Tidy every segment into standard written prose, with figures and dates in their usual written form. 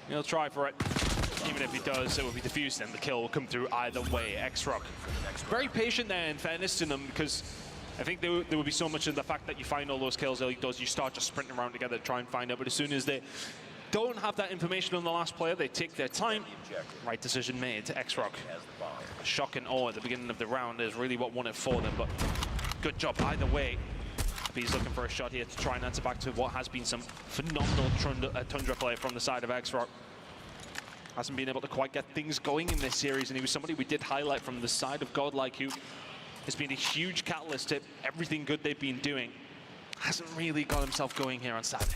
He'll try for it. Even if he does, it will be diffused and the kill will come through either way. X-Rock. Very patient there, in fairness to them, because I think there will be so much in the fact that you find all those kills early does, you start just sprinting around together to try and find out, but as soon as they don't have that information on the last player, they take their time. Right decision made to X-Rock. Shocking at the beginning of the round is really what won it for them, but good job either way. He's looking for a shot here to try and answer back to what has been some phenomenal Tundra play from the side of X-Rock. Hasn't been able to quite get things going in this series, and he was somebody we did highlight from the side of Godlike, who has been a huge catalyst to everything good they've been doing. Hasn't really got himself going here on Saturday.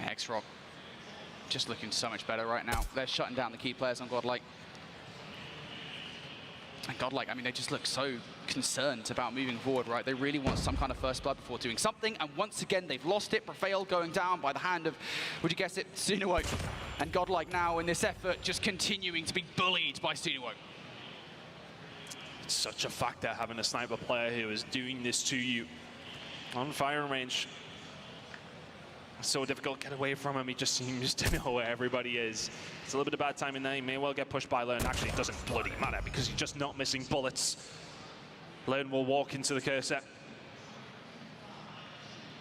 X-Rock just looking so much better right now. They're shutting down the key players on Godlike. And Godlike, I mean, they just look so concerned about moving forward, right? They really want some kind of first blood before doing something, and once again, they've lost it. Prevail going down by the hand of, would you guess it, Sunuwo. And Godlike now in this effort just continuing to be bullied by Sunuwo. It's such a factor having a sniper player who is doing this to you on firing range. It's so difficult to get away from him. He just seems to know where everybody is. It's a little bit of bad timing there. He may well get pushed by Learn. Actually, it doesn't bloody matter because he's just not missing bullets. Learn will walk into the cursor.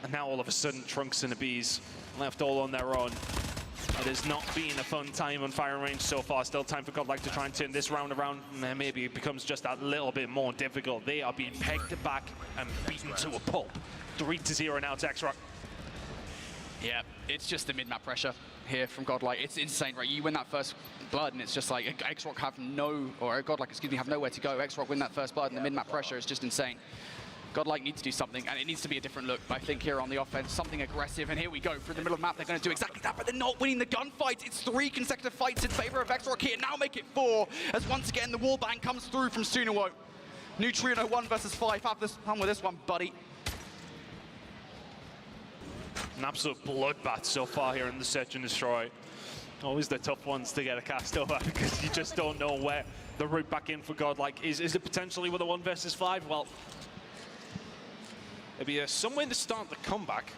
And now all of a sudden, Trunks and the Bees left all on their own. It has not been a fun time on firing range so far. Still time for Godlike to try and turn this round around. And maybe it becomes just that little bit more difficult. They are being pegged back and beaten to a pulp. 3-0 now to X-Rock. Yeah, it's just the mid-map pressure here from Godlike. It's insane, right? You win that first blood, and it's just like X-Rock have Godlike, excuse me, have nowhere to go. X-Rock win that first blood, and the mid-map pressure is just insane. Godlike needs to do something, and it needs to be a different look, I think, here on the offense. Something aggressive, and here we go. Through the middle of the map, they're going to do exactly that, but they're not winning the gunfight. It's 3 consecutive fights in favor of X-Rock here. Now make it 4, as once again, the wallbang comes through from Sunuwo. Neutrino 1 versus 5. Have this fun with this one, buddy. An absolute bloodbath so far here in the Search and Destroy. Always the tough ones to get a cast over because you just don't know where the route back in for Godlike is. Is it potentially with a 1 versus 5? Well, it'd be some way to start the comeback.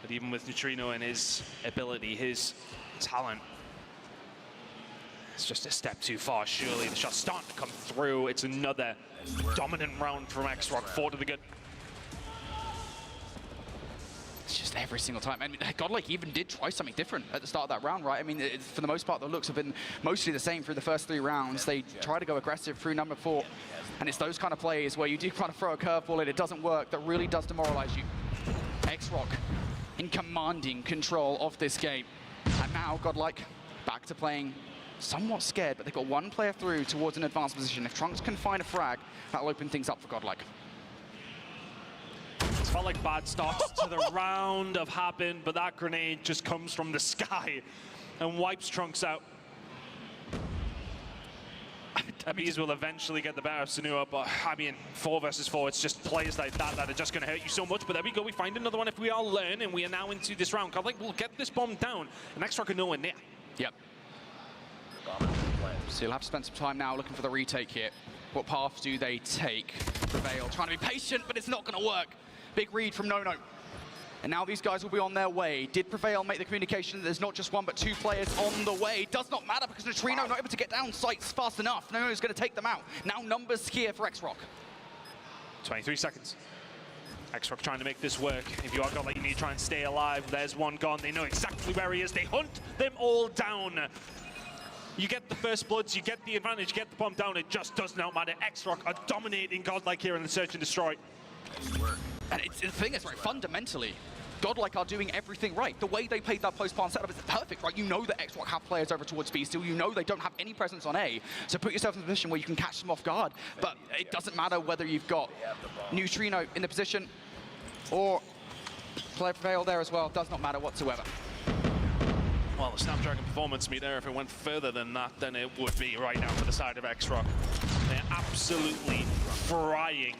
But even with Neutrino and his ability, his talent, it's just a step too far, surely. The shot's starting to come through. It's another dominant round from X-Rock, 4 to the good. It's just every single time. I mean, Godlike even did try something different at the start of that round, right? I mean, for the most part, the looks have been mostly the same through the first 3 rounds. They try to go aggressive through number 4, and it's those kind of plays where you do kind of throw a curveball and it doesn't work that really does demoralize you. X-Rock in commanding control of this game. And now Godlike back to playing somewhat scared, but they've got 1 player through towards an advanced position. If Trunks can find a frag, that'll open things up for Godlike. It's felt like bad starts to the round have happened, but that grenade just comes from the sky and wipes Trunks out. Bees will eventually get the better of Sunuwo, but I mean, 4 versus 4, it's just plays like that that are just going to hurt you so much. But there we go, we find another one if we all learn, and we are now into this round. Godlike will get this bomb down, and X-Rock are nowhere near. Yep. So you'll have to spend some time now looking for the retake here. What path do they take? Prevail trying to be patient, but it's not going to work. Big read from Nono. And now these guys will be on their way. Did Prevail make the communication that there's not just 1 but 2 players on the way? Does not matter because Neutrino not able to get down sites fast enough. Nono's going to take them out. Now numbers here for X-Rock. 23 seconds. X-Rock trying to make this work. If you are Godlike, you need to try and stay alive. There's one gone. They know exactly where he is. They hunt them all down. You get the first bloods, you get the advantage, you get the bomb down. It just does not matter. X-Rock are dominating Godlike here in the Search and Destroy. And the thing is, right, fundamentally, Godlike are doing everything right. The way they played that post-plant setup is perfect, right? You know that X-Rock have players over towards B still. You know they don't have any presence on A. So put yourself in a position where you can catch them off guard. But it doesn't matter whether you've got Neutrino in the position or player Prevail there as well. Does not matter whatsoever. Well, the Snapdragon performance meter, if it went further than that, then it would be right now for the side of X-Rock. They're absolutely frying.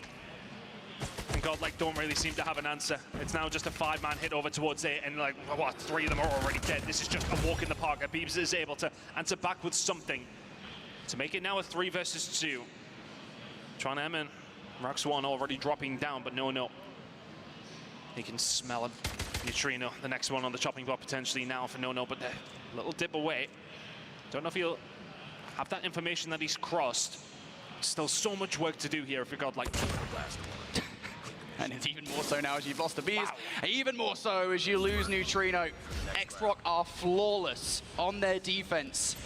And Godlike don't really seem to have an answer. It's now just a 5-man hit over towards A, and like, what, 3 of them are already dead. This is just a walk in the park. Beebs is able to answer back with something to make it now a 3 versus 2. Tron M and Rox1 already dropping down, but no. You can smell him. Neutrino, the next one on the chopping block potentially now for No, but a little dip away. Don't know if he'll have that information that he's crossed. Still so much work to do here if we got like blast. And it's even more so now as you've lost the Bees. Wow. Even more so as you lose Neutrino. X-Rock are flawless on their defense.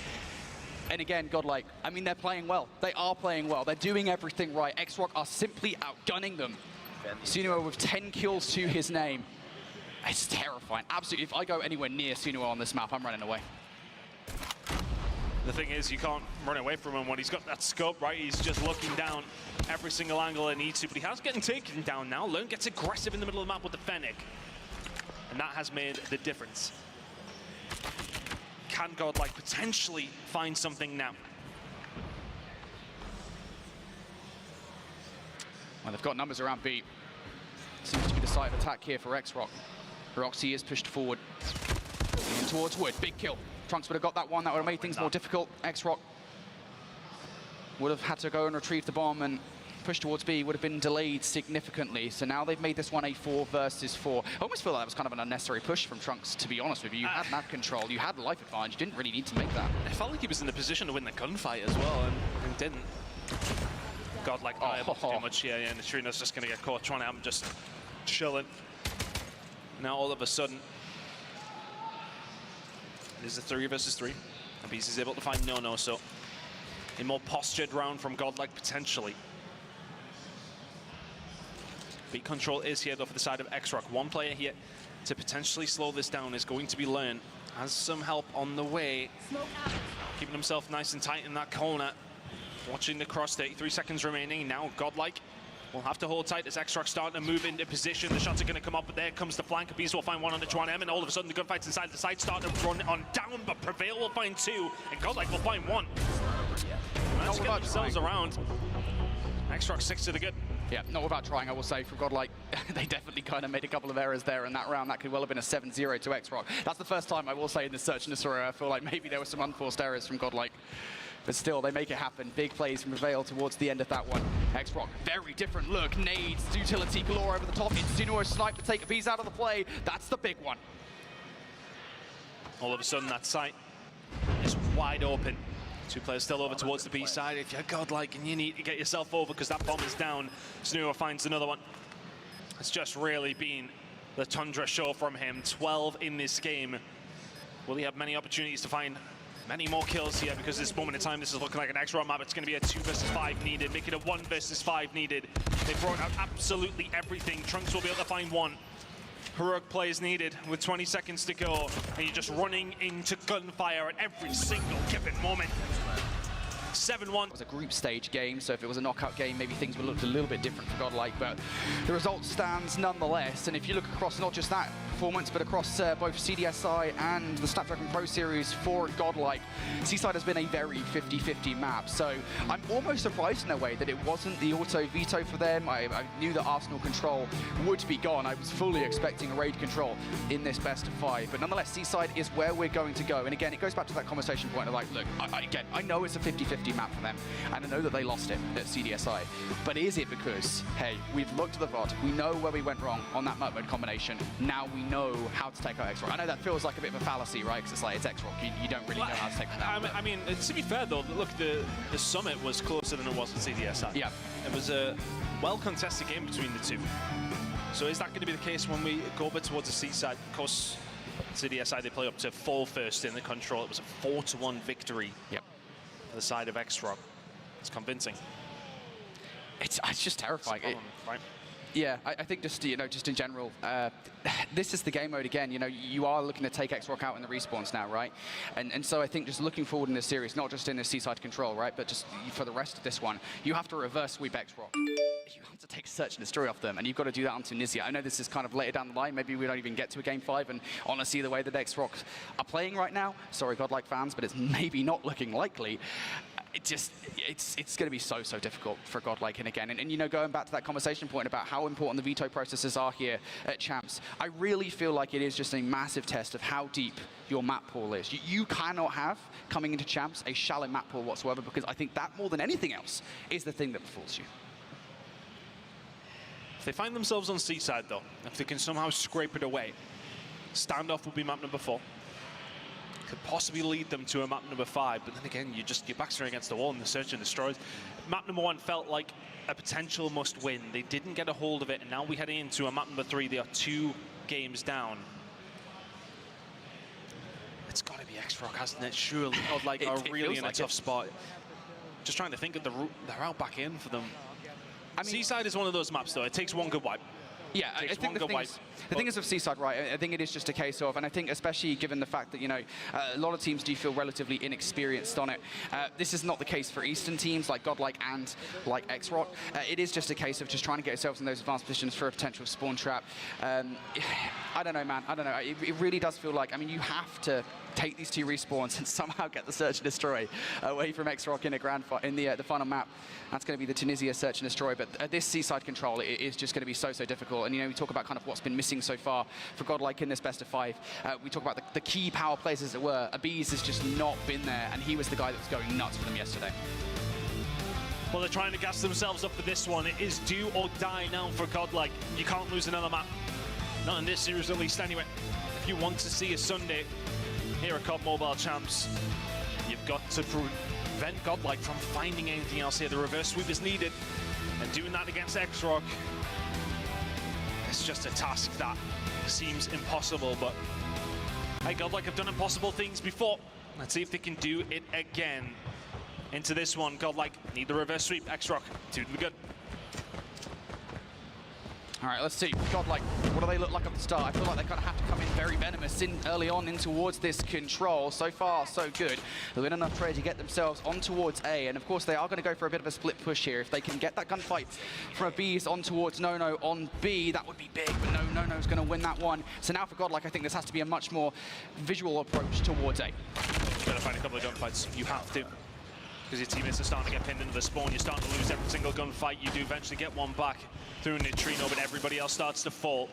And again, Godlike, I mean, they're playing well. They are playing well. They're doing everything right. X-Rock are simply outgunning them. Sunuo with 10 kills to his name. It's terrifying. Absolutely. If I go anywhere near Sunuo on this map, I'm running away. The thing is, you can't run away from him when he's got that scope, right? He's just looking down every single angle he needs to, but he has getting taken down now. Lone gets aggressive in the middle of the map with the Fennec, and that has made the difference. Can Godlike potentially find something now? Well, they've got numbers around B. Seems to be the side of attack here for X-Rock. Roxy is pushed forward. In towards Wood. Big kill. Trunks would have got that one. That would have made things more difficult. X-Rock would have had to go and retrieve the bomb, and push towards B would have been delayed significantly. So now they've made this one a 4 versus 4. I almost feel like that was kind of an unnecessary push from Trunks, to be honest with you. You had map control, you had life advantage, you didn't really need to make that. I felt like he was in the position to win the gunfight as well, and didn't. Godlike not able to do much here, and Neutrino's just going to get caught trying to have him just chilling. Now all of a sudden, it is a 3 versus 3. And Beast is able to find No, so a more postured round from Godlike potentially. Beat control is here though for the side of X-Rock. One player here to potentially slow this down is going to be Learn. Has some help on the way. Keeping himself nice and tight in that corner. Watching the cross, 33 seconds remaining. Now Godlike will have to hold tight as X-Rock starting to move into position. The shots are going to come up, but there comes the flank. Beast will find one on the Chuan-M, and all of a sudden the gunfight's inside the site starting to run on down, but Prevail will find 2, and Godlike will find 1. Let's get themselves around. X-Rock 6 to the good. Yeah, not without trying, I will say, from Godlike. They definitely kind of made a couple of errors there in that round. That could well have been a 7-0 to X-Rock. That's the first time, I will say, in this Search and Destroy, I feel like maybe there were some unforced errors from Godlike. But still, they make it happen. Big plays from Prevail towards the end of that one. X-Rock, very different look. Nades, utility galore over the top. It's Sunuo snipe to take a piece out of the play. That's the big one. All of a sudden, that site is wide open. 2 players still over towards the B side. If you're Godlike and you need to get yourself over because that bomb is down, Sunuo finds another one. It's just really been the Tundra show from him. 12 in this game. Will he have many opportunities to find many more kills here, because at this moment in time, this is looking like an X-Rock map. It's going to be a 2 versus 5 needed, make it a 1 versus 5 needed. They brought out absolutely everything. Trunks will be able to find 1. Heroic plays needed with 20 seconds to go, and you're just running into gunfire at every single given moment. 7-1. It was a group stage game, so if it was a knockout game, maybe things would look a little bit different for Godlike, but the result stands nonetheless. And if you look across not just that performance, but across both CDSI and the Snapdragon Pro Series for Godlike, Seaside has been a very 50-50 map. So I'm almost surprised in a way that it wasn't the auto veto for them. I knew that Arsenal control would be gone. I was fully expecting a raid control in this best of 5. But nonetheless, Seaside is where we're going to go. And again, it goes back to that conversation point of like, look, I know it's a 50-50 map for them, and I know that they lost it at CDSI. But is it because, hey, we've looked at the VOD, we know where we went wrong on that map mode combination, now we know how to take out X-Rock? I know that feels like a bit of a fallacy, right? Because it's like, it's X-Rock, you don't really know how to take them out. I mean, to be fair though, look, the Summit was closer than it was at CDSI. Yeah. It was a well-contested game between the two. So is that going to be the case when we go over towards the Seaside? Of course, CDSI, they play up to 4 first in the control. It was a 4-1 victory. Yep. The side of X-Rock. It's convincing. It's just terrifying. Right? Yeah, I think just just in general, this is the game mode again. You are looking to take X-Rock out in the respawns now, right? And so I think just looking forward in this series, not just in the Seaside control, right, but just for the rest of this one, you have to reverse sweep X-Rock. You have to take Search and Destroy off them, and you've got to do that on Tunisia. I know this is kind of later down the line. Maybe we don't even get to a game 5, and honestly, the way that X-Rock are playing right now, sorry, Godlike fans, but it's maybe not looking likely. It's going to be so difficult for Godlike. And again, and going back to that conversation point about how important the veto processes are here at Champs, I really feel like it is just a massive test of how deep your map pool is. You cannot have, coming into Champs, a shallow map pool whatsoever, because I think that more than anything else is the thing that befalls you. If they find themselves on Seaside, though, if they can somehow scrape it away, Standoff will be map number 4. Could possibly lead them to a map number 5, but then again, your backs are against the wall and the search and destroys. Map number 1 felt like a potential must-win. They didn't get a hold of it, and now we're heading into a map number 3. They are 2 games down. It's got to be X-Rock, hasn't it? Surely, or like are really in a tough spot. Just trying to think of the route back in for them. I mean, Seaside is one of those maps, though. It takes one good wipe. Yeah, I think the thing is with Seaside, right, I think it is just a case of, and I think especially given the fact that, you know, a lot of teams do feel relatively inexperienced on it. This is not the case for Eastern teams like Godlike and like X-Rock. It is just a case of just trying to get yourselves in those advanced positions for a potential spawn trap. I don't know, man. I don't know. It really does feel like, I mean, you have to take these 2 respawns and somehow get the search and destroy away from X-Rock in the final map. That's going to be the Tunisia search and destroy. But this Seaside control, it is just going to be so difficult. And, you know, we talk about kind of what's been missing so far for Godlike in this best of 5. We talk about the key power plays, as it were. Abiz has just not been there, and he was the guy that was going nuts for them yesterday. Well, they're trying to gas themselves up for this one. It is do or die now for Godlike. You can't lose another map. Not in this series, at least, anyway. If you want to see a Sunday here at COD Mobile Champs, you've got to prevent Godlike from finding anything else here. The reverse sweep is needed, and doing that against X-Rock, it's just a task that seems impossible, but hey, Godlike have done impossible things before. Let's see if they can do it again. Into this one, Godlike need the reverse sweep. X-Rock, to the good. All right, let's see. Godlike, what do they look like at the start? I feel like they kind of have to come in very venomous early on in towards this control. So far, so good. They'll win enough trade to get themselves on towards A. And of course, they are going to go for a bit of a split push here. If they can get that gunfight from B's on towards Nono on B, that would be big. But no, Nono's going to win that one. So now for Godlike, I think this has to be a much more visual approach towards A. You've got to find a couple of gunfights. You have to. Because your teammates are starting to get pinned into the spawn. You're starting to lose every single gunfight. You do eventually get one back through Neutrino, but everybody else starts to fall.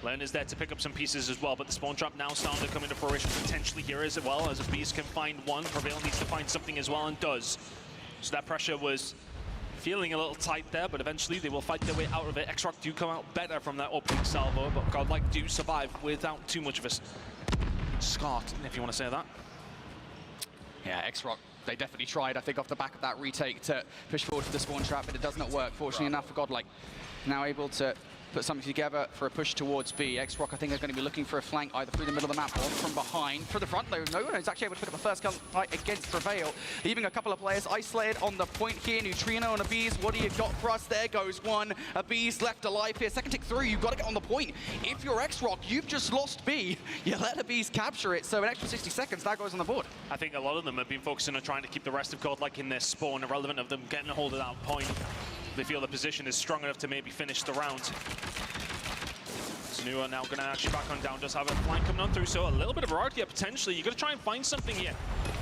Len is there to pick up some pieces as well, but the spawn trap now starting to come into fruition potentially here as well, as a Beast can find one. Prevail needs to find something as well, and does. So that pressure was feeling a little tight there, but eventually they will fight their way out of it. X-Rock do come out better from that opening salvo, but Godlike do survive without too much of a scar, if you want to say that. Yeah, X-Rock, they definitely tried, I think, off the back of that retake to push forward to the spawn trap, but it does not work, fortunately enough for Godlike. Now able to put something together for a push towards B. X-Rock, I think, are going to be looking for a flank either through the middle of the map or from behind. For the front, though, no one is actually able to pick up a first gun fight against Prevail, leaving a couple of players isolated on the point here. Neutrino and Abiz, what do you got for us? There goes one. Abiz left alive here. Second tick through, you've got to get on the point. If you're X-Rock, you've just lost B. You let Abiz capture it, so an extra 60 seconds, that goes on the board. I think a lot of them have been focusing on trying to keep the rest of Godlike in their spawn, irrelevant of them getting a hold of that point. They feel the position is strong enough to maybe finish the round. Snua now going to actually back on down, does have a flank coming on through, so a little bit of variety here potentially. You've got to try and find something here.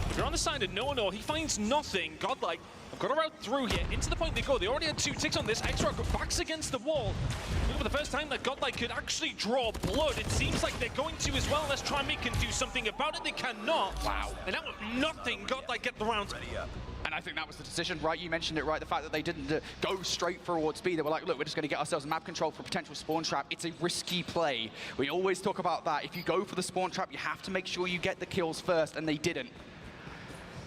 If you're on the side of No, he finds nothing. Godlike have got a route through here. Into the point they go. They already had 2 ticks on this. X-Rock backs against the wall. Look, for the first time that Godlike could actually draw blood. It seems like they're going to as well. Let's try and make them do something about it. They cannot. Wow. And that was nothing. Godlike get the round. And I think that was the decision, right? You mentioned it, right? The fact that they didn't go straight towards B. They were like, look, we're just going to get ourselves map control for potential spawn trap. It's a risky play. We always talk about that. If you go for the spawn trap, you have to make sure you get the kills first, and they didn't.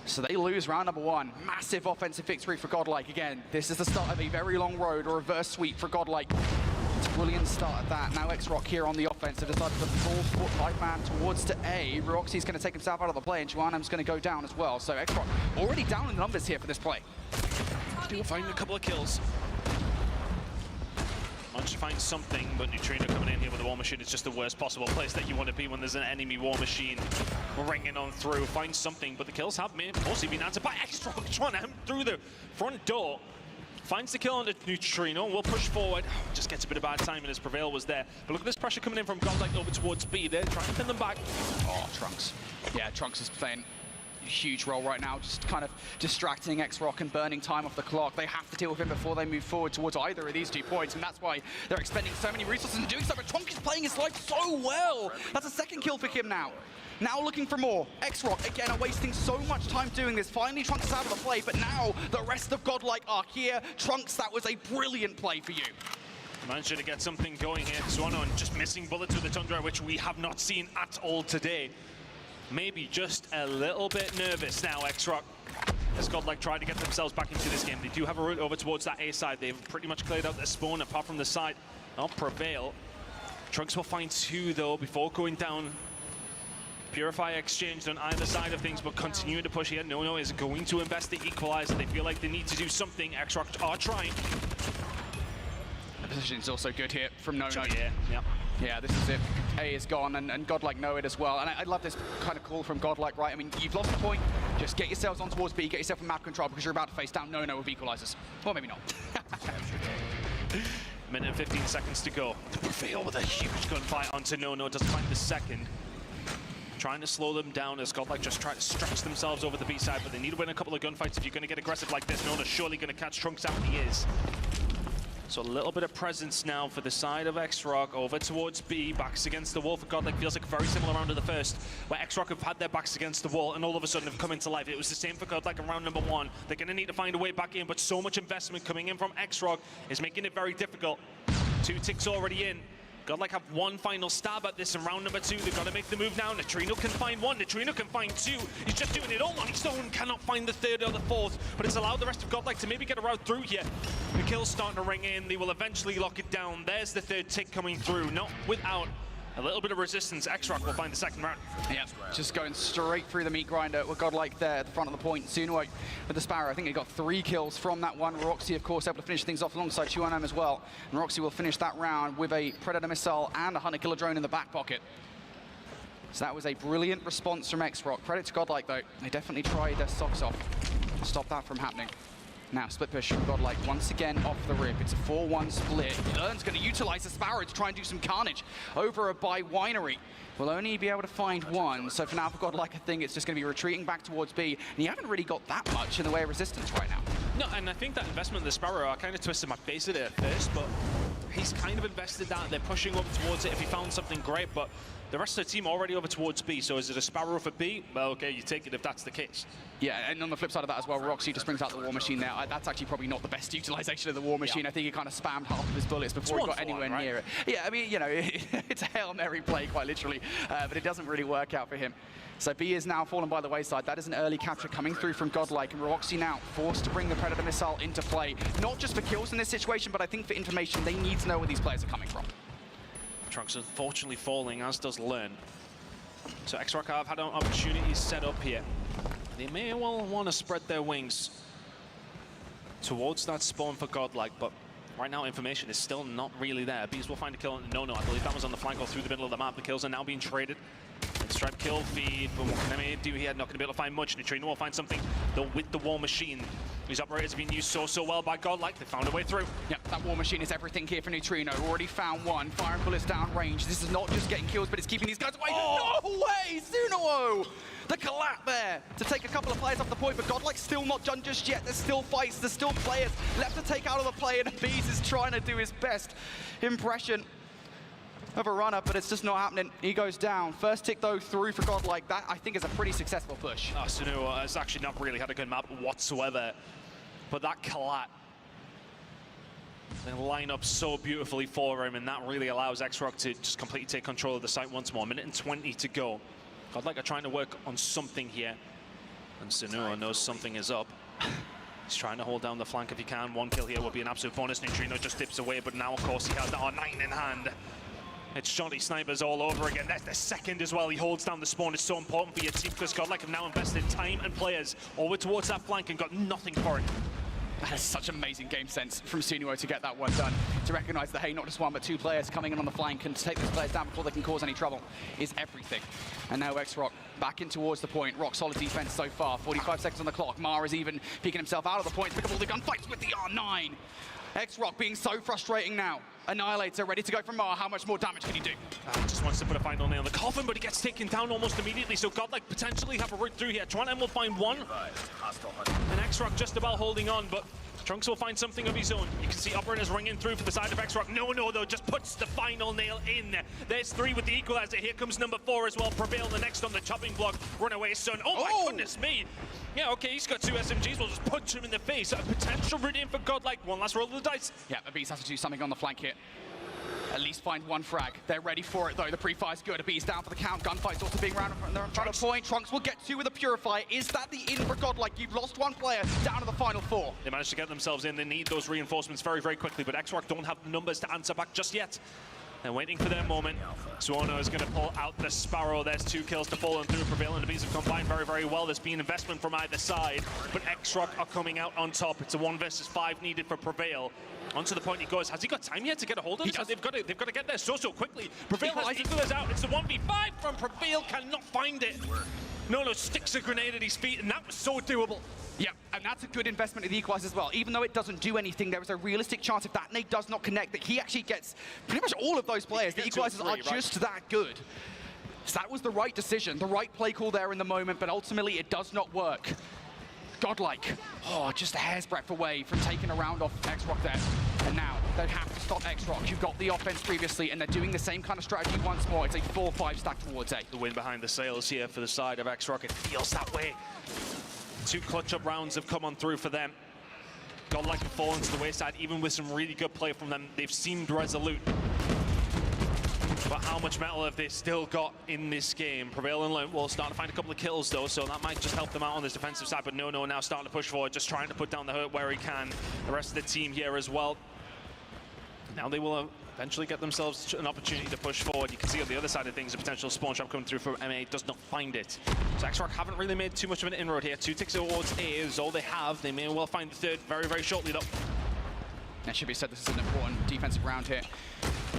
So they lose round number 1. Massive offensive victory for Godlike. Again, this is the start of a very long road, a reverse sweep for Godlike. It's a brilliant start at that. Now X-Rock here on the offense have decided to full 5-man towards to A. Roxy's going to take himself out of the play, and Juanam's going to go down as well. So X-Rock already down in the numbers here for this play. Still finding a couple of kills. Managed to find something, but Neutrino coming in here with the war machine is just the worst possible place that you want to be when there's an enemy war machine ringing on through. Find something, but the kills have mostly been answered by X-Rock trying to through the front door. Finds the kill on the Neutrino, will push forward. Just gets a bit of bad timing as Prevail was there. But look at this pressure coming in from Godlike over towards B. They're trying to pin them back. Oh, Trunks. Yeah, Trunks is playing a huge role right now, just kind of distracting X-Rock and burning time off the clock. They have to deal with him before they move forward towards either of these 2 points, and that's why they're expending so many resources and doing so. But Trunks is playing his life so well. That's a second kill for him now. Now looking for more. X-Rock, again, are wasting so much time doing this. Finally, Trunks is out of the play, but now the rest of Godlike are here. Trunks, that was a brilliant play for you. Managed to get something going here. Swannon just missing bullets with the Tundra, which we have not seen at all today. Maybe just a little bit nervous now, X-Rock. As Godlike try to get themselves back into this game. They do have a route over towards that A side. They've pretty much cleared out their spawn, apart from the side. Not Prevail. Trunks will find 2 though before going down. Purify exchanged on either side of things, but continuing to push here. No is going to invest the equalizer. They feel like they need to do something. X-Rock are trying. The position is also good here from No. Yeah, this is it. A is gone, and Godlike know it as well. And I love this kind of call from Godlike, right? I mean, you've lost the point. Just get yourselves on towards B, get yourself in map control, because you're about to face down No with equalizers. Or maybe not. Minute and 15 seconds to go. Prevail with a huge gunfight onto No. Doesn't find the second. Trying to slow them down as Godlike just try to stretch themselves over the B side, but they need to win a couple of gunfights if you're going to get aggressive like this. Nona's surely going to catch Trunks out, and he is. So a little bit of presence now for the side of X-Rock over towards B, backs against the wall for Godlike. Feels like a very similar round to the first, where X-Rock have had their backs against the wall and all of a sudden have come into life. It was the same for Godlike in round number 1. They're going to need to find a way back in, but so much investment coming in from X-Rock is making it very difficult. 2 ticks already in. Godlike have 1 final stab at this in round number 2. They've got to make the move now. Neutrino can find 1. Neutrino can find 2. He's just doing it all on his own. Cannot find the 3rd or the 4th, but it's allowed the rest of Godlike to maybe get a route through here. The kill's starting to ring in. They will eventually lock it down. There's the 3rd tick coming through. Not without a little bit of resistance. X-Rock will find the 2nd round. Yeah, just going straight through the meat grinder with Godlike there at the front of the point. Sunuo with the Sparrow. I think he got 3 kills from that one. Roxy, of course, able to finish things off alongside Chuanam as well. And Roxy will finish that round with a Predator missile and a Hunter Killer drone in the back pocket. So that was a brilliant response from X-Rock. Credit to Godlike, though. They definitely tried their socks off to stop that from happening. Now, split push from Godlike once again off the rip. It's a 4-1 split. Learn's going to utilize the Sparrow to try and do some carnage over by Winery. Will only be able to find 1. So for now, for Godlike, I think it's just going to be retreating back towards B. And you haven't really got that much in the way of resistance right now. No, and I think that investment in the Sparrow, I kind of twisted my face at it at first, but he's kind of invested that. They're pushing up towards it if he found something great, but the rest of the team already over towards B. So is it a Sparrow for B? Well, okay, you take it if that's the case. Yeah, and on the flip side of that as well, Roxy just brings out the War Machine there. That's actually probably not the best utilization of the War Machine. Yeah. I think he kind of spammed half of his bullets before he got anywhere near it. Yeah, I mean, you know, it's a Hail Mary play, quite literally, but it doesn't really work out for him. So B is now fallen by the wayside. That is an early capture coming through from Godlike, and Roxy now forced to bring the Predator missile into play. Not just for kills in this situation, but I think for information, they need to know where these players are coming from. Trunks unfortunately falling, as does Learn. So X-Rock have had opportunities set up here. They may well want to spread their wings towards that spawn for Godlike, but right now information is still not really there. Bees will find a kill on No. I believe that was on the flank or through the middle of the map. The kills are now being traded. Stripe kill feed, but what can I do here? Not going to be able to find much. Neutrino will find something though with the War Machine. These operators have been used so well by Godlike. They found a way through. Yep, that War Machine is everything here for Neutrino. Already found 1. Firing bullets down range. This is not just getting kills, but it's keeping these guys away. Oh! No way! Sunuo! The collapse there to take a couple of players off the point, but Godlike's still not done just yet. There's still fights. There's still players left to take out of the play, and Bees is trying to do his best impression of a runner, but it's just not happening. He goes down. First tick, though, through for Godlike. That, I think, is a pretty successful push. Sunuo has actually not really had a good map whatsoever. But that collat, they line up so beautifully for him, and that really allows X-Rock to just completely take control of the site once more. 1:20 to go. Godlike are trying to work on something here, and Sunuo knows something is up. He's trying to hold down the flank if he can. 1 kill here will be an absolute bonus. Neutrino just dips away, but now, of course, he has the R9 in hand. It's Johnny Snipers all over again. That's the 2nd as well. He holds down the spawn. It's so important for your team because Godlike have now invested time and players over towards that flank and got nothing for it. That is such amazing game sense from Sunuo to get that one done. To recognize that, hey, not just 1, but 2 players coming in on the flank and to take those players down before they can cause any trouble is everything. And now X-Rock back in towards the point. Rock solid defense so far. 45 seconds on the clock. Mar is even peeking himself out of the point. Pick up all the gunfights with the R9. X-Rock being so frustrating now. Annihilator ready to go from Mar. How much more damage can he do? He just wants to put a final nail on the coffin, but he gets taken down almost immediately. So Godlike potentially have a route through here. Chuanam will find 1. And X-Rock just about holding on, but Trunks will find something of his own. You can see Operators ringing through for the side of X-Rock. No, though, just puts the final nail in. There's 3 with the equalizer. Here comes number 4 as well. Prevail the next on the chopping block. Runaway Sun. Oh my goodness me. Yeah, okay, he's got 2 SMGs. We'll just punch him in the face. A potential redeem for Godlike. One last roll of the dice. Yeah, Abyss has to do something on the flank here. At least find 1 frag. They're ready for it, though. The pre-fire's good. Abyss down for the count. Gunfight's also being round in front of point. Trunks will get 2 with a Purifier. Is that the in for Godlike? You've lost 1 player down to the final 4. They managed to get themselves in. They need those reinforcements very, very quickly, but X-Rock don't have the numbers to answer back just yet. They're waiting for their moment. Suono is going to pull out the Sparrow. There's 2 kills to fall through. Prevail and Abyss have combined very, very well. There's been investment from either side, but X-Rock are coming out on top. It's a 1 versus 5 needed for Prevail. Onto the point he goes. Has he got time yet to get a hold of it? They've got to get there so quickly. Prevail has equalized out. It's the 1v5 from Prevail. Cannot find it. No, sticks a grenade at his feet, and that was so doable. Yeah, and that's a good investment of the equalizer as well. Even though it doesn't do anything, there is a realistic chance if that nade does not connect that he actually gets pretty much all of those players. The equalizers are just that good. So that was the right decision, the right play call there in the moment, but ultimately it does not work. Godlike, just a hair's breadth away from taking a round off X-Rock there. And now they have to stop X-Rock. You've got the offense previously, and they're doing the same kind of strategy once more. It's a 4-5 stack towards A. The win behind the sails here for the side of X-Rock. It feels that way. 2 clutch-up rounds have come on through for them. Godlike have fallen to the wayside, even with some really good play from them. They've seemed resolute. But how much metal have they still got in this game? Prevail and Lone will start to find a couple of kills, though, so that might just help them out on this defensive side. But no, now starting to push forward, just trying to put down the hurt where he can. The rest of the team here as well. Now they will eventually get themselves an opportunity to push forward. You can see on the other side of things, a potential spawn trap coming through from MA does not find it. So X-Rock haven't really made too much of an inroad here. 2 ticks towards A is all they have. They may well find the 3rd very, very shortly, though. It should be said this is an important defensive round here.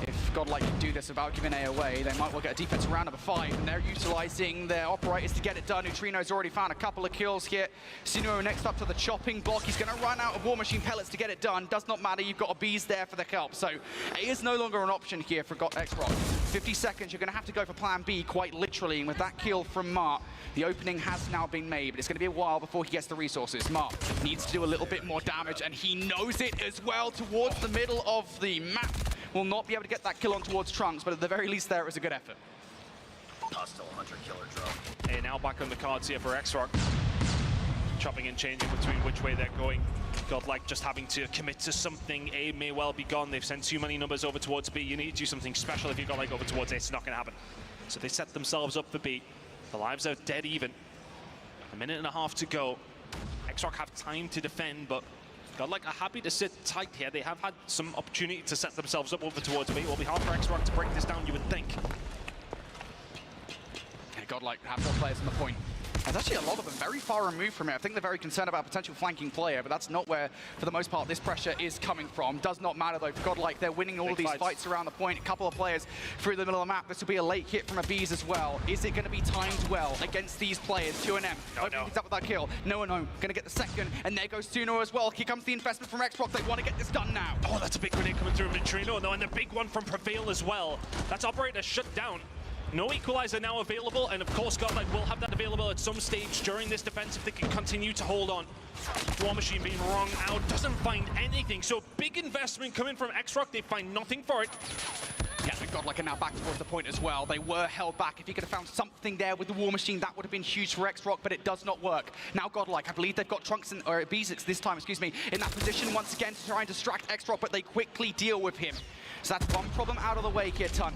If Godlike can do this without giving A away, they might well get a defensive round number 5, and they're utilizing their operators to get it done. Neutrino's already found a couple of kills here. Sinuo next up to the chopping block. He's going to run out of War Machine pellets to get it done. Does not matter, you've got a B's there for the help. So A is no longer an option here for X-Rock. 50 seconds, you're going to have to go for plan B quite literally, and with that kill from Mart, the opening has now been made, but it's going to be a while before he gets the resources. Mart needs to do a little bit more damage, and he knows it as well towards the middle of the map. Will not be able to get that kill on towards Trunks, but at the very least there, it was a good effort. Hostile hunter killer drone. And now back on the cards here for X-Rock. Chopping and changing between which way they're going. Godlike just having to commit to something. A may well be gone. They've sent too many numbers over towards B. You need to do something special if you got like over towards A. It's not going to happen. So they set themselves up for B. The lives are dead even. A minute and a half to go. X-Rock have time to defend, but Godlike are happy to sit tight here. They have had some opportunity to set themselves up over towards B. It will be hard for X-Rock to break this down, you would think. Yeah, Godlike have more players on the point. There's actually a lot of them very far removed from it. I think they're very concerned about potential flanking player, but that's not where, for the most part, this pressure is coming from. Does not matter, though, for Godlike. They're winning all of these fights around the point. A couple of players through the middle of the map. This will be a late hit from Abyss as well. Is it going to be timed well against these players? 2M. Opening things up with that kill. No. Going to get the second, and there goes Suno as well. Here comes the investment from X-Rock. They want to get this done now. Oh, that's a big grenade coming through Neutrino, though, and the big one from Prevail as well. That's operator shut down. No equalizer now available, and of course Godlike will have that available at some stage during this defense if they can continue to hold on. War Machine being wrung out, doesn't find anything. So big investment coming from X-Rock, they find nothing for it. Yeah, and Godlike are now back towards the point as well. They were held back. If he could have found something there with the War Machine, that would have been huge for X-Rock, but it does not work. Now Godlike, I believe they've got Trunks or Beezix this time, excuse me, in that position once again to try and distract X-Rock, but they quickly deal with him. So that's one problem out of the way here, Ton.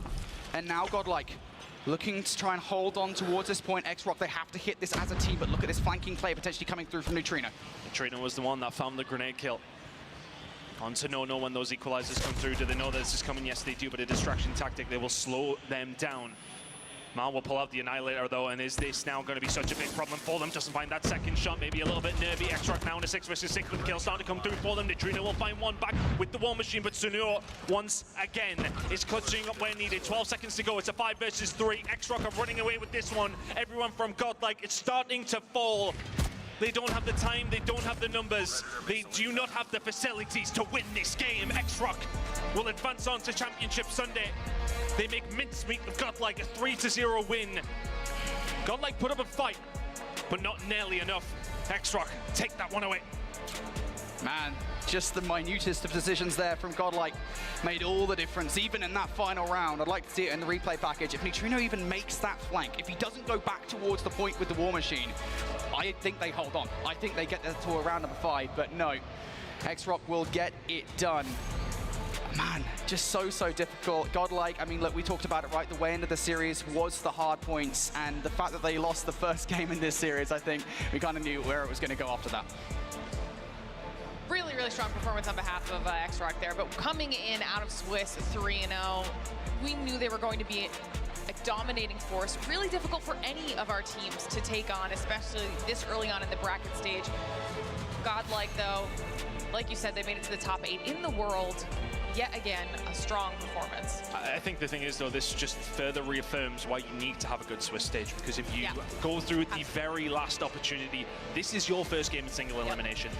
And now Godlike looking to try and hold on towards this point. X-Rock, they have to hit this as a team, but look at this flanking play potentially coming through from Neutrino. Neutrino was the one that found the grenade kill. On to no when those equalizers come through. Do they know that this is coming? Yes, they do, but a distraction tactic. They will slow them down. Mal will pull out the Annihilator, though, and is this now going to be such a big problem for them? Doesn't find that second shot, maybe a little bit nervy. X-Rock now in a 6 versus 6 with the kill starting to come through for them. Neutrino will find one back with the War Machine, but Sunuo once again is clutching up where needed. 12 seconds to go. It's a 5 versus 3. X-Rock are running away with this one. Everyone from Godlike, it's starting to fall. They don't have the time, they don't have the numbers, they do not have the facilities to win this game. X-Rock will advance on to Championship Sunday. They make mincemeat of Godlike, a 3-0 win. Godlike put up a fight, but not nearly enough. X-Rock take that one away. Man, just the minutest of decisions there from Godlike made all the difference, even in that final round. I'd like to see it in the replay package. If Neutrino even makes that flank, if he doesn't go back towards the point with the War Machine, I think they hold on. I think they get there to a round number 5, but no. X-Rock will get it done. Man, just so difficult. Godlike, I mean, look, we talked about it, right? The way into the series was the hard points, and the fact that they lost the first game in this series, I think we kind of knew where it was going to go after that. Really strong performance on behalf of X-Rock there, but coming in out of Swiss 3-0, we knew they were going to be a dominating force. Really difficult for any of our teams to take on, especially this early on in the bracket stage. Godlike, though, like you said, they made it to the top 8 in the world. Yet again, a strong performance. I think the thing is, though, this just further reaffirms why you need to have a good Swiss stage, because if you go through the very last opportunity, this is your first game in single elimination.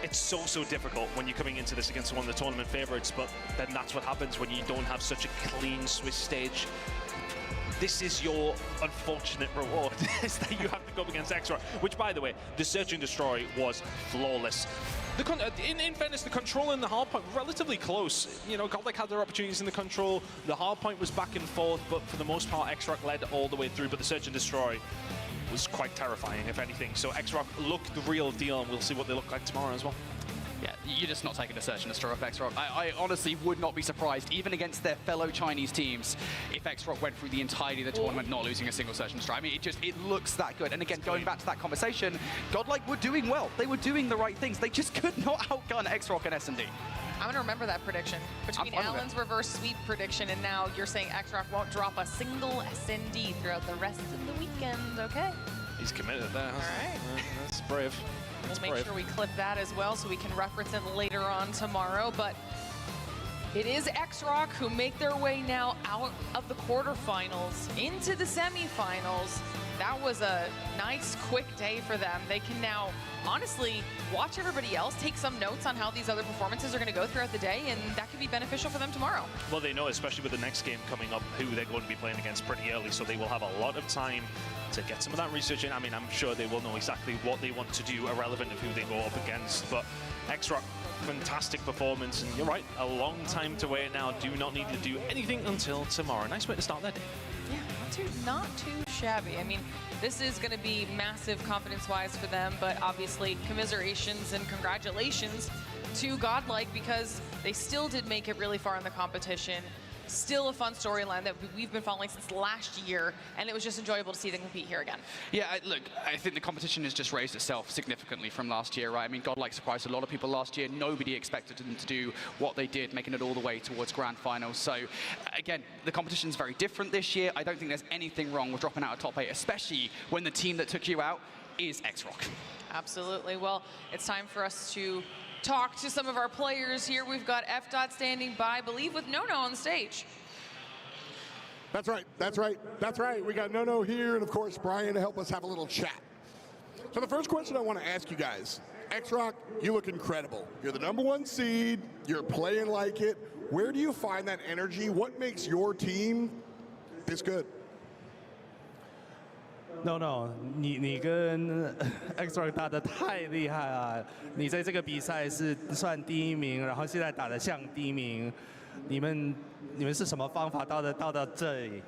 It's so difficult when you're coming into this against one of the tournament favorites, but then that's what happens when you don't have such a clean Swiss stage. This is your unfortunate reward, is that you have to go up against X-Rock, which, by the way, the Search and Destroy was flawless. In fairness, the control and the hardpoint were relatively close. You know, Godlike had their opportunities in the control. The hardpoint was back and forth, but for the most part, X-Rock led all the way through. But the Search and Destroy was quite terrifying, if anything. So X-Rock looked the real deal, and we'll see what they look like tomorrow as well. Yeah, you're just not taking a Search and Destroy off X-Rock. I honestly would not be surprised, even against their fellow Chinese teams, if X-Rock went through the entirety of the tournament not losing a single Search and Destroy. I mean, it looks that good. And again, going back to that conversation, Godlike were doing well. They were doing the right things. They just could not outgun X-Rock and S&D. I'm going to remember that prediction. Between Alan's reverse sweep prediction and now you're saying X-Rock won't drop a single S&D throughout the rest of the weekend, okay? He's committed there. All right. That's brave. We'll make sure we clip that as well so we can reference it later on tomorrow. But it is X-Rock who make their way now out of the quarterfinals into the semifinals. That was a nice, quick day for them. They can now, honestly, watch everybody else, take some notes on how these other performances are going to go throughout the day, and that could be beneficial for them tomorrow. Well, they know, especially with the next game coming up, who they're going to be playing against pretty early, so they will have a lot of time to get some of that research in. I mean, I'm sure they will know exactly what they want to do, irrelevant of who they go up against. But X-Rock, fantastic performance, and you're right, a long time to wait now. Do not need to do anything until tomorrow. Nice way to start that day. Yeah, not too shabby. I mean, this is going to be massive confidence-wise for them, but obviously commiserations and congratulations to Godlike, because they still did make it really far in the competition. Still a fun storyline that we've been following since last year, and it was just enjoyable to see them compete here again. Yeah, look, I think the competition has just raised itself significantly from last year, right? I mean, Godlike surprised a lot of people last year. Nobody expected them to do what they did, making it all the way towards grand finals. So, again, the competition's very different this year. I don't think there's anything wrong with dropping out of top 8, especially when the team that took you out is X-Rock. Absolutely. Well, it's time for us to talk to some of our players here. We've got F-Dot standing by, I believe, with Nono on the stage. That's right. We got Nono here, and of course, Brian to help us have a little chat. So the first question I want to ask you guys, X-Rock, you look incredible. You're the #1 seed, you're playing like it. Where do you find that energy? What makes your team this good? No， 你跟 X-Rock 打得太厉害了。你在这个比赛是算第1名，然后现在打得像第1名。你们是什么方法到这里？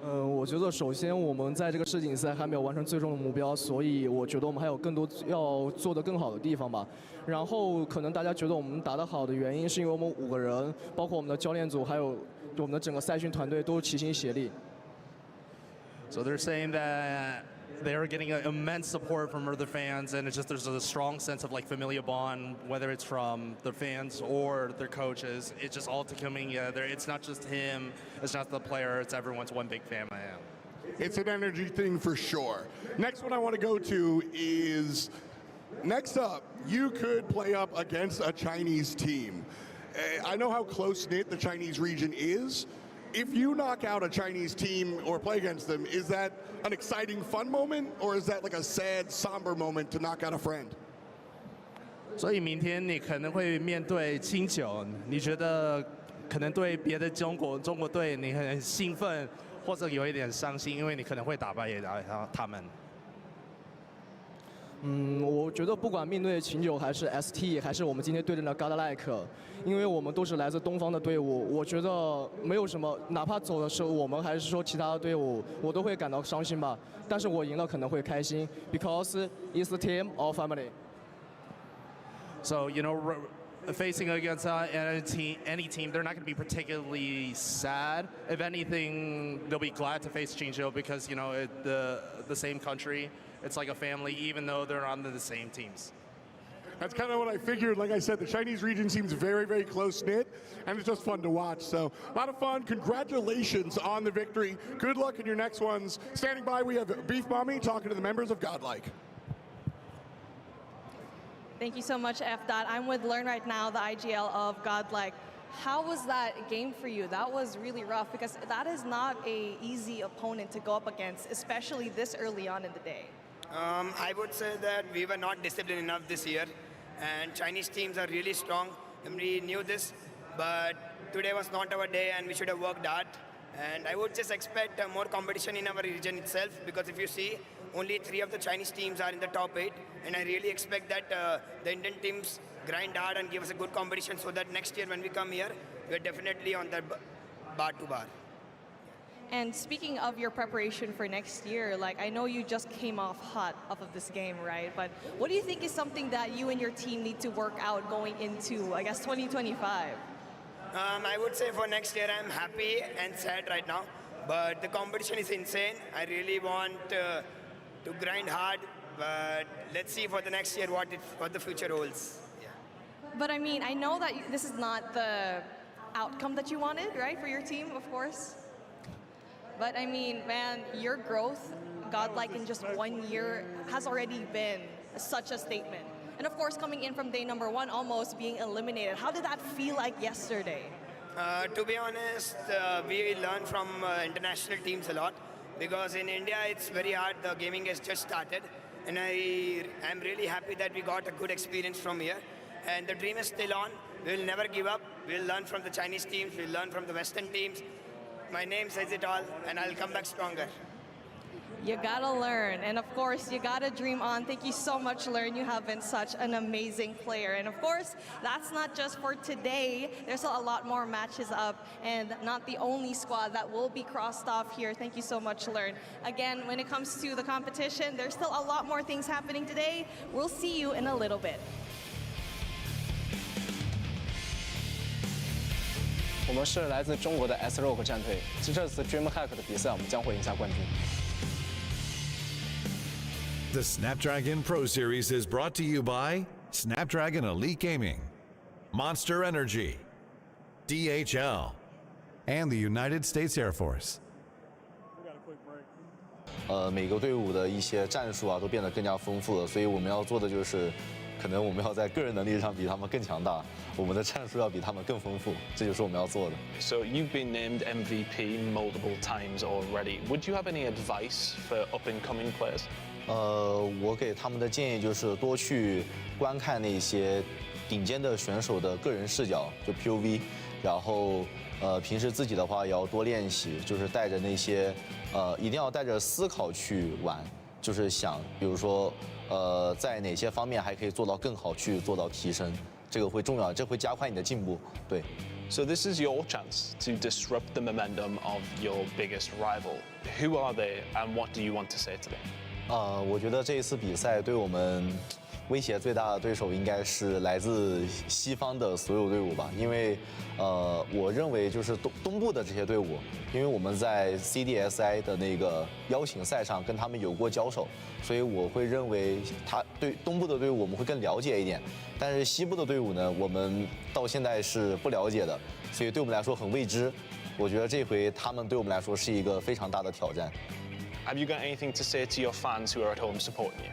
我觉得首先我们在这个世锦赛还没有完成最终的目标，所以我觉得我们还有更多要做得更好的地方吧。然后可能大家觉得我们打得好的原因，是因为我们5个人，包括我们的教练组，还有我们的整个赛训团队都齐心协力。So they're saying that they're getting immense support from other fans, and it's just there's a strong sense of like familial bond, whether it's from the fans or their coaches. It's just all coming together. It's not just him, it's not the player, it's everyone's one big family. It's an energy thing for sure. Next one I want to go to is, next up, you could play up against a Chinese team. I know how close-knit the Chinese region is. If you knock out a Chinese team or play against them, is that an exciting, fun moment, or is that like a sad, somber moment to knock out a friend? 所以明天你可能会面对清酒，你觉得可能对别的中国队你很兴奋，或者有一点伤心，因为你可能会打败他们。我觉得不管面对秦九还是 ST， 还是我们今天对阵的 Godlike， 因为我们都是来自东方的队伍，我觉得没有什么，哪怕走的是我们还是说其他的队伍，我都会感到伤心吧。但是我赢了可能会开心 ，because it's a team of family. So facing against any team, they're not going to be particularly sad. If anything, they'll be glad to face Qingzhou because the same country. It's like a family, even though they're on the same teams. That's kind of what I figured. Like I said, the Chinese region seems very, very close-knit, and it's just fun to watch. So a lot of fun. Congratulations on the victory. Good luck in your next ones. Standing by, we have Beef Mommy talking to the members of Godlike. Thank you so much, F-Dot. I'm with Learn right now, the IGL of Godlike. How was that game for you? That was really rough because that is not an easy opponent to go up against, especially this early on in the day. I would say that we were not disciplined enough this year, and Chinese teams are really strong, and we knew this, but today was not our day, and we should have worked hard. And I would just expect more competition in our region itself, because if you see, only 3 of the Chinese teams are in the top 8, and I really expect that the Indian teams grind hard and give us a good competition so that next year when we come here, we're definitely on that bar to bar. And speaking of your preparation for next year, like I know you just came off hot off of this game, right? But what do you think is something that you and your team need to work out going into, I guess, 2025? I would say for next year, I'm happy and sad right now. But the competition is insane. I really want to grind hard. But let's see for the next year what the future holds. Yeah. But I mean, I know that this is not the outcome that you wanted, right, for your team, of course. But I mean, man, your growth, Godlike, in just 1 year has already been such a statement. And of course, coming in from day number 1, almost being eliminated. How did that feel like yesterday? To be honest, we learn from international teams a lot, because in India it's very hard. The gaming has just started, and I'm really happy that we got a good experience from here. And the dream is still on. We'll never give up. We'll learn from the Chinese teams. We'll learn from the Western teams. My name says it all, and I'll come back stronger. You gotta learn, and of course, you gotta dream on. Thank you so much, Learn. You have been such an amazing player. And of course, that's not just for today. There's a lot more matches up, and not the only squad that will be crossed off here. Thank you so much, Learn. Again, when it comes to the competition, there's still a lot more things happening today. We'll see you in a little bit. 我们是来自中国的 S-Rock 战队，这次 DreamHack 的比赛，我们将会赢下冠军。The Snapdragon Pro Series is brought to you by Snapdragon Elite Gaming, Monster Energy, DHL, and the United States Air Force. 每个队伍的一些战术啊，都变得更加丰富了，所以我们要做的就是，可能我们要在个人能力上比他们更强大，我们的战术要比他们更丰富，这就是我们要做的。So you've been named MVP multiple times already. Would you have any advice for up-and-coming players? 我给他们的建议就是多去观看那些顶尖的选手的个人视角，就 POV， 然后平时自己的话也要多练习，就是带着那些一定要带着思考去玩，就是想，比如说在哪些方面还可以做到更好，去做到提升，这个会重要，这会加快你的进步，对。So this is your chance to disrupt the momentum of your biggest rival. Who are they, and what do you want to say to them? 我觉得这一次比赛对我们威胁最大的对手应该是来自西方的所有队伍吧，因为我认为就是东部的这些队伍，因为我们在 CDSI 的那个邀请赛上跟他们有过交手，所以我会认为对东部的队伍我们会更了解一点，但是西部的队伍呢，我们到现在是不了解的，所以对我们来说很未知。我觉得这回他们对我们来说是一个非常大的挑战。Have you got anything to say to your fans who are at home supporting you?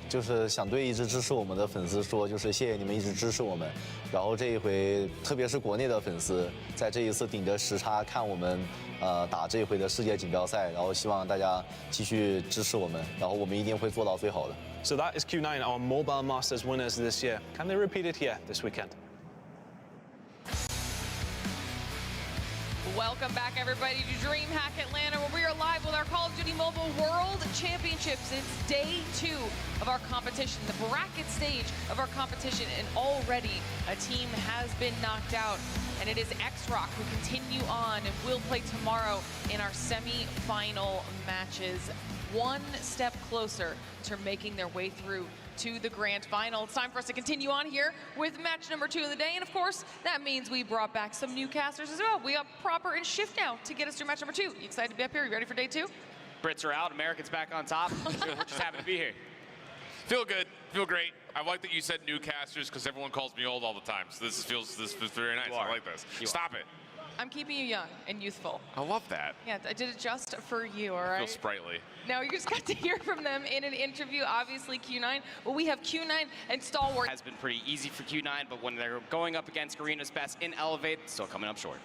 就是想对一直支持我们的粉丝说，就是谢谢你们一直支持我们。然后这一回，特别是国内的粉丝，在这一次顶着时差看我们打这一回的世界锦标赛，然后希望大家继续支持我们，然后我们一定会做到最好的。So that is Q9, our Mobile Masters winners this year. Can they repeat it here this weekend? Welcome back, everybody, to DreamHack Atlanta, where we are live with our Call of Duty Mobile World Championships. It's day 2 of our competition, the bracket stage of our competition, and already a team has been knocked out, and it is X-Rock who continue on and will play tomorrow in our semi-final matches, one step closer to making their way through to the grand final. It's time for us to continue on here with match number 2 of the day, and of course that means we brought back some new casters as well. We got Proper and Shift now to get us through match number 2. You excited to be up here? You ready for day 2? Brits are out, Americans back on top. We're just happy to be here. Feel good, feel great. I like that you said new casters because everyone calls me old all the time. So this feels very nice. I like this. Stop it. I'm keeping you young and youthful. I love that. Yeah, I did it just for you, all I right? feel sprightly. Now, you just got to hear from them in an interview, obviously Q9. Well, we have Q9 and Stalwart. Has been pretty easy for Q9, but when they're going up against Garena's best in Elevate, still coming up short.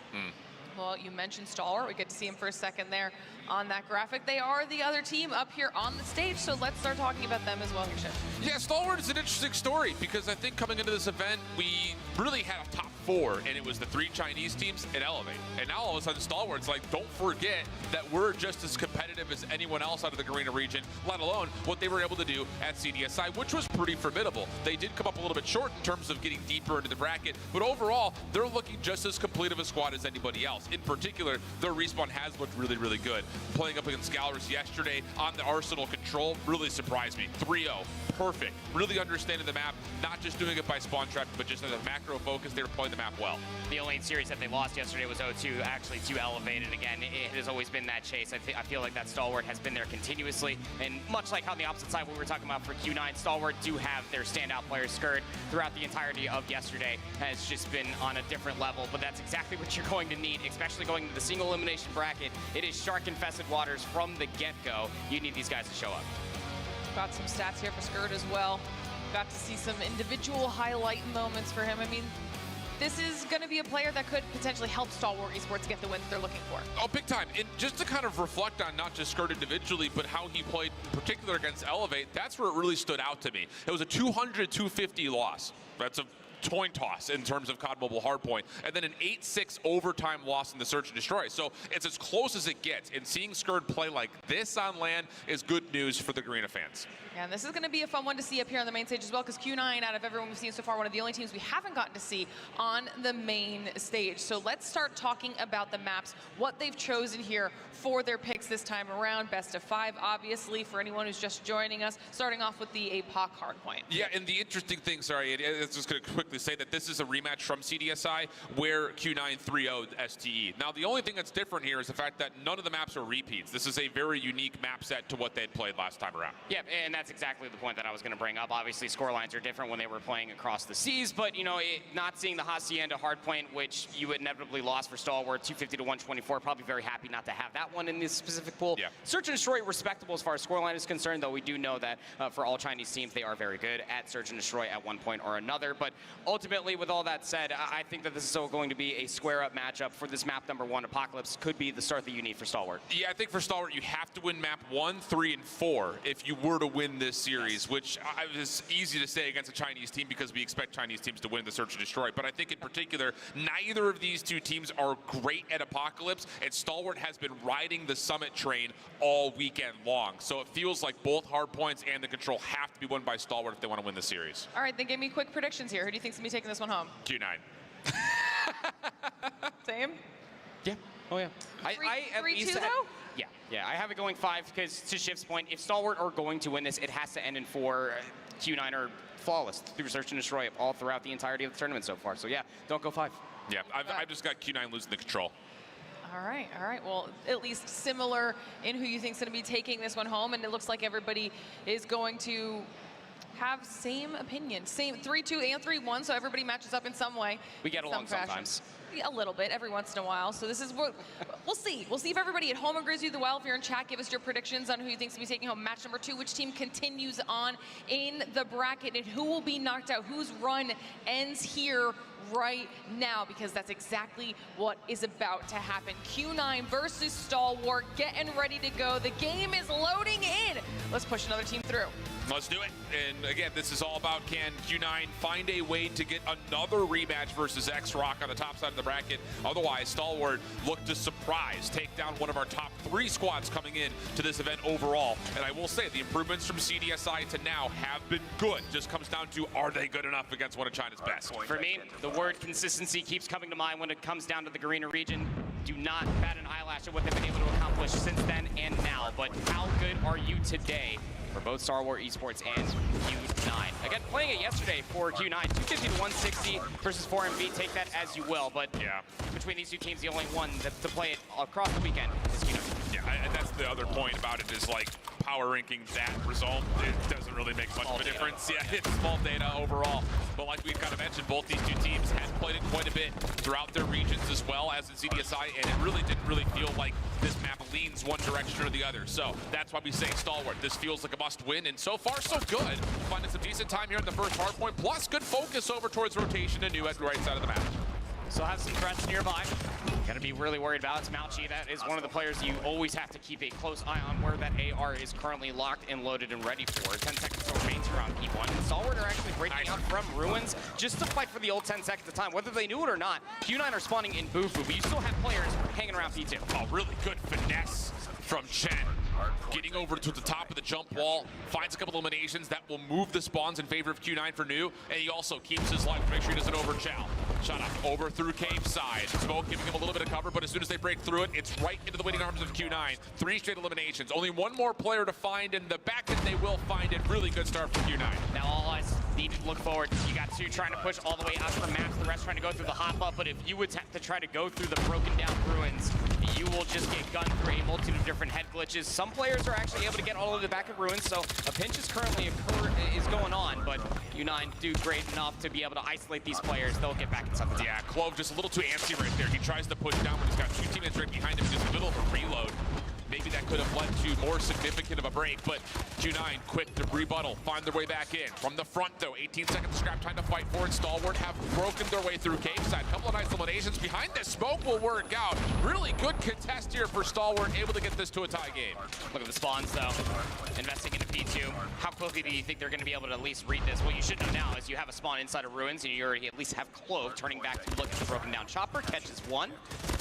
Well, you mentioned Stalwart. We get to see him for a second there on that graphic. They are the other team up here on the stage, so let's start talking about them as well here, Shift. Yeah, Stalwart is an interesting story because I think coming into this event, we really had a top 4, and it was the 3 Chinese teams at Elevate. And now all of a sudden, Stalwart's like, don't forget that we're just as competitive as anyone else out of the Garena region, let alone what they were able to do at CDSI, which was pretty formidable. They did come up a little bit short in terms of getting deeper into the bracket, but overall, they're looking just as complete of a squad as anybody else. In particular, their respawn has looked really, really good. Playing up against Galrus yesterday on the Arsenal control really surprised me. 3-0, perfect. Really understanding the map, not just doing it by spawn trapping, but just as a macro focus, they were playing the map well. The only series that they lost yesterday was 0-2, actually to Elevate, and again, it has always been that chase. I feel like that Stalwart has been there continuously, and much like on the opposite side, what we were talking about for Q9, Stalwart do have their standout player, Skurd, throughout the entirety of yesterday, has just been on a different level, but that's exactly what you're going to need, especially going to the single elimination bracket. It is shark-infested waters from the get-go. You need these guys to show up. Got some stats here for Skurd as well. Got to see some individual highlight moments for him. I mean, this is going to be a player that could potentially help Stalwart Esports get the wins they're looking for. Oh, big time. And just to kind of reflect on not just Skurd individually, but how he played in particular against Elevate, that's where it really stood out to me. It was a 200-250 loss. That's a coin toss in terms of COD Mobile Hardpoint, and then an 8-6 overtime loss in the Search and Destroy. So it's as close as it gets, and seeing Skurd play like this on LAN is good news for the Garena fans. Yeah, and this is going to be a fun one to see up here on the main stage as well, because Q9, out of everyone we've seen so far, one of the only teams we haven't gotten to see on the main stage. So let's start talking about the maps, what they've chosen here for their picks this time around. Best of 5, obviously, for anyone who's just joining us, starting off with the APOC hardpoint. Yeah, and the interesting thing, sorry, I was just going to quickly say that this is a rematch from CDSI where Q9 3-0'd STE. Now, the only thing that's different here is the fact that none of the maps are repeats. This is a very unique map set to what they'd played last time around. Yeah, and that's exactly the point that I was going to bring up. Obviously, scorelines are different when they were playing across the seas, but, you know, not seeing the Hacienda hardpoint, which you inevitably lost for Stalwart, 250-124, probably very happy not to have that one in this specific pool. Yeah. Search and Destroy, respectable as far as scoreline is concerned, though we do know that for all Chinese teams, they are very good at Search and Destroy at one point or another. But ultimately, with all that said, I think that this is still going to be a square-up matchup for this map number 1. Apocalypse could be the start that you need for Stalwart. Yeah, I think for Stalwart, you have to win map 1, 3, and 4 if you were to win this series, which is easy to say against a Chinese team because we expect Chinese teams to win the Search and Destroy. But I think in particular, neither of these two teams are great at Apocalypse, and Stalwart has been riding the Summit train all weekend long. So it feels like both hardpoints and the control have to be won by Stalwart if they want to win the series. All right, then give me quick predictions here. Who do you think's going to be taking this one home? Q9. Same? Yeah. Oh, yeah. 3-2, though? Yeah, I have it going 5 because, to Shift's point, if Stalwart are going to win this, it has to end in 4. Q9 are flawless through Search and Destroy all throughout the entirety of the tournament so far. So, yeah, don't go 5. Yeah, I've just got Q9 losing the control. All right. Well, at least similar in who you think's going to be taking this one home, and it looks like everybody is going to have same opinion. Same 3-2 and 3-1, so everybody matches up in some way. We get along sometimes. A little bit, every once in a while. So this is what we'll see. We'll see if everybody at home agrees with you. Well, if you're in chat, give us your predictions on who you think's going to be taking home match number 2, which team continues on in the bracket, and who will be knocked out, whose run ends here right now, because that's exactly what is about to happen. Q9 versus Stalwart, getting ready to go. The game is loading in. Let's push another team through. Let's do it. And again, this is all about can Q9 find a way to get another rematch versus X-Rock on the top side of the bracket. Otherwise, Stalwart look to surprise, take down one of our top 3 squads coming in to this event overall. And I will say the improvements from CDSI to now have been good. Just comes down to, are they good enough against one of China's best? For me, the word consistency keeps coming to mind when it comes down to the Garena region. Do not bat an eyelash at what they've been able to accomplish since then and now. But how good are you today for both Star Wars Esports and Q9? Again, playing it yesterday for Q9, 250 to 160 versus 4MV. Take that as you will. But yeah, between these two teams, the only one that to play it across the weekend is Q9. Yeah, and that's the other point about it is like power ranking that result, it doesn't really make much of a difference. Yeah, it's small data overall. But like we kind of mentioned, both these two teams had played it quite a bit throughout their regions as well as in CDSI, and it really didn't really feel like this map leans one direction or the other. So that's why we say Stalwart. This feels like a must win, and so far so good. Finding some decent time here in the first hard point, plus good focus over towards rotation and new at the right side of the map. So have some threats nearby. Got to be really worried about it's Mouchi. That is one of the players you always have to keep a close eye on where that AR is currently locked and loaded and ready for. 10 seconds to remains around P1. And Stalwart are actually breaking out from Ruins just to fight for the old 10 seconds of time. Whether they knew it or not, Q9 are spawning in Bufu, but you still have players hanging around P2. Oh, really good finesse from Chen. Getting over to the top of the jump wall, finds a couple eliminations that will move the spawns in favor of Q9 for new, and he also keeps his life to make sure he doesn't over Chow. Shot up over through cave side. Smoke giving him a little bit of cover, but as soon as they break through it, it's right into the waiting arms of Q9. 3 straight eliminations. Only one more player to find in the back end. They will find it. Really good start for Q9. Now all eyes need to look forward. You got 2 trying to push all the way out from maps, the rest trying to go through the hop up, but if you attempt to try to go through the broken down ruins, you will just get gunned through a multitude of different head glitches. Some players are actually able to get all the way to the back of ruins, so a pinch is currently is going on, but Q9 do great enough to be able to isolate these players. They'll get back inside the top. Yeah, Clove just a little too antsy right there. He tries to push down, but he's got 2 teammates right behind him. Just a little of a reload. Maybe that could have led to more significant of a break, but Q9 quick to rebuttal, find their way back in. From the front, though, 18 seconds scrap time to fight for it. Stalwart have broken their way through cave side. Couple of nice eliminations behind this. Smoke will work out. Really good contest here for Stalwart, able to get this to a tie game. Look at the spawns, though. Investing into P2. How quickly do you think they're going to be able to at least read this? What you should know now is you have a spawn inside of ruins, and you already at least have Clove turning back to look at the broken down chopper. Catches 1.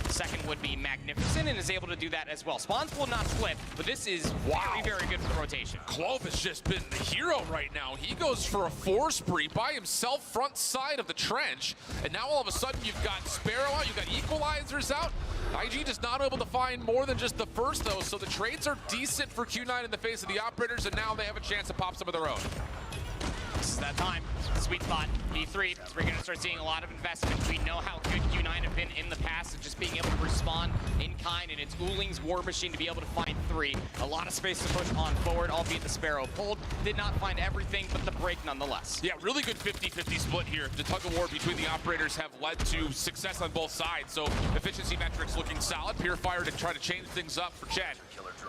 Second would be Magnificent, and is able to do that as well. Spawns will not split, but this is very, very good for rotation. Clove has just been the hero right now. He goes for a 4 spree by himself, front side of the trench, and now all of a sudden you've got Sparrow out, you've got Equalizers out. IG just not able to find more than just the first, though, so the trades are decent for Q9 in the face of the operators, and now they have a chance to pop some of their own. This is that time. Sweet spot. B3. We're going to start seeing a lot of investment. We know how good Q9 have been in the past and just being able to respond in kind, and it's Ooling's War Machine to be able to find 3. A lot of space to push on forward, albeit the Sparrow pulled. Did not find everything, but the break nonetheless. Yeah, really good 50-50 split here. The tug-of-war between the operators have led to success on both sides, so efficiency metrics looking solid. Purifier to try to change things up for Chad,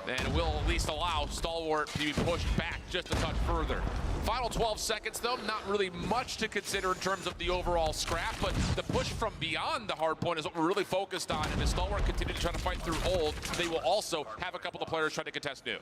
and it will at least allow Stalwart to be pushed back just a touch further. Final 12 seconds, though, not really much to consider in terms of the overall scrap, but the push from beyond the hard point is what we're really focused on, and as Stalwart continue to try to fight through old, they will also have a couple of players try to contest new.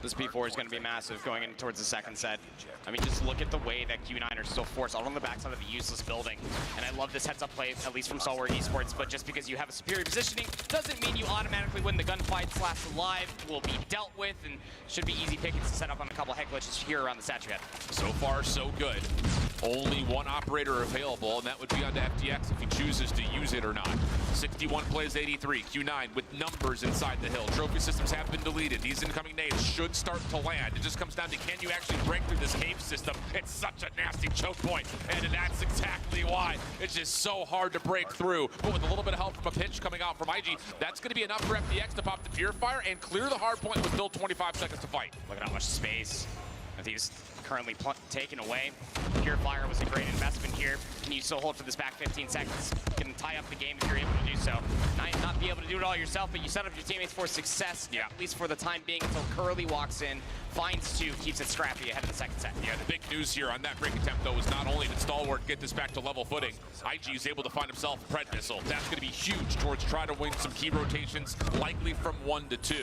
This P4 is going to be massive going in towards the second set. I mean, just look at the way that Q9 are still forced all on the backside of the useless building. And I love this heads-up play, at least from Stalwart Esports, but just because you have a superior positioning doesn't mean you automatically win the gunfight. Slash alive will be dealt with, and should be easy pickings to set up on a couple head glitches here around the statue head. So far, so good. Only one operator available, and that would be on to FTX if he chooses to use it or not. 61 plays 83. Q9 with numbers inside the hill. Trophy systems have been deleted. These incoming nades should start to land. It just comes down to, can you actually break through this cave system? It's such a nasty choke point, and that's exactly why. It's just so hard to break through. But with a little bit of help from a pinch coming out from IG, that's going to be enough for FTX to pop the Purifier and clear the hard point with still 25 seconds to fight. Look at how much space he's currently taken away. Purifier was a great investment here. Can you still hold for this back 15 seconds? Can tie up the game if you're able to do so. Not being be able to do it all yourself, but you set up your teammates for success, at least for the time being, until Curly walks in, finds 2, keeps it scrappy ahead of the second set. Yeah, the big news here on that break attempt, though, is not only did Stalwart get this back to level footing, IG is able to find himself a Pred missile. That's going to be huge towards trying to win some key rotations, likely from 1 to 2.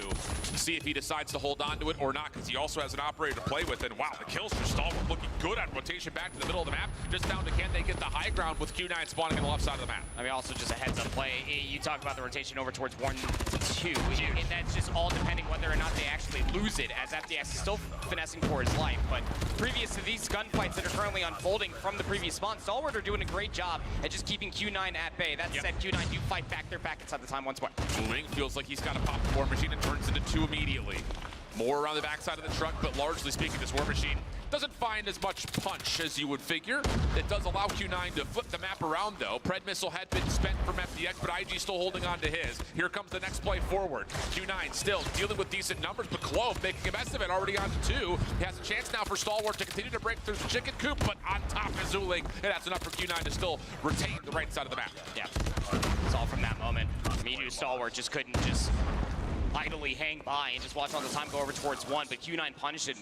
See if he decides to hold on to it or not, because he also has an operator to play with. And wow, the kills for Stalwart looking good on rotation back to the middle of the map. Just down to can they get the high ground with Q9 spawning on the left side of the map. I mean, also just a heads up play. You talk about the rotation over towards 1 to 2, and that's just all depending whether or not they actually lose it, as FDX is still finessing for his life. But previous to these gunfights that are currently unfolding from the previous spawn, Stalwart are doing a great job at just keeping Q9 at bay. That said, Q9 do fight back. They're back inside the time once more. Moving feels like he's got a pop the War Machine and turns into 2 immediately. More around the backside of the truck, but largely speaking, this War Machine doesn't find as much punch as you would figure. It does allow Q9 to flip the map around, though. Pred missile had been spent from FDX, but IG still holding on to his. Here comes the next play forward. Q9 still dealing with decent numbers, but Clove making a mess of it, already on to 2. He has a chance now for Stalwart to continue to break through the chicken coop, but on top is Uling, and that's enough for Q9 to still retain the right side of the map. Yeah, it's all from that moment. Me Stalwart just couldn't just idly hang by and just watch all the time go over towards 1, but Q9 punished it.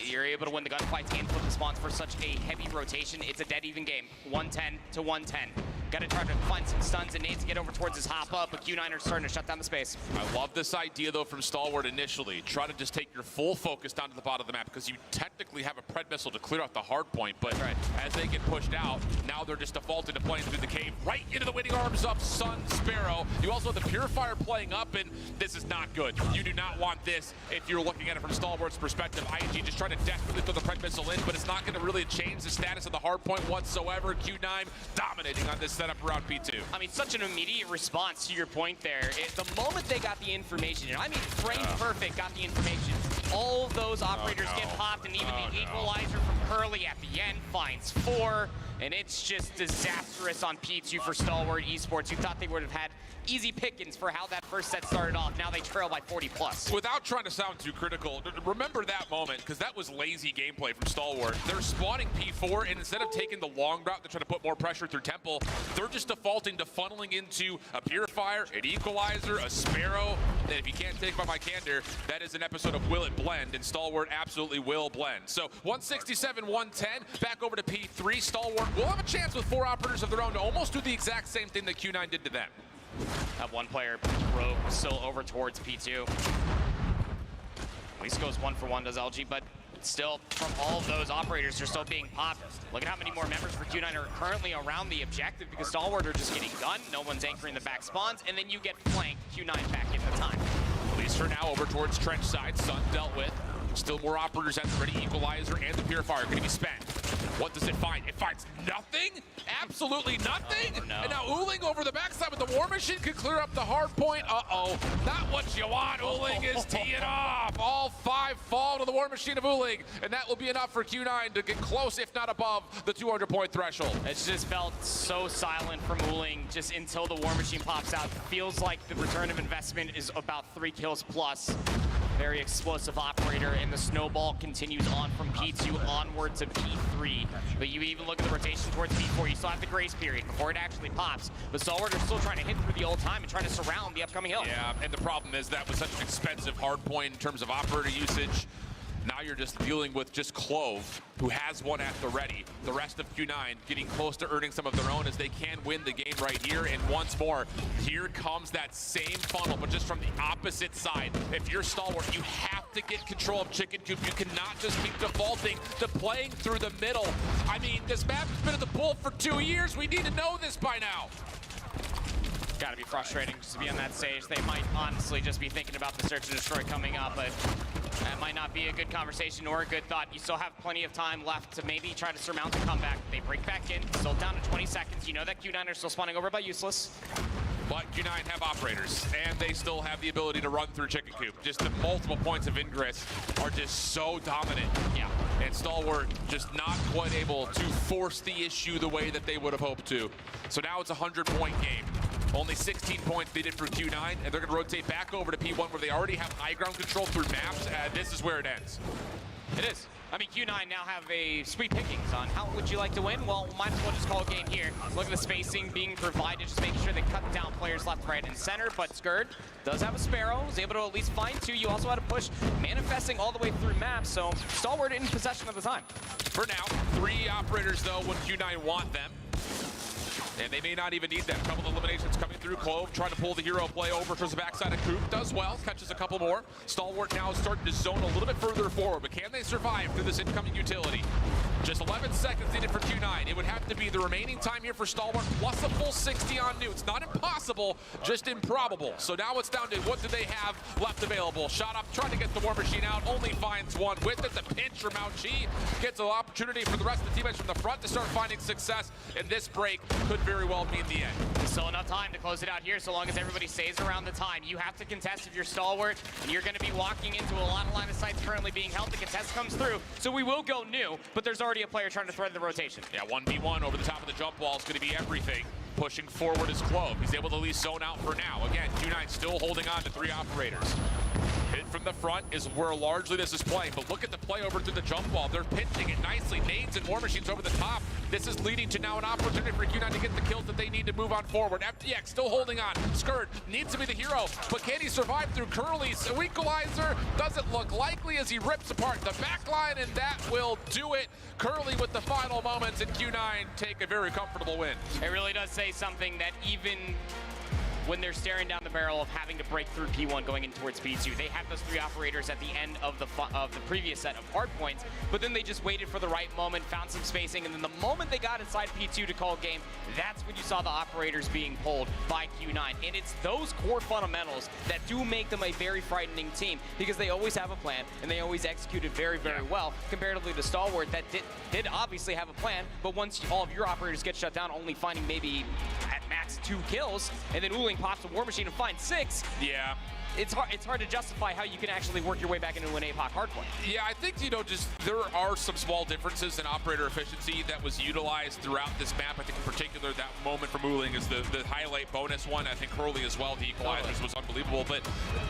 You're able to win the gunfights and flip the spawns for such a heavy rotation. It's a dead even game, 110 to 110. Got to try to find some stuns and nades to get over towards his hop up, but Q9 are starting to shut down the space. I love this idea, though, from Stalwart initially. Try to just take your full focus down to the bottom of the map, because you technically have a Pred missile to clear out the hard point, but as they get pushed out, now they're just defaulted to playing through the cave, right into the waiting arms of Sun Sparrow. You also have the Purifier playing up, and this is not good. You do not want this if you're looking at it from Stalwart's perspective. IG just trying to desperately throw the Pred missile in, but it's not going to really change the status of the hard point whatsoever. Q9 dominating on this setup around P2. I mean, such an immediate response to your point there. The moment they got the information, and I mean frame perfect got the information, all of those operators get popped, and even the equalizer from Curly at the end finds 4, and it's just disastrous on P2 for Stalwart Esports. You thought they would have had easy pickings for how that first set started off. Now they trail by 40 plus. Without trying to sound too critical, remember that moment, because that was lazy gameplay from Stalwart. They're spawning P4, and instead of taking the long route to try to put more pressure through Temple, they're just defaulting to funneling into a Purifier, an Equalizer, a Sparrow. And if you can't take by my candor, that is an episode of Will It Blend, and Stalwart absolutely will blend. So 167, 110, back over to P3. Stalwart will have a chance with 4 operators of their own to almost do the exact same thing that Q9 did to them. That one player, Rogue, still over towards P2. At least goes 1 for 1, does LG, but still, from all of those operators, they're still being popped. Look at how many more members for Q9 are currently around the objective, because Stalwart are just getting gunned, no one's anchoring the back spawns, and then you get flanked, Q9 back in the time. At least for now, over towards trench side, Sun dealt with. Still more operators at the ready. Equalizer and the Purifier going to be spent. What does it find? It finds nothing? Absolutely nothing? Oh, no. And now Uling over the backside with the War Machine could clear up the hard point. Uh-oh. Not what you want. Uling is teeing off. All 5 fall to the War Machine of Uling. And that will be enough for Q9 to get close, if not above, the 200-point threshold. It's just felt so silent from Uling just until the War Machine pops out. Feels like the return of investment is about 3 kills plus. Very explosive operator, and the snowball continues on from P2 onward to P3. But you even look at the rotation towards P4, you still have the grace period before it actually pops. But Stalwart are still trying to hit through the old time and trying to surround the upcoming hill. Yeah, and the problem is that was such an expensive hard point in terms of operator usage. Now you're just dealing with just Clove, who has one at the ready. The rest of Q9 getting close to earning some of their own as they can win the game right here. And once more, here comes that same funnel, but just from the opposite side. If you're Stalwart, you have to get control of Chicken Coop. You cannot just keep defaulting to playing through the middle. I mean, this map has been at the pool for 2 years. We need to know this by now. Gotta be frustrating just to be on that stage. They might honestly just be thinking about the search and destroy coming up, but that might not be a good conversation or a good thought. You still have plenty of time left to maybe try to surmount the comeback. They break back in, still down to 20 seconds. You know that Q9 are still spawning over by Useless. But Q9 have operators, and they still have the ability to run through Chicken Coop. Just the multiple points of ingress are just so dominant. Yeah. And Stalwart just not quite able to force the issue the way that they would have hoped to. So now it's a 100-point game. Only 16 points needed for Q9, and they're going to rotate back over to P1 where they already have high ground control through maps. This is where it ends. It is. I mean, Q9 now have a sweet pickings on how would you like to win? Well, might as well just call a game here. Look at the spacing being provided, just making sure they cut down players left, right, and center. But Skurd does have a Sparrow, was able to at least find 2. You also had a push manifesting all the way through maps, so Stalwart in possession of the time. For now, 3 operators though when Q9 want them. And they may not even need that. A couple of eliminations coming through. Clove trying to pull the hero play over towards the backside of Coop. Does well, catches a couple more. Stalwart now starting to zone a little bit further forward, but can they survive through this incoming utility? Just 11 seconds needed for Q9. It would have to be the remaining time here for Stalwart plus a full 60 on New. It's not impossible, just improbable. So now it's down to what do they have left available. Shot up, trying to get the War Machine out, only finds one with it. The pinch from Mao Chi gets an opportunity for the rest of the teammates from the front to start finding success, and this break could very well mean the end. There's still enough time to close it out here, so long as everybody stays around the time. You have to contest if you're Stalwart, and you're going to be walking into a lot of line of sights currently being held. The contest comes through, so we will go New, but there's already a player trying to thread the rotation. Yeah, 1v1 over the top of the jump wall is going to be everything. Pushing forward is Clove. He's able to at least zone out for now. Again, Q9 still holding on to 3 operators. Hit from the front is where largely this is playing, but look at the play over through the jump wall. They're pinching it nicely. Nades and War Machines over the top. This is leading to now an opportunity for Q9 to get the kills that they need to move on forward. FTX still holding on. Skurd needs to be the hero, but can he survive through Curly's equalizer? Doesn't look likely as he rips apart the backline, and that will do it. Curly with the final moments, and Q9 take a very comfortable win. It really does say something that even when they're staring down the barrel of having to break through P1 going in towards P2. They had those 3 operators at the end of the previous set of hard points, but then they just waited for the right moment, found some spacing, and then the moment they got inside P2 to call game, that's when you saw the operators being pulled by Q9. And it's those core fundamentals that do make them a very frightening team, because they always have a plan, and they always execute it very, very well, comparatively to Stalwart that did obviously have a plan, but once all of your operators get shut down, only finding maybe at max 2 kills, and then Uling pops a War Machine and finds 6. Yeah. It's hard to justify how you can actually work your way back into an APOC hardpoint. Yeah, I think, just there are some small differences in operator efficiency that was utilized throughout this map. I think in particular that moment from Uling is the highlight bonus one. I think Curly as well, the equalizers was unbelievable. But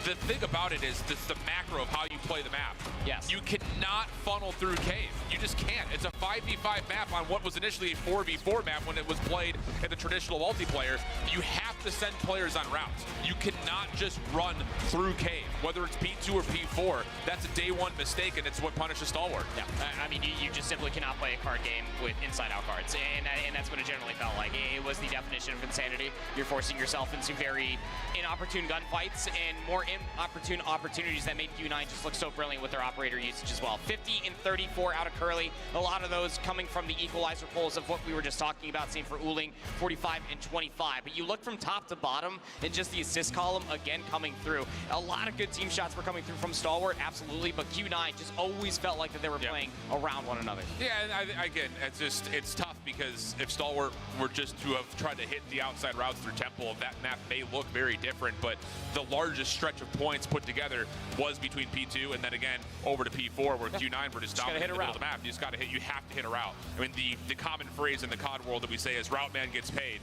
the thing about it is the macro of how you play the map. Yes. You cannot funnel through Cave. You just can't. It's a 5v5 map on what was initially a 4v4 map when it was played in the traditional multiplayer. You have to send players on routes. You cannot just run through Cave, whether it's P2 or P4. That's a day 1 mistake, and it's what punishes Stalwart. Yeah, I mean, you just simply cannot play a card game with inside-out cards, and that's what it generally felt like. It was the definition of insanity. You're forcing yourself into very inopportune gunfights and more inopportune opportunities that made Q9 just look so brilliant with their operator usage as well. 50 and 34 out of Curly. A lot of those coming from the equalizer pulls of what we were just talking about, same for Uling, 45 and 25. But you look from top to bottom, and just the assist column, again, coming through. A lot of good team shots were coming through from Stalwart, absolutely, but Q9 just always felt like that they were playing around one another. Yeah, and again, it's tough because if Stalwart were just to have tried to hit the outside routes through Temple, that map may look very different, but the largest stretch of points put together was between P2 and then again over to P4 where Q9 were just dominating the middle of the map. You have to hit a route. I mean, the common phrase in the COD world that we say is route man gets paid.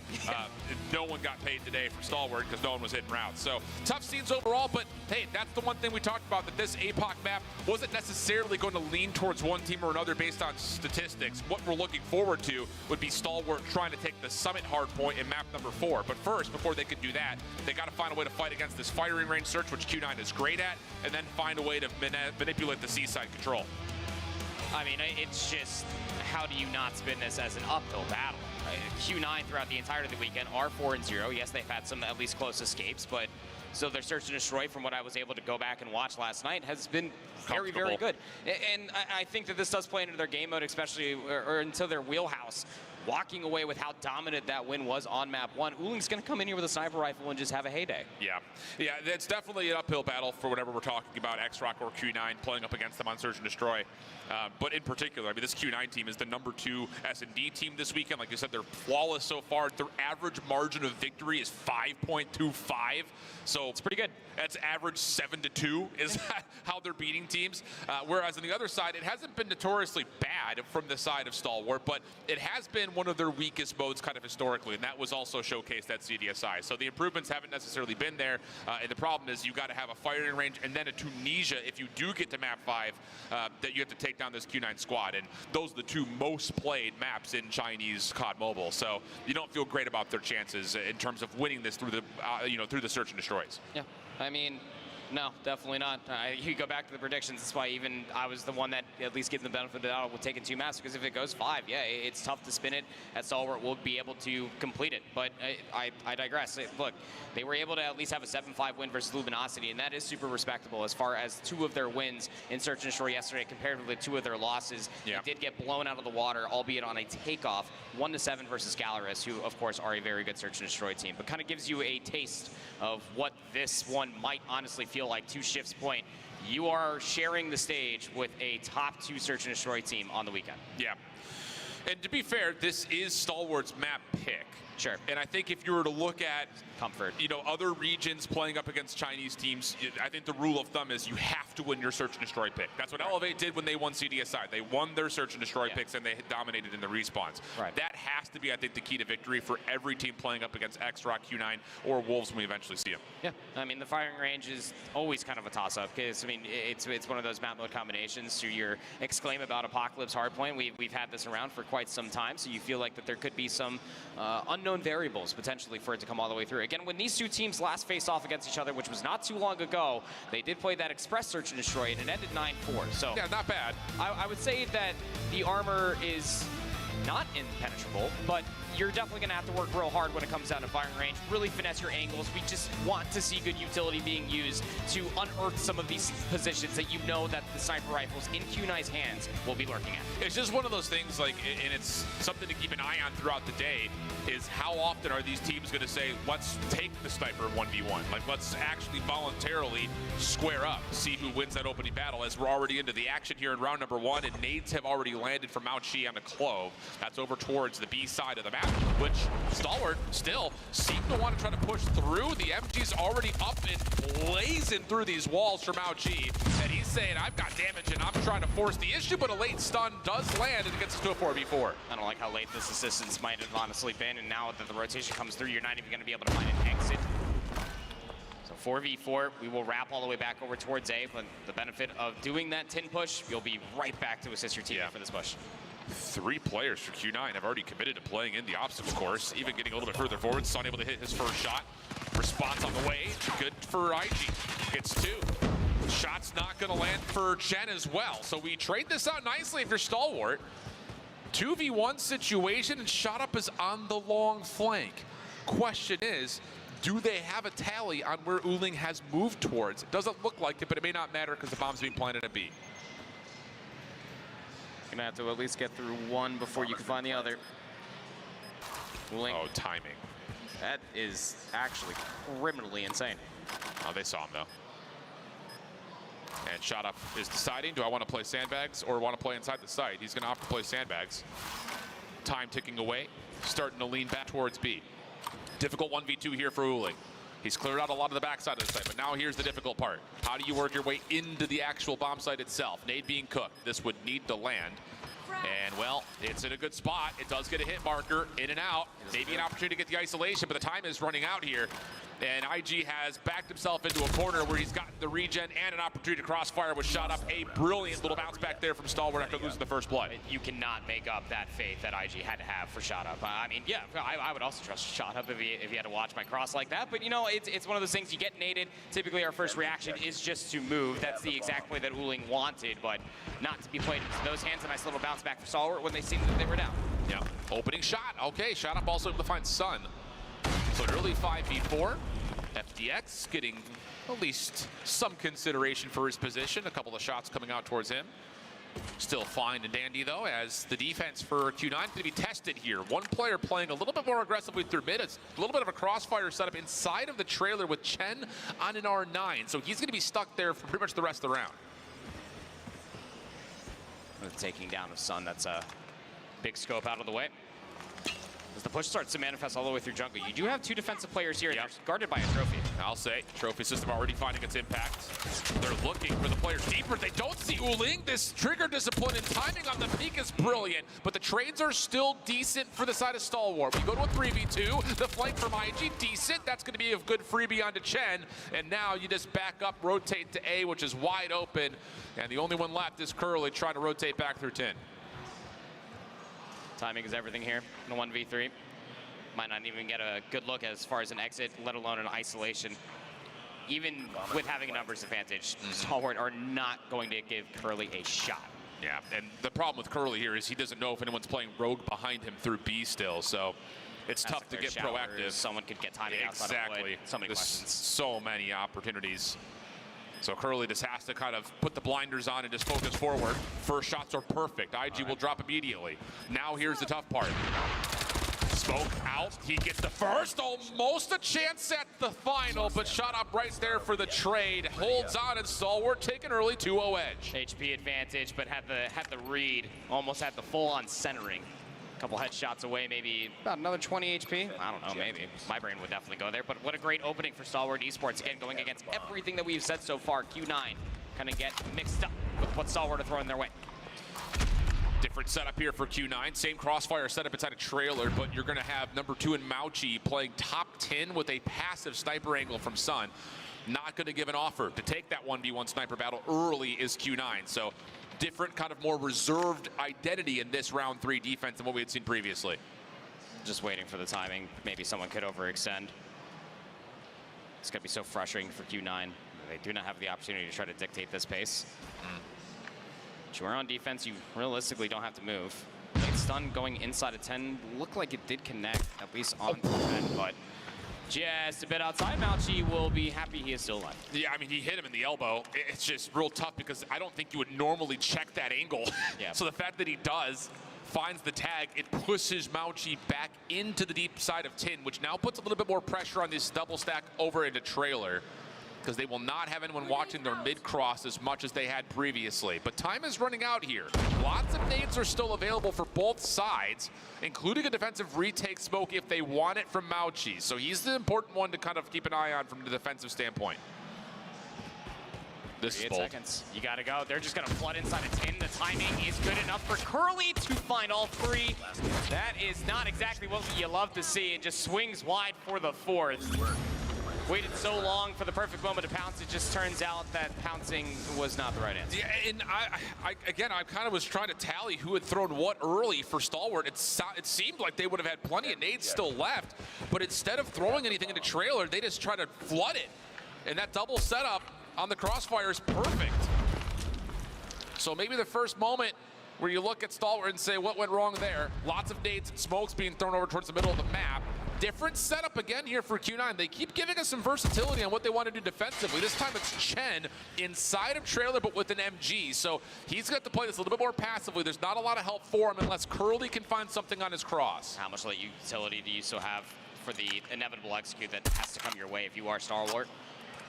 No one got paid today for Stalwart because no one was hitting routes. So tough scenes overall, but hey, that's the one thing we talked about, that this APOC map wasn't necessarily going to lean towards one team or another based on statistics. What we're looking forward to would be Stalwart trying to take the Summit hardpoint in map number 4. But first, before they could do that, they got to find a way to fight against this firing range search, which Q9 is great at, and then find a way to manipulate the seaside control. I mean, it's just, how do you not spin this as an uphill battle? Q9 throughout the entirety of the weekend are 4-0. Yes, they've had some at least close escapes, but so their search and destroy, from what I was able to go back and watch last night, has been very, very good. And I think that this does play into their game mode, especially, or into their wheelhouse. Walking away with how dominant that win was on map 1. Uling's going to come in here with a sniper rifle and just have a heyday. Yeah, it's definitely an uphill battle for whenever we're talking about X-Rock or Q9 playing up against them on Search and Destroy. But in particular, I mean, this Q9 team is the number 2 S&D team this weekend. Like you said, they're flawless so far. Their average margin of victory is 5.25. So it's pretty good. That's average 7-2 is how they're beating teams. Whereas on the other side, it hasn't been notoriously bad from the side of Stalwart, but it has been been one of their weakest modes kind of historically, and that was also showcased at CDSI. So the improvements haven't necessarily been there, and the problem is you got to have a firing range and then a Tunisia, if you do get to map 5, that you have to take down this Q9 squad, and those are the 2 most played maps in Chinese COD Mobile. So you don't feel great about their chances in terms of winning this through the through the search and destroys. Yeah, I mean, no, definitely not. You go back to the predictions. That's why even I was the one that at least gave them the benefit of the doubt with taking 2 maps, because if it goes 5, yeah, it's tough to spin it. At Stalwart, we'll be able to complete it. But I digress. Look, they were able to at least have a 7-5 win versus Luminosity, and that is super respectable as far as 2 of their wins in Search and Destroy yesterday compared to the 2 of their losses. Yeah. They did get blown out of the water, albeit on a takeoff, 1-7 versus Gallerus, who, of course, are a very good Search and Destroy team. But kind of gives you a taste of what this one might honestly feel like. To Shift's point, you are sharing the stage with a top 2 Search and Destroy team on the weekend. Yeah. And to be fair, this is Stalwart's map pick. Sure. And I think if you were to look at comfort, other regions playing up against Chinese teams, I think the rule of thumb is you have to win your Search and Destroy pick. That's what Elevate did when they won CDSI. They won their Search and Destroy picks, and they dominated in the respawns. Right. That has to be, I think, the key to victory for every team playing up against X-Rock, Q9, or Wolves when we eventually see them. Yeah, I mean, the firing range is always kind of a toss-up, because, I mean, it's one of those map mode combinations. To your exclaim about Apocalypse Hardpoint, we've had this around for quite some time, so you feel like that there could be some unknown variables potentially for it to come all the way through. Again, when these 2 teams last faced off against each other, which was not too long ago, they did play that Express Search and Destroy, and it ended 9-4. So yeah, not bad. I would say that the armor is not impenetrable, but you're definitely going to have to work real hard when it comes down to firing range, really finesse your angles. We just want to see good utility being used to unearth some of these positions that you know that the sniper rifles in Q9's hands will be lurking at. It's just one of those things, like, and it's something to keep an eye on throughout the day, is how often are these teams going to say, let's take the sniper 1v1? Like, let's actually voluntarily square up, see who wins that opening battle, as we're already into the action here in round number 1, and nades have already landed from Mount Chi on the Clove. That's over towards the B side of the map, which Stalwart still seem to want to try to push through. The MG's already up and blazing through these walls from Mount Chi, and he's saying, I've got damage and I'm trying to force the issue, but a late stun does land, and it gets us to a 4v4. I don't like how late this assistance might have honestly been, and now that the rotation comes through, you're not even going to be able to find an exit. So 4v4, we will wrap all the way back over towards A, but the benefit of doing that tin push, you'll be right back to assist your team for this push. 3 players for Q9 have already committed to playing in the obstacle course, even getting a little bit further forward. Son able to hit his first shot. Response on the way. Good for IG. Gets 2. Shot's not going to land for Chen as well. So we trade this out nicely if you're Stalwart. 2v1 situation, and Shot Up is on the long flank. Question is, do they have a tally on where Uling has moved towards? It doesn't look like it, but it may not matter because the bomb's being planted at B. Gonna have to at least get through one before you can find the other. Uling. Oh, timing. That is actually criminally insane. Oh, they saw him though. And Shot Up is deciding, do I want to play sandbags or want to play inside the site? He's going to opt to play sandbags. Time ticking away, starting to lean back towards B. Difficult 1v2 here for Uling. He's cleared out a lot of the backside of the site, but now here's the difficult part. How do you work your way into the actual bomb site itself? Nade being cooked. This would need to land. And, well, it's in a good spot. It does get a hit marker, in and out. Maybe an opportunity to get the isolation, but the time is running out here. And IG has backed himself into a corner where he's gotten the regen and an opportunity to crossfire with Shot Up. A brilliant little bounce back there from Stalwart after losing the first blood. You cannot make up that faith that IG had to have for Shot Up. I mean, yeah, I would also trust Shot Up if he had to watch my cross like that. But, you know, it's one of those things, you get naded. Typically, our first reaction is just to move. That's the exact way that Uling wanted, but not to be played into those hands. A nice little bounce back for Stalwart when they seen that they were down. Yeah, opening shot. Okay, Shot Up also able to find Sun. So an early 5v4. FDX getting at least some consideration for his position. A couple of shots coming out towards him. Still fine and dandy, though, as the defense for Q9 is going to be tested here. One player playing a little bit more aggressively through mid. It's a little bit of a crossfire setup inside of the trailer with Chen on an R9. So he's going to be stuck there for pretty much the rest of the round. The taking down of Sun, that's a big scope out of the way. As the push starts to manifest all the way through jungle, you do have 2 defensive players here, and they're guarded by a trophy. I'll say, trophy system already finding its impact. They're looking for the players deeper. They don't see Uling. This trigger discipline and timing on the peak is brilliant, but the trades are still decent for the side of Stalwart. We go to a 3v2. The flank from IG, decent. That's going to be a good freebie onto Chen. And now you just back up, rotate to A, which is wide open. And the only one left is Curly trying to rotate back through 10. Timing is everything here in a 1v3. Might not even get a good look as far as an exit, let alone an isolation. Even with having a numbers advantage, Stalwart are not going to give Curly a shot. Yeah, and the problem with Curly here is he doesn't know if anyone's playing Rogue behind him through B still, so it's tough to get proactive. Someone could get timing outside of wood. So many questions. So many opportunities. So Curly just has to kind of put the blinders on and just focus forward. First shots are perfect. IG will drop immediately. Now here's the tough part. Smoke out, he gets the first, almost a chance at the final, but shot up right there for the trade. Holds on, and Stalwart taking early 2-0 edge. HP advantage, but had the read, almost had the full-on centering. A couple headshots away, maybe about another 20 HP. I don't know, maybe. My brain would definitely go there, but what a great opening for Stalwart Esports. Again, going against everything that we've said so far. Q9 kind of get mixed up with what Stalwart are throwing their way. Different setup here for Q9. Same crossfire setup inside a trailer, but you're going to have number 2 in Mauchi playing top 10 with a passive sniper angle from Sun. Not going to give an offer to take that 1v1 sniper battle early is Q9. So different kind of more reserved identity in this round 3 defense than what we had seen previously. Just waiting for the timing. Maybe someone could overextend. It's going to be so frustrating for Q9. They do not have the opportunity to try to dictate this pace. But you are on defense, you realistically don't have to move. Late stun going inside of 10 looked like it did connect, at least on 10, but just a bit outside. Mauchi will be happy he is still alive. Yeah, I mean, he hit him in the elbow. It's just real tough because I don't think you would normally check that angle. Yeah. So the fact that he does, finds the tag, it pushes Mauchi back into the deep side of 10, which now puts a little bit more pressure on this double stack over into trailer, because they will not have anyone watching their mid-cross as much as they had previously. But time is running out here. Lots of nades are still available for both sides, including a defensive retake smoke if they want it from Mauchi. So he's the important one to kind of keep an eye on from the defensive standpoint. This is 8 bold. seconds. You got to go. They're just going to flood inside of 10. The timing is good enough for Curly to find all 3. That is not exactly what you love to see. It just swings wide for the 4th. Waited so long for the perfect moment to pounce. It just turns out that pouncing was not the right answer. Yeah, and I kind of was trying to tally who had thrown what early for Stalwart. It seemed like they would have had plenty of nades still left, but instead of throwing anything into trailer, they just try to flood it. And that double setup on the crossfire is perfect. So maybe the first moment where you look at Stalwart and say, what went wrong there? Lots of nades and smokes being thrown over towards the middle of the map. Different setup again here for Q9. They keep giving us some versatility on what they want to do defensively. This time it's Chen inside of trailer, but with an MG. So he's got to play this a little bit more passively. There's not a lot of help for him unless Curly can find something on his cross. How much late utility do you still have for the inevitable execute that has to come your way if you are Stalwart?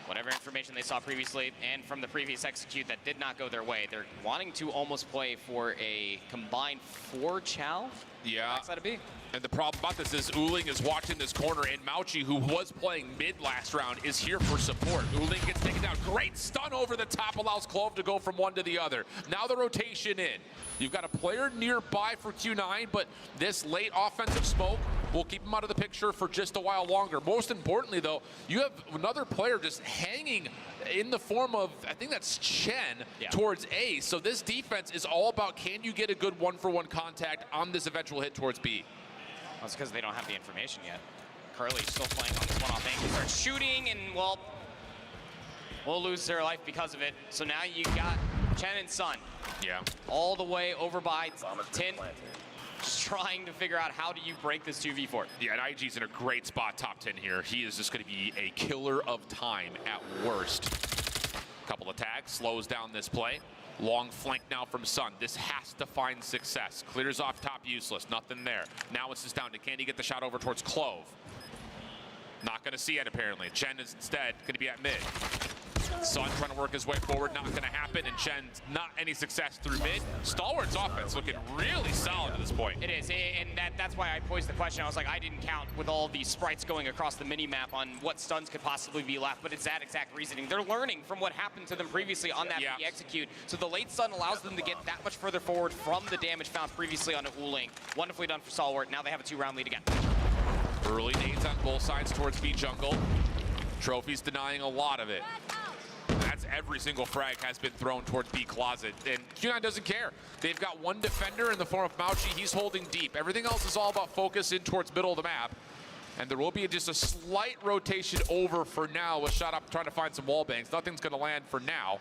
Whatever information they saw previously and from the previous execute that did not go their way, they're wanting to almost play for a combined 4 chow. Yeah. Backside of B. And the problem about this is Uling is watching this corner, and Mauchi, who was playing mid last round, is here for support. Uling gets taken down. Great stun over the top, allows Clove to go from one to the other. Now the rotation in. You've got a player nearby for Q9, but this late offensive smoke will keep him out of the picture for just a while longer. Most importantly, though, you have another player just hanging in the form of, I think that's Chen, towards A. So this defense is all about, can you get a good one-for-one contact on this eventual hit towards B? Well, it's because they don't have the information yet. Curly's still playing on this one-off angle. He starts shooting, and, well, we'll lose their life because of it. So now you got Chen and Sun. Yeah. All the way over by 10. Just trying to figure out how do you break this 2v4. Yeah, and IG's in a great spot, top 10 here. He is just going to be a killer of time at worst. Couple of tags, slows down this play. Long flank now from Sun. This has to find success. Clears off top, useless. Nothing there. Now it's just down to, can he get the shot over towards Clove? Not going to see it, apparently. Chen is instead going to be at mid. Sun trying to work his way forward, not going to happen, and Chen not any success through mid. Stalwart's offense looking really solid at this point. It is, and that's why I posed the question. I was like, I didn't count with all these sprites going across the mini-map on what stuns could possibly be left, but it's that exact reasoning. They're learning from what happened to them previously on that execute, so the late stun allows them to get that much further forward from the damage found previously on Uling. Wonderfully done for Stalwart. Now they have a 2-round lead again. Early nades on both sides towards B jungle. Trophy's denying a lot of it. That's every single frag has been thrown towards B closet, and Q9 doesn't care. They've got one defender in the form of Mauchi. He's holding deep. Everything else is all about focus in towards middle of the map. And there will be just a slight rotation over for now with Shot Up trying to find some wall bangs. Nothing's going to land for now.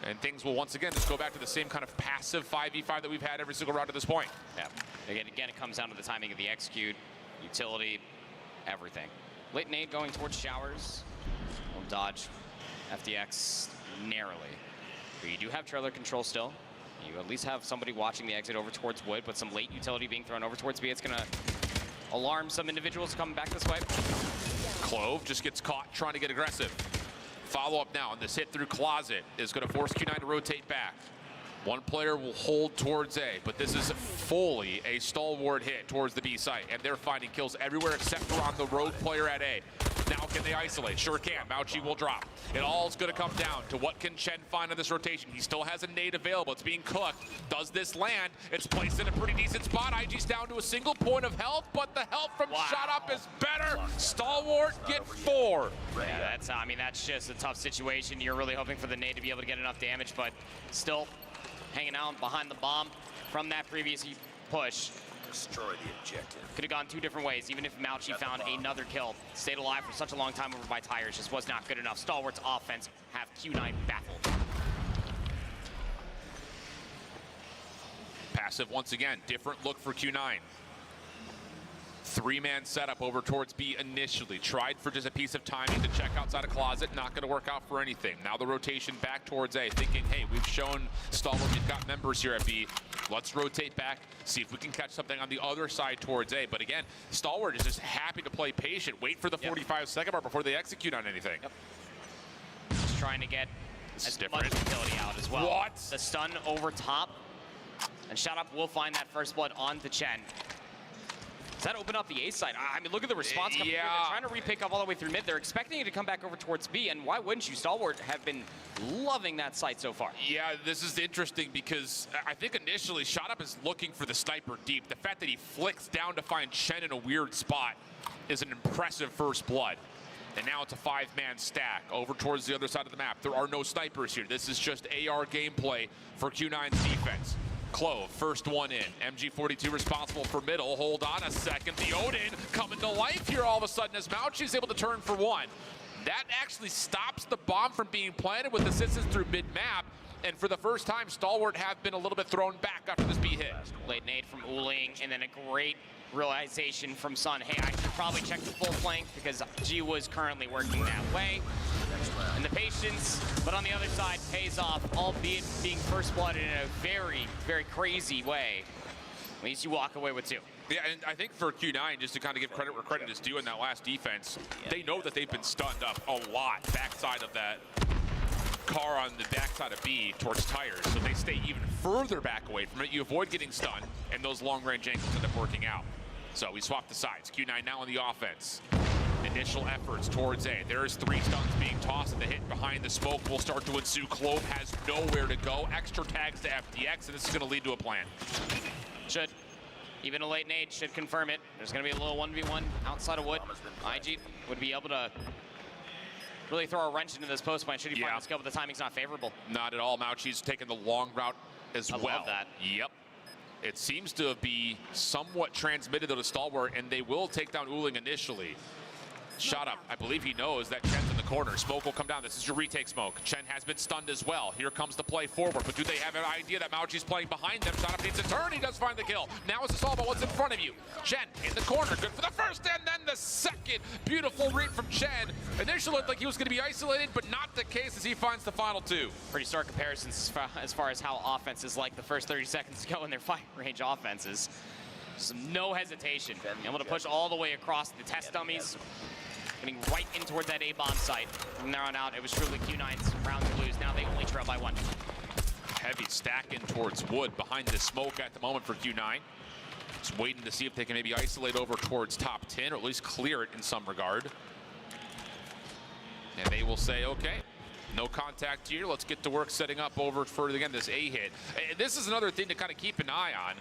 And things will once again just go back to the same kind of passive 5v5 that we've had every single round to this point. Yeah. Again, it comes down to the timing of the execute, utility, everything. Late nade going towards showers. Will dodge FDX narrowly. But you do have trailer control still. You at least have somebody watching the exit over towards wood, but some late utility being thrown over towards B. It's going to alarm some individuals coming back this way. Clove just gets caught trying to get aggressive. Follow up now, and this hit through closet is going to force Q9 to rotate back. One player will hold towards A, but this is fully a Stalwart hit towards the B site, and they're finding kills everywhere except for on the rogue player at A. Now can they isolate? Sure can. Mauchi will drop. It all's going to come down to what can Chen find on this rotation. He still has a nade available. It's being cooked. Does this land? It's placed in a pretty decent spot. IG's down to a single point of health, but the help from Shot Up is better. Stalwart get 4. Yeah, that's, I mean, that's just a tough situation. You're really hoping for the nade to be able to get enough damage, but still hanging out behind the bomb from that previous push. Destroy the objective. Could have gone 2 different ways, even if Mauchi found another kill. Stayed alive for such a long time over by tires, just was not good enough. Stalwart's offense have Q9 baffled. Passive once again, different look for Q9. 3-man setup over towards B initially. Tried for just a piece of timing to check outside a closet. Not going to work out for anything. Now the rotation back towards A, thinking, hey, we've shown Stalwart we've got members here at B. Let's rotate back, see if we can catch something on the other side towards A. But again, Stalwart is just happy to play patient. Wait for the 45-second mark before they execute on anything. Just trying to get as much utility out as well. What? The stun over top. And Shot Up will find that first blood onto Chen. Does that open up the A side? I mean, look at the response coming through. They're trying to re-pick up all the way through mid. They're expecting it to come back over towards B, and why wouldn't you? Stalwart have been loving that site so far. Yeah, this is interesting because I think initially Shot Up is looking for the sniper deep. The fact that he flicks down to find Chen in a weird spot is an impressive first blood. And now it's a 5-man stack over towards the other side of the map. There are no snipers here. This is just AR gameplay for Q9's defense. Clove, first one in. MG42 responsible for middle. Hold on a second. The Odin coming to life here all of a sudden as Mauchi's able to turn for 1. That actually stops the bomb from being planted with assistance through mid-map. And for the first time, Stalwart have been a little bit thrown back after this B hit. Late nade from Uling, and then a great realization from Sun. Hey, I should probably check the full flank because G was currently working that way. And the patience, but on the other side, pays off, albeit being first blood in a very, very crazy way. At least you walk away with 2. Yeah, and I think for Q9, just to kind of give credit where credit is due in that last defense, they know that they've been stunned up a lot backside of that car on the backside of B towards tires, so they stay even further back away from it. You avoid getting stunned, and those long-range angles end up working out. So we swap the sides. Q9 now on the offense. Initial efforts towards A. There's 3 stuns being tossed, and the hit behind the smoke will start to ensue. Clove has nowhere to go. Extra tags to FDX, and this is going to lead to a plan. Should. Even a late nade should confirm it. There's going to be a little 1v1 outside of wood. IG would be able to really throw a wrench into this post plan should he find the skill, but the timing's not favorable. Not at all. Mauchi's taking the long route as well. I love that. Yep. It seems to be somewhat transmitted to Stalwart, and they will take down Uling initially. Shot Up, I believe he knows that Chen's in the corner. Smoke will come down. This is your retake smoke. Chen has been stunned as well. Here comes the play forward, but do they have an idea that Mauchi's playing behind them? Shot Up needs a turn. He does find the kill. Now it's all about what's in front of you. Chen in the corner. Good for the first and then the second. Beautiful read from Chen. Initially looked like he was going to be isolated, but not the case as he finds the final 2. Pretty stark comparisons as far as how offenses like the first 30 seconds go in their firing range offenses. No hesitation. Able to push all the way across the test dummies. getting right in towards that A-bomb site. From there on out, it was truly Q9's round to lose. Now they only trail by 1. Heavy stack in towards Wood behind the smoke at the moment for Q9. Just waiting to see if they can maybe isolate over towards top 10 or at least clear it in some regard. And they will say, okay, no contact here. Let's get to work setting up over for, again, this A hit. And this is another thing to kind of keep an eye on.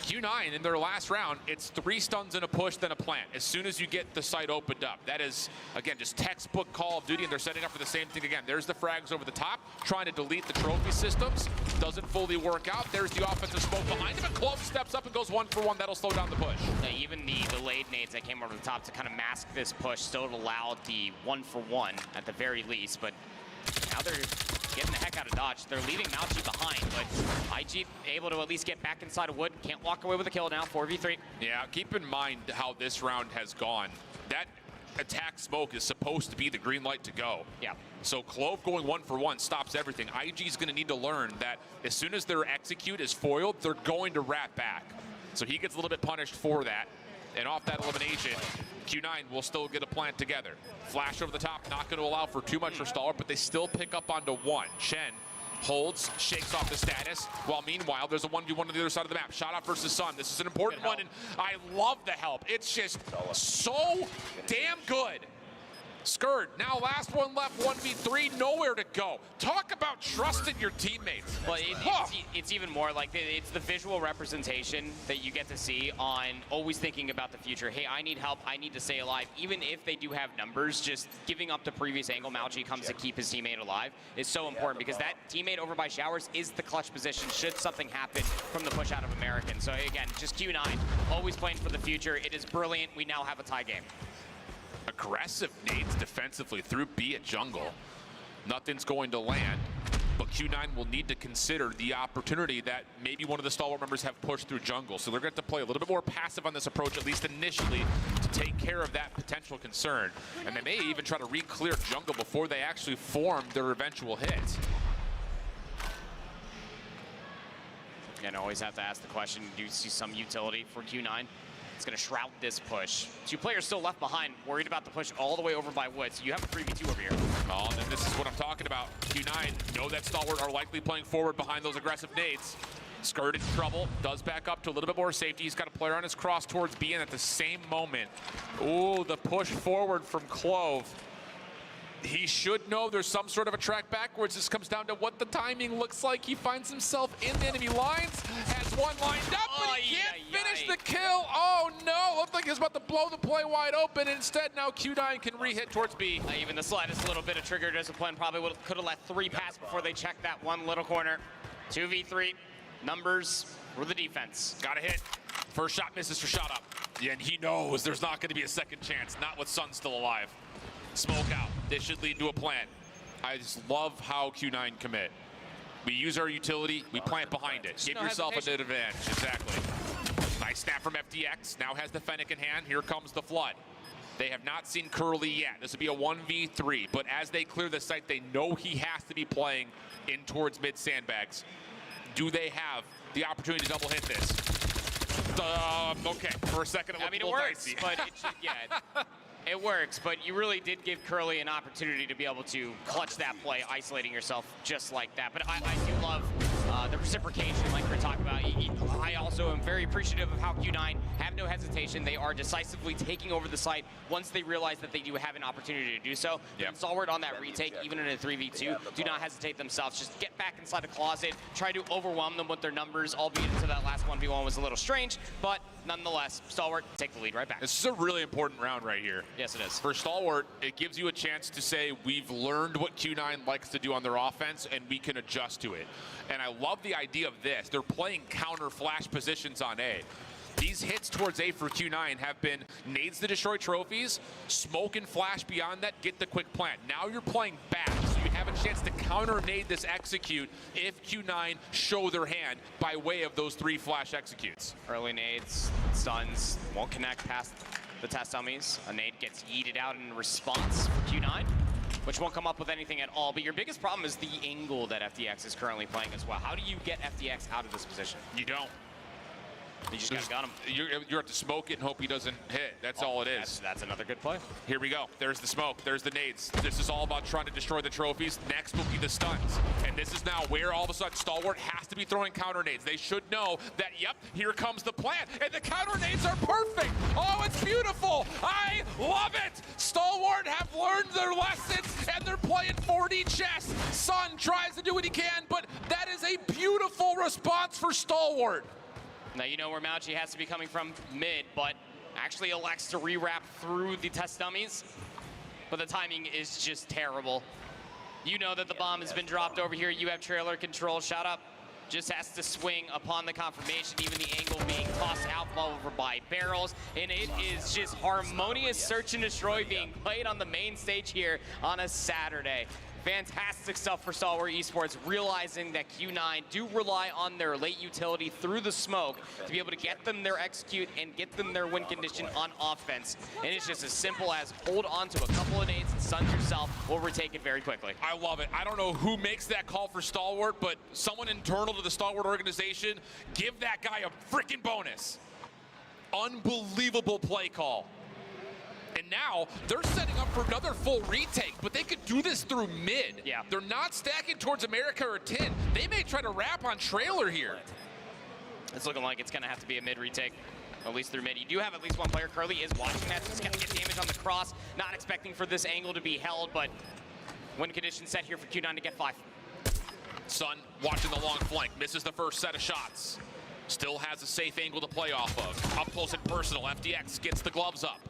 Q9 in their last round, it's 3 stuns and a push, then a plant. As soon as you get the site opened up, that is, again, just textbook Call of Duty, and they're setting up for the same thing again. There's the frags over the top, trying to delete the trophy systems. Doesn't fully work out. There's the offensive smoke behind him, and Clove steps up and goes 1 for 1. That'll slow down the push. Even the delayed nades that came over the top to kind of mask this push still allowed the 1 for 1 at the very least, but now they're getting the heck out of dodge. They're leaving Mauchi behind, but IG able to at least get back inside of Wood. Can't walk away with a kill now, 4v3. Yeah, keep in mind how this round has gone. That attack smoke is supposed to be the green light to go. Yeah. So Clove going 1 for 1 stops everything. IG is going to need to learn that as soon as their execute is foiled, they're going to wrap back. So he gets a little bit punished for that. And off that elimination, Q9 will still get a plant together. Flash over the top, not going to allow for too much for Stalwart, but they still pick up onto 1. Shen holds, shakes off the status, while meanwhile there's a 1v1 on the other side of the map. Shot off versus Sun. This is an important one, and I love the help. It's just so damn good. Skurd, now last one left, 1v3, nowhere to go. Talk about trusting your teammates. Well, it's even more like it's the visual representation that you get to see on always thinking about the future. Hey, I need help, I need to stay alive. Even if they do have numbers, just giving up the previous angle Mauchi comes to keep his teammate alive is so important, because that teammate over by Showers is the clutch position should something happen from the push out of American. So again, just Q9, always playing for the future. It is brilliant. We now have a tie game. Aggressive nades defensively through B at jungle. Nothing's going to land, but Q9 will need to consider the opportunity that maybe one of the Stalwart members have pushed through jungle. So they're going to have to play a little bit more passive on this approach, at least initially, to take care of that potential concern. And they may even try to re-clear jungle before they actually form their eventual hit. Again, always have to ask the question, do you see some utility for Q9? It's going to shroud this push. 2 players still left behind, worried about the push all the way over by Wood. So you have a 3v2 over here. Oh, and then this is what I'm talking about. Q9 know that Stalwart are likely playing forward behind those aggressive nades. Skurd in trouble, does back up to a little bit more safety. He's got a player on his cross towards B, and at the same moment, ooh, the push forward from Clove. He should know there's some sort of a track backwards. This comes down to what the timing looks like. He finds himself in the enemy lines, has 1 lined up, but he can't finish the kill. Oh no, looked like he was about to blow the play wide open. Instead, now Q9 can re-hit towards B. Even the slightest little bit of trigger discipline probably could have let 3 pass before they checked that one little corner. 2v3, numbers for the defense. Got a hit. First shot misses for shot up. Yeah, and he knows there's not going to be a second chance, not with Sun still alive. Smoke out. This should lead to a plant. I just love how Q9 commit. We use our utility, we plant behind it. Give yourself an advantage. Exactly. Nice snap from FDX. Now has the Fennec in hand. Here comes the Flood. They have not seen Curly yet. This would be a 1v3, but as they clear the site, they know he has to be playing in towards mid sandbags. Do they have the opportunity to double hit this? Okay, for a second it looked a little dicey. But yeah. It works, but you really did give Curly an opportunity to be able to clutch that play, isolating yourself just like that. But I do love the reciprocation, like we were talking about. I also am very appreciative of how Q9 have no hesitation. They are decisively taking over the site once they realize that they do have an opportunity to do so. Yep. Stalwart on that retake, even in a 3v2, do not hesitate themselves. Just get back inside the closet, try to overwhelm them with their numbers, albeit into that last 1v1 was a little strange, but nonetheless, Stalwart take the lead right back. This is a really important round right here. Yes, it is. For Stalwart, it gives you a chance to say, we've learned what Q9 likes to do on their offense, and we can adjust to it. And I love the idea of this. They're playing counter flash positions on A. These hits towards A for Q9 have been nades to destroy trophies, smoke and flash beyond that, get the quick plant. Now you're playing back, so you have a chance to counter nade this execute if Q9 show their hand by way of those 3 flash executes. Early nades, stuns, won't connect past the test dummies. A nade gets yeeted out in response for Q9, which won't come up with anything at all. But your biggest problem is the angle that FDX is currently playing as well. How do you get FDX out of this position? You don't. You just got him. You have to smoke it and hope he doesn't hit. That's all it is. That's another good play. Here we go. There's the smoke. There's the nades. This is all about trying to destroy the trophies. Next will be the stuns. And this is now where all of a sudden Stalwart has to be throwing counter nades. They should know that, yep, here comes the plan. And the counter nades are perfect. Oh, it's beautiful. I love it. Stalwart have learned their lessons, and they're playing 4D chess. Sun tries to do what he can, but that is a beautiful response for Stalwart. Now you know where Mauchi has to be coming from, mid, but actually elects to rewrap through the test dummies. But the timing is just terrible. You know that the bomb has been dropped over here. You have trailer control. Shot up just has to swing upon the confirmation, even the angle being tossed out over by barrels. And it is just harmonious search and destroy being played on the main stage here on a Saturday. Fantastic stuff for Stalwart Esports, realizing that Q9 do rely on their late utility through the smoke to be able to get them their execute and get them their win condition on offense. And it's just as simple as hold on to a couple of nades and stuns yourself. We'll retake it very quickly. I love it. I don't know who makes that call for Stalwart, but someone internal to the Stalwart organization, give that guy a freaking bonus. Unbelievable play call. And now they're setting up for another full retake, but they could do this through mid. Yeah. They're not stacking towards America or Tin. They may try to wrap on trailer here. It's looking like it's going to have to be a mid retake, at least through mid. You do have at least one player. Curly is watching that. He's going to get damage on the cross. Not expecting for this angle to be held, but win condition set here for Q9 to get 5. Sun watching the long flank. Misses the first set of shots. Still has a safe angle to play off of. Up close and personal. FDX gets the gloves up.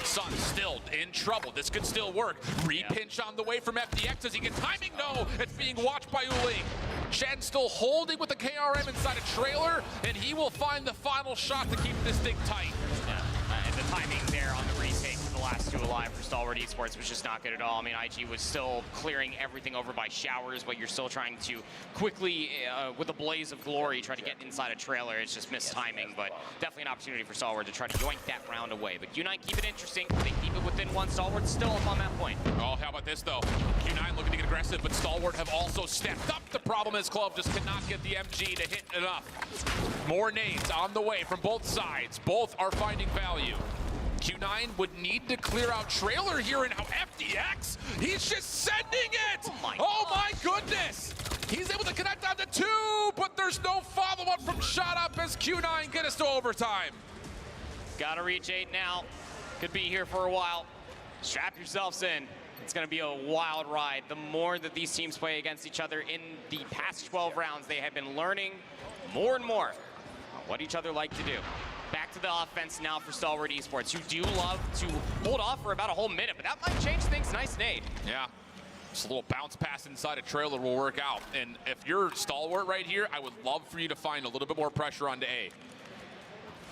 Sun still in trouble. This could still work. Repinch on the way from FDX. Does he get timing? No. It's being watched by Uling. Shen still holding with the KRM inside a trailer, and he will find the final shot to keep this thing tight. And the timing there on the retake for the last two alive for Stalwart Esports was just not good at all. I mean, IG was still clearing everything over by showers, but you're still trying to quickly, with a blaze of glory, try to get inside a trailer. It's just missed timing, but definitely an opportunity for Stalwart to try to yoink that round away. But Q9 keep it interesting. They keep it within one. Stalwart's still up on that point. Oh, how about this, though? Q9 looking to get aggressive, but Stalwart have also stepped up. The problem is Clove just cannot get the MG to hit enough. More nades on the way from both sides. Both are finding value. Q9 would need to clear out trailer here, and now FDX, he's just sending it! Oh my goodness! He's able to connect down to 2, but there's no follow-up from Shot Up as Q9 get us to overtime. Gotta reach 8 now. Could be here for a while. Strap yourselves in. It's going to be a wild ride. The more that these teams play against each other in the past 12 rounds, they have been learning more and more what each other like to do. Back to the offense now for Stalwart Esports, who do love to hold off for about a whole minute, but that might change things. Nice nade. Yeah. Just a little bounce pass inside a trailer will work out. And if you're Stalwart right here, I would love for you to find a little bit more pressure onto A.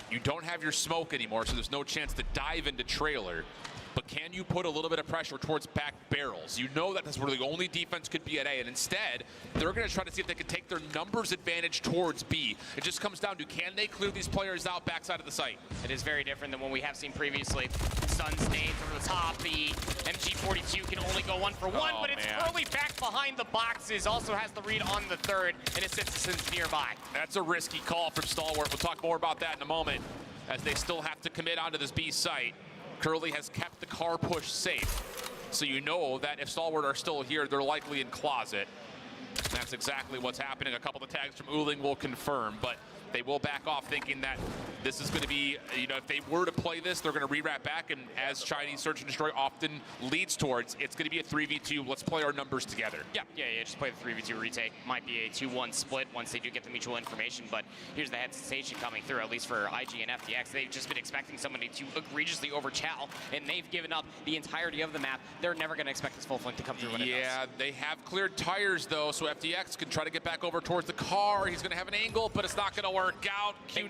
You don't have your smoke anymore, so there's no chance to dive into trailer. But can you put a little bit of pressure towards back barrels? You know that that's where the only defense could be at A, and instead, they're going to try to see if they can take their numbers advantage towards B. It just comes down to, can they clear these players out backside of the site? It is very different than what we have seen previously. Suns nade from the top. The MG42 can only go 1 for 1, but it's Curly back behind the boxes. Also has the read on the third, and it sits nearby. That's a risky call from Stalwart. We'll talk more about that in a moment, as they still have to commit onto this B site. Curly has kept the car push safe, so you know that if Stalwart are still here, they're likely in closet. That's exactly what's happening. A couple of tags from Uling will confirm, but they will back off thinking that this is going to be, you know, if they were to play this, they're going to rewrap back, and as Chinese Search and Destroy often leads towards, it's going to be a 3v2. Let's play our numbers together. Yeah, just play the 3v2 retake. Might be a 2-1 split once they do get the mutual information, but here's the hesitation coming through, at least for IG and FDX. They've just been expecting somebody to egregiously over Chow, and they've given up the entirety of the map. They're never going to expect this full flank to come through when it does. Yeah, they have cleared tires, though, so FDX can try to get back over towards the car. He's going to have an angle, but it's not going to work out. Q9.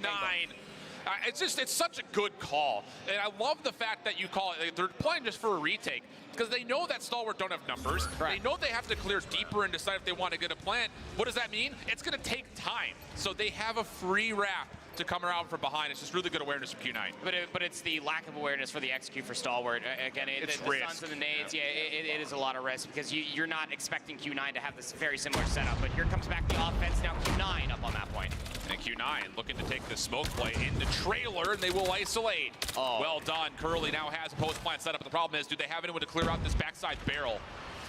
It's such a good call. And I love the fact that you call it, they're playing just for a retake, because they know that Stalwart don't have numbers. They know they have to clear deeper and decide if they want to get a plant. What does that mean? It's going to take time. So they have a free wrap to come around from behind. It's just really good awareness from Q9. But it's the lack of awareness for the execute for Stalwart. Again, the stuns and the nades, it is a lot of risk because you're not expecting Q9 to have this very similar setup. But here comes back the offense. Now Q9 up on that point. And Q9 looking to take the smoke play in the trailer, and they will isolate. Oh. Well done. Curly now has a post plant setup. The problem is, do they have anyone to clear out this backside barrel?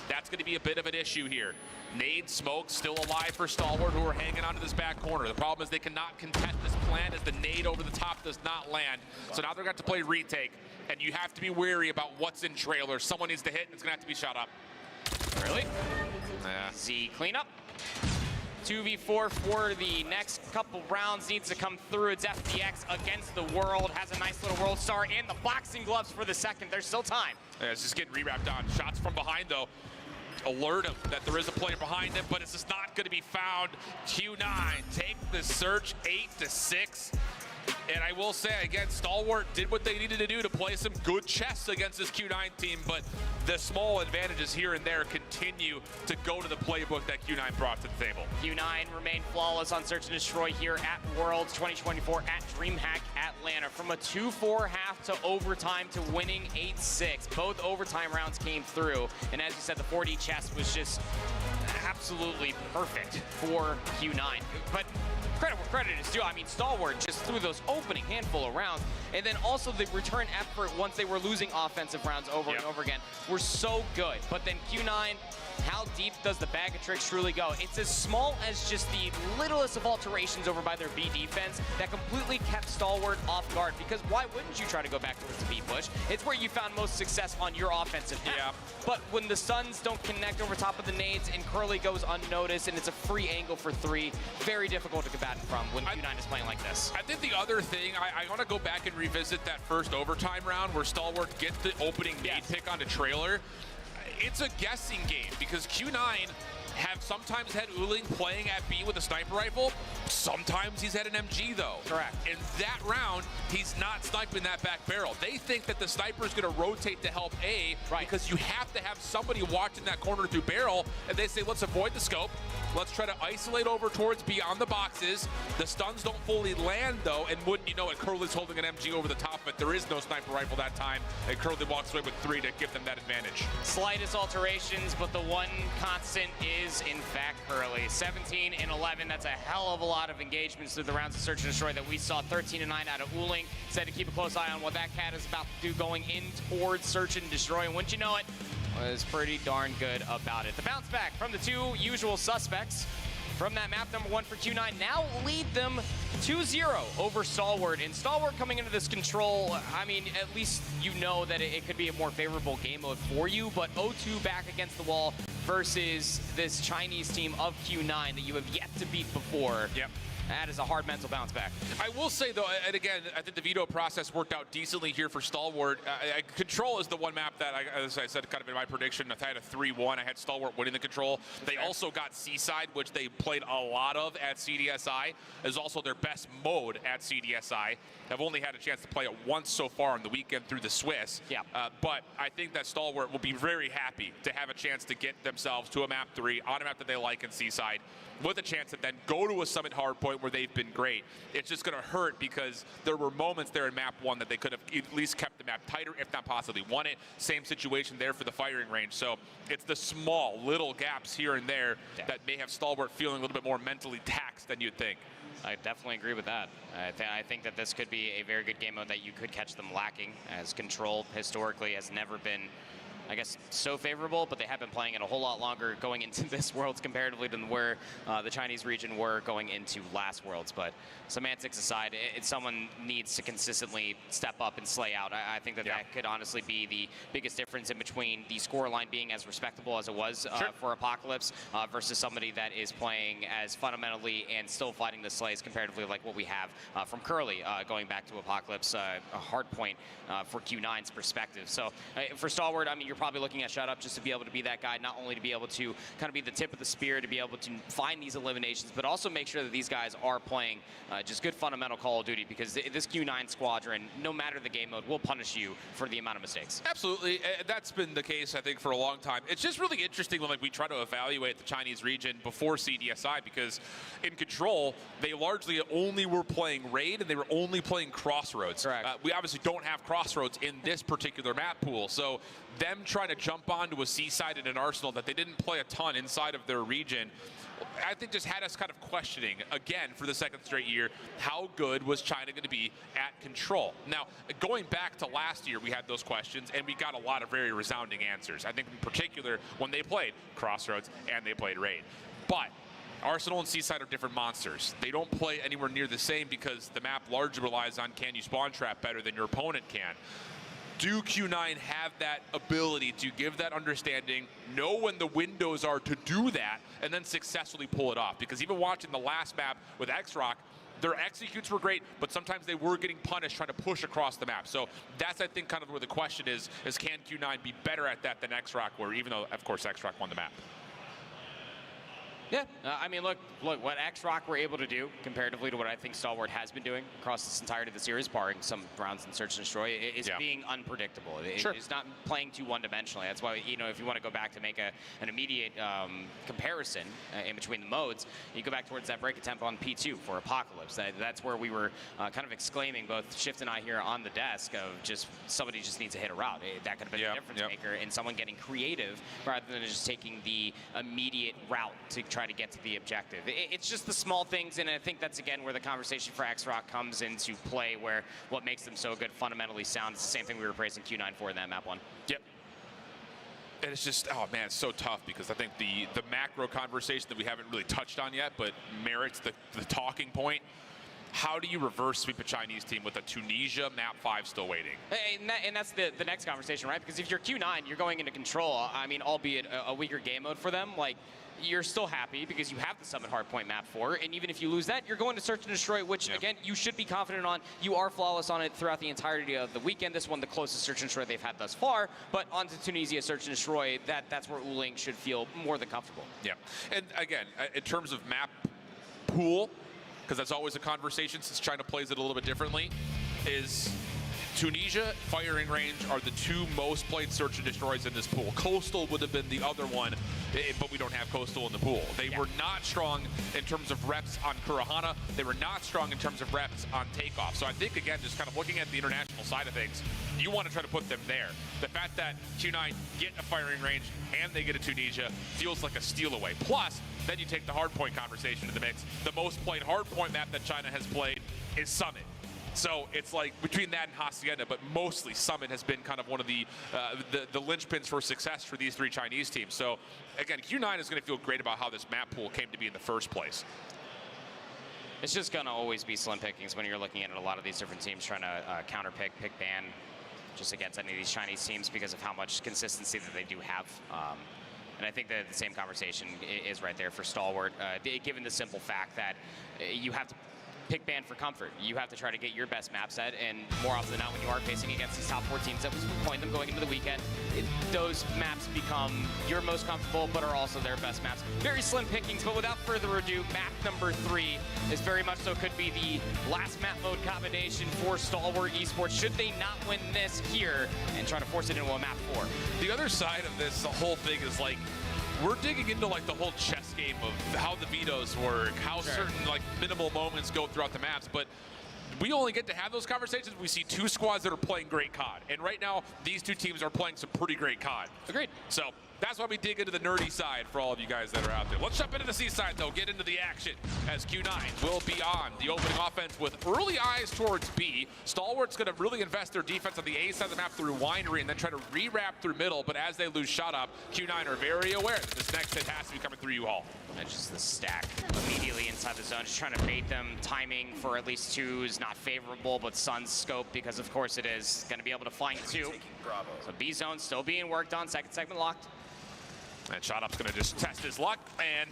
That's going to be a bit of an issue here. Nade smoke still alive for Stalwart, who are hanging onto this back corner. The problem is they cannot contest this plan as the nade over the top does not land. So now they're going to have to play retake, and you have to be wary about what's in trailer. Someone needs to hit, and it's going to have to be shot up. Really? Z cleanup. 2v4 for the next couple rounds needs to come through. It's FPX against the world. Has a nice little world star and the boxing gloves for the second. There's still time. Yeah, it's just getting rewrapped on. Shots from behind, though, alert him that there is a player behind him, but it's just not going to be found. Q9 take the search 8-6. And I will say, again, Stalwart did what they needed to do to play some good chess against this Q9 team, but the small advantages here and there continue to go to the playbook that Q9 brought to the table. Q9 remained flawless on Search and Destroy here at Worlds 2024 at DreamHack Atlanta. From a 2-4 half to overtime to winning 8-6. Both overtime rounds came through, and as you said, the 4D chess was just absolutely perfect for Q9. But credit where credit is due. I mean, Stalwart just threw those opening handful of rounds, and then also the return effort once they were losing offensive rounds over and over again were so good. But then Q9, how deep does the bag of tricks truly go? It's as small as just the littlest of alterations over by their B defense that completely kept Stalwart off guard, because why wouldn't you try to go back towards the B push? It's where you found most success on your offensive half. But when the stuns don't connect over top of the nades and Curly goes unnoticed and it's a free angle for 3, very difficult to combat from when Q9 is playing like this. I think the other thing, I want to go back and revisit that first overtime round where Stalwart gets the opening nade pick on the trailer. It's a guessing game because Q9 have sometimes had Uling playing at B with a sniper rifle. Sometimes he's had an MG though. Correct. In that round, he's not sniping that back barrel. They think that the sniper's gonna rotate to help A because you have to have somebody watching that corner through barrel, and they say, let's avoid the scope. Let's try to isolate over towards B on the boxes. The stuns don't fully land though, and wouldn't you know it, Curly's holding an MG over the top, but there is no sniper rifle that time, and Curly walks away with 3 to give them that advantage. Slightest alterations, but the one constant is, in fact, Curly. 17 and 11, that's a hell of a lot of engagements through the rounds of Search and Destroy that we saw. 13 and 9 out of Uling. Said to keep a close eye on what that cat is about to do going in towards Search and Destroy, and wouldn't you know it, was pretty darn good about it. The bounce back from the 2 usual suspects from that map number 1 for Q9 now lead them 2-0 over Stalwart. And Stalwart coming into this control, I mean, at least you know that it could be a more favorable game mode for you, but 0-2 back against the wall versus this Chinese team of Q9 that you have yet to beat before. Yep. That is a hard mental bounce back. I will say, though, and again, I think the veto process worked out decently here for Stalwart. Control is the one map that, as I said, kind of in my prediction, if I had a 3-1, I had Stalwart winning the Control. They also got Seaside, which they played a lot of at CDSI, is also their best mode at CDSI. I've only had a chance to play it once so far on the weekend through the Swiss. Yeah. But I think that Stalwart will be very happy to have a chance to get themselves to a map 3 on a map that they like in Seaside, with a chance to then go to a Summit Hardpoint where they've been great. It's just going to hurt because there were moments there in map 1 that they could have at least kept the map tighter, if not possibly won it. Same situation there for the firing range. So it's the small little gaps here and there that may have Stalwart feeling a little bit more mentally taxed than you'd think. I definitely agree with that. I think that this could be a very good game mode that you could catch them lacking, as Control historically has never been, I guess, so favorable, but they have been playing it a whole lot longer going into this Worlds comparatively than where the Chinese region were going into last Worlds. But semantics aside, someone needs to consistently step up and slay out. I think that that could honestly be the biggest difference in between the scoreline being as respectable as it was for Apocalypse versus somebody that is playing as fundamentally and still fighting the slays comparatively like what we have from Curly going back to Apocalypse, a hard point for Q9's perspective. So for Stalwart, I mean, you're probably looking at Shut Up just to be able to be that guy, not only to be able to kind of be the tip of the spear, to be able to find these eliminations, but also make sure that these guys are playing just good fundamental Call of Duty, because this Q9 squadron, no matter the game mode, will punish you for the amount of mistakes. Absolutely. That's been the case, I think, for a long time. It's just really interesting when we try to evaluate the Chinese region before CDSI, because in Control, they largely only were playing Raid, and they were only playing Crossroads. We obviously don't have Crossroads in this particular map pool, so them trying to jump onto a Seaside and an Arsenal that they didn't play a ton inside of their region, I think just had us kind of questioning, again, for the second straight year, how good was China going to be at Control? Now, going back to last year, we had those questions, and we got a lot of very resounding answers. I think in particular when they played Crossroads and they played Raid. But Arsenal and Seaside are different monsters. They don't play anywhere near the same because the map largely relies on, can you spawn trap better than your opponent can? Do Q9 have that ability to give that understanding, know when the windows are to do that, and then successfully pull it off? Because even watching the last map with X-Rock, their executes were great, but sometimes they were getting punished trying to push across the map. So that's, I think, kind of where the question is can Q9 be better at that than X-Rock, where even though, of course, X-Rock won the map? Yeah, I mean, look, what X-Rock were able to do comparatively to what I think Stalwart has been doing across this entirety of the series, barring some rounds in Search and Destroy, is being unpredictable. It's not playing too one-dimensionally. That's why, you know, if you want to go back to make an immediate comparison in between the modes, you go back towards that break attempt on P2 for Apocalypse. That's where we were kind of exclaiming, both Shift and I here on the desk, of just somebody just needs to hit a route. That could have been a difference maker, and someone getting creative rather than just taking the immediate route to try to get to the objective. It's just the small things, and I think that's, again, where the conversation for X-Rock comes into play, where what makes them so good, fundamentally sound. It's the same thing we were praising Q9 for in that map one. Yep. And it's just, oh man, it's so tough, because I think the macro conversation that we haven't really touched on yet, but merits the talking point. How do you reverse sweep a Chinese team with a Tunisia map 5 still waiting? And that's the next conversation, right? Because if you're Q9, you're going into Control, I mean, albeit a weaker game mode for them, like, you're still happy because you have the Summit Hardpoint map 4, and even if you lose that, you're going to Search and Destroy, which, again, you should be confident on. You are flawless on it throughout the entirety of the weekend. This one, the closest Search and Destroy they've had thus far, but onto Tunisia Search and Destroy, that's where Uling should feel more than comfortable. Yeah, and again, in terms of map pool, because that's always a conversation since China plays it a little bit differently, is Tunisia, Firing Range are the two most played Search and Destroys in this pool. Coastal would have been the other one, but we don't have Coastal in the pool. They were not strong in terms of reps on Kurahana. They were not strong in terms of reps on Takeoff. So I think, again, just kind of looking at the international side of things, you want to try to put them there. The fact that Q9 get a Firing Range and they get a Tunisia feels like a steal away. Plus, then you take the hardpoint conversation in the mix. The most played hardpoint map that China has played is Summit. So it's like between that and Hacienda, but mostly Summit has been kind of one of the linchpins for success for these three Chinese teams. So again, Q9 is going to feel great about how this map pool came to be in the first place. It's just going to always be slim pickings when you're looking at a lot of these different teams trying to counter-pick, pick-ban just against any of these Chinese teams because of how much consistency that they do have. And I think that the same conversation is right there for Stalwart, given the simple fact that you have to pick ban for comfort. You have to try to get your best map set, and more often than not, when you are facing against these top 4 teams that was playing them going into the weekend, those maps become your most comfortable, but are also their best maps. Very slim pickings, but without further ado, map number 3 is very much so could be the last map mode combination for Stalwart Esports, should they not win this here and try to force it into a map 4. The other side of this, the whole thing is like, we're digging into like the whole chess game of how the vetoes work, how certain like minimal moments go throughout the maps, but we only get to have those conversations. We see 2 squads that are playing great COD, and right now these 2 teams are playing some pretty great COD. Agreed. So that's why we dig into the nerdy side for all of you guys that are out there. Let's jump into the Seaside though, get into the action as Q9 will be on the opening offense with early eyes towards B. Stalwart's going to really invest their defense on the A side of the map through Winery and then try to re-wrap through middle, but as they lose shot up, Q9 are very aware that this next hit has to be coming through U-Haul. And just the stack immediately inside the zone, just trying to bait them. Timing for at least 2 is not favorable, but Sun's scope, because of course it is, going to be able to find 2. So B zone still being worked on, second segment locked. And Shot Up's going to just test his luck, and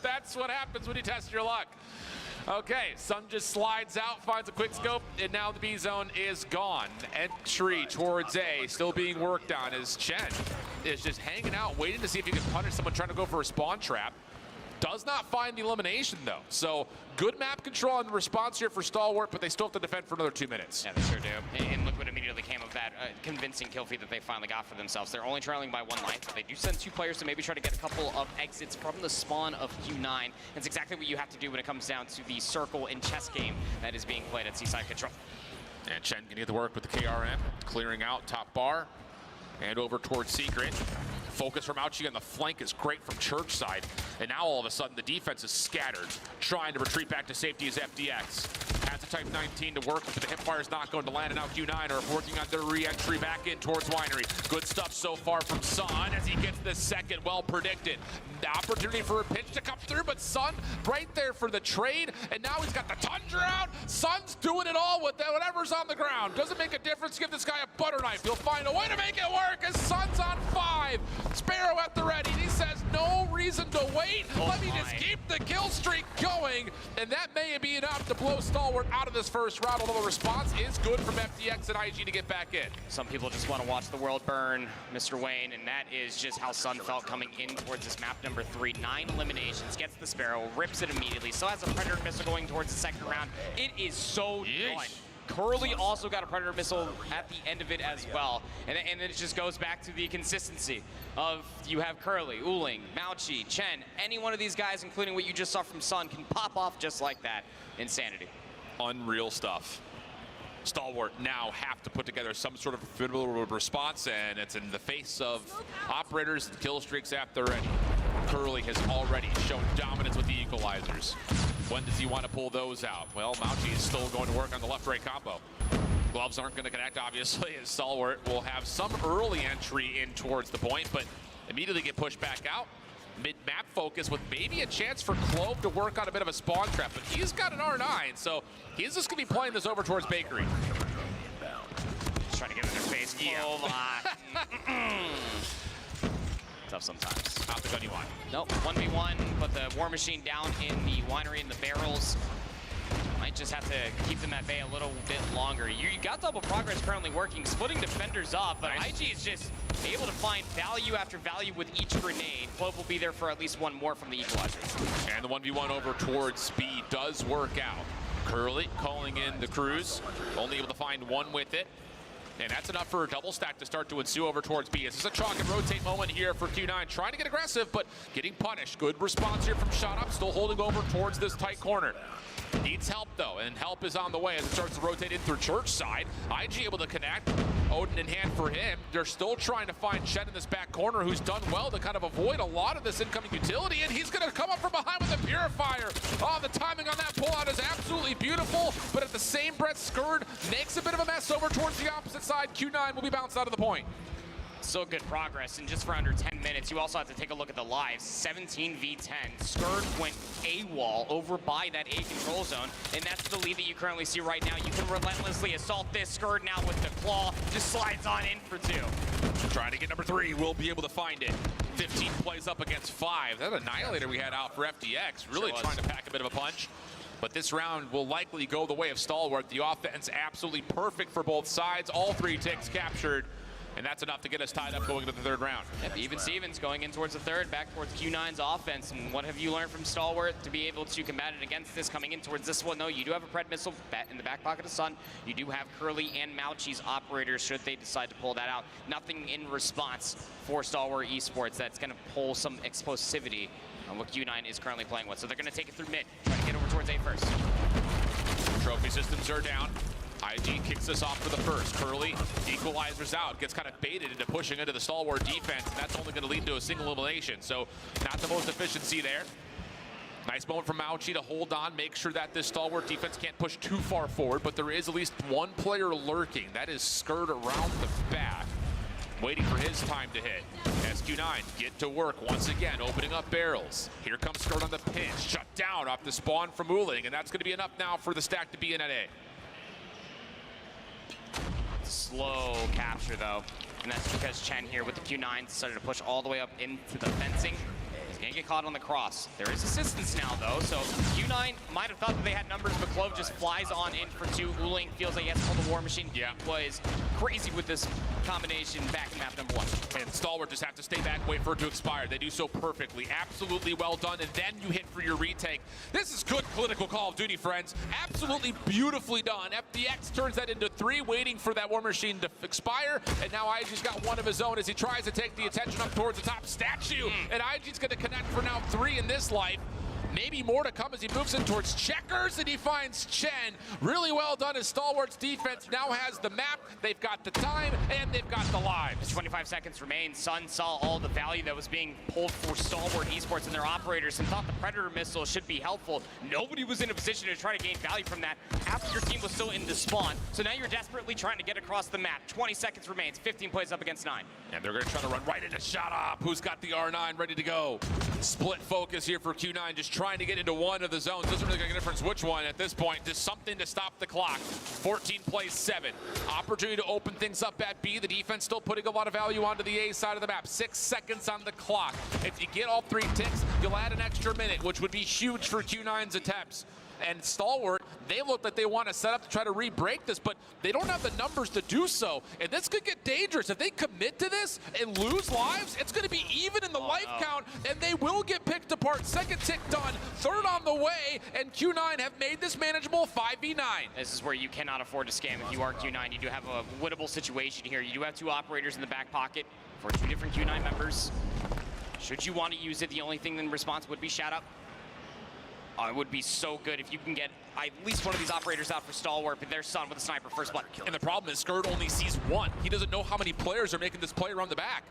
that's what happens when you test your luck. Okay, Sun just slides out, finds a quick scope, and now the B zone is gone. Entry towards A still being worked on as Chen is just hanging out, waiting to see if he can punish someone trying to go for a spawn trap. Does not find the elimination though. So good map control and the response here for Stalwart, but they still have to defend for another 2 minutes. Yeah, they sure do. And look what immediately came of that convincing kill feed that they finally got for themselves. They're only trailing by 1 life, but they do send 2 players to maybe try to get a couple of exits from the spawn of Q9. That's exactly what you have to do when it comes down to the circle and chess game that is being played at Seaside Control. And Chen can get the work with the KRM, clearing out top bar and over towards Secret. Focus from Ouchi on the flank is great from Church side. And now all of a sudden the defense is scattered. Trying to retreat back to safety is FDX. Has a Type 19 to work, but the hipfire is not going to land, and now Q9 are working on their re-entry back in towards Winery. Good stuff so far from Sun as he gets the second, well predicted. The opportunity for a pinch to come through, but Sun right there for the trade, and now he's got the Tundra out. Sun's doing it all with whatever's on the ground. Doesn't make a difference, give this guy a butter knife. He'll find a way to make it work as Sun's on 5. Sparrow at the ready, and he says no reason to wait. Let me just keep the kill streak going, and that may be enough to blow Stalwart out of this first round, although the response is good from FDX and IG to get back in. Some people just want to watch the world burn, Mr. Wayne, and that is just how Sun felt coming in towards this map number 3. 9 eliminations, gets the Sparrow, rips it immediately, still has a Predator missile going towards the second round. It is so done. Curly also got a Predator missile at the end of it as well. And it just goes back to the consistency of you have Curly, Uling, Mauchi, Chen, any one of these guys, including what you just saw from Sun, can pop off just like that. Insanity. Unreal stuff. Stalwart now have to put together some sort of formidable response, and it's in the face of operators and kill streaks after ready. Curly has already shown dominance with the equalizers. When does he want to pull those out? Well, Mauchi is still going to work on the left-right combo. Gloves aren't going to connect, obviously, as Stalwart will have some early entry in towards the point, but immediately get pushed back out. Mid-map focus with maybe a chance for Clove to work on a bit of a spawn trap, but he's got an R9, so he's just going to be playing this over towards Bakery. Just trying to get in their face. Clove. Tough sometimes. Not the gun you want. Nope, 1v1, but the War Machine down in the Winery and the barrels. Might just have to keep them at bay a little bit longer. You got double progress currently working, splitting defenders up, but IG is just able to find value after value with each grenade. Clove will be there for at least one more from the equalizers. And the 1v1 over towards B does work out. Curly calling in the cruise, only able to find one with it. And that's enough for a double stack to start to ensue over towards B. This is a chalk and rotate moment here for Q9. Trying to get aggressive, but getting punished. Good response here from Shot Up, still holding over towards this tight corner. Needs help though, and help is on the way as it starts to rotate in through Church side. IG able to connect, Odin in hand for him. They're still trying to find Chen in this back corner, who's done well to kind of avoid a lot of this incoming utility, and he's gonna come up from behind with a Purifier. Oh, the timing on that pullout is absolutely beautiful, but at the same breath, Skurd makes a bit of a mess over towards the opposite side. Q9 will be bounced out of the point. So good progress, and just for under 10 minutes, you also have to take a look at the lives. 17 v10. Skurd went AWOL over by that A control zone, and that's the lead that you currently see right now. You can relentlessly assault this. Skurd now with the claw just slides on in for 2. Trying to get number 3, will be able to find it. 15 plays up against 5. That Annihilator we had out for FDX, really trying to pack a bit of a punch. But this round will likely go the way of Stalwart. The offense absolutely perfect for both sides. All 3 ticks captured. And that's enough to get us tied up going into the third round. Yep, even Stevens going in towards the third, back towards Q9's offense. And what have you learned from Stalwart to be able to combat it against this coming in towards this one? No, you do have a Pred missile in the back pocket of Sun. You do have Curly and Mauchi's operators should they decide to pull that out. Nothing in response for Stalwart Esports that's going to pull some explosivity on what Q9 is currently playing with. So they're going to take it through mid, try to get over towards A first. Trophy systems are down. IG kicks this off for the first. Curly equalizers out, gets kind of baited into pushing into the Stalwart defense, and that's only going to lead to a single elimination. So not the most efficiency there. Nice moment from Mauchi to hold on, make sure that this Stalwart defense can't push too far forward, but there is at least one player lurking. That is Skurd around the back, waiting for his time to hit. SQ9 get to work once again, opening up barrels. Here comes Skurd on the pinch, shut down off the spawn from Uling, and that's going to be enough now for the stack to be in at A. Slow capture though, and that's because Chen here with the Q9 decided to push all the way up into the fencing. He's gonna get caught on the cross. There is assistance now, though, so Q9 might have thought that they had numbers, but Clove just flies on in for 2. Uling feels like he has to pull the War Machine. Yeah. He was crazy with this combination back in map number 1. And Stalwart just have to stay back, wait for it to expire. They do so perfectly. Absolutely well done, and then you hit for your retake. This is good political Call of Duty, friends. Absolutely beautifully done. FDX turns that into 3, waiting for that War Machine to expire, and now IG's got 1 of his own as he tries to take the attention up towards the top statue, and IG's going to connect for now 3 in this life. Maybe more to come as he moves in towards Checkers, and he finds Chen. Really well done as Stalwart's defense now has the map, they've got the time, and they've got the lives. 25 seconds remain. Sun saw all the value that was being pulled for Stalwart Esports and their operators and thought the Predator missile should be helpful. Nobody was in a position to try to gain value from that after your team was still in the spawn. So now you're desperately trying to get across the map. 20 seconds remains, 15 plays up against 9. And they're going to try to run right into Shot Up, who's got the R9 ready to go. Split focus here for Q9, just trying to get into one of the zones. Doesn't really make a difference which one at this point. Just something to stop the clock. 14 plays 7. Opportunity to open things up at B. The defense still putting a lot of value onto the A side of the map. 6 seconds on the clock. If you get all 3 ticks, you'll add an extra minute, which would be huge for Q9's attempts. And Stalwart, they look like they want to set up to try to re-break this, but they don't have the numbers to do so. And this could get dangerous. If they commit to this and lose lives, it's going to be even in the life count, and they will get picked apart. 2nd tick done, 3rd on the way, and Q9 have made this manageable 5v9. This is where you cannot afford to scam. If you are Q9, you do have a winnable situation here. You do have 2 operators in the back pocket for 2 different Q9 members. Should you want to use it, the only thing in response would be Shout Out. It would be so good if you can get at least one of these operators out for Stalwart, but there's Sun with a sniper, first blood. And the problem is Skirt only sees 1. He doesn't know how many players are making this play around the back.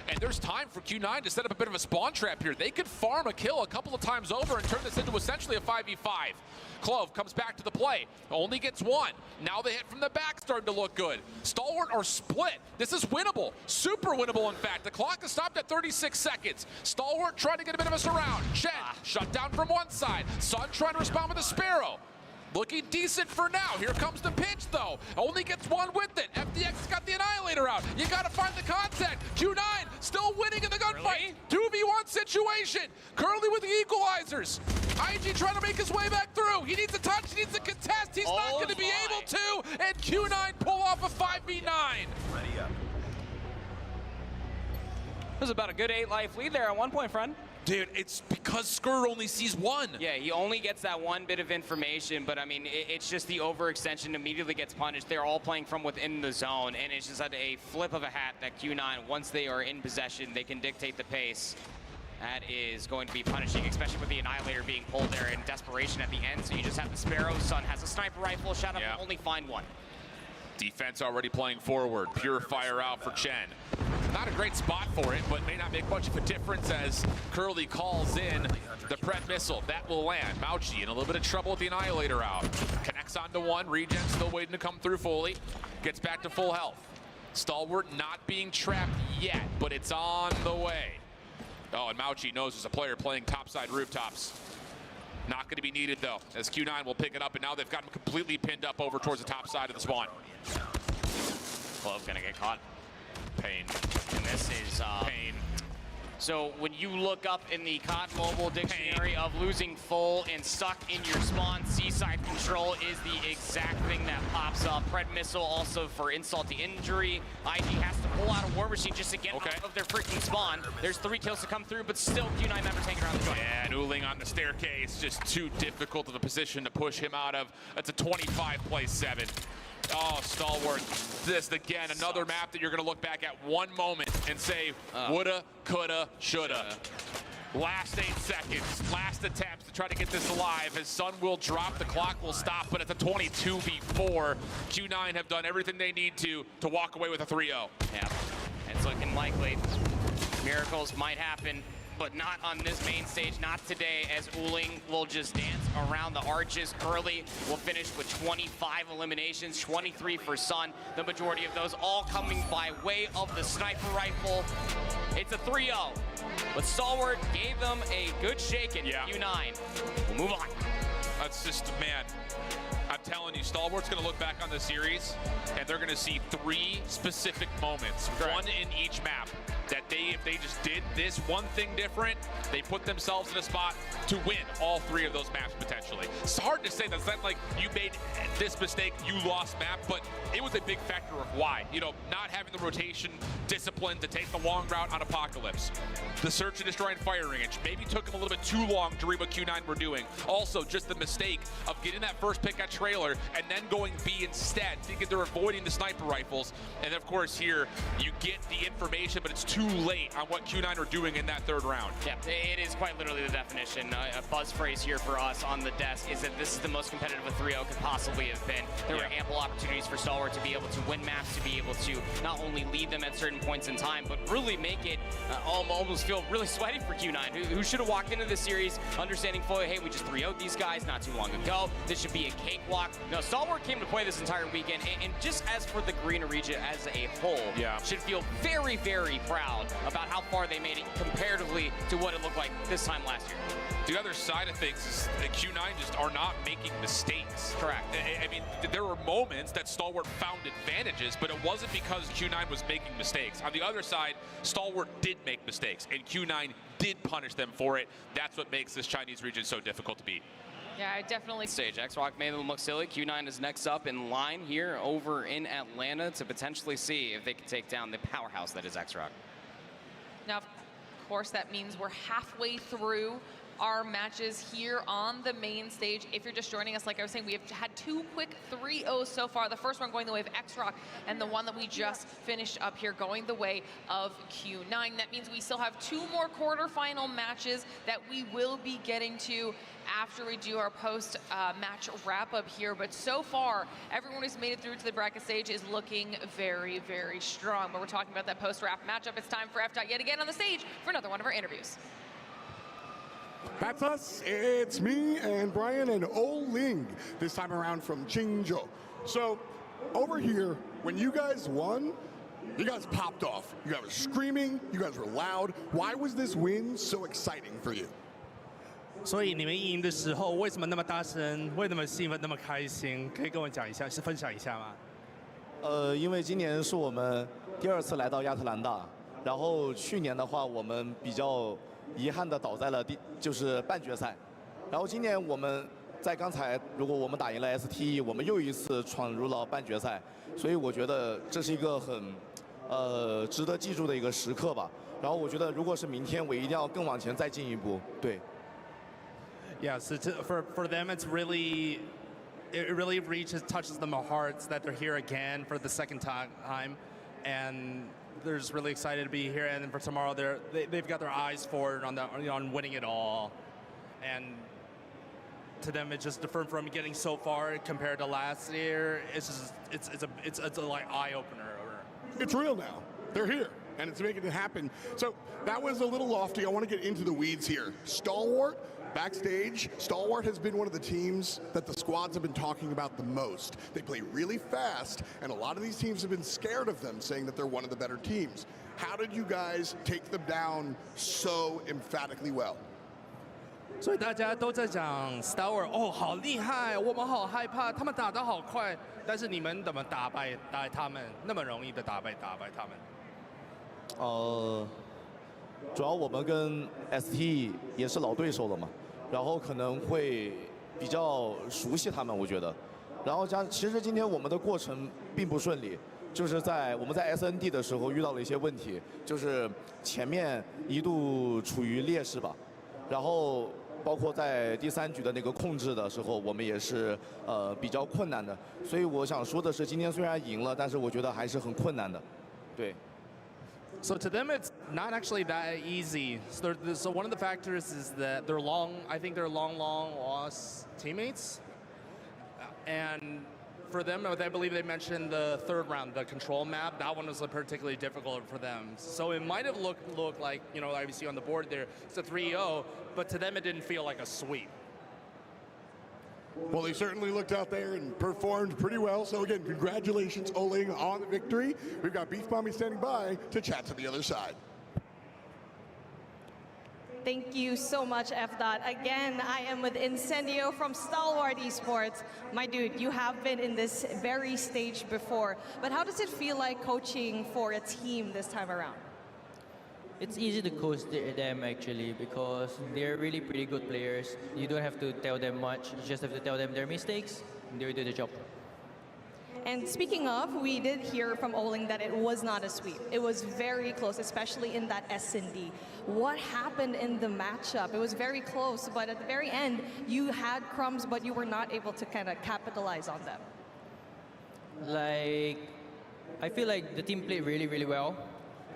And there's time for Q9 to set up a bit of a spawn trap here. They could farm a kill a couple of times over and turn this into essentially a 5v5. Clove comes back to the play, only gets 1. Now the hit from the back starting to look good. Stalwart are split. This is winnable, super winnable in fact. The clock is stopped at 36 seconds. Stalwart trying to get a bit of a surround. Chen shut down from one side. Sun trying to respond with a Sparrow. Looking decent for now. Here comes the pinch, though. Only gets 1 with it. FDX got the Annihilator out. You got to find the contact. Q9 still winning in the gunfight. 2v1 situation. Curly with the equalizers. IG trying to make his way back through. He needs a touch. He needs a contest. He's not going to be able to. And Q9 pull off a 5v9. Ready up. It was about a good 8 life lead there at one point, friend. Dude, it's because Skur only sees 1. Yeah, he only gets that 1 bit of information, but I mean, it's just the overextension immediately gets punished. They're all playing from within the zone, and it's just at a flip of a hat that Q9, once they are in possession, they can dictate the pace. That is going to be punishing, especially with the Annihilator being pulled there in desperation at the end, so you just have the Sparrow. Sun has a sniper rifle, Shout Out will only find 1. Defense already playing forward. Purifier out for Chen. Not a great spot for it, but may not make much of a difference as Curly calls in the Pred missile. That will land. Mauchi in a little bit of trouble with the Annihilator out. Connects onto 1. Regen still waiting to come through fully. Gets back to full health. Stalwart not being trapped yet, but it's on the way. Oh, and Mauchi knows there's a player playing topside rooftops. Not going to be needed, though, as Q9 will pick it up, and now they've got him completely pinned up over towards the top side of the spawn. Clove gonna get caught. Pain. And this is pain. So when you look up in the COD Mobile dictionary of losing full and stuck in your spawn, Seaside Control is the exact thing that pops up. Pred missile also for insult to injury. IG has to pull out a War Machine just to get out of their freaking spawn. There's 3 kills to come through, but still Q9 members hanging around the joint. Yeah, and Uling on the staircase, just too difficult of a position to push him out of. That's a 25 play 7. Oh, Stalwart. This, again, another map that you're going to look back at one moment and say, woulda, coulda, shoulda. Last 8 seconds, last attempts to try to get this alive. His Sun will drop, the clock will stop, but it's a 22v4. Q9 have done everything they need to walk away with a 3-0. Yeah, it's looking likely. Miracles might happen, but not on this main stage, not today, as Uling will just dance around the arches. Curly will finish with 25 eliminations, 23 for Sun. The majority of those all coming by way of the sniper rifle. It's a 3-0, but Stalwart gave them a good shaking. Yeah. U9 will move on. That's just, man, I'm telling you, Stalwart's going to look back on the series, and they're going to see 3 specific moments, one in each map, that if they just did this one thing different, they put themselves in a spot to win all 3 of those maps potentially. It's hard to say that's not like you made this mistake, you lost map, but it was a big factor of why. You know, not having the rotation discipline to take the long route on Apocalypse. The search and destroy and firing it maybe took them a little bit too long to read what Q9 were doing. Also, just the mistake of getting that first pick at trailer and then going B instead, thinking they're avoiding the sniper rifles. And then, of course, here you get the information, but it's too late on what Q9 are doing in that 3rd round. Yeah, it is quite literally the definition. A buzz phrase here for us on the desk is that this is the most competitive a 3-0 could possibly have been. There were ample opportunities for Stalwart to be able to win maps, to be able to not only lead them at certain points in time, but really make it almost feel really sweaty for Q9, who should have walked into the series understanding fully, hey, we just 3-0'd these guys not too long ago. This should be a cakewalk. No, Stalwart came to play this entire weekend, and just as for the Green region as a whole, should feel very, very proud about how far they made it comparatively to what it looked like this time last year. The other side of things is that Q9 just are not making mistakes. Correct. I mean, there were moments that Stalwart found advantages, but it wasn't because Q9 was making mistakes. On the other side, Stalwart did make mistakes, and Q9 did punish them for it. That's what makes this Chinese region so difficult to beat. Yeah, I definitely. Stage X-Rock made them look silly. Q9 is next up in line here over in Atlanta to potentially see if they can take down the powerhouse that is X-Rock. Now, of course, that means we're halfway through our matches here on the main stage. If you're just joining us, like I was saying, we have had 2 quick 3-0s so far. The first one going the way of X-Rock, and the one that we just finished up here going the way of Q9. That means we still have 2 more quarterfinal matches that we will be getting to after we do our post-match wrap-up here. But so far, everyone who's made it through to the bracket stage is looking very, very strong. But we're talking about that post-wrap matchup. It's time for FDOT yet again on the stage for another one of our interviews. That's us. It's me and Brian and Oling, this time around from Qingzhou. So, over here, when you guys won, you guys popped off. You guys were screaming, you guys were loud. Why was this win so exciting for you? 所以你们赢的时候为什么那么大声？为什么兴奋那么开心？可以跟我讲一下，分享一下吗？因为今年是我们第2次来到亚特兰大，然后去年的话我们比较遗憾的倒在了就是半决赛，然后今年我们在刚才如果我们打赢了 STE， 我们又一次闯入了半决赛，所以我觉得这是一个很值得记住的一个时刻吧。然后我觉得如果是明天，我一定要更往前再进一步。对。Yeah, so for them, it really touches them hearts that they're here again for the 2nd time, and they're just really excited to be here. And then for tomorrow, they've got their eyes forward on winning it all, and to them, it's just different from getting so far compared to last year. It's a like eye opener. It's real now. They're here, and it's making it happen. So that was a little lofty. I want to get into the weeds here. Stalwart. Backstage, Stalwart has been one of the teams that the squads have been talking about the most. They play really fast, and a lot of these teams have been scared of them, saying that they're one of the better teams. How did you guys take them down so emphatically well? 所以大家都在讲 Stalwart 哦，好厉害，我们好害怕，他们打得好快，但是你们怎么打败他们？那么容易的打败他们？主要我们跟 ST 也是老对手了嘛。然后可能会比较熟悉他们，我觉得。然后其实今天我们的过程并不顺利，就是我们在 SND 的时候遇到了一些问题，就是前面一度处于劣势吧。然后包括在第3局的那个控制的时候，我们也是比较困难的。所以我想说的是，今天虽然赢了，但是我觉得还是很困难的。对。 So to them, it's not actually that easy. So one of the factors is that they're I think they're long lost teammates. And for them, I believe they mentioned the 3rd round, the control map. That one was particularly difficult for them. So it might have looked like, you know, like you see on the board there, it's a 3-0, but to them it didn't feel like a sweep. Well, they certainly looked out there and performed pretty well. So again, congratulations, Oling, on the victory. We've got Beef Mommy standing by to chat to the other side. Thank you so much, F-Dot. Again, I am with Incendio from Stalwart Esports. My dude, you have been in this very stage before, but how does it feel like coaching for a team this time around? It's easy to coach them actually because they're really pretty good players. You don't have to tell them much, you just have to tell them their mistakes, and they will do the job. And speaking of, we did hear from Oling that it was not a sweep. It was very close, especially in that S&D. What happened in the matchup? It was very close, but at the very end, you had crumbs, but you were not able to kind of capitalize on them. Like, I feel like the team played really, really well.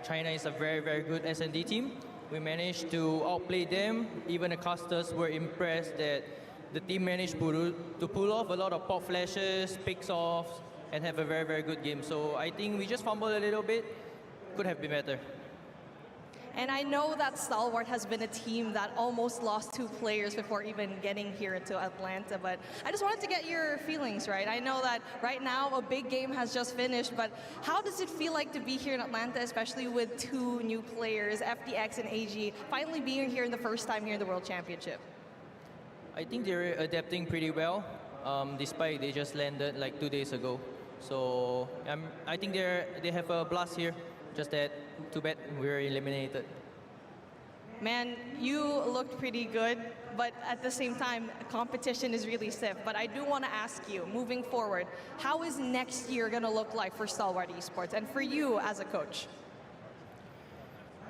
China is a very, very good S&D team. We managed to outplay them. Even the casters were impressed that the team managed to pull off a lot of pop flashes, picks offs, and have a very, very good game. So I think we just fumbled a little bit. Could have been better. And I know that Stalwart has been a team that almost lost 2 players before even getting here to Atlanta, but I just wanted to get your feelings, right? I know that right now a big game has just finished, but how does it feel like to be here in Atlanta, especially with 2 new players, FDX and AG, finally being here in the first time here in the World Championship? I think they're adapting pretty well, despite they just landed like 2 days ago. So I think they have a blast here. Just that, too bad, we were eliminated. Man, you looked pretty good, but at the same time, competition is really stiff. But I do want to ask you, moving forward, how is next year going to look like for Stalwart Esports and for you as a coach?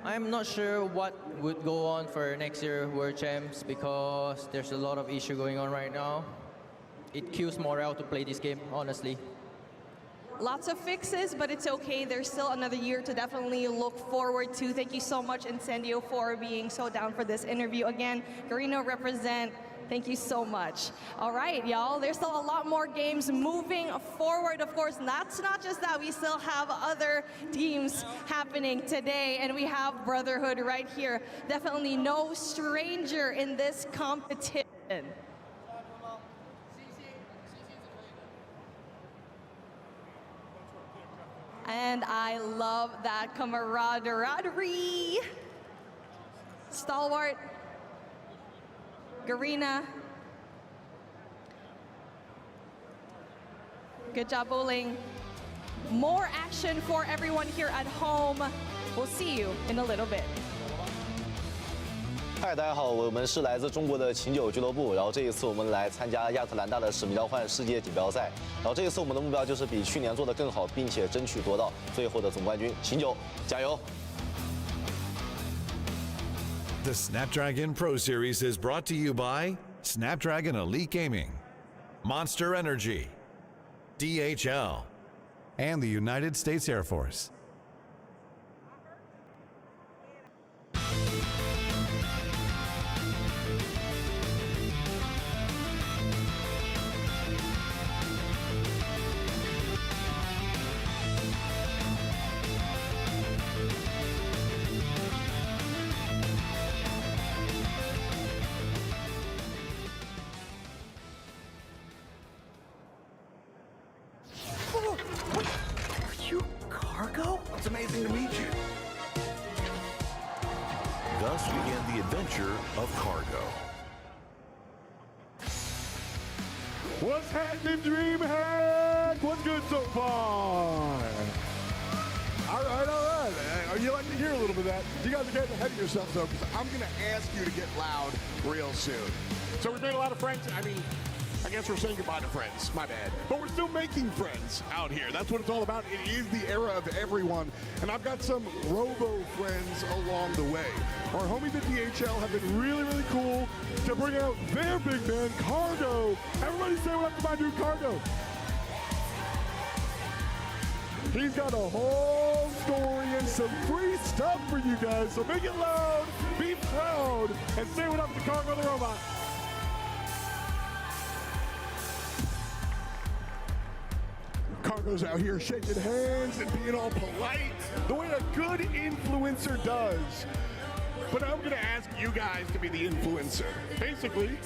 I'm not sure what would go on for next year World Champs because there's a lot of issue going on right now. It kills morale to play this game, honestly. Lots of fixes, but it's okay. There's still another year to definitely look forward to. Thank you so much, Incendio, for being so down for this interview. Again, Garino represent. Thank you so much. All right, y'all, there's still a lot more games moving forward, of course. And that's not just that. We still have other teams happening today, and we have Brotherhood right here. Definitely no stranger in this competition. And I love that camaraderie. Stalwart, Garina. Good job, Oling. More action for everyone here at home. We'll see you in a little bit. 嗨，大家好，我们是来自中国的琴酒俱乐部，然后这一次我们来参加亚特兰大的使命召唤世界锦标赛，然后这一次我们的目标就是比去年做得更好，并且争取夺到最后的总冠军。琴酒，加油！ The Snapdragon Pro Series is brought to you by Snapdragon Elite Gaming, Monster Energy, DHL, and the United States Air Force. It's amazing to meet you. Thus began the adventure of Cargo. What's happening, DreamHack? What's good so far? All right. You like to hear a little bit of that. You guys are getting ahead of yourselves, though, because I'm going to ask you to get loud real soon. So we've made a lot of friends. I guess we're saying goodbye to friends. My bad. But we're still making friends out here. That's what it's all about. It is the era of everyone. And I've got some robo friends along the way. Our homies at DHL have been really, really cool to bring out their big man, Cargo. Everybody say what up to my dude, Cargo. He's got a whole story and some free stuff for you guys. So make it loud, be proud, and say what up to Cargo the Robot. Cargo's out here shaking hands and being all polite, the way a good influencer does. But I'm gonna ask you guys to be the influencer. Basically,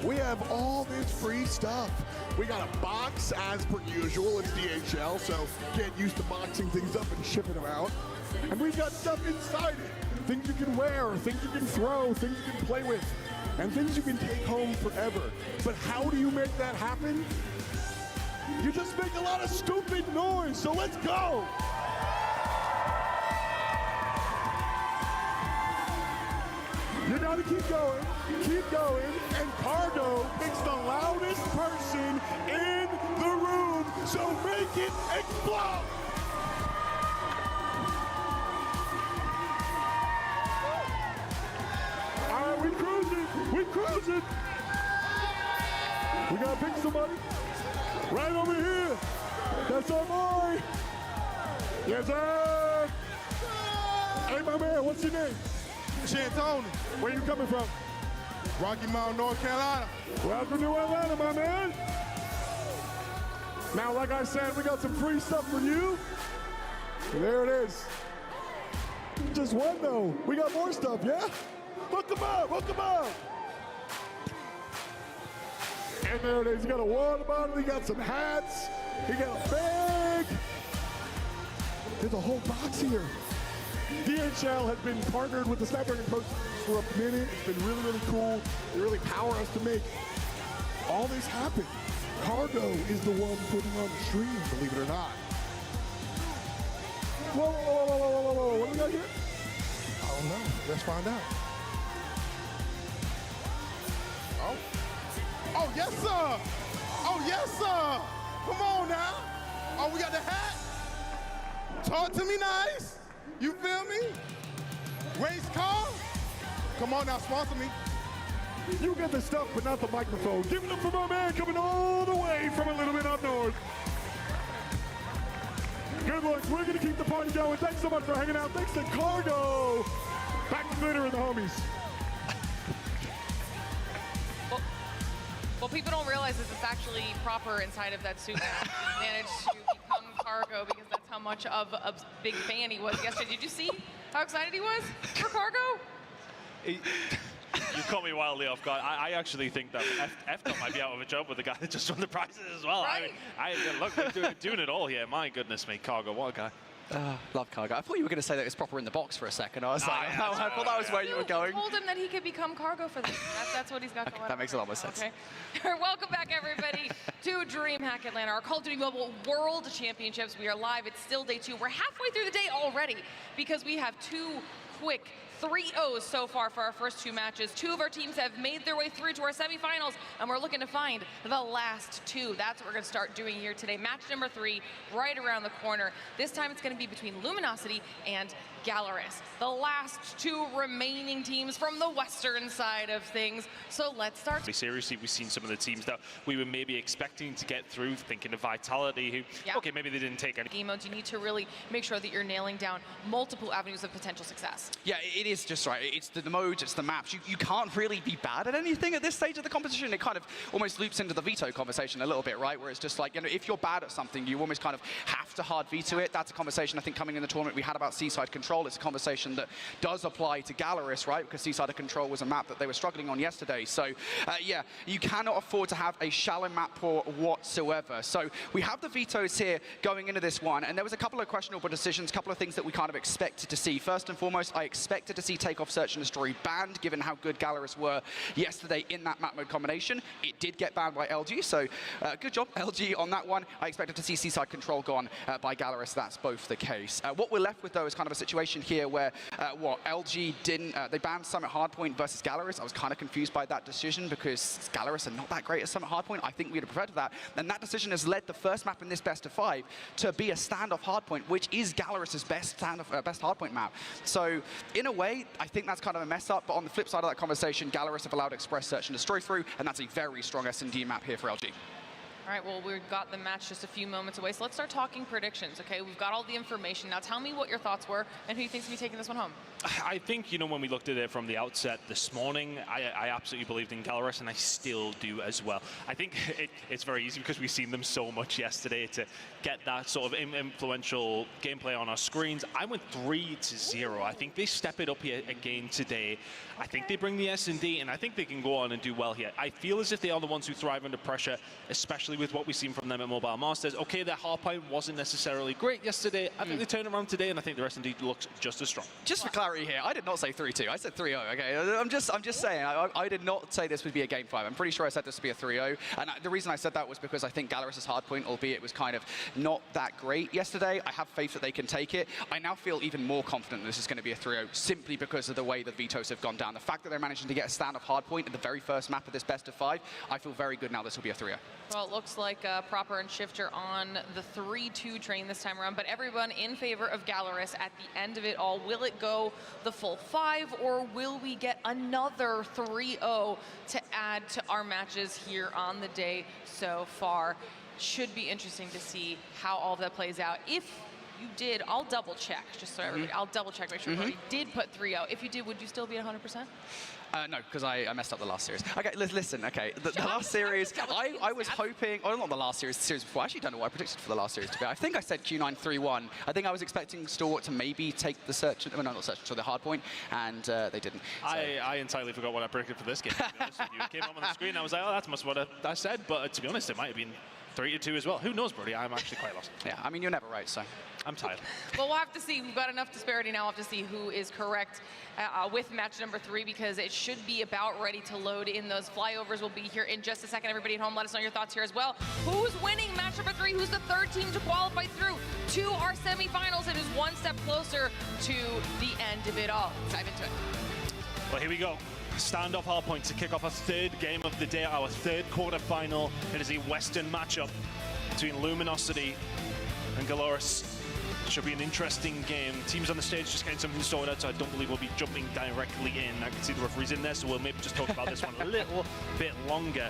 we have all this free stuff. We got a box as per usual, it's DHL, so get used to boxing things up and shipping them out. And we've got stuff inside it. things you can wear, things you can throw, things you can play with, and things you can take home forever. But how do you make that happen? You just make a lot of stupid noise, so let's go! You gotta keep going, and Cargo picks the loudest person in the room, so make it explode! All right, we cruising. We gotta pick somebody right over here. That's our boy. Yes, sir. Hey, my man, what's your name? Shantoni. Where you coming from? Rocky Mount, North Carolina. Welcome to Atlanta, my man. Now, like I said, we got some free stuff for you. There it is. Just one, though. We got more stuff, yeah? Hook them up. And there it is. You got a water bottle. You got some hats. You got a bag. There's a whole box here. DHL has been partnered with the Snapdragon Pro for a minute. It's been really, really cool. They really power us to make all this happen. Cargo is the one putting on the stream, believe it or not. Whoa. What do we got here? I don't know. Let's find out. Oh, yes, sir. Oh, yes, sir. Come on now. Oh, we got the hat. Talk to me nice. You feel me? Race car. Come on now, sponsor me. You get the stuff, but not the microphone. Give it up for my man coming all the way from a little bit up north. Good looks. We're going to keep the party going. Thanks so much for hanging out. Thanks to Cargo. Back to Glitter and the homies. Well, people don't realize this is actually proper inside of that suit now. He managed to become Cargo because that's how much of a big fan he was yesterday. Did you see how excited he was for Cargo? You caught me wildly off guard. I actually think that F-Top might be out of a job with the guy that just won the prizes as well. Right? Look, they're doing it all here. My goodness me, Cargo, what a guy. Love Cargo. I thought you were going to say that it's proper in the box for a second. I was like, I thought that was where you were going. Told him that he could become Cargo for this. That's what he's got going on. That makes a lot more sense. Okay. Welcome back, everybody, to DreamHack Atlanta, our Call of Duty Mobile World Championships. We are live. It's still day 2. We're halfway through the day already because we have 2 quick 3-0s so far for our first 2 matches. 2 of our teams have made their way through to our semifinals, and we're looking to find the last 2. That's what we're going to start doing here today. Match number 3, right around the corner. This time it's going to be between Luminosity and Gallerus, the last 2 remaining teams from the western side of things. So let's start. Seriously, we've seen some of the teams that we were maybe expecting to get through, thinking of Vitality, who, okay, maybe they didn't take any. Game modes, you need to really make sure that you're nailing down multiple avenues of potential success. Yeah, it is just right. It's the modes, it's the maps. You can't really be bad at anything at this stage of the competition. It kind of almost loops into the veto conversation a little bit, right? Where it's just like, you know, if you're bad at something, you almost kind of have to hard veto it. That's a conversation I think coming in the tournament we had about Seaside Control. It's a conversation that does apply to Gallerus, right? Because Seaside Control was a map that they were struggling on yesterday. So, yeah, you cannot afford to have a shallow map pool whatsoever. So we have the vetoes here going into this one, and there was a couple of questionable decisions, a couple of things that we kind of expected to see. First and foremost, I expected to see Takeoff Search and Destroy banned, given how good Gallerus were yesterday in that map mode combination. It did get banned by LG, so good job, LG, on that one. I expected to see Seaside Control gone by Gallerus. That's both the case. What we're left with, though, is kind of a situation here where, LG didn't, they banned Summit Hardpoint versus Gallerus. I was kind of confused by that decision because Gallerus are not that great at Summit Hardpoint. I think we'd have preferred that. And that decision has led the first map in this best of 5 to be a standoff hardpoint, which is Gallerus's best hardpoint map. So, in a way, I think that's kind of a mess up. But on the flip side of that conversation, Gallerus have allowed Express Search and Destroy through, and that's a very strong S&D map here for LG. All right, well, we've got the match just a few moments away, so let's start talking predictions, okay? We've got all the information. Now tell me what your thoughts were and who you think's going to be taking this one home. I think, you know, when we looked at it from the outset this morning, I absolutely believed in Gallerus, and I still do as well. I think it's very easy because we've seen them so much yesterday to get that sort of influential gameplay on our screens. I went 3-0. I think they step it up here again today. I think they bring the S&D, and I think they can go on and do well here. I feel as if they are the ones who thrive under pressure, especially especially with what we've seen from them at Mobile Masters. Okay, their hardpoint wasn't necessarily great yesterday. I think they turned around today, and I think the rest indeed looks just as strong. Just for clarity here, I did not say 3-2. I said 3-0. Okay, I'm just saying. I did not say this would be a game 5. I'm pretty sure I said this would be a 3-0. And the reason I said that was because I think Gallerus' hardpoint, albeit was kind of not that great yesterday, I have faith that they can take it. I now feel even more confident that this is going to be a 3-0 simply because of the way the Vetoes have gone down. The fact that they're managing to get a stand of hardpoint at the very first map of this best of 5, I feel very good now this will be a 3-0. Well, it looks like Proper and Shifter on the 3-2 train this time around, but everyone in favor of Gallerus at the end of it all. Will it go the full 5, or will we get another 3-0 to add to our matches here on the day so far? Should be interesting to see how all of that plays out. If you did, I'll double check, just so everybody, I'll double check, make sure everybody did put 3-0. If you did, would you still be at 100%? No, because I messed up the last series. Okay, listen, okay. The last series, I was hoping, oh, not the last series, the series before. I actually don't know what I predicted for the last series to be. I think I said Q9 3-1. I think I was expecting Stalwart to maybe take the search, well, no, not search, so the hard point, and they didn't. So. I entirely forgot what I predicted for this game, to be honest with you. It came up on the screen, and I was like, oh, that's must what I said, but to be honest, it might have been 3-2 as well. Who knows, Brody? I'm actually quite lost. Yeah, I mean, you're never right, so. I'm tired. Well, we'll have to see. We've got enough disparity now. We'll have to see who is correct with match number 3, because it should be about ready to load in. Those flyovers will be here in just a second. Everybody at home, let us know your thoughts here as well. Who's winning match number 3? Who's the third team to qualify through to our semifinals, and who's one step closer to the end of it all? Let's dive into it. Well, here we go. Standoff hardpoint to kick off our 3rd game of the day, our 3rd quarterfinal. It is a Western matchup between Luminosity and Gallerus. Should be an interesting game. Teams on the stage just getting something sorted out, so I don't believe we'll be jumping directly in. I can see the referees in there, so we'll maybe just talk about this one a little bit longer.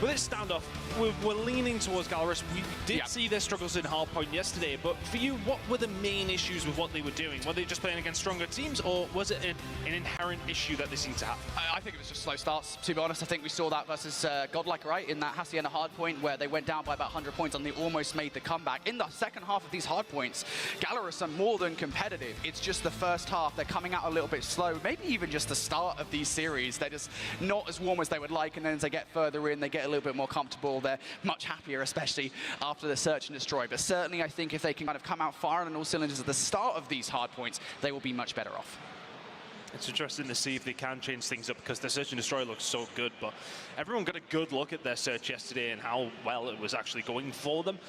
With this standoff, we're leaning towards Gallerus. We did see their struggles in hardpoint yesterday, but for you, what were the main issues with what they were doing? Were they just playing against stronger teams, or was it an inherent issue that they seemed to have? I think it was just slow starts, to be honest. I think we saw that versus Godlike, right, in that Hacienda hardpoint, where they went down by about 100 points and they almost made the comeback. In the second half of these hardpoints, Gallerus are more than competitive. It's just the first half. They're coming out a little bit slow, maybe even just the start of these series. They're just not as warm as they would like, and then as they get further in, they get a little bit more comfortable. They're much happier, especially after the search and destroy. But certainly, I think if they can kind of come out firing on all cylinders at the start of these hard points, they will be much better off. It's interesting to see if they can change things up, because the search and destroy looks so good, but everyone got a good look at their search yesterday and how well it was actually going for them.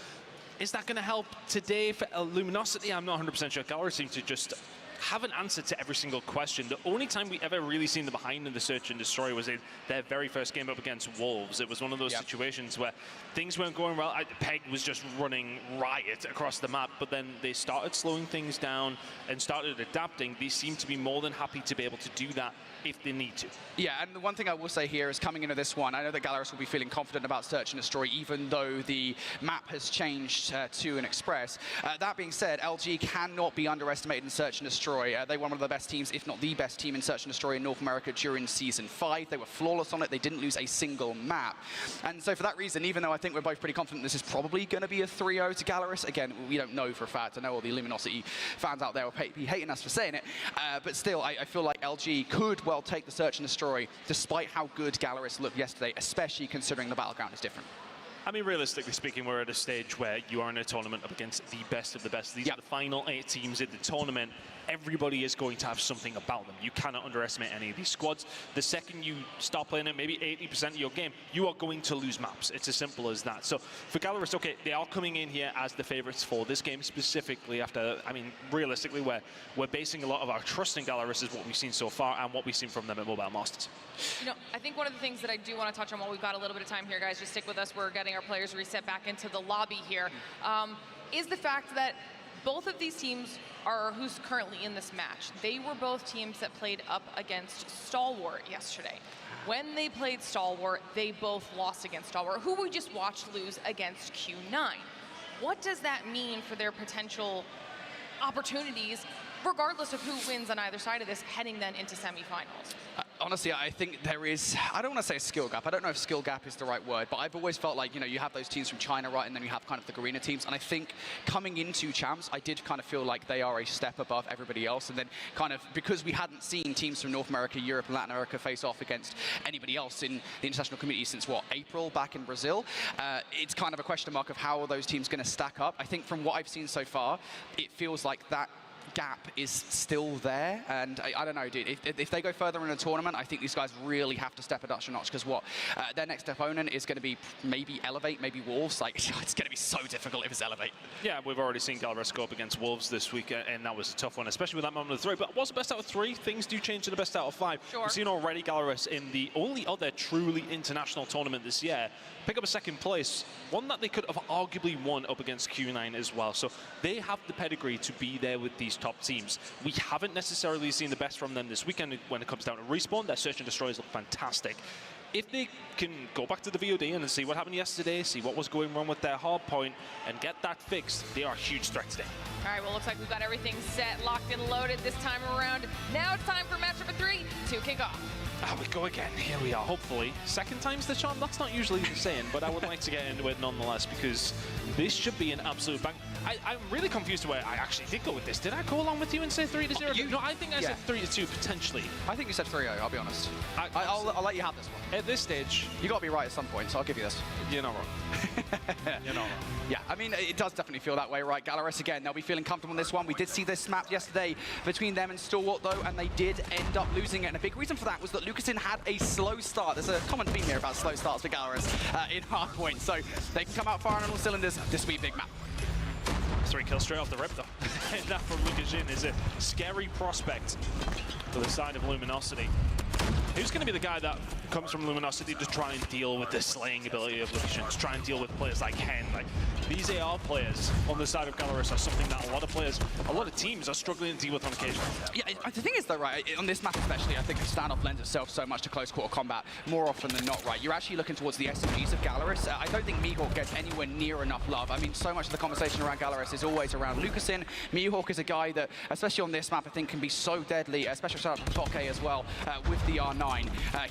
Is that going to help today for Luminosity? I'm not 100% sure. Gallerus seems to just have an answer to every single question. The only time we ever really seen them behind in the search and destroy was in their very first game up against Wolves. It was one of those situations where things weren't going well. Peg was just running riot across the map, but then they started slowing things down and started adapting. They seem to be more than happy to be able to do that if they need to. Yeah, and the one thing I will say here is coming into this one, I know that Gallerus will be feeling confident about search and destroy, even though the map has changed to an express. That being said, LG cannot be underestimated in search and destroy. They were one of the best teams, if not the best team in search and destroy in North America during Season 5. They were flawless on it. They didn't lose a single map. And so for that reason, even though I think we're both pretty confident this is probably going to be a 3-0 to Gallerus, again, we don't know for a fact. I know all the Luminosity fans out there will be hating us for saying it. But still, I feel like LG could well take the search and destroy, despite how good Gallerus looked yesterday, especially considering the battleground is different. I mean, realistically speaking, we're at a stage where you are in a tournament up against the best of the best. These are the final 8 teams in the tournament. Everybody is going to have something about them. You cannot underestimate any of these squads. The second you start playing it, maybe 80% of your game, you are going to lose maps. It's as simple as that. So for Gallerus, okay, they are coming in here as the favorites for this game specifically after, I mean, realistically, we're basing a lot of our trust in Gallerus is what we've seen so far and what we've seen from them at Mobile Masters. You know, I think one of the things that I do want to touch on while we've got a little bit of time here, guys, just stick with us. We're getting our players reset back into the lobby here, is the fact that both of these teams are who's currently in this match. They were both teams that played up against Stalwart yesterday. When they played Stalwart, they both lost against Stalwart, who we just watched lose against Q9. What does that mean for their potential opportunities, regardless of who wins on either side of this, heading then into semifinals? honestly, I think there is, I don't want to say a skill gap. I don't know if skill gap is the right word, but I've always felt like, you have those teams from China, right, and then you have kind of the Garena teams. And I think coming into Champs, I did kind of feel like they are a step above everybody else. And then kind of, because we hadn't seen teams from North America, Europe, and Latin America face off against anybody else in the international community since, what, April back in Brazil, it's kind of a question mark of how are those teams going to stack up. I think from what I've seen so far, it feels like that gap is still there, and I don't know, dude. If they go further in a tournament, I think these guys really have to step a notch, because their next opponent is going to be maybe Elevate, maybe Wolves. Like, it's going to be so difficult if it's Elevate. Yeah, we've already seen Gallerus go up against Wolves this week, and that was a tough one, especially with that moment of 3. But what's the best out of 3? Things do change to the best out of 5. Sure. We've seen already Gallerus in the only other truly international tournament this year pick up a 2nd place, one that they could have arguably won up against Q9 as well. So they have the pedigree to be there with these top teams. We haven't necessarily seen the best from them this weekend when it comes down to Respawn. Their Search and Destroyers look fantastic. If they can go back to the VOD and see what happened yesterday, see what was going wrong with their hard point, and get that fixed, they are a huge threat today. All right, well, looks like we've got everything set, locked and loaded this time around. Now it's time for match number 3 to kick off. We go again. Here we are, hopefully. 2nd time's the charm. That's not usually the saying, but I would like to get into it nonetheless, because this should be an absolute bang. I'm really confused where I actually did go with this. Did I go along with you and say 3-0? No, I think I said 3-2 potentially. I think you said 3-0, I'll be honest. I'll let you have this one. At this stage, you got to be right at some point, so I'll give you this. You're not wrong. You're not wrong. Yeah, I mean, it does definitely feel that way, right? Gallerus, again, they'll be feeling comfortable in this one. We did see this map yesterday between them and Stalwart, though, and they did end up losing it. And a big reason for that was that Lucasin had a slow start. There's a common theme here about slow starts for Gallerus in hardpoint. So they can come out firing on all cylinders. This will be a big map. 3 kills straight off the rip, though. And that from Lucasin is a scary prospect for the side of Luminosity. Who's going to be the guy that comes from Luminosity to try and deal with the slaying ability of Lucasin, to try and deal with players like Hen? Like, these AR players on the side of Gallerus are something that a lot of teams are struggling to deal with on occasion. Yeah, the thing is, though, right, on this map especially, I think the standoff lends itself so much to close quarter combat, more often than not, right? You're actually looking towards the SMGs of Gallerus. I don't think Mihawk gets anywhere near enough love. I mean, so much of the conversation around Gallerus is always around Lucasin. Mihawk is a guy that, especially on this map, I think can be so deadly, especially shout out to Fokke as well, with the R9.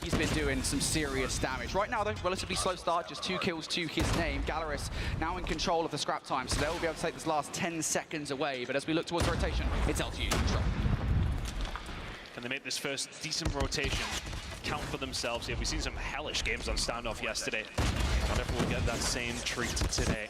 He's been doing some serious damage. Right now, though, relatively slow start, just 2 kills to his name. Gallerus now in control of the scrap time, so they'll be able to take this last 10 seconds away. But as we look towards rotation, it's LG in control. Can they make this first decent rotation count for themselves here? We've seen some hellish games on standoff yesterday. I wonder if we'll get that same treat today.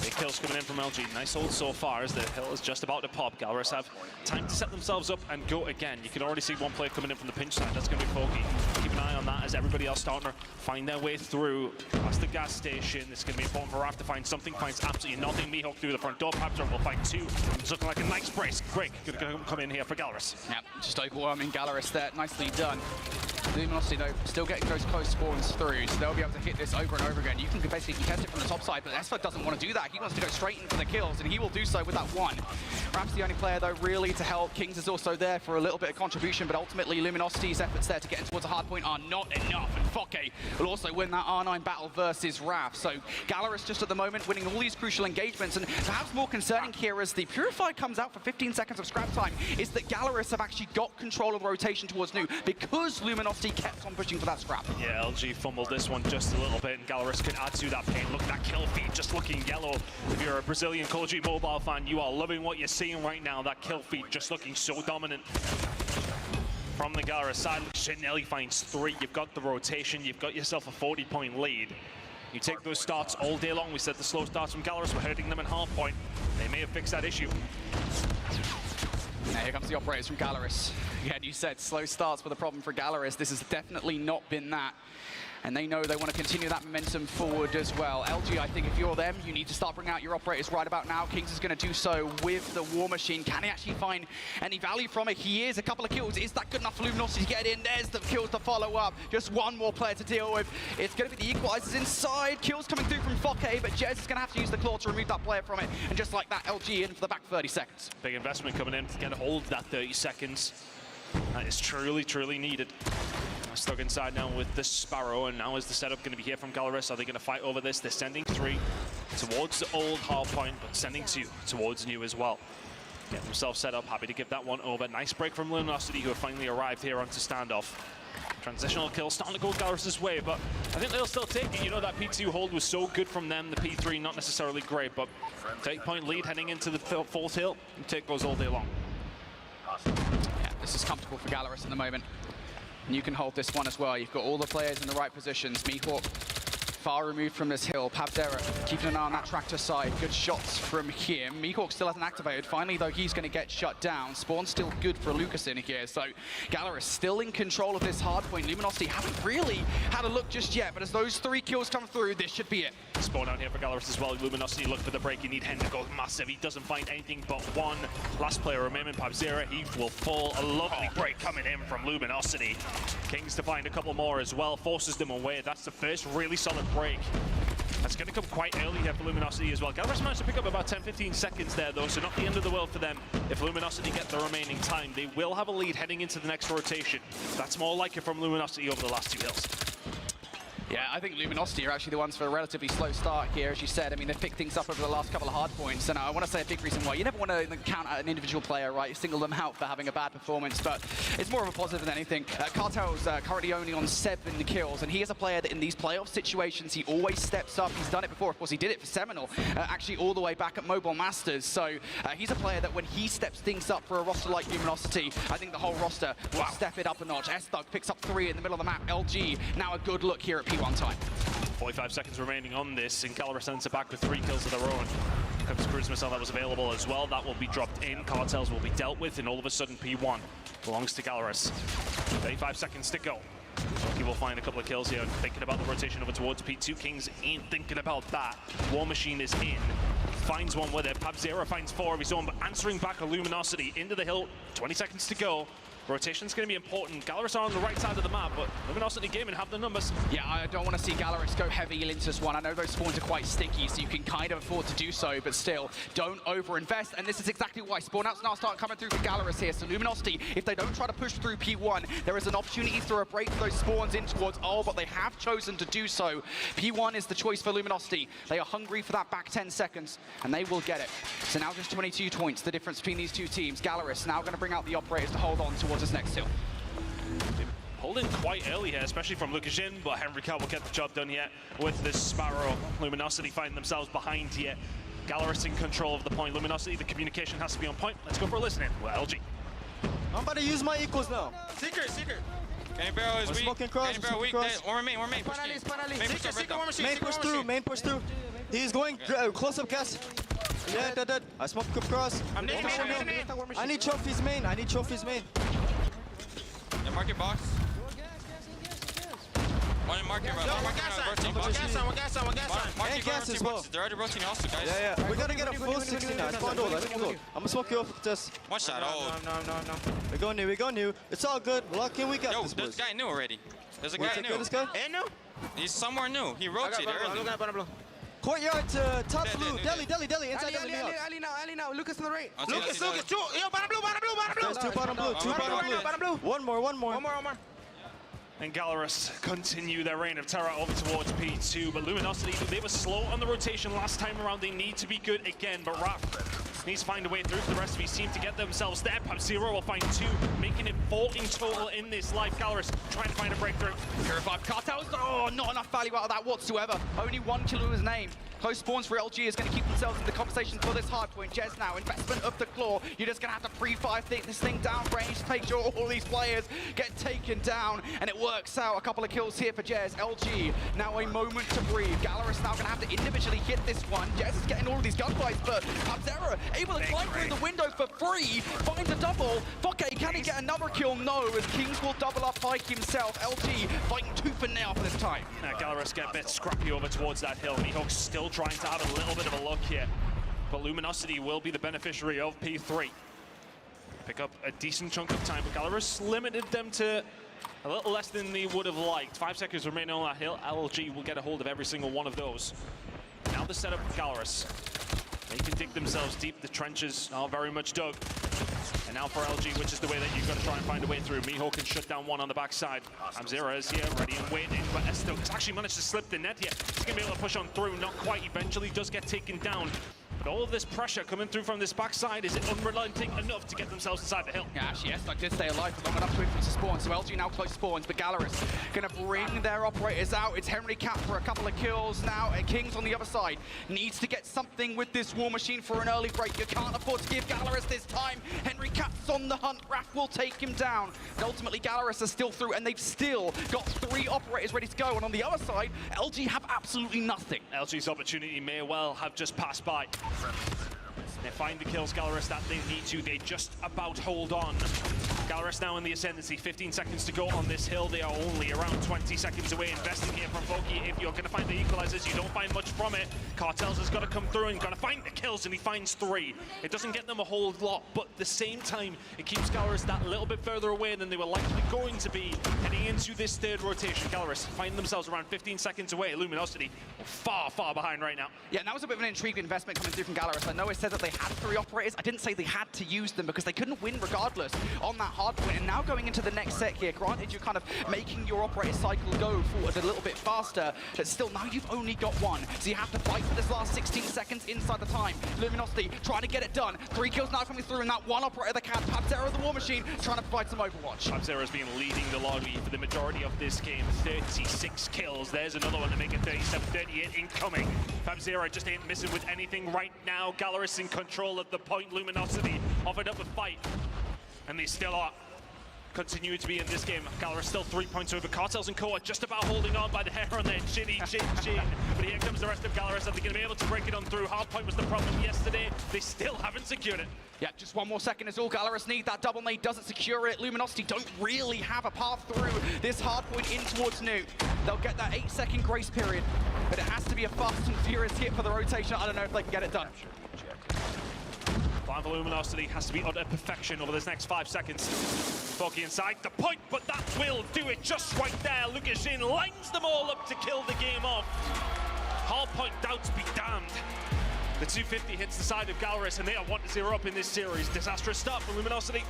Big kills coming in from LG. Nice hold so far as the hill is just about to pop. Gallerus have time to set themselves up and go again. You can already see one player coming in from the pinch side. That's going to be Fokke. Keep an eye on that as everybody else starting to find their way through past the gas station. It's going to be important for Raph to find something. Finds absolutely nothing. Mihawk through the front door. Raptor will find 2. It's looking like a nice brace. Break. Going to come in here for Gallerus. Yep, just overwhelming Gallerus there. Nicely done. Luminosity, though, still getting those close spawns through, so they'll be able to hit this over and over again. You can basically contest it from the top side, but Esfert doesn't want to do that. He wants to go straight in for the kills, and he will do so with that 1. Rap's the only player, though, really to help. Kings is also there for a little bit of contribution, but ultimately Luminosity's efforts there to get in towards a hard point are not enough, and Fokke will also win that R9 battle versus Raph. So Gallerus just at the moment winning all these crucial engagements, and perhaps more concerning here as the Purified comes out for 15 seconds of scrap time is that Gallerus have actually got control of the rotation towards Nu because Luminosity kept on pushing for that scrap. Yeah, LG fumbled this one just a little bit, and Gallerus can add to that pain. Look at that kill feed just looking yellow. If you're a Brazilian Call of Duty Mobile fan, you are loving what you're seeing right now. That kill feed just looking so dominant from the Gallerus side. Shinelli finds 3. You've got the rotation. You've got yourself a 40-point lead. You take those starts all day long. We said the slow starts from Gallerus were hurting them in hard point. They may have fixed that issue. Now here comes the operators from Gallerus. Again, you said slow starts were the problem for Gallerus. This has definitely not been that. And they know they want to continue that momentum forward as well. LG, I think if you're them, you need to start bringing out your operators right about now. Kings is going to do so with the War Machine. Can he actually find any value from it? He is. A couple of kills. Is that good enough for Luminosity to get in? There's the kills to follow up. Just one more player to deal with. It's going to be the equalizers inside. Kills coming through from Fokke, but Jez is going to have to use the claw to remove that player from it. And just like that, LG in for the back 30 seconds. Big investment coming in to get a hold of that 30 seconds. That is truly, truly needed. Stuck inside now with the Sparrow, and now is the setup going to be here from Gallerus. Are they going to fight over this? They're sending 3 towards the old hard point, but sending 2 towards Nu as well. Get themselves set up, happy to give that one over. Nice break from Luminosity, who have finally arrived here onto standoff. Transitional kill starting to go Gallerus' way, but I think they'll still take it. You know, that P2 hold was so good from them. The P3 not necessarily great, but 8-point lead heading into the fourth hill. And take goes all day long. Yeah, this is comfortable for Gallerus at the moment. And you can hold this one as well. You've got all the players in the right positions. Mihawk far removed from this hill. Pabzera keeping an eye on that tractor side. Good shots from him. Mihawk still hasn't activated. Finally, though, he's going to get shut down. Spawn's still good for Lucas in here. So Gallerus still in control of this hard point. Luminosity haven't really had a look just yet, but as those 3 kills come through, this should be it. Spawn out here for Gallerus as well. Luminosity look for the break. You need Hen to go massive. He doesn't find anything but one. Last player remaining, Pabzera. He will fall. A lovely break coming in from Luminosity. Kings to find a couple more as well. Forces them away. That's the first really solid break. That's going to come quite early here for Luminosity as well. Gallerus managed to pick up about 10-15 seconds there, though, so not the end of the world for them. If Luminosity get the remaining time, they will have a lead heading into the next rotation. That's more like it from Luminosity over the last 2 hills. Yeah, I think Luminosity are actually the ones for a relatively slow start here, as you said. I mean, they've picked things up over the last couple of hard points, and I want to say a big reason why. You never want to count out an individual player, right? Single them out for having a bad performance, but it's more of a positive than anything. Cartel's currently only on 7 kills, and he is a player that in these playoff situations, he always steps up. He's done it before. Of course, he did it for Seminole, actually all the way back at Mobile Masters. So he's a player that when he steps things up for a roster like Luminosity, I think the whole roster will step it up a notch. S-Thug picks up 3 in the middle of the map. LG, now a good look here at P1 time. 45 seconds remaining on this, and Gallerus sends it back with 3 kills of their own. Comes cruise missile that was available as well. That will be dropped in. Cartels will be dealt with, and all of a sudden P1 belongs to Gallerus. 35 seconds to go. He will find a couple of kills here. Thinking about the rotation over towards P2. Kings ain't thinking about that. War Machine is in. Finds one with it. Pabzera finds 4 of his own, but answering back a Luminosity into the hill. 20 seconds to go. Rotation's going to be important. Gallerus are on the right side of the map, but Luminosity Gaming have the numbers. Yeah, I don't want to see Gallerus go heavy into this one. I know those spawns are quite sticky, so you can kind of afford to do so, but still, don't over-invest. And this is exactly why spawn outs now start coming through for Gallerus here. So Luminosity, if they don't try to push through P1, there is an opportunity to break those spawns in towards all, but they have chosen to do so. P1 is the choice for Luminosity. They are hungry for that back 10 seconds, and they will get it. So now just 22 points, the difference between these two teams. Gallerus now going to bring out the operators to hold on towards this next hill. Pulled in quite early here, especially from Lukashin, but Henry Cal will get the job done here with this Sparrow. Luminosity find themselves behind here. Gallerus in control of the point. Luminosity, the communication has to be on point. Let's go for a listening with LG. I'm about to use my equals now. Secret. Any barrel is weak. Smoking cross. Any barrel weak. One remain. Main push through. He's going close up gas. Yeah, dead. I smoke cross. I need trophies main. Yeah, market box. One in market, bro. One gas on. Gas as well. They're already rotating also, guys. Yeah. We gotta get a full 16 now. Let's go. I'm gonna smoke you off just. One shot. No. We go new. It's all good. Lock in, we got this. Yo, there's a guy new already. There's a guy new. This guy? Ain't new? He's somewhere new. He rotated early. Courtyard to top blue. Deli. Inside Deli. Ali now. Lucas in the right. Lucas. Two. Yo, bottom blue. Two bottom blue. One more. And Gallerus continue their reign of terror over towards P2, but Luminosity, they were slow on the rotation last time around. They need to be good again, but Raph needs to find a way through for the rest of his team to get themselves there. Pabzera will find 2, making it 4 in total in this life. Gallerus trying to find a breakthrough. Purified Cartels, not enough value out of that whatsoever. Only 1 kill in his name. Close spawns for LG is going to keep themselves in the conversation for this hard point. Jez now, investment of the claw. You're just going to have to pre-fire this thing down range to make sure all these players get taken down. And it works out. A couple of kills here for Jez. LG, now a moment to breathe. Gallerus now going to have to individually hit this one. Jez is getting all of these gunfights, but Pabzera able to climb through the window for free. Finds a double. Fokke, can he get another kill? No, as Kings will double up by himself. LG fighting tooth and nail for this time. Now Gallerus get a bit scrappy over towards that hill. Mihawk's still trying to have a little bit of a look here, but Luminosity will be the beneficiary of P3. Pick up a decent chunk of time, but Gallerus limited them to a little less than they would have liked. 5 seconds remaining on that hill. LG will get a hold of every single one of those. Now the setup for Gallerus. They can dig themselves deep. The trenches are very much dug. And now for LG, which is the way that you've got to try and find a way through. Mihawk can shut down one on the backside. Pabzera is here, ready and waiting, but S-Thug has actually managed to slip the net here. He's going to be able to push on through, not quite. Eventually does get taken down. But all of this pressure coming through from this backside, is it unrelenting enough to get themselves inside the hill? Yeah, actually, yes, did stay alive for long enough to influence the spawn. So LG now close spawns, but Gallerus going to bring their operators out. It's Henry Cap for a couple of kills now. Kings on the other side needs to get something with this War Machine for an early break. You can't afford to give Gallerus this time. Henry Cap's on the hunt. Raph will take him down. And ultimately, Gallerus are still through, and they've still got 3 operators ready to go. And on the other side, LG have absolutely nothing. LG's opportunity may well have just passed by. They find the kills, Gallerus, that they need to. They just about hold on. Gallerus now in the ascendancy, 15 seconds to go on this hill. They are only around 20 seconds away. Investing here from Voki. If you're going to find the equalizers, you don't find much from it. Cartels has got to come through and got to find the kills, and he finds 3. It doesn't get them a whole lot, but at the same time, it keeps Gallerus that little bit further away than they were likely going to be heading into this 3rd rotation. Gallerus find themselves around 15 seconds away. Luminosity far, far behind right now. Yeah, and that was a bit of an intriguing investment coming through from Gallerus. I know I said that they had 3 operators. I didn't say they had to use them because they couldn't win regardless on that hard point. And now going into the next set here, granted you're kind of making your operator cycle go forward a little bit faster, but still now you've only got 1. So you have to fight for this last 16 seconds inside the time. Luminosity trying to get it done. 3 kills now coming through, and that 1 operator that can. Pabzero, the War Machine, trying to provide some Overwatch. Pabzero's been leading the lobby for the majority of this game. 36 kills. There's another one to make it 37, 38 incoming. Pabzero just ain't missing with anything right now. Gallerus in control at the point. Luminosity offered up a fight, and they still are. Continue to be in this game. Gallerus still 3 points over. Cartels and Co are just about holding on by the hair on their chin. But here comes the rest of Gallerus. Are they going to be able to break it on through? Hardpoint was the problem yesterday. They still haven't secured it. Yeah, just 1 more second is all Gallerus need. That double nade doesn't secure it. Luminosity don't really have a path through this hardpoint in towards Nuke. They'll get that 8-second grace period, but it has to be a fast and furious hit for the rotation. I don't know if they can get it done. Plan for Luminosity has to be utter perfection over this next 5 seconds. Foki inside the point, but that will do it just right there. Lukashin lines them all up to kill the game off. Hardpoint doubts be damned. The 250 hits the side of Gallerus, and they are 1-0 up in this series. Disastrous start for Luminosity.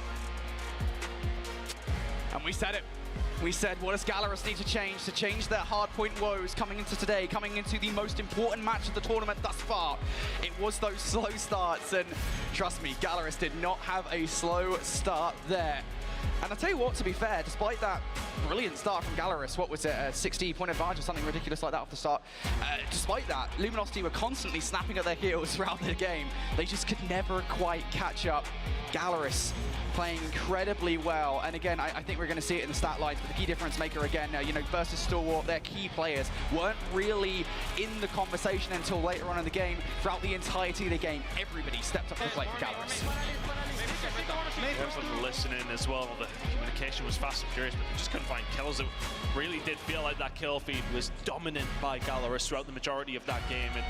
And we said it. We said, what does Gallerus need to change their hardpoint woes coming into today, coming into the most important match of the tournament thus far? It was those slow starts, and trust me, Gallerus did not have a slow start there. And I'll tell you what, to be fair, despite that brilliant start from Gallerus, what was it, a 60-point advantage or something ridiculous like that off the start, despite that, Luminosity were constantly snapping at their heels throughout the game. They just could never quite catch up. Gallerus playing incredibly well, and again, I think we're going to see it in the stat lines, but the key difference maker again, you know, versus Stalwart, their key players weren't really in the conversation until later on in the game. Throughout the entirety of the game, everybody stepped up to the plate for Gallerus. Everyone listening as well, the communication was fast and furious, but they just couldn't find kills. It really did feel like that kill feed was dominant by Gallerus throughout the majority of that game, and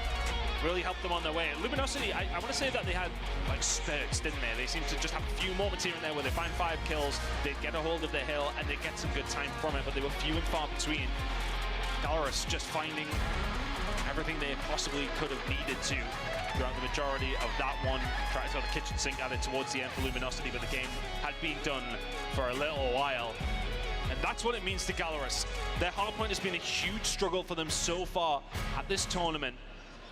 really helped them on their way. Luminosity, I want to say that they had like spurts, didn't they? They seemed to just have a few moments here and there where they find 5 kills, they'd get a hold of the hill, and they'd get some good time from it, but they were few and far between. Gallerus just finding everything they possibly could have needed to throughout the majority of that one. Tried to throw the kitchen sink at it towards the end for Luminosity, but the game had been done for a little while. And that's what it means to Gallerus. Their hardpoint has been a huge struggle for them so far at this tournament.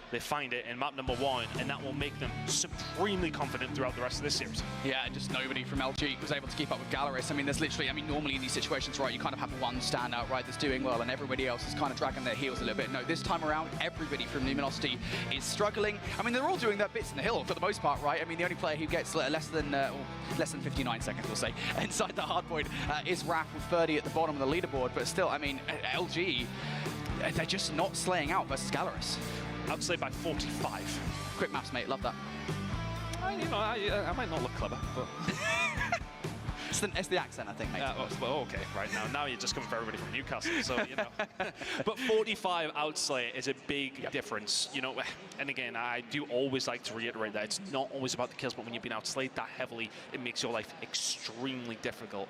They find it in map number 1, and that will make them supremely confident throughout the rest of this series. Yeah, and just nobody from LG was able to keep up with Gallerus. I mean, there's literally, normally in these situations, right, you kind of have one standout, right, that's doing well, and everybody else is kind of dragging their heels a little bit. No, this time around, everybody from Luminosity is struggling. I mean, they're all doing their bits in the hill for the most part, right? I mean, the only player who gets less than 59 seconds, we'll say, inside the hardpoint is Raph with 30 at the bottom of the leaderboard. But still, I mean, LG, they're just not slaying out versus Gallerus. I'd say by 45. Quick maths, mate. Love that. I might not look clever, but... it's the accent, I think, mate. Well, okay, right now you're just coming for everybody from Newcastle, so, you know. But 45 outslay is a big difference, you know. And again, I do always like to reiterate that it's not always about the kills, but when you've been outslayed that heavily, it makes your life extremely difficult.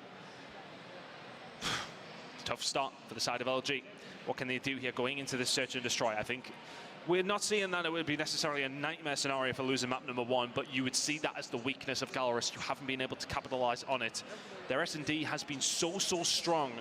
Tough start for the side of LG. What can they do here going into this search and destroy? I think we're not seeing that it would be necessarily a nightmare scenario for losing map number 1, but you would see that as the weakness of Gallerus. You haven't been able to capitalize on it. Their S&D has been so strong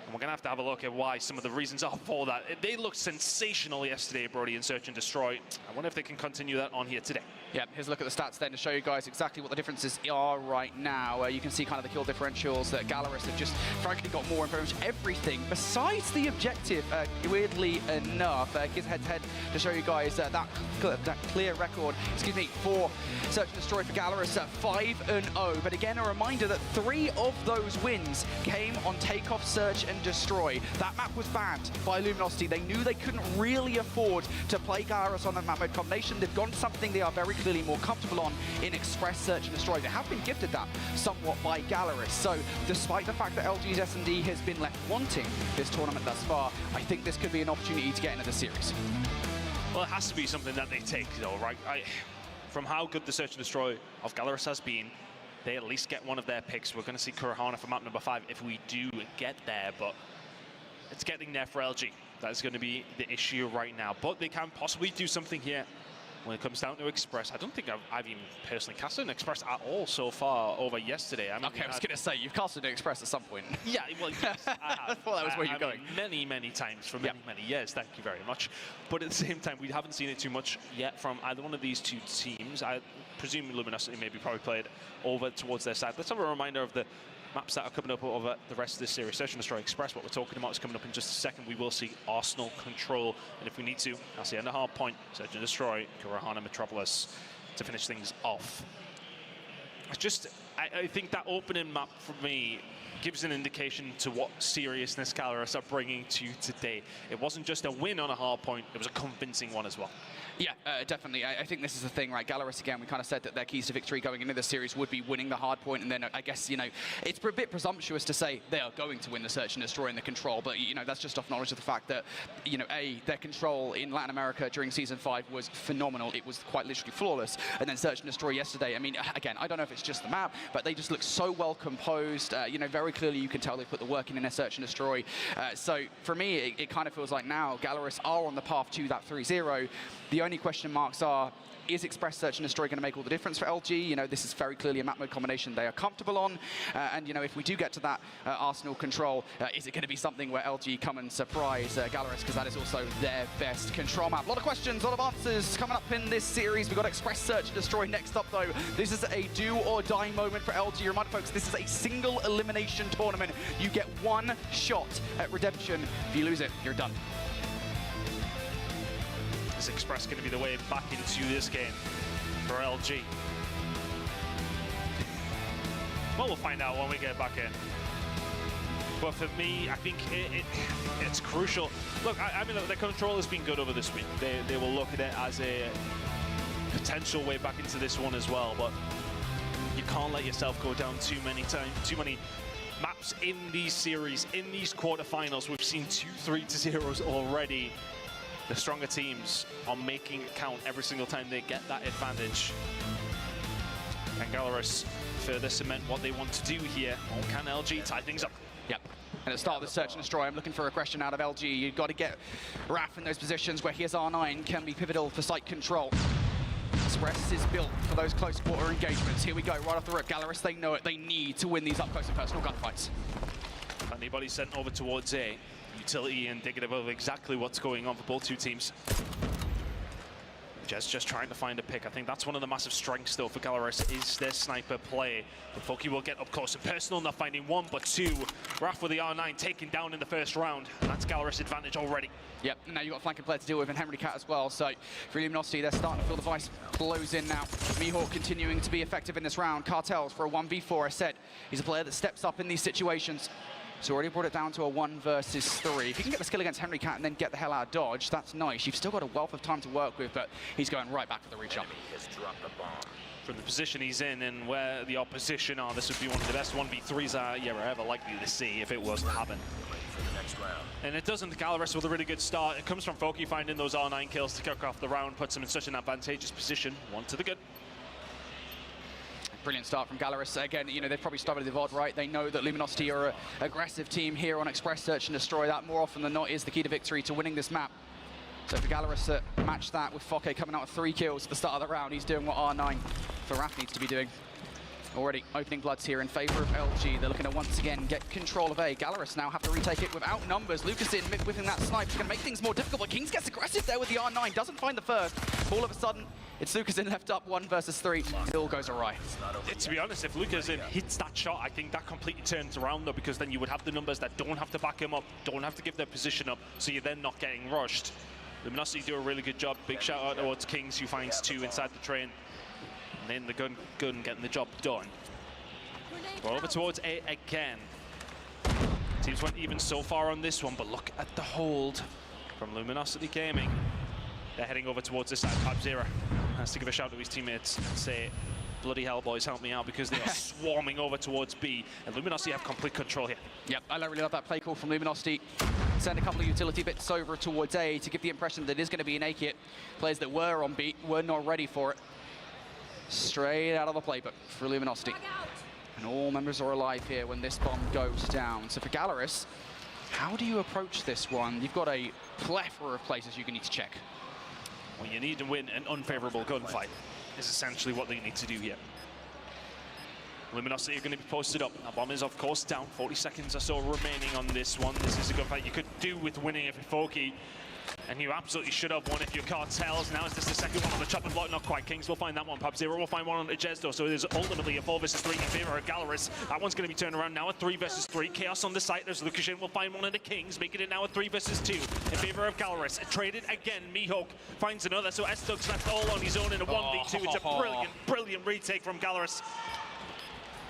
And we're going to have a look at why some of the reasons are for that. They looked sensational yesterday, Brody, in Search and Destroy. I wonder if they can continue that on here today. Yeah, here's a look at the stats then to show you guys exactly what the differences are right now. You can see kind of the kill differentials that Gallerus have just frankly got more in pretty much everything besides the objective, weirdly enough. Gives head-to-head to show you guys that clear record, for Search and Destroy for Gallerus at 5-0. But again, a reminder that 3 of those wins came on Takeoff, Search and Destroy. That map was banned by Luminosity. They knew they couldn't really afford to play Gallerus on that map mode combination. They've gone something they are very clearly more comfortable on in Express, Search and Destroy. They have been gifted that somewhat by Gallerus. So despite the fact that LG's S&D has been left wanting this tournament thus far, I think this could be an opportunity to get into the series. Well, it has to be something that they take, though, right? From how good the Search and Destroy of Gallerus has been, they at least get one of their picks. We're going to see Kurahana for map number 5 if we do get there, but it's getting there for LG. That's going to be the issue right now. But they can possibly do something here when it comes down to Express. I don't think I've even personally casted an Express at all so far over yesterday. I mean, okay, I was going to say, you've casted an Express at some point. Yeah, well, yes, I have. I thought that was where you're going. Many, many times for many, many years. Thank you very much. But at the same time, we haven't seen it too much yet from either one of these two teams. I presume Luminosity maybe probably played over towards their side. Let's have a reminder of the maps that are coming up over the rest of this series. Search and Destroy Express, what we're talking about, is coming up in just a second. We will see Arsenal Control, and if we need to, that's the end of hard point. Search and Destroy, Kurahana Metropolis to finish things off. I think that opening map for me gives an indication to what seriousness Gallerus are bringing to today. It wasn't just a win on a hard point, it was a convincing one as well. Yeah, definitely. I think this is the thing, right? Gallerus, again, we kind of said that their keys to victory going into the series would be winning the hard point, and then I guess, you know, it's a bit presumptuous to say they are going to win the Search and Destroy and the Control, but, you know, that's just off knowledge of the fact that, you know, their Control in Latin America during Season 5 was phenomenal. It was quite literally flawless. And then Search and Destroy yesterday, I mean, again, I don't know if it's just the map, but they just look so well composed. You know, very clearly you can tell they put the work in their Search and Destroy. So for me, it kind of feels like now Gallerus are on the path to that 3-0. The only question marks are, is Express, Search and Destroy going to make all the difference for LG? You know, this is very clearly a map mode combination they are comfortable on. And, you know, if we do get to that Arsenal Control, is it going to be something where LG come and surprise Gallerus? Because that is also their best control map. A lot of questions, a lot of answers coming up in this series. We've got Express, Search and Destroy next up, though. This is a do or die moment for LG. Reminder, folks, this is a single elimination tournament. You get one shot at redemption. If you lose it, you're done. Is Express going to be the way back into this game for LG? Well, we'll find out when we get back in. But for me, I think it's crucial. Look, I mean, the Control has been good over this week. They will look at it as a potential way back into this one as well. But you can't let yourself go down too many maps in these series, in these quarterfinals. We've seen 2 3-0s already. The stronger teams are making it count every single time they get that advantage. Can Gallerus further cement what they want to do here, or can LG tie things up? Yep. And at the start of the Search and Destroy, I'm looking for aggression out of LG. You've got to get Raf in those positions where his R9 can be pivotal for site control. Express is built for those close quarter engagements. Here we go, right off the rip. Gallerus, they know it. They need to win these up-close and personal gunfights. Anybody sent over towards A. Utility indicative of exactly what's going on for both two teams. Just trying to find a pick. I think that's one of the massive strengths, though, for Gallerus is their sniper play. But Foki will get up close and personal, not finding one, but two. Raf with the R9 taken down in the first round, and that's Gallerus' advantage already. Yep, now you've got a flanking player to deal with in Henry Cat as well, so for Luminosity, they're starting to feel the vice blows in now. Mihawk continuing to be effective in this round. Cartels for a 1v4, I said. He's a player that steps up in these situations. So already brought it down to a 1 versus 3. If you can get the skill against Henry Cat and then get the hell out of dodge, that's nice. You've still got a wealth of time to work with, but he's going right back for the reach up. From the position he's in and where the opposition are, this would be one of the best 1v3s you're ever likely to see if it was to happen. And it doesn't. Gallerus with a really good start. It comes from Foki finding those R9 kills to kick off the round, puts him in such an advantageous position. 1 to the good. Brilliant start from Gallerus. Again, you know, they've probably started the VOD right. They know that Luminosity are an aggressive team here on Express, Search and Destroy. That more often than not is the key to victory to winning this map. So for Gallerus to match that with Foke coming out with 3 kills at the start of the round, he's doing what R9 for Raf needs to be doing. Already opening bloods here in favor of LG. They're looking to once again get control of A. Gallerus now have to retake it without numbers. Lucas in within that snipe is going to make things more difficult, but Kings gets aggressive there with the R9. Doesn't find the first. All of a sudden, it's Lucas in left up 1 versus 3. It all goes awry. To be honest, if Lucas in hits that shot, I think that completely turns around though, because then you would have the numbers that don't have to back him up, don't have to give their position up, so you're then not getting rushed. Luminosity do a really good job. Big shout out towards Kings, who finds 2 inside the train. And then the gun getting the job done. We're over towards A again. Teams went even so far on this one, but look at the hold from Luminosity Gaming. They're heading over towards this side. Pab0 has to give a shout to his teammates and say, bloody hell, boys, help me out, because they are swarming over towards B, and Luminosity have complete control here. Yep, I really love that play call from Luminosity. Send a couple of utility bits over towards A to give the impression that it is going to be an A kit. Players that were on B were not ready for it. Straight out of the playbook for Luminosity. And all members are alive here when this bomb goes down. So for Gallerus, how do you approach this one? You've got a plethora of places you can need to check. Well, you need to win an unfavorable gunfight, is essentially what they need to do here. Luminosity are going to be posted up. That bomb is, of course, down. 40 seconds or so remaining on this one. This is a gunfight you could do with winning if you're Foki. And you absolutely should have won if your Cartels. Now is this the second one on the chopping block? Not quite. Kings will find that one. Pab0 will find one on the Jezdo. So there's ultimately a 4 versus 3 in favor of Gallerus. That one's going to be turned around now. A 3 versus 3. Chaos on the site. There's Lukashin will find one of the Kings, making it now a 3 versus 2 in favor of Gallerus. Traded again. Mihawk finds another. So S-Dug's left all on his own in a 1v2. It's a brilliant retake from Gallerus.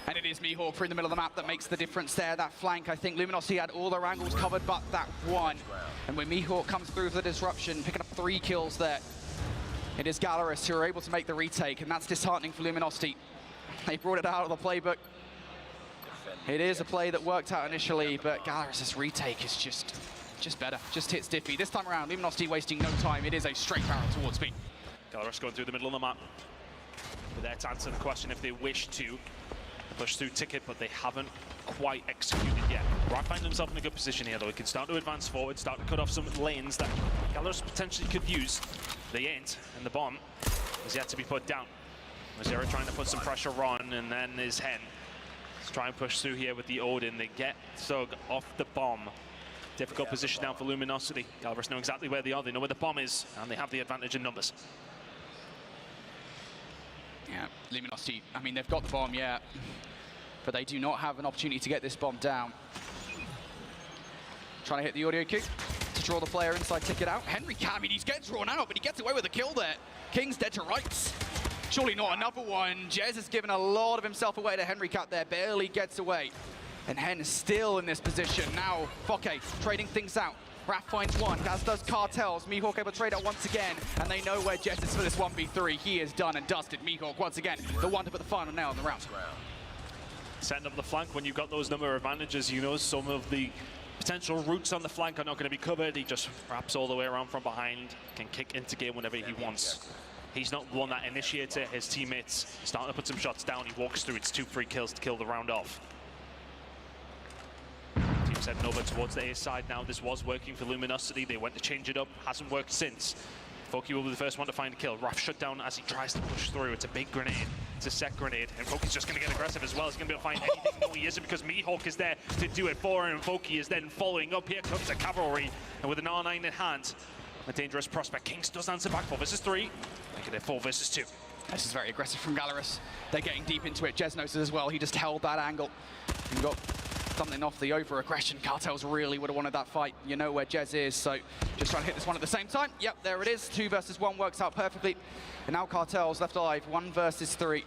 And it is Mihawk in the middle of the map that makes the difference there. That flank, I think Luminosity had all their angles covered, but that one. And when Mihawk comes through for the disruption, picking up 3 kills there, it is Gallerus who are able to make the retake, and that's disheartening for Luminosity. They brought it out of the playbook. It is a play that worked out initially, but Gallerus' retake is just better. Just hits Diffie. This time around, Luminosity wasting no time. It is a straight barrel towards B. Gallerus going through the middle of the map. But there to answer the question if they wish to push through ticket, but they haven't quite executed yet. Rock find themselves in a good position here, though. He can start to advance forward, start to cut off some lanes that Gallerus potentially could use. They ain't, and the bomb is yet to be put down. Mazera trying to put some pressure on, and then his Hen. Let's try and push through here with the Odin. They get Thug off the bomb. Difficult position now for Luminosity. Gallerus know exactly where they are. They know where the bomb is, and they have the advantage in numbers. Yeah, Luminosity, I mean, they've got the bomb, yeah, but they do not have an opportunity to get this bomb down. Trying to hit the audio cue to draw the player inside ticket out. Henry can, I mean, he's getting drawn out, but he gets away with a kill there. King's dead to rights. Surely not another one. Jez has given a lot of himself away to Henry Cat there, barely gets away. And Hen is still in this position. Now, Foke trading things out. Raph finds one, as does Cartels. Mihawk able to trade out once again, and they know where Jess is for this 1v3. He is done and dusted. Mihawk once again, the one to put the final nail in the round. Setting up the flank when you've got those number of advantages, you know some of the potential routes on the flank are not going to be covered. He just wraps all the way around from behind, can kick into game whenever he wants. He's not the one that initiates it. His teammates starting to put some shots down. He walks through. It's 2 free kills to kill the round off. Team's heading over towards the A side now. This was working for Luminosity. They went to change it up. Hasn't worked since. Foki will be the first one to find a kill. Raph shut down as he tries to push through. It's a big grenade. It's a set grenade. And Foki's just going to get aggressive as well. He's going to be able to find anything. No, he isn't, because Mihawk is there to do it for him. And Foki is then following up. Here comes the cavalry. And with an R9 in hand, a dangerous prospect. Kings does answer back. 4 versus 3. Make it a 4 versus 2. This is very aggressive from Gallerus. They're getting deep into it. Jez knows it as well. He just held that angle. And got something off the over-aggression. Cartels really would have wanted that fight. You know where Jez is, so just trying to hit this one at the same time. Yep, there it is. 2 versus 1 works out perfectly. And now Cartels left alive. 1 versus 3.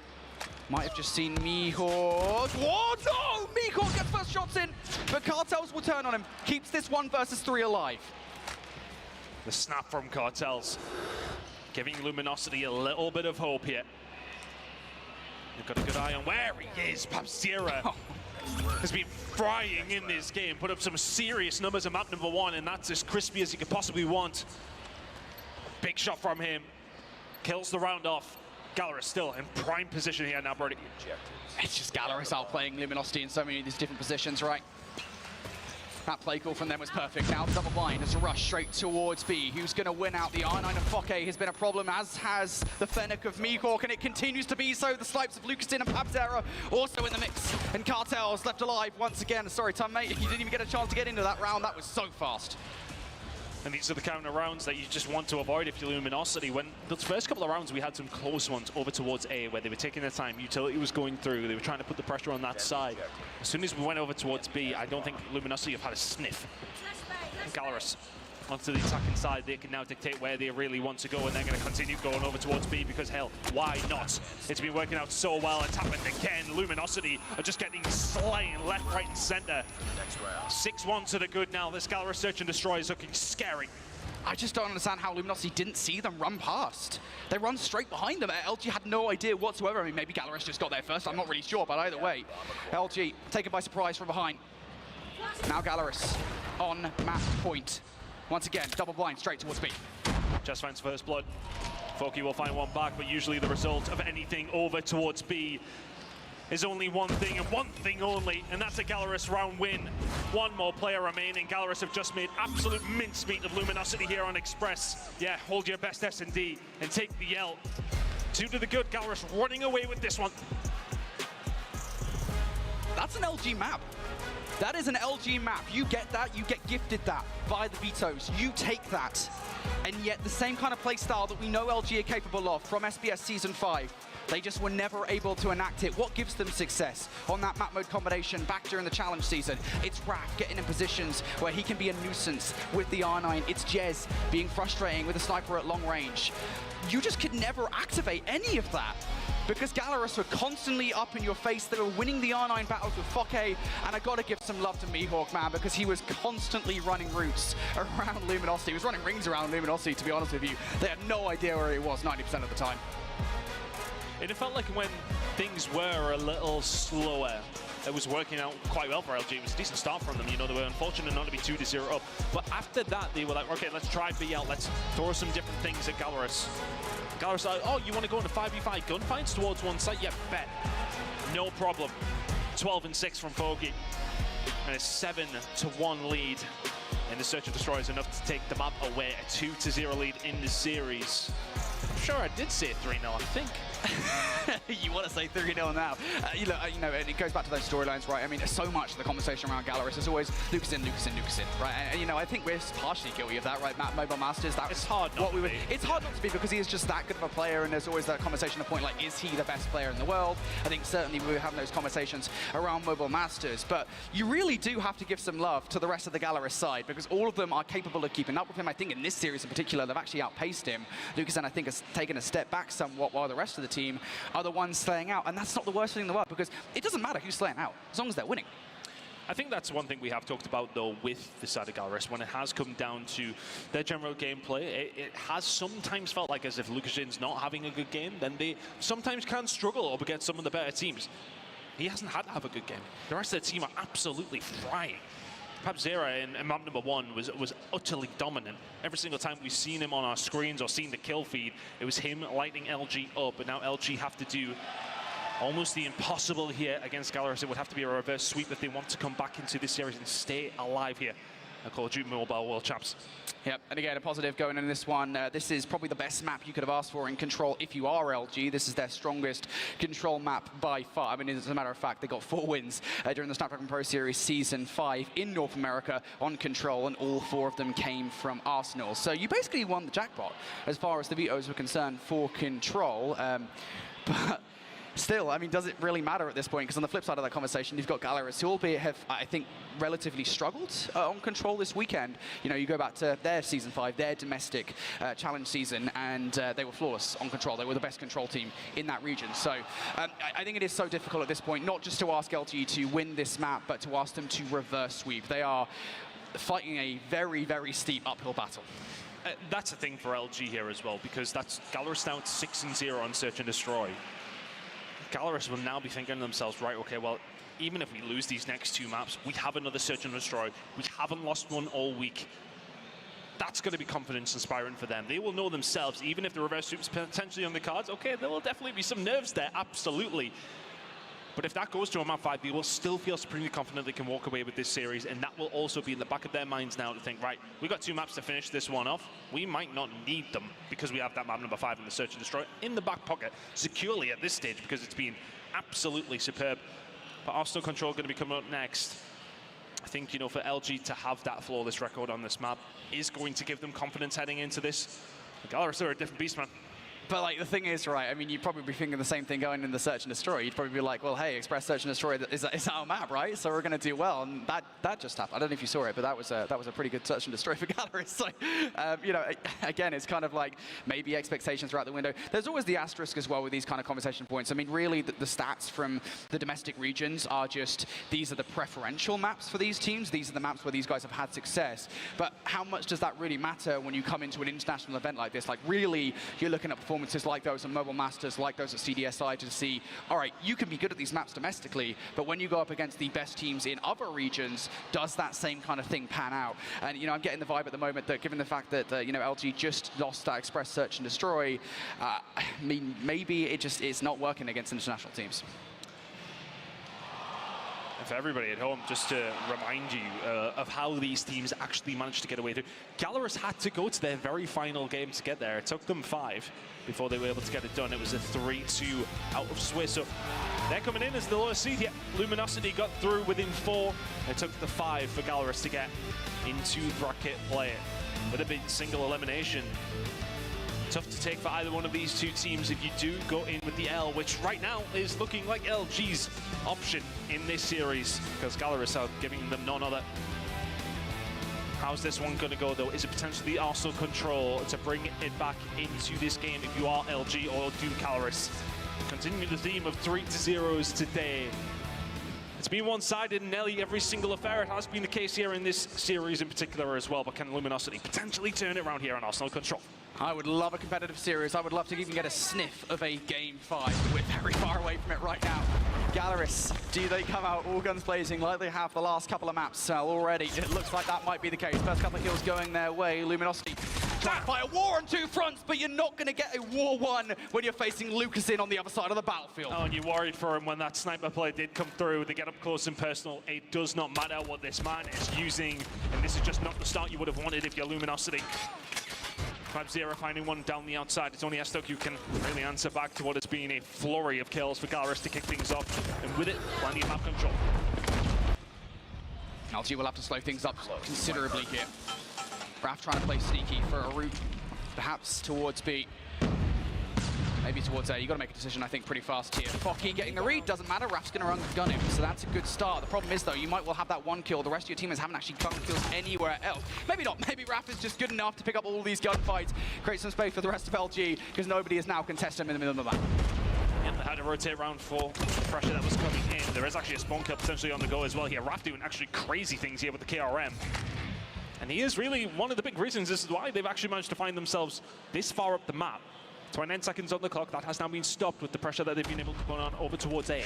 Might have just seen Mihawk. What? Oh! Mihawk gets first shots in, but Cartels will turn on him. Keeps this 1 versus 3 alive. The snap from Cartels, giving Luminosity a little bit of hope here. They've got a good eye on where he is. Pab0 has been frying in this game, put up some serious numbers at map number 1, and that's as crispy as you could possibly want. Big shot from him, kills the round off. Gallerus still in prime position here now, Brody. It's just Gallerus outplaying Luminosity in so many of these different positions, right? That play call from them was perfect. Now double blind as a rush straight towards B. Who's going to win out? The R9 of Fokke has been a problem, as has the Fennec of Mihawk, and it continues to be so. The snipes of Lucastin and Pabzera also in the mix. And Cartel's left alive once again. Sorry, Tom, mate, you didn't even get a chance to get into that round. That was so fast. And these are the counter rounds that you just want to avoid if you're Luminosity. When those first couple of rounds, we had some close ones over towards A, where they were taking their time. Utility was going through. They were trying to put the pressure on that side. As soon as we went over towards B, I don't think Luminosity have had a sniff. And Gallerus onto the attacking side, they can now dictate where they really want to go, and they're going to continue going over towards B because, hell, why not? It's been working out so well. It's happened again. Luminosity are just getting slain left, right, and center. 6-1 to the good now. This Gallerus Search and Destroy is looking scary. I just don't understand how Luminosity didn't see them run past. They run straight behind them. LG had no idea whatsoever. I mean, maybe Gallerus just got there first. I'm not really sure, but either way, LG taken by surprise from behind. Now Gallerus on map point. Once again, double blind straight towards B. Just finds first blood. Fokke will find one back, but usually the result of anything over towards B is only one thing and one thing only, and that's a Gallerus round win. One more player remaining. Gallerus have just made absolute mincemeat of Luminosity here on Express. Yeah, hold your best S&D and take the L. 2 to the good. Gallerus running away with this one. That's an LG map. That is an LG map. You get that, you get gifted that by the Vetoes. You take that. And yet the same kind of play style that we know LG are capable of from SBS Season 5, they just were never able to enact it. What gives them success on that map mode combination back during the challenge season? It's Raph getting in positions where he can be a nuisance with the R9. It's Jez being frustrating with a sniper at long range. You just could never activate any of that, because Gallerus were constantly up in your face. They were winning the R9 battles with Fokke, and I gotta give some love to Mihawk, man, because he was constantly running routes around Luminosity. He was running rings around Luminosity, to be honest with you. They had no idea where he was 90% of the time. And it felt like when things were a little slower, it was working out quite well for LG. It was a decent start from them. You know, they were unfortunate not to be 2-0 up. But after that, they were like, okay, let's try B out. Let's throw some different things at Gallerus. Gallerus like, oh, you want to go into 5v5 gunfights towards one side? Yeah, bet. No problem. 12-6 from Fokke. And a 7-1 lead. And the Search and Destroy is enough to take the map away. A 2-0 lead in the series. I'm sure I did say 3-0, I think. You want to say 3-0 now. You know, and it goes back to those storylines, right? I mean, so much of the conversation around Gallerus is always Lucastin, right? And, you know, I think we're partially guilty of that, right? Mobile Masters, that's hard not to be. It's hard not to be, because he is just that good of a player, and there's always that conversation of point, like, is he the best player in the world? I think certainly we were having those conversations around Mobile Masters, but you really do have to give some love to the rest of the Gallerus side, because all of them are capable of keeping up with him. I think in this series in particular, they've actually outpaced him. Lucastin, I think, has taken a step back somewhat, while the rest of the team are the ones slaying out, and that's not the worst thing in the world, because it doesn't matter who's slaying out as long as they're winning. I think that's one thing we have talked about, though, with the side of Gallerus, when it has come down to their general gameplay. It has sometimes felt like as if Lucastin's not having a good game, then they sometimes can struggle up against some of the better teams. He hasn't had to have a good game. The rest of the team are absolutely frying. Pabzera in map number 1 was utterly dominant. Every single time we've seen him on our screens or seen the kill feed, it was him lighting LG up, but now LG have to do almost the impossible here against Gallerus. It would have to be a reverse sweep if they want to come back into this series and stay alive here at Call of Duty Mobile World Champs. Yep, and again, a positive going in this one. This is probably the best map you could have asked for in Control if you are LG. This is their strongest Control map by far. I mean, as a matter of fact, they got 4 wins during the Snapdragon Pro Series Season 5 in North America on Control, and all 4 of them came from Arsenal. So you basically won the jackpot as far as the Vetoes were concerned for Control. But still, I mean, does it really matter at this point? Because on the flip side of that conversation, you've got Gallerus, who albeit have, I think, relatively struggled on Control this weekend. You know, you go back to their Season 5, their domestic challenge season, and they were flawless on Control. They were the best Control team in that region. So I think it is so difficult at this point, not just to ask LG to win this map, but to ask them to reverse sweep. They are fighting a very, very steep uphill battle. That's the thing for LG here as well, because that's Gallerus now at 6-0 on Search and Destroy. Gallerus will now be thinking to themselves, right, okay, well, even if we lose these next 2 maps, we have another Search and Destroy. We haven't lost one all week. That's going to be confidence inspiring for them. They will know themselves, even if the reverse sweep is potentially on the cards, okay, there will definitely be some nerves there, absolutely. But if that goes to a map 5, they will still feel supremely confident they can walk away with this series, and that will also be in the back of their minds now to think, right, we've got 2 maps to finish this one off. We might not need them because we have that map number 5 in the Search and Destroy in the back pocket securely at this stage because it's been absolutely superb. But Arsenal Control going to be coming up next. I think, you know, for LG to have that flawless record on this map is going to give them confidence heading into this. Gallerus are a different beast, man. But like the thing is, right, I mean, you'd probably be thinking the same thing going in the Search and Destroy. You'd probably be like, well, hey, Express Search and Destroy is our map, right? So we're going to do well. And that just happened. I don't know if you saw it, but that was a pretty good Search and Destroy for Gallerus. So, you know, again, it's kind of like maybe expectations are out the window. There's always the asterisk as well with these kind of conversation points. I mean, really, the stats from the domestic regions are just, these are the preferential maps for these teams. These are the maps where these guys have had success. But how much does that really matter when you come into an international event like this? Like, really, you're looking at performances like those on Mobile Masters, like those at CDSI, to see, all right, you can be good at these maps domestically, but when you go up against the best teams in other regions, does that same kind of thing pan out? And, you know, I'm getting the vibe at the moment that given the fact that, you know, LG just lost that Express Search and Destroy, I mean, maybe it's not working against international teams. For everybody at home, just to remind you of how these teams actually managed to get away through. Gallerus had to go to their very final game to get there. It took them 5 before they were able to get it done. It was a 3-2 out of Swiss. So they're coming in as the lowest seed. Yeah, Luminosity got through within 4. It took the 5 for Gallerus to get into bracket play. Would have been single elimination. Tough to take for either one of these 2 teams if you do go in with the L, which right now is looking like LG's option in this series, because Gallerus are giving them none other. How's this one going to go, though? Is it potentially Arsenal Control to bring it back into this game if you are LG, or do Gallerus continue the theme of 3-0s today? It's been one-sided in nearly every single affair. It has been the case here in this series in particular as well, but can Luminosity potentially turn it around here on Arsenal Control? I would love a competitive series. I would love to even get a sniff of a Game 5. We're very far away from it right now. Gallerus, do they come out all guns blazing like they have the last couple of maps already? It looks like that might be the case. First couple of kills going their way. Luminosity trying to fight a war on 2 fronts, but you're not going to get a war won when you're facing Lucas in on the other side of the battlefield. Oh, and you worried for him when that sniper play did come through. They get up close and personal. It does not matter what this man is using, and this is just not the start you would have wanted if you're Luminosity. 5-0 finding one down the outside. It's only Estok who can really answer back to what has been a flurry of kills for Gallerus to kick things off. And with it, plenty of map control. LG will have to slow things up considerably here. Raf trying to play sneaky for a route, perhaps towards B. Maybe towards A. You got to make a decision, I think, pretty fast here. Focky getting the read, doesn't matter. Raf's going to run gun him, so that's a good start. The problem is, though, you might well have that 1 kill. The rest of your teammates haven't actually gotten kills anywhere else. Maybe not. Maybe Raf is just good enough to pick up all these gunfights, create some space for the rest of LG, because nobody is now contesting him in the middle of the map. And they had to rotate around for the pressure that was coming in. There is actually a spawn kill potentially on the go as well here. Raf doing actually crazy things here with the KRM. And he is really one of the big reasons this is why they've actually managed to find themselves this far up the map. 29 seconds on the clock. That has now been stopped with the pressure that they've been able to go on over towards A.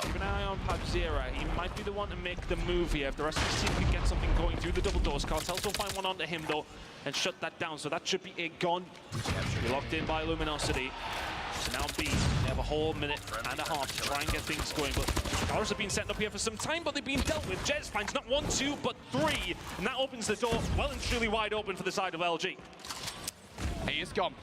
Keep an eye on Pabzera. He might be the one to make the move here. If the rest of the team can get something going through the double doors, Cartels will find one onto him, though, and shut that down. So that should be a gun. Be locked in by Luminosity. So now B, they have a whole minute and a half to try and get things going. But Gallerus have been setting up here for some time, but they've been dealt with. Jez finds not 1, 2, but 3. And that opens the door well and truly wide open for the side of LG. He is gone.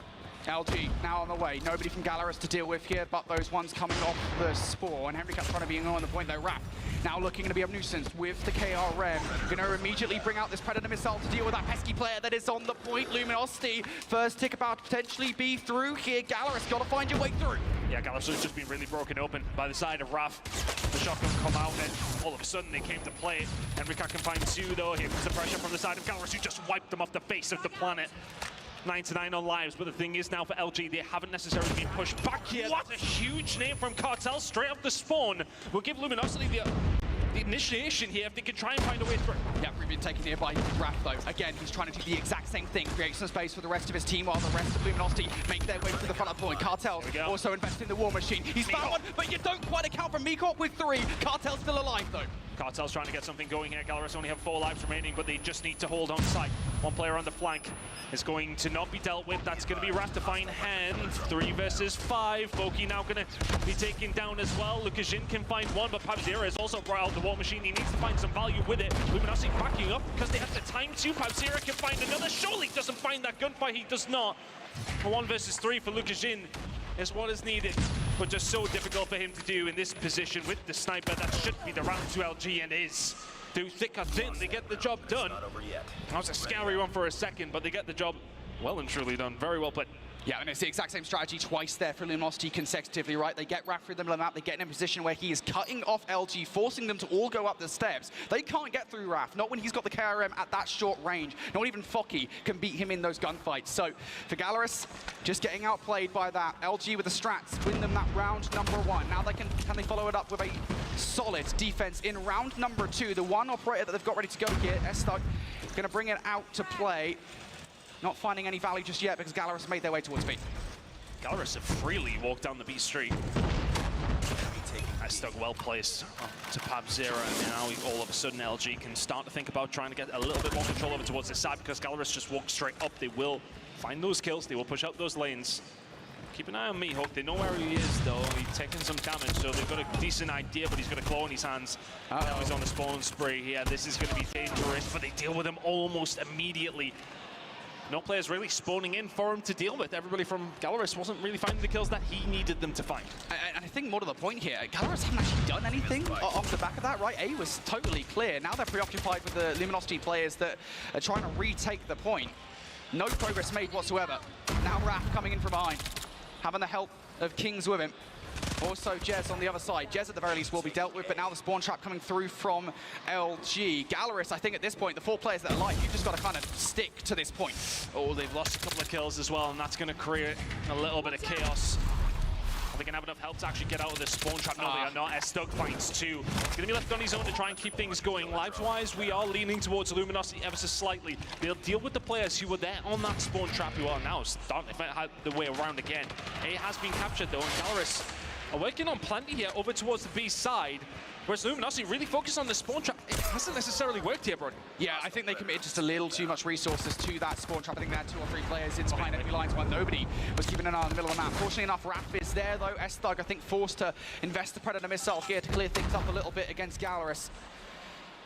LG now on the way. Nobody from Gallerus to deal with here, but those ones coming off the spawn. Henry Cat's trying to be on the point though. Rap now looking to be a nuisance with the KRM. Going to immediately bring out this Predator missile to deal with that pesky player that is on the point. Luminosity, first tick about to potentially be through here. Gallerus got to find your way through. Yeah, Gallerus has just been really broken open by the side of Raf. The shotgun come out and all of a sudden they came to play. Henry Cat can find 2 though. Here comes the pressure from the side of Gallerus, who just wiped them off the face of the planet. 9-9 on lives, but the thing is now for LG, they haven't necessarily been pushed back here. What a huge name from Cartel straight up the spawn. We'll give Luminosity the initiation here if they can try and find a way through. Yeah, we've been taken here by Raf though. Again, he's trying to do the exact same thing, create some space for the rest of his team while the rest of Luminosity make their way to the front of the point. Cartel also invest in the war machine. He's found one, but you don't quite account for Meekop with 3. Cartel's still alive though. Cartel's trying to get something going here. Gallerus only have 4 lives remaining, but they just need to hold on site. One player on the flank is going to not be dealt with. That's going to be Raph to find hand. 3 versus 5. Foki now going to be taken down as well. Lukashin can find one, but Pabzera has also brought out the War Machine. He needs to find some value with it. Luminosity backing up because they have the time to. Pabzera can find another. Surely doesn't find that gunfight. He does not. A 1 versus 3 for Lukashin is what is needed, but just so difficult for him to do in this position with the sniper. That should be the round to LG, and is. Through thick or thin, they get the job done. That was a scary one for a second, but they get the job well and truly done. Very well played. Yeah, and it's the exact same strategy twice there for Luminosity consecutively, right? They get Raph through the middle of the map, they get in a position where he is cutting off LG, forcing them to all go up the steps. They can't get through Raph, not when he's got the KRM at that short range. Not even Foki can beat him in those gunfights. So for Gallerus, just getting outplayed by that. LG with the strats, win them that round number 1. Now they can they follow it up with a solid defense in round number 2. The one operator that they've got ready to go here, Estug, going to bring it out to play. Not finding any value just yet because Gallerus made their way towards B. Gallerus have freely walked down the B street. Estug well placed to Pabzera, and now all of a sudden LG can start to think about trying to get a little bit more control over towards this side because Gallerus just walked straight up. They will find those kills, they will push out those lanes. Keep an eye on Mihawk. They know where he is, though. He's taking some damage, so they've got a decent idea, but he's got a claw in his hands. Now he's on the spawn spree here. This is going to be dangerous, but they deal with him almost immediately. No players really spawning in for him to deal with. Everybody from Gallerus wasn't really finding the kills that he needed them to find. And I think more to the point here, Gallerus haven't actually done anything off the back of that, right? A was totally clear. Now they're preoccupied with the Luminosity players that are trying to retake the point. No progress made whatsoever. Now Raph coming in from behind, having the help of Kings with him. Also Jez on the other side. Jez at the very least will be dealt with, but now the spawn trap coming through from LG. Gallerus, I think at this point, the 4 players that are alive, you've just got to kind of stick to this point. Oh, they've lost a couple of kills as well, and that's going to create a little bit of chaos. Are they going to have enough help to actually get out of this spawn trap? No, they are not. Estug finds 2. He's going to be left on his own to try and keep things going. Lives-wise, we are leaning towards Luminosity ever so slightly. They'll deal with the players who were there on that spawn trap, who are now starting to find the way around again. A has been captured, though, and Gallerus are working on plenty here over towards the B side, whereas Luminosity really focused on the spawn trap. It hasn't necessarily worked here, Brody. Yeah, I think they committed just a little too much resources to that spawn trap. I think they had 2 or 3 players in behind enemy lines while nobody was keeping an eye on the middle of the map. Fortunately enough, Raph is there, though. Estug, I think, forced to invest the Predator missile here to clear things up a little bit against Gallerus.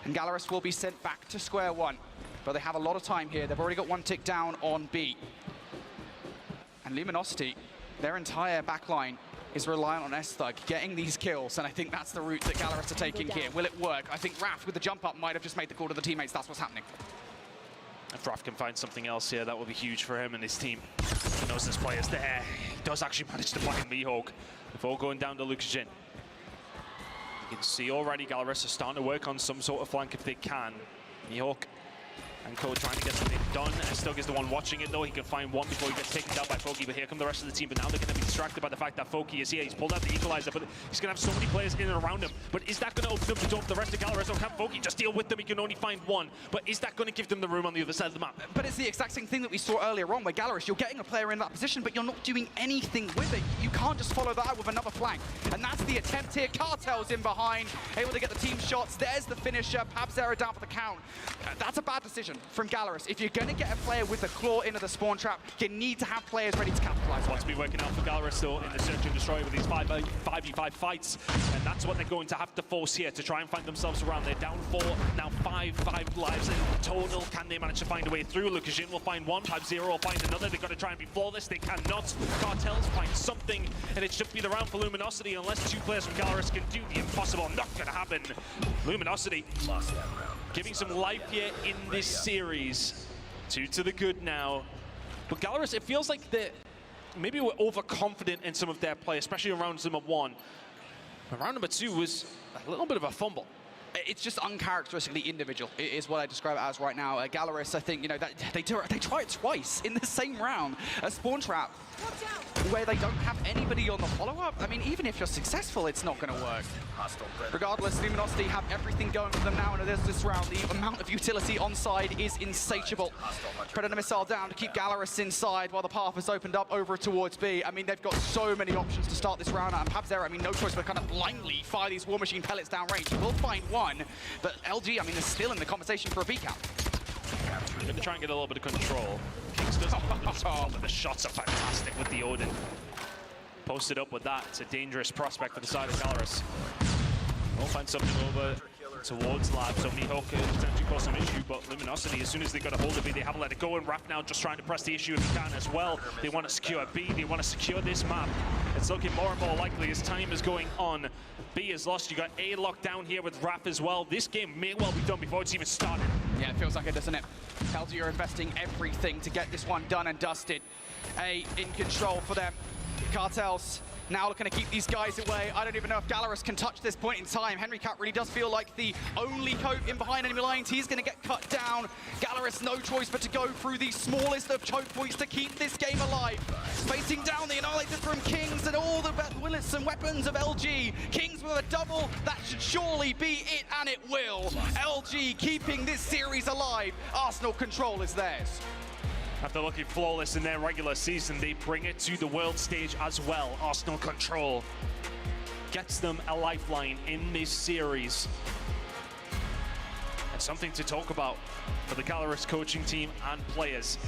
And Gallerus will be sent back to square 1. But they have a lot of time here. They've already got 1 tick down on B. And Luminosity, their entire backline is reliant on Estug getting these kills, and I think that's the route that Gallerus are taking here. Will it work? I think Raph with the jump up might have just made the call to the teammates. That's what's happening. If Raph can find something else here, that will be huge for him and his team. He knows there's players there. He does actually manage to find Mihawk before going down to Lukashin. You can see already Gallerus are starting to work on some sort of flank if they can. Mihawk and Code trying to get something done. Estug is the one watching it, though. He can find one before he gets taken down by Foki, but here come the rest of the team. But now they're going to be distracted by the fact that Foki is here. He's pulled out the equalizer, but he's going to have so many players in and around him. But is that going to open up the door for the rest of Gallerus, or can Foki just deal with them? He can only find one. But is that going to give them the room on the other side of the map? But it's the exact same thing that we saw earlier on, where Gallerus, you're getting a player in that position, but you're not doing anything with it. You can't just follow that up with another flank. And that's the attempt here. Cartel's in behind, able to get the team shots. There's the finisher. Pabzera down for the count. That's a bad decision from Gallerus. If you're going to get a player with a claw into the spawn trap, you need to have players ready to capitalize. What's been working out for Gallerus, though, in the Search and Destroy with these 5v5 fights, and that's what they're going to have to force here to try and find themselves around. They're down 4, now 5 lives in total. Can they manage to find a way through? Lukashin will find 1, Pabzera will find another. They've got to try and be flawless. They cannot. Cartels find something, and it should be the round for Luminosity unless 2 players from Gallerus can do the impossible. Not going to happen. Luminosity lost that round. Giving some life here in this series. 2 to the good now. But Gallerus, it feels like maybe we're overconfident in some of their play, especially in round number 1. But round number 2 was a little bit of a fumble. It's just uncharacteristically individual, is what I describe it as right now. Gallerus, I think, you know, that they try it twice in the same round. A spawn trap where they don't have anybody on the follow-up. I mean, even if you're successful, it's not going to work. Regardless, Luminosity have everything going for them now, and there's this round. The amount of utility on side is insatiable. Predator missile down to keep Gallerus inside while the path is opened up over towards B. I mean, they've got so many options to start this round out. And Pabzera, I mean, no choice but kind of blindly fire these War Machine pellets down range. He will find one. 1. But LG, I mean, they're still in the conversation for a B cap. Going to try and get a little bit of control. Kings doesn't but the shots are fantastic with the Odin. Posted up with that. It's a dangerous prospect for the side of Gallerus. We'll find something over towards Lab, so Mihawk could potentially cause some issue, but Luminosity, as soon as they got a hold of it, they haven't let it go, and Raph now just trying to press the issue if he can as well. They want to secure B, they want to secure this map. It's looking more and more likely as time is going on. B is lost, you got A locked down here with Raph as well. This game may well be done before it's even started. Yeah, it feels like it, doesn't it? LG are investing everything to get this one done and dusted. A in control for them. Cartels now looking to keep these guys away. I don't even know if Gallerus can touch this point in time. Henry Cat really does feel like the only cope in behind enemy lines. He's going to get cut down. Gallerus no choice but to go through the smallest of choke points to keep this game alive. Facing down the Annihilator from Kings and all the bullets and weapons of LG. Kings with a double, that should surely be it, and it will. LG keeping this series alive. Arsenal control is theirs. After looking flawless in their regular season, they bring it to the world stage as well. Arsenal control gets them a lifeline in this series. And something to talk about for the Gallerus coaching team and players.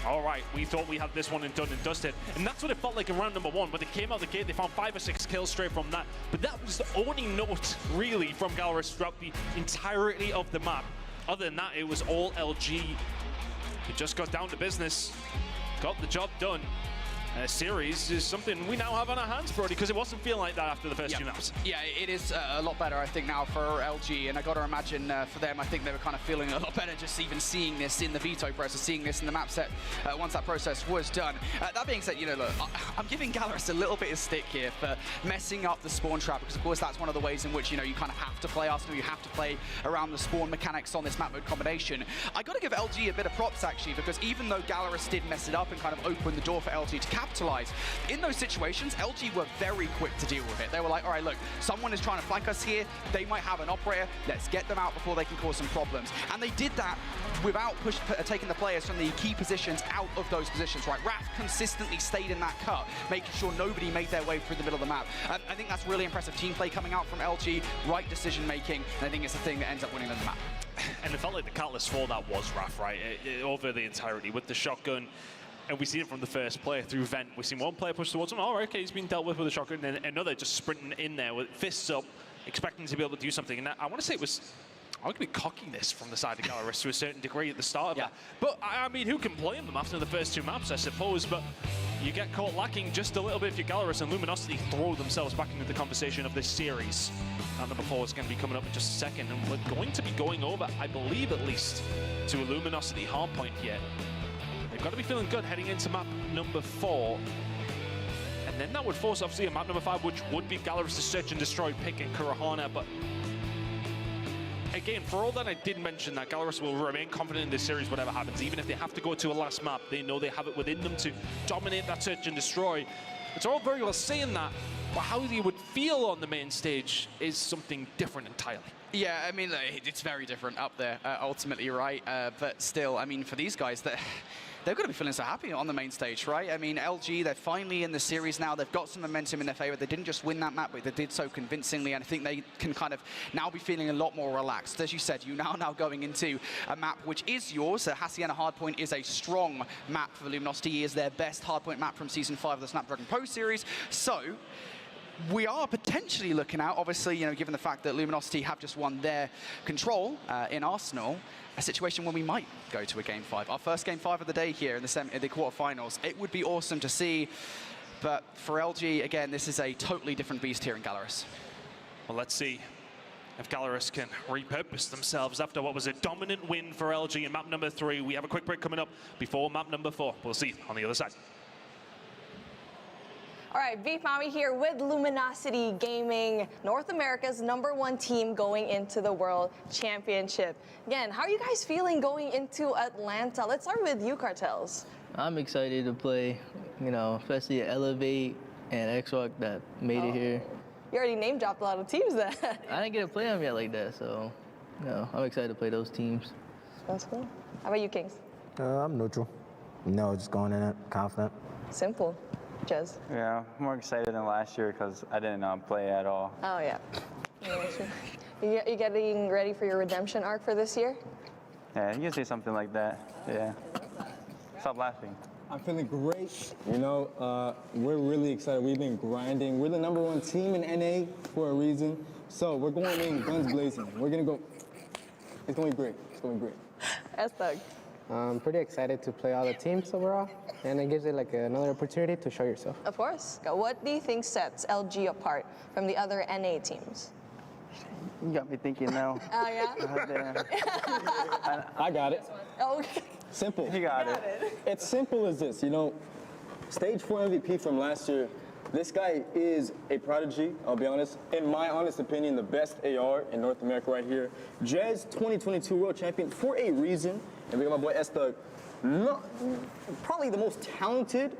All right, we thought we had this one done and dusted. And that's what it felt like in round number 1. When they came out the gate, they found 5 or 6 kills straight from that. But that was the only note, really, from Gallerus throughout the entirety of the map. Other than that, it was all LG. It just got down to business, got the job done. A series is something we now have on our hands, Brody, because it wasn't feeling like that after the first 2 maps. Yeah, it is a lot better, I think, now for LG, and I got to imagine for them, I think they were kind of feeling a lot better just even seeing this in the veto process, seeing this in the map set once that process was done. That being said, you know, look, I'm giving Gallerus a little bit of stick here for messing up the spawn trap, because of course that's one of the ways in which, you know, you kind of have to play Arsenal, you have to play around the spawn mechanics on this map mode combination. I got to give LG a bit of props, actually, because even though Gallerus did mess it up and kind of open the door for LG to capitalize, in those situations, LG were very quick to deal with it. They were like, all right, look, someone is trying to flank us here. They might have an operator. Let's get them out before they can cause some problems. And they did that without taking the players from the key positions out of those positions, right? Raph consistently stayed in that cut, making sure nobody made their way through the middle of the map. I think that's really impressive team play coming out from LG, right decision making, and I think it's the thing that ends up winning them the map. And it felt like the catalyst for that was Raph, right? Over the entirety with the shotgun. And we see it from the first player through Vent. We've seen one player push towards him. All right, okay, he's been dealt with a shotgun. And then another just sprinting in there with fists up, expecting to be able to do something. And I want to say it was arguably cockiness from the side of Gallerus to a certain degree at the start of that. But, I mean, who can blame them after the first 2 maps, I suppose? But you get caught lacking just a little bit if you're Gallerus, and Luminosity throw themselves back into the conversation of this series. Round number 4 is going to be coming up in just a second. And we're going to be going over, I believe at least, to a Luminosity hardpoint here. They've got to be feeling good heading into map number 4. And then that would force, obviously, a map number 5, which would be Gallerus to search and destroy, picking Kurahana. But again, for all that I did mention that Gallerus will remain confident in this series, whatever happens. Even if they have to go to a last map, they know they have it within them to dominate that search and destroy. It's all very well saying that, but how they would feel on the main stage is something different entirely. Yeah, I mean, it's very different up there, ultimately, right? But still, I mean, for these guys, they've got to be feeling so happy on the main stage, right? I mean, LG, they're finally in the series now. They've got some momentum in their favor. They didn't just win that map, but they did so convincingly. And I think they can kind of now be feeling a lot more relaxed. As you said, you now going into a map which is yours. Hacienda Hardpoint is a strong map for Luminosity. It is their best hardpoint map from Season 5 of the Snapdragon Pro Series. So we are potentially looking at, obviously, you know, given the fact that Luminosity have just won their control in Arsenal, a situation where we might go to a Game 5. Our first Game 5 of the day here in the quarterfinals. It would be awesome to see, but for LG, again, this is a totally different beast here in Gallerus. Well, let's see if Gallerus can repurpose themselves after what was a dominant win for LG in map number 3. We have a quick break coming up before map number 4. We'll see on the other side. All right, Beef Mommy here with Luminosity Gaming, North America's #1 team going into the World Championship. Again, how are you guys feeling going into Atlanta? Let's start with you, Cartels. I'm excited to play, you know, especially Elevate and X-Rock that made it here. You already name dropped a lot of teams then. I didn't get to play them yet like that, so, you know, I'm excited to play those teams. That's cool. How about you, Kings? I'm neutral. No, just going in it, confident. Simple. Jez? Yeah, more excited than last year because I didn't play at all. Oh, yeah. You getting ready for your redemption arc for this year? Yeah, you can say something like that. Yeah. Stop laughing. I'm feeling great. You know, we're really excited. We've been grinding. We're the #1 team in NA for a reason. So we're going in guns blazing. We're gonna go. It's going to be great. It's going to be great. S-Thug. I'm pretty excited to play all the teams overall, and it gives it like another opportunity to show yourself. Of course. What do you think sets LG apart from the other NA teams? You got me thinking now. Oh, yeah? I got it. Oh, okay. Simple. You got it. It's simple as this. You know, stage 4 MVP from last year. This guy is a prodigy, I'll be honest. In my honest opinion, the best AR in North America right here. Jez, 2022 World Champion for a reason. And we got my boy S-Thug, probably the most talented,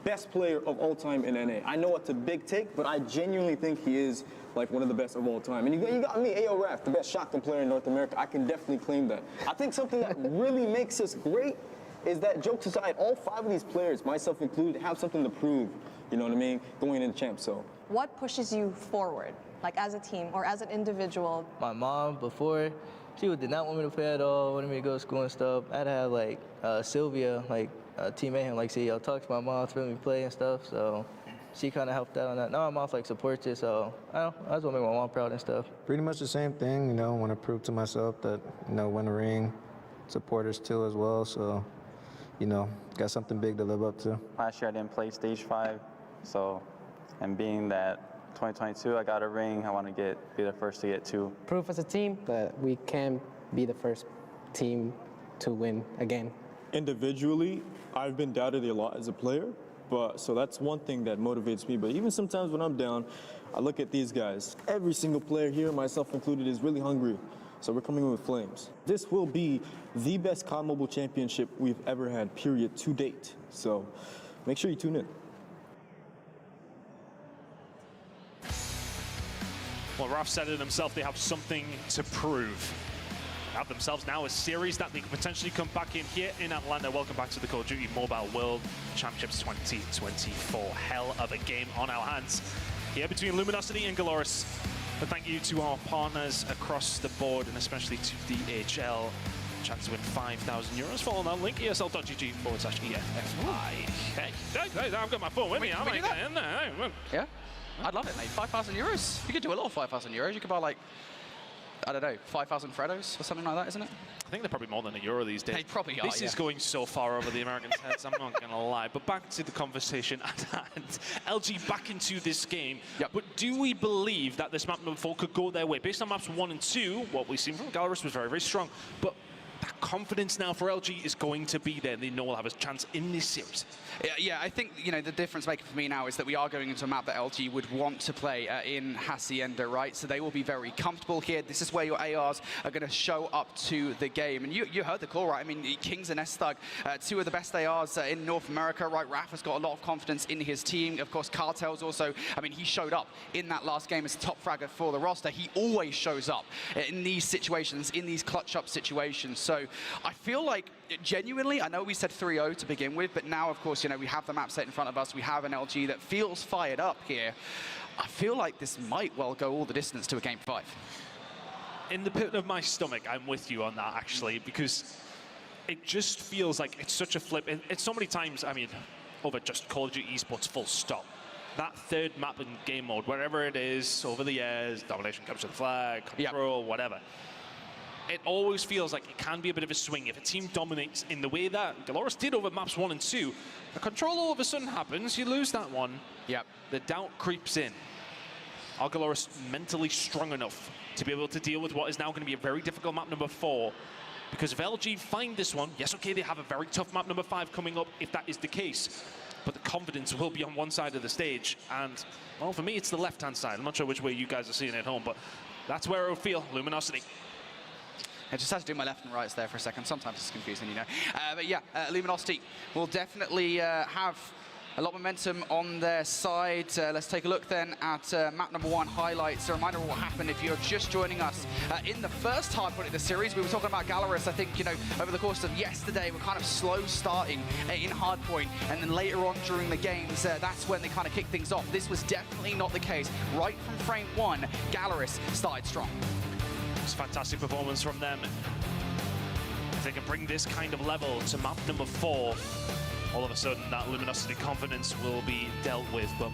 best player of all time in NA. I know it's a big take, but I genuinely think he is like one of the best of all time. And you got me, AO Raf, the best shotgun player in North America. I can definitely claim that. I think something that really makes us great is that, jokes aside, all 5 of these players, myself included, have something to prove. You know what I mean? Going into champ, so. What pushes you forward, like as a team or as an individual? My mom, before, she did not want me to play at all, wanted me to go to school and stuff. I had to have like Sylvia, like teammate him, like say, yo, talk to my mom to let me play and stuff. So she kind of helped out on that. Now my mom like supports it, so I just want to make my mom proud and stuff. Pretty much the same thing, you know, want to prove to myself that, you know, win a ring, supporters too as well. So, you know, got something big to live up to. Last year I didn't play stage 5, so, and being that 2022 I got a ring, I want to be the first to get 2. Proof as a team that we can be the first team to win again. Individually, I've been doubted a lot as a player, so that's one thing that motivates me. But even sometimes when I'm down, I look at these guys. Every single player here, myself included, is really hungry. So we're coming in with flames. This will be the best COD Mobile Championship we've ever had, period, to date. So make sure you tune in. Well, Raf said it himself, they have something to prove. They have themselves now a series that they can potentially come back in here in Atlanta. Welcome back to the Call of Duty Mobile World Championships 2024. Hell of a game on our hands here between Luminosity and Galoris. But thank you to our partners across the board, and especially to DHL. Chance to win €5,000. Follow that link, esl.gg/EFFI. Hey, I've got my phone with me. I'm like, in there. Yeah, I'd love it, mate. €5,000. You could do a lot of €5,000. You could buy like, I don't know, 5,000 Freddos or something like that, isn't it? I think they're probably more than €1 these days. They probably are, This is going so far over the Americans' heads, I'm not going to lie. But back to the conversation at hand. LG back into this game. Yep. But do we believe that this map number 4 could go their way? Based on maps 1 and 2, what we've seen from Galoris was very, very strong. But that confidence now for LG is going to be there. They know we'll have a chance in this series. Yeah, I think, you know, the difference maker for me now is that we are going into a map that LG would want to play in Hacienda, right? So they will be very comfortable here. This is where your ARs are going to show up to the game. And you heard the call, right? I mean, Kings and S-Thug, 2 of the best ARs in North America, right? Raf has got a lot of confidence in his team. Of course, Cartel's also, I mean, he showed up in that last game as top fragger for the roster. He always shows up in these situations, in these clutch-up situations. So I feel like, genuinely, I know we said 3-0 to begin with, but now, of course, you know, we have the map set in front of us. We have an LG that feels fired up here. I feel like this might well go all the distance to a game 5. In the pit of my stomach, I'm with you on that, actually, because it just feels like it's such a flip. It's so many times, I mean, over just Call of Duty esports, full stop. That third map in game mode, wherever it is, over the years, domination comes to the flag, control, whatever. It always feels like it can be a bit of a swing. If a team dominates in the way that Galoris did over maps 1 and 2, the control all of a sudden happens, you lose that one. Yep. The doubt creeps in. Are Galoris mentally strong enough to be able to deal with what is now going to be a very difficult map number 4? Because if LG find this one, yes, okay, they have a very tough map number 5 coming up if that is the case. But the confidence will be on one side of the stage. And, well, for me, it's the left-hand side. I'm not sure which way you guys are seeing it at home, but that's where it will feel. Luminosity. I just had to do my left and rights there for a second. Sometimes it's confusing, you know. But yeah, Luminosity will definitely have A lot of momentum on their side. Let's take a look then at map number 1 highlights. A reminder of what happened if you're just joining us. In the first hardpoint of the series, we were talking about Gallerus. I think, you know, over the course of yesterday, we're kind of slow starting in hardpoint. And then later on during the games, that's when they kind of kick things off. This was definitely not the case. Right from frame 1, Gallerus started strong. It's a fantastic performance from them. If they can bring this kind of level to map number 4, all of a sudden that Luminosity confidence will be dealt with. But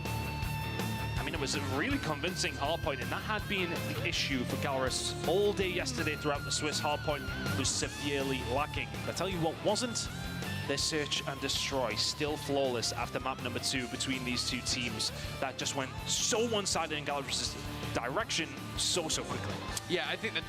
I mean, it was a really convincing hardpoint, and that had been the issue for Gallerus all day yesterday throughout the Swiss. Hardpoint was severely lacking. I tell you what wasn't, their search and destroy, still flawless after map number 2 between these two teams. That just went so one-sided in Gallerus's direction so quickly. Yeah, I think that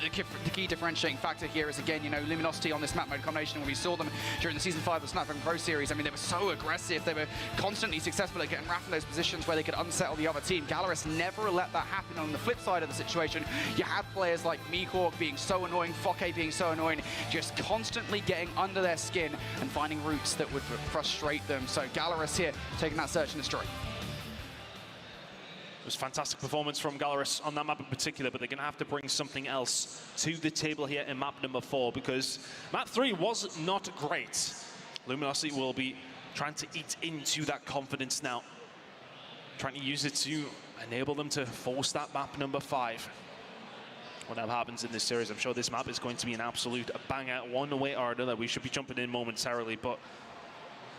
the key differentiating factor here is, again, you know, Luminosity on this map mode combination. When we saw them during the Season 5 of the Snapdragon Pro Series, I mean, they were so aggressive. They were constantly successful at getting Raph in those positions where they could unsettle the other team. Gallerus never let that happen. On the flip side of the situation, you had players like Mihawk being so annoying, Fokke being so annoying, just constantly getting under their skin and finding routes that would frustrate them. So Gallerus here taking that search and destroy. It was a fantastic performance from Gallerus on that map in particular, but they're going to have to bring something else to the table here in map number 4, because map 3 was not great. Luminosity will be trying to eat into that confidence now, trying to use it to enable them to force that map number 5. Whatever happens in this series, I'm sure this map is going to be an absolute banger one way or another. We should be jumping in momentarily, but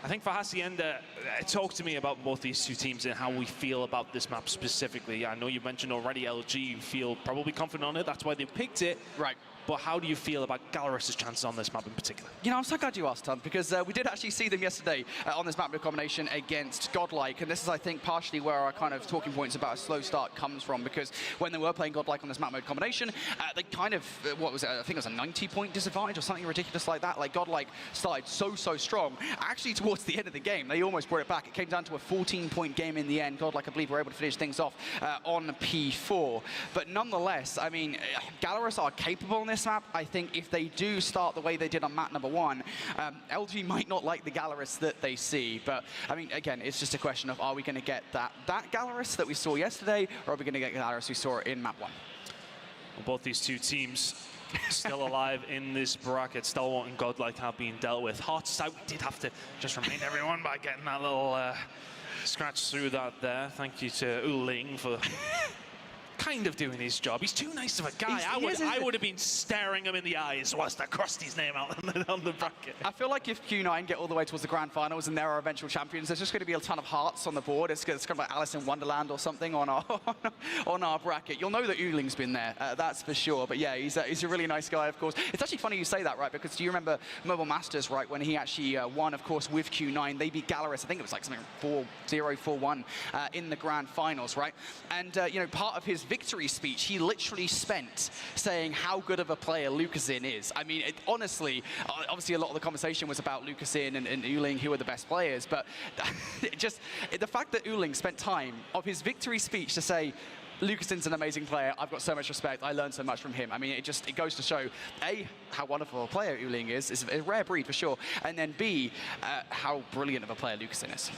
I think for Hacienda, talk to me about both these two teams and how we feel about this map specifically. I know you mentioned already LG, you feel probably confident on it, that's why they picked it. Right. But how do you feel about Gallerus' chances on this map in particular? You know, I'm so glad you asked, Tom, because we did actually see them yesterday on this map mode combination against Godlike, and this is, I think, partially where our kind of talking points about a slow start comes from, because when they were playing Godlike on this map mode combination, they kind of, what was it, I think it was a 90-point disadvantage or something ridiculous like that. Like, Godlike started so strong. Actually, towards the end of the game, they almost brought it back. It came down to a 14-point game in the end. Godlike, I believe, were able to finish things off on P4. But nonetheless, I mean, Gallerus are capable in this map. I think if they do start the way they did on map number 1, LG might not like the Gallerus that they see. But, I mean, again, it's just a question of, are we going to get that Gallerus that we saw yesterday, or are we going to get Gallerus we saw in map 1? Well, both these two teams still alive in this bracket. Stalwart and Godlike have been dealt with. Hearts out, we did have to just remind everyone by getting that little scratch through that there. Thank you to Uling for kind of doing his job. He's too nice of a guy. I would have been staring him in the eyes whilst I crossed his name out on the bracket. I feel like if Q9 get all the way towards the grand finals and they're our eventual champions, there's just going to be a ton of hearts on the board. It's kind of like Alice in Wonderland or something on our bracket. You'll know that Uling's been there, that's for sure. But yeah, he's a really nice guy, of course. It's actually funny you say that, right? Because do you remember Mobile Masters, right? When he actually won, of course, with Q9, they beat Gallerus. I think it was like something 4-0, 4-1 in the grand finals, right? And you know, part of his victory speech, he literally spent saying how good of a player Lucasin is. I mean, honestly, obviously a lot of the conversation was about Lucasin and Uling, who are the best players, but just the fact that Uling spent time of his victory speech to say, Lucasin's an amazing player. I've got so much respect. I learned so much from him. I mean, it goes to show, A, how wonderful a player Uling is. It's a rare breed for sure. And then B, how brilliant of a player Lucasin is.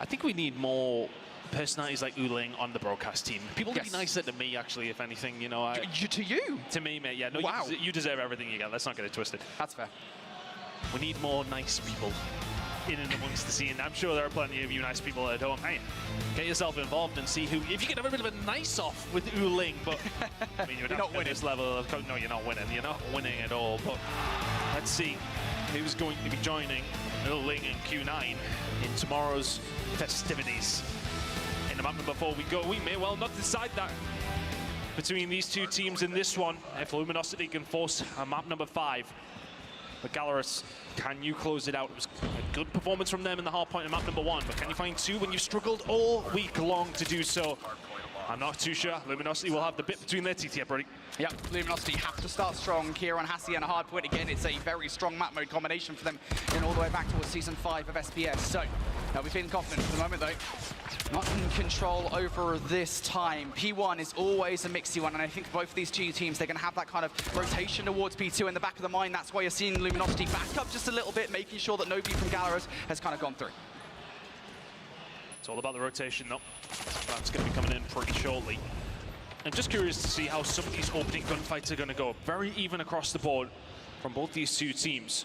I think we need more personalities like Uling on the broadcast team. People would be nicer to me, actually, if anything, you know. To you? To me, mate, yeah. No, wow. You deserve everything you get. Let's not get it twisted. That's fair. We need more nice people in and amongst the scene. I'm sure there are plenty of you nice people at home. Hey, get yourself involved and see who. If you can have a bit of a nice off with Uling, but I mean, you're not winning this level of. No, you're not winning. You're not winning at all. But let's see who's going to be joining Uling and Q9 in tomorrow's festivities. In the map before we go, we may well not decide that between these two teams in this one. If Luminosity can force a map number 5. But Gallerus, can you close it out? It was a good performance from them in the hard point in map number 1, but can you find 2 when you've struggled all week long to do so? I'm not too sure. Luminosity will have the bit between their teeth here, Brody. Yep, Luminosity have to start strong here on Hacienda hardpoint. Again, it's a very strong map mode combination for them in all the way back towards Season 5 of SPS. So, they'll be feeling confident for the moment, though. Not in control over this time. P1 is always a mixy one, and I think both of these two teams, they're going to have that kind of rotation towards P2 in the back of the mind. That's why you're seeing Luminosity back up just a little bit, making sure that nobody from Gallerus has kind of gone through. It's all about the rotation, though. That's going to be coming in pretty shortly. I'm just curious to see how some of these opening gunfights are going to go. Very even across the board from both these two teams.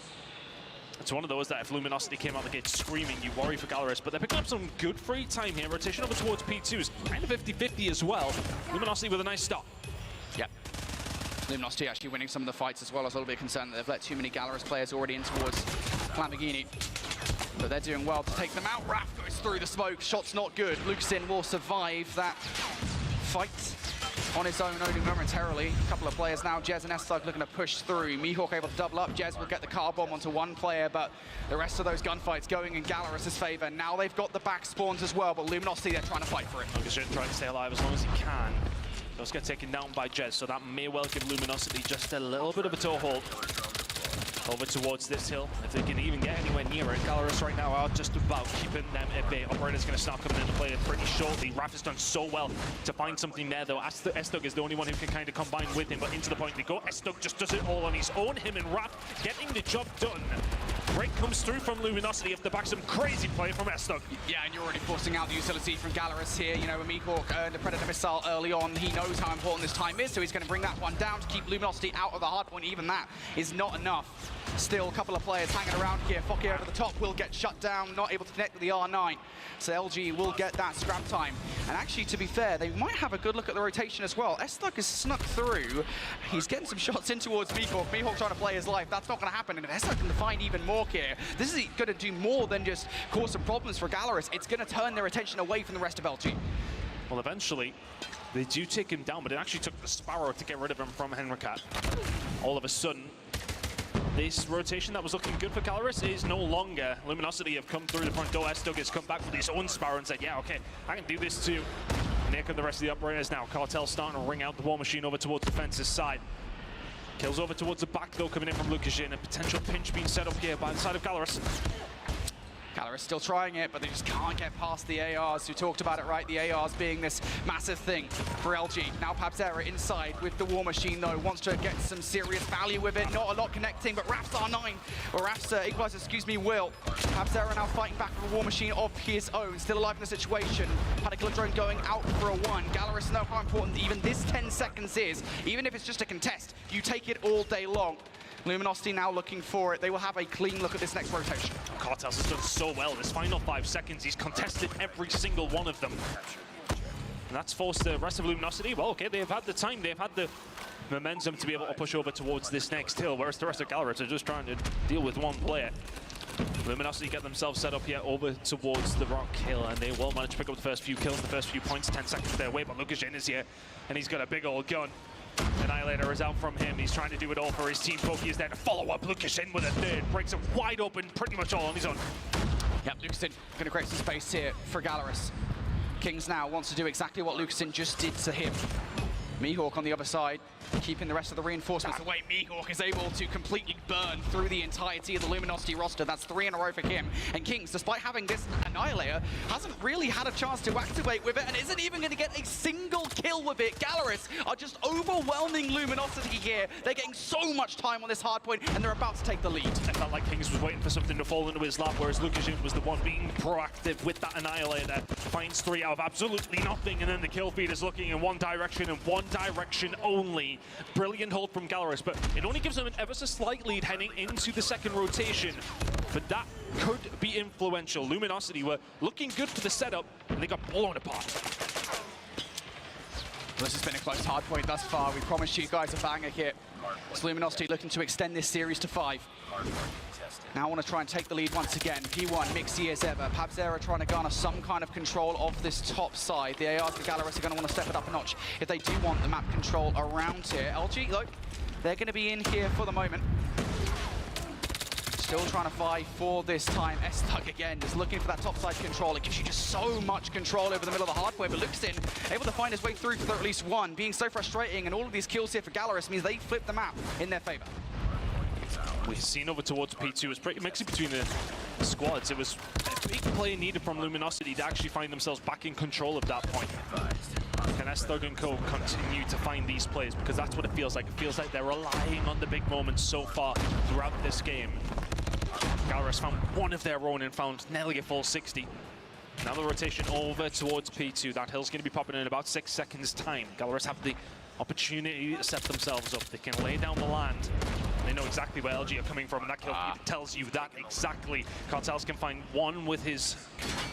It's one of those that if Luminosity came out the gate screaming, you worry for Gallerus, but they're picking up some good free time here. Rotation over towards P2 is kind of 50-50 as well. Luminosity with a nice start. Yep. Luminosity actually winning some of the fights as well. I was a little bit concerned that they've let too many Gallerus players already in towards Lamborghini. But they're doing well to take them out. Raph goes through the smoke. Shot's not good. Lucasin will survive that fight on his own only momentarily. A couple of players now. Jez and S-Thug looking to push through. Mihawk able to double up. Jez will get the car bomb onto one player, but the rest of those gunfights going in Gallerus' favor. Now they've got the back spawns as well, but Luminosity, they're trying to fight for it. Lucas trying to stay alive as long as he can. Does get taken down by Jez, so that may well give Luminosity just a little bit of a toehold. Over towards this hill, if they can even get anywhere near it. Gallerus right now are just about keeping them at bay. Operator's going to start coming into play pretty shortly. Raph has done so well to find something there, though. S-Thug is the only one who can kind of combine with him, but into the point they go. S-Thug just does it all on his own. Him and Raph getting the job done. Break comes through from Luminosity off the back some crazy play from S-Thug. Yeah, and you're already forcing out the utility from Gallerus here. You know, Mihawk earned a Predator missile early on. He knows how important this time is, so he's going to bring that one down to keep Luminosity out of the hard point. Even that is not enough. Still, a couple of players hanging around here. Fokke over the top will get shut down, not able to connect with the R9. So LG will get that scrap time. And actually, to be fair, they might have a good look at the rotation as well. S-Thug has snuck through. He's getting some shots in towards Mihawk. Mihawk trying to play his life. That's not going to happen. And if S-Thug can find even more here, this is going to do more than just cause some problems for Gallerus. It's going to turn their attention away from the rest of LG. Well, eventually, they do take him down, but it actually took the Sparrow to get rid of him from Henricat. All of a sudden, this rotation that was looking good for Gallerus is no longer. Luminosity have come through the front door. S-Thug has come back with his own Sparrow and said, yeah, okay, I can do this too. And here come the rest of the operators now. Cartel starting to ring out the War Machine over towards the fence's side. Kills over towards the back, though, coming in from Lukashin. A potential pinch being set up here by the side of Gallerus. Gallerus still trying it, but they just can't get past the ARs. We talked about it, right? The ARs being this massive thing for LG. Now Pabzera inside with the War Machine, though. Wants to get some serious value with it. Not a lot connecting, but Raph's R9, or Raph's Equalizer, excuse me, will. Pabzera now fighting back with a War Machine of his own. Still alive in the situation. Particular drone going out for a one. Gallerus know how important even this 10 seconds is. Even if it's just a contest, you take it all day long. Luminosity now looking for it. They will have a clean look at this next rotation. Cartels has done so well. This final 5 seconds, he's contested every single one of them. And that's forced the rest of Luminosity. Well, okay, they've had the time. They've had the momentum to be able to push over towards this next hill, whereas the rest of Gallerus are just trying to deal with one player. Luminosity get themselves set up here over towards the rock hill, and they will manage to pick up the first few kills, the first few points. 10 seconds their way, but Lukashin is here, and he's got a big old gun. Annihilator is out from him. He's trying to do it all for his team. Fokke is there to follow up. Lukashin with a third. Breaks it wide open, pretty much all on his own. Yep, Lukashin going to create some space here for Gallerus. Kings now wants to do exactly what Lukashin just did to him. Mihawk on the other side, keeping the rest of the reinforcements away. Mihawk is able to completely burn through the entirety of the Luminosity roster. That's 3 in a row for him. And Kings, despite having this Annihilator, hasn't really had a chance to activate with it and isn't even going to get a single kill with it. Gallerus are just overwhelming Luminosity here. They're getting so much time on this hard point, and they're about to take the lead. It felt like Kings was waiting for something to fall into his lap, whereas Lukashin was the one being proactive with that Annihilator. Finds 3 out of absolutely nothing, and then the kill feed is looking in one direction and one direction only. Brilliant hold from Gallerus, but it only gives them an ever so slight lead heading into the second rotation. But that could be influential. Luminosity were looking good for the setup, and they got blown apart. This has been a close hard point thus far. We promised you guys a banger here. It's Luminosity looking to extend this series to 5. Now I want to try and take the lead once again. P1, mixy as ever. Pabzera trying to garner some kind of control of this top side. The ARs for Gallerus are going to want to step it up a notch if they do want the map control around here. LG, look, they're going to be in here for the moment. Still trying to fight for this time. S-Thug again, just looking for that top side control. It gives you just so much control over the middle of the hard point, but Lukashin able to find his way through for at least one. Being so frustrating, and all of these kills here for Gallerus means they flip the map in their favor. We've seen over towards P2. It was pretty mixy between the squads. It was a big play needed from Luminosity to actually find themselves back in control of that point. Can S-Thug and Co continue to find these plays? Because that's what it feels like. It feels like they're relying on the big moments so far throughout this game. Gallerus found one of their own and found nearly a full 60. Now the rotation over towards P2. That hill's going to be popping in about 6 seconds' time. Gallerus have the opportunity to set themselves up. They can lay down the land. They know exactly where LG are coming from, and that kill tells you that exactly. Cartels can find one with his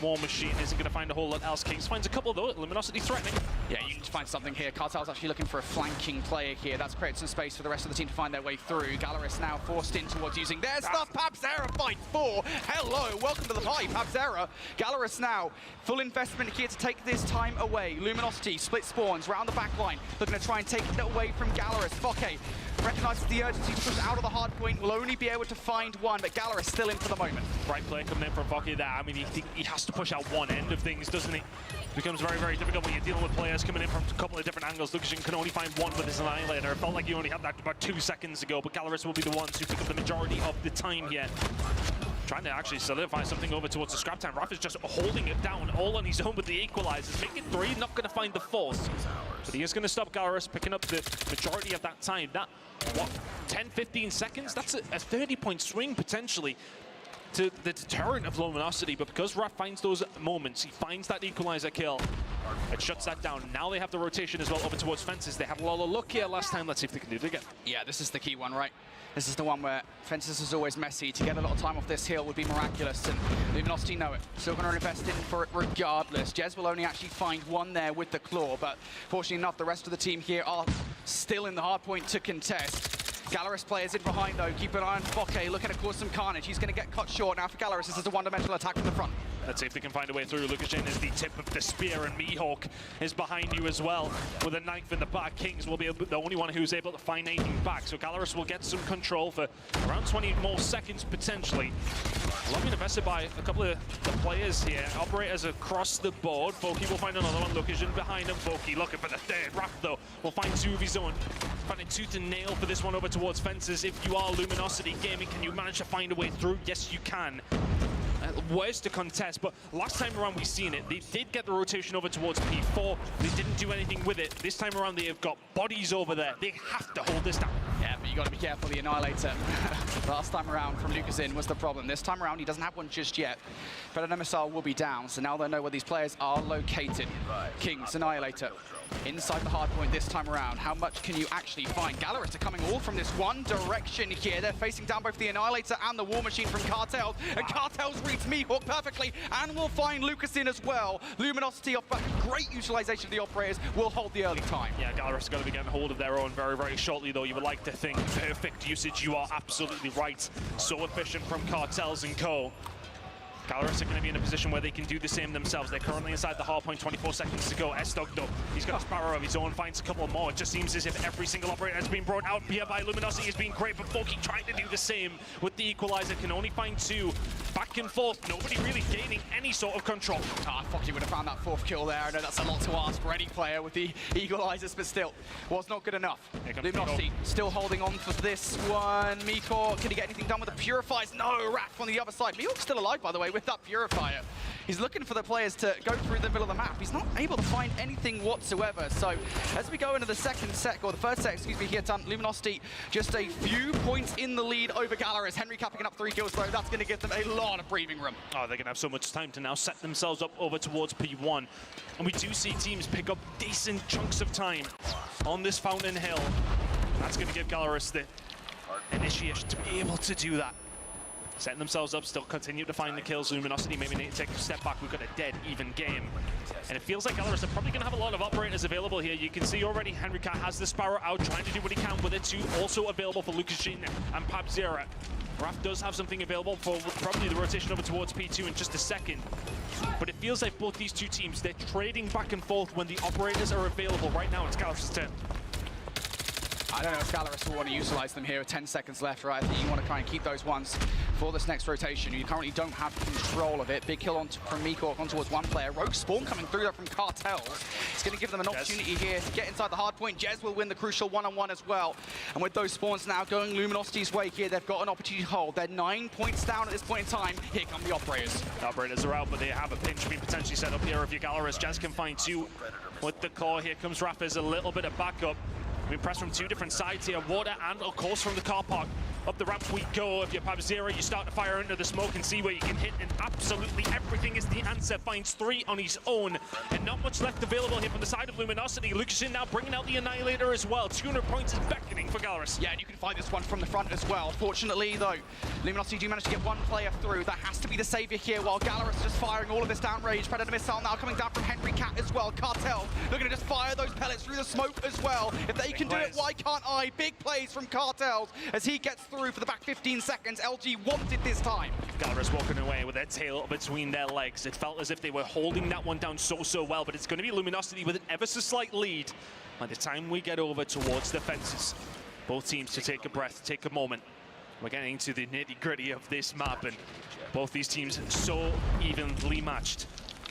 War Machine. Isn't going to find a whole lot else. Kings finds a couple though. Luminosity threatening. Yeah, you need to find something here. Cartel's actually looking for a flanking player here. That's created some space for the rest of the team to find their way through. Gallerus now forced in towards using their stuff. Pabzera fights for. Hello, welcome to the party, Pabzera. Gallerus now, full investment here to take this time away. Luminosity split spawns round the back line. Looking to try and take it away from Gallerus. Fokke recognizes the urgency to push out of the hard point. Will only be able to find one, but Gallerus still in for the moment. Right play coming in from Fokke there. I mean, he has to push out one end of things, doesn't he? Becomes very, very difficult when you're dealing with players coming in from a couple of different angles. Lukashin can only find one with his Annihilator. It felt like he only had that about 2 seconds ago, but Gallerus will be the ones who pick up the majority of the time here. Trying to actually solidify something over towards the scrap time. Raph is just holding it down all on his own with the equalizers. Making 3, not going to find the fourth. But he is going to stop Gallerus picking up the majority of that time. That, what, 10, 15 seconds? That's a 30-point swing potentially to the deterrent of Luminosity, but because Raph finds those moments, he finds that equalizer kill, it shuts that down. Now they have the rotation as well over towards Fences. They had a lot of luck here last time. Let's see if they can do it again. Yeah, this is the key one, right? This is the one where Fences is always messy. To get a lot of time off this hill would be miraculous, and Luminosity know it. Still going to invest in for it regardless. Jez will only actually find one there with the claw, but fortunately enough, the rest of the team here are still in the hard point to contest. Gallerus players in behind though. Keep an eye on Fokke, looking to cause some carnage. He's going to get cut short now for Gallerus. This is a one-dimensional attack from the front. Let's see if they can find a way through. Lukashin is the tip of the spear, and Mihawk is behind you as well with a knife in the back. Kings will be the only one who's able to find anything back, so Gallerus will get some control for around 20 more seconds potentially. Lovely invested by a couple of the players here. Operators across the board. Fokke will find another one. Lukashin behind him. Fokke looking for the third. Raph though will find 2 of his own. Finding tooth and nail for this one over towards Fences. If you are Luminosity Gaming, can you manage to find a way through? Yes, you can. Worse to contest, but last time around we've seen it. They did get the rotation over towards P4. They didn't do anything with it. This time around they have got bodies over there. They have to hold this down. Yeah, but you got to be careful. The Annihilator last time around from Lucasin was the problem. This time around he doesn't have one just yet. Predator Missile will be down, so now they know where these players are located. Kings, Annihilator. Inside the hard point this time around. How much can you actually find? Gallerus are coming all from this one direction here. They're facing down both the Annihilator and the War Machine from Cartels. And Cartels reads Mihawk perfectly and will find Lucasin as well. Luminosity off back. Great utilization of the operators will hold the early time. Yeah, Gallerus is going to be getting hold of their own very, very shortly though. You would like to think perfect usage. You are absolutely right. So efficient from Cartels and Co. Gallerus are going to be in a position where they can do the same themselves. They're currently inside the hard point, 24 seconds to go. S-Dog though, he's got a Sparrow of his own, finds a couple more. It just seems as if every single operator has been brought out here by Luminosity has been great, but Fokke trying to do the same with the equalizer, can only find 2. Back and forth, nobody really gaining any sort of control. Fokke would have found that 4th kill there. I know that's a lot to ask for any player with the equalizers, but still, was not good enough. Luminosity still holding on for this one. Mihawk, can he get anything done with the Purifiers? No, Raph on the other side. Mihawk's still alive, by the way, with that Purifier. He's looking for the players to go through the middle of the map. He's not able to find anything whatsoever. So as we go into the second set, or the first set, excuse me, here, Luminosity just a few points in the lead over Gallerus. Henry picking up 3 kills though. That's going to give them a lot of breathing room. Oh, they're going to have so much time to now set themselves up over towards P1. And we do see teams pick up decent chunks of time on this Fountain Hill. That's going to give Gallerus the initiation to be able to do that. Setting themselves up, still continue to find the kills. Luminosity maybe need to take a step back. We've got a dead, even game. And it feels like Gallerus are probably going to have a lot of operators available here. You can see already Henry Cat has the Sparrow out, trying to do what he can with it too. Also available for Lukashin and Pabzera. Raph does have something available for probably the rotation over towards P2 in just a second. But it feels like both these two teams, they're trading back and forth when the operators are available. Right now, it's Gallerus' turn. I don't know if Gallerus will want to utilize them here with 10 seconds left, right? I think you want to try and keep those ones for this next rotation. You currently don't have control of it. Big kill from Mihawk on towards one player. Rogue Spawn coming through there from Cartels. It's going to give them an opportunity here to get inside the hard point. Jez will win the crucial one-on-one as well. And with those spawns now going Luminosity's way here, they've got an opportunity to hold. They're 9 points down at this point in time. Here come the operators. The operators are out, but they have a pinch being potentially set up here if you're Gallerus. Jez can find 2 with the claw. Here comes Raph as a little bit of backup. Being pressed from 2 different sides here, water and of course from the car park. Up the ramp we go. If you're Pab0, you start to fire into the smoke and see where you can hit, and absolutely everything is the answer. Finds 3 on his own, and not much left available here from the side of Luminosity. Lucashin now bringing out the Annihilator as well. 200 points is beckoning for Gallerus. Yeah, and you can find this one from the front as well. Fortunately, though, Luminosity do manage to get one player through. That has to be the savior here, while Gallerus just firing all of this downrange. Predator missile now coming down from Henry Cat as well. Cartel looking to just fire those pellets through the smoke as well. If they can do it, why can't I? Big plays from Cartels as he gets through for the back 15 seconds. LG wants it this time. Gallerus walking away with their tail between their legs. It felt as if they were holding that one down so well, but it's going to be Luminosity with an ever so slight lead by the time we get over towards the fences. Both teams to take a breath, take a moment. We're getting into the nitty-gritty of this map, and both these teams so evenly matched.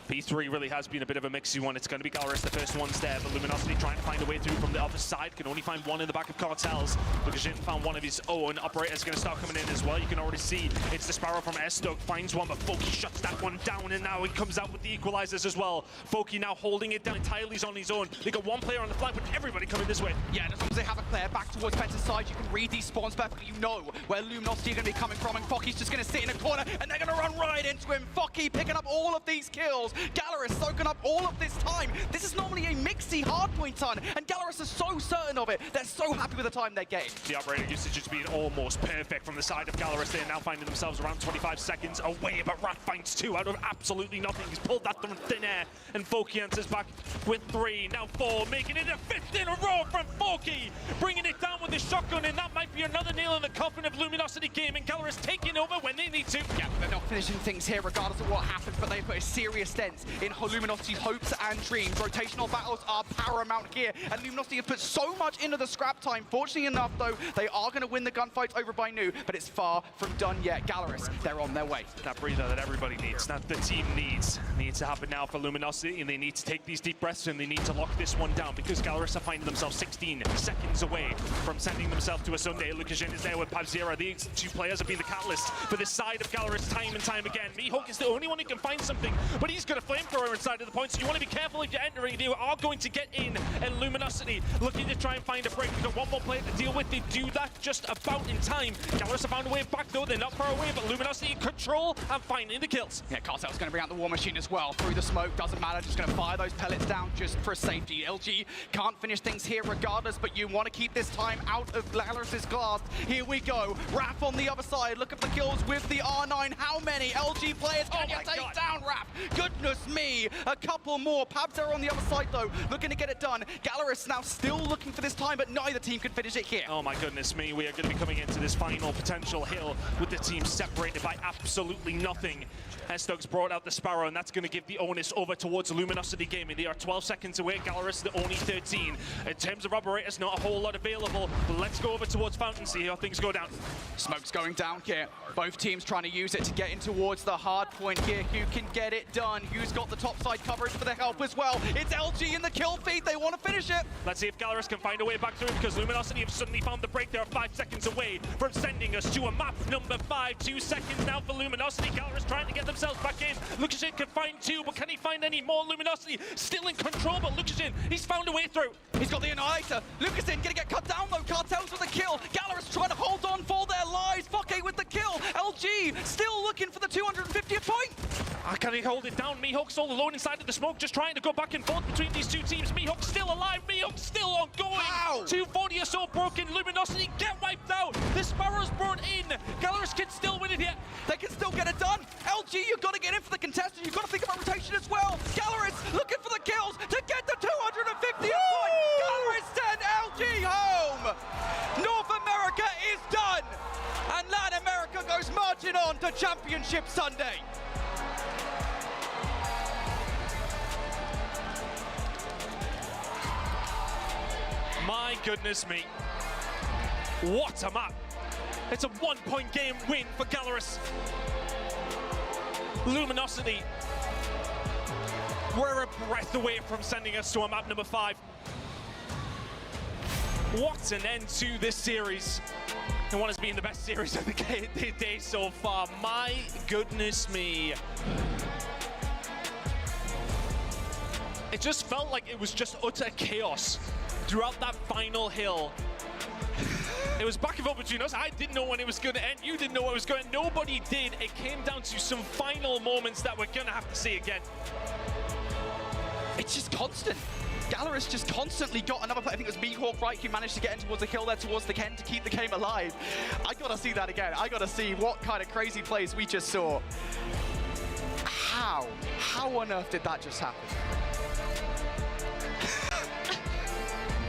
P3 really has been a bit of a mixy one. It's going to be Gallerus, the first one's there, but Luminosity trying to find a way through from the other side. Can only find one in the back of Cartels. Lucashin found one of his own. Operator's going to start coming in as well. You can already see it's the Sparrow from S-Dog. Finds one, but Foki shuts that one down, and now he comes out with the equalizers as well. Foki now holding it down entirely on his own. They got one player on the flag, but everybody coming this way. Yeah, and as long as they have a player back towards Fence's side, you can read these spawns perfectly. You know where Luminosity are going to be coming from, and Foki's just going to sit in a corner, and they're going to run right into him. Foki picking up all of these kills. Gallerus soaking up all of this time. This is normally a mixy hardpoint ton, and Gallerus is so certain of it. They're so happy with the time they're getting. The operator usage has been almost perfect from the side of Gallerus. They're now finding themselves around 25 seconds away, but Rat finds 2 out of absolutely nothing. He's pulled that from thin air, and Foki answers back with 3, now 4, making it a 5th in a row from Foki, bringing it down with the shotgun, and that might be another nail in the coffin of Luminosity Gaming. Gallerus taking over when they need to. Yeah, they're not finishing things here regardless of what happens, but they put a serious dent in Luminosity's hopes and dreams. Rotational battles are paramount here, and Luminosity have put so much into the scrap time. Fortunately enough, though, they are going to win the gunfight over by Nu, but it's far from done yet. Gallerus, they're on their way. That breather that everybody needs, that the team needs to happen now for Luminosity, and they need to take these deep breaths, and they need to lock this one down, because Gallerus are finding themselves 16 seconds away from sending themselves to a Sunday. Lucashin is there with Pab0. These 2 players have been the catalyst for this side of Gallerus time and time again. Mihawk is the only one who can find something, but he's got a flamethrower inside of the point, so you want to be careful if you're entering. They are going to get in, and Luminosity looking to try and find a break. We've got one more player to deal with. They do that just about in time. Gallerus have found a way back, though. They're not far away, but Luminosity in control and finding the kills. Yeah, Cartel's going to bring out the war machine as well. Through the smoke, doesn't matter. Just going to fire those pellets down just for safety. LG can't finish things here regardless, but you want to keep this time out of Gallerus's grasp. Here we go. Raph on the other side. Look at the kills with the R9. How many LG players can you take down, Raph? Goodness me. A couple more. Pab0 on the other side, though, looking to get it done. Gallerus now still looking for this time, but neither team can finish it here. Oh my goodness me, we are going to be coming into this final potential hill with the team separated by absolutely nothing. S-Dog's brought out the Sparrow, and that's going to give the onus over towards Luminosity Gaming. They are 12 seconds away. Gallerus, the only 13. In terms of operators, not a whole lot available, but let's go over towards Fountain, see how things go down. Smoke's going down here. Both teams trying to use it to get in towards the hard point here. Who can get it done? Who's got the top side coverage for the help as well? It's LG in the kill feed. They want to finish it. Let's see if Gallerus can find a way back through, because Luminosity have suddenly found the break. They are 5 seconds away from sending us to a map number 5. 2 seconds now for Luminosity. Gallerus trying to get themselves back in. Lucashin can find 2, but can he find any more? Luminosity still in control, but Lucashin, he's found a way through. He's got the Annihilator. Lucashin gonna get cut down though. Cartels with the kill. Gallerus trying to hold on for their lives. Foke with the kill. LG still looking for the 250th point. Can he hold it down? Mihawk's all alone inside of the smoke, just trying to go back and forth between these 2 teams. Mihawk's still alive. Mihawk's still ongoing. How? 240 or so broken. Luminosity get wiped out. The Sparrow's brought in. Gallerus can still win it here. They can still get it done. LG, you've got to get in for the contestant. You've got to think about rotation as well. Gallerus looking for the kills to get the 250th point. Gallerus send LG home. North America is done. And Latin America goes marching on to Championship Sunday. My goodness me. What a map. It's a 1-point game win for Gallerus. Luminosity, we're a breath away from sending us to a map number 5. What an end to this series. And what has been the best series of the day so far. My goodness me. It just felt like it was just utter chaos throughout that final hill. It was back and forth between us. I didn't know when it was going to end. You didn't know what was going to. Nobody did. It came down to some final moments that we're going to have to see again. It's just constant. Gallerus just constantly got another play. I think it was Mihawk, right, who managed to get in towards the kill there, towards the Ken to keep the game alive. I gotta see that again. I gotta see what kind of crazy plays we just saw. How? How on earth did that just happen?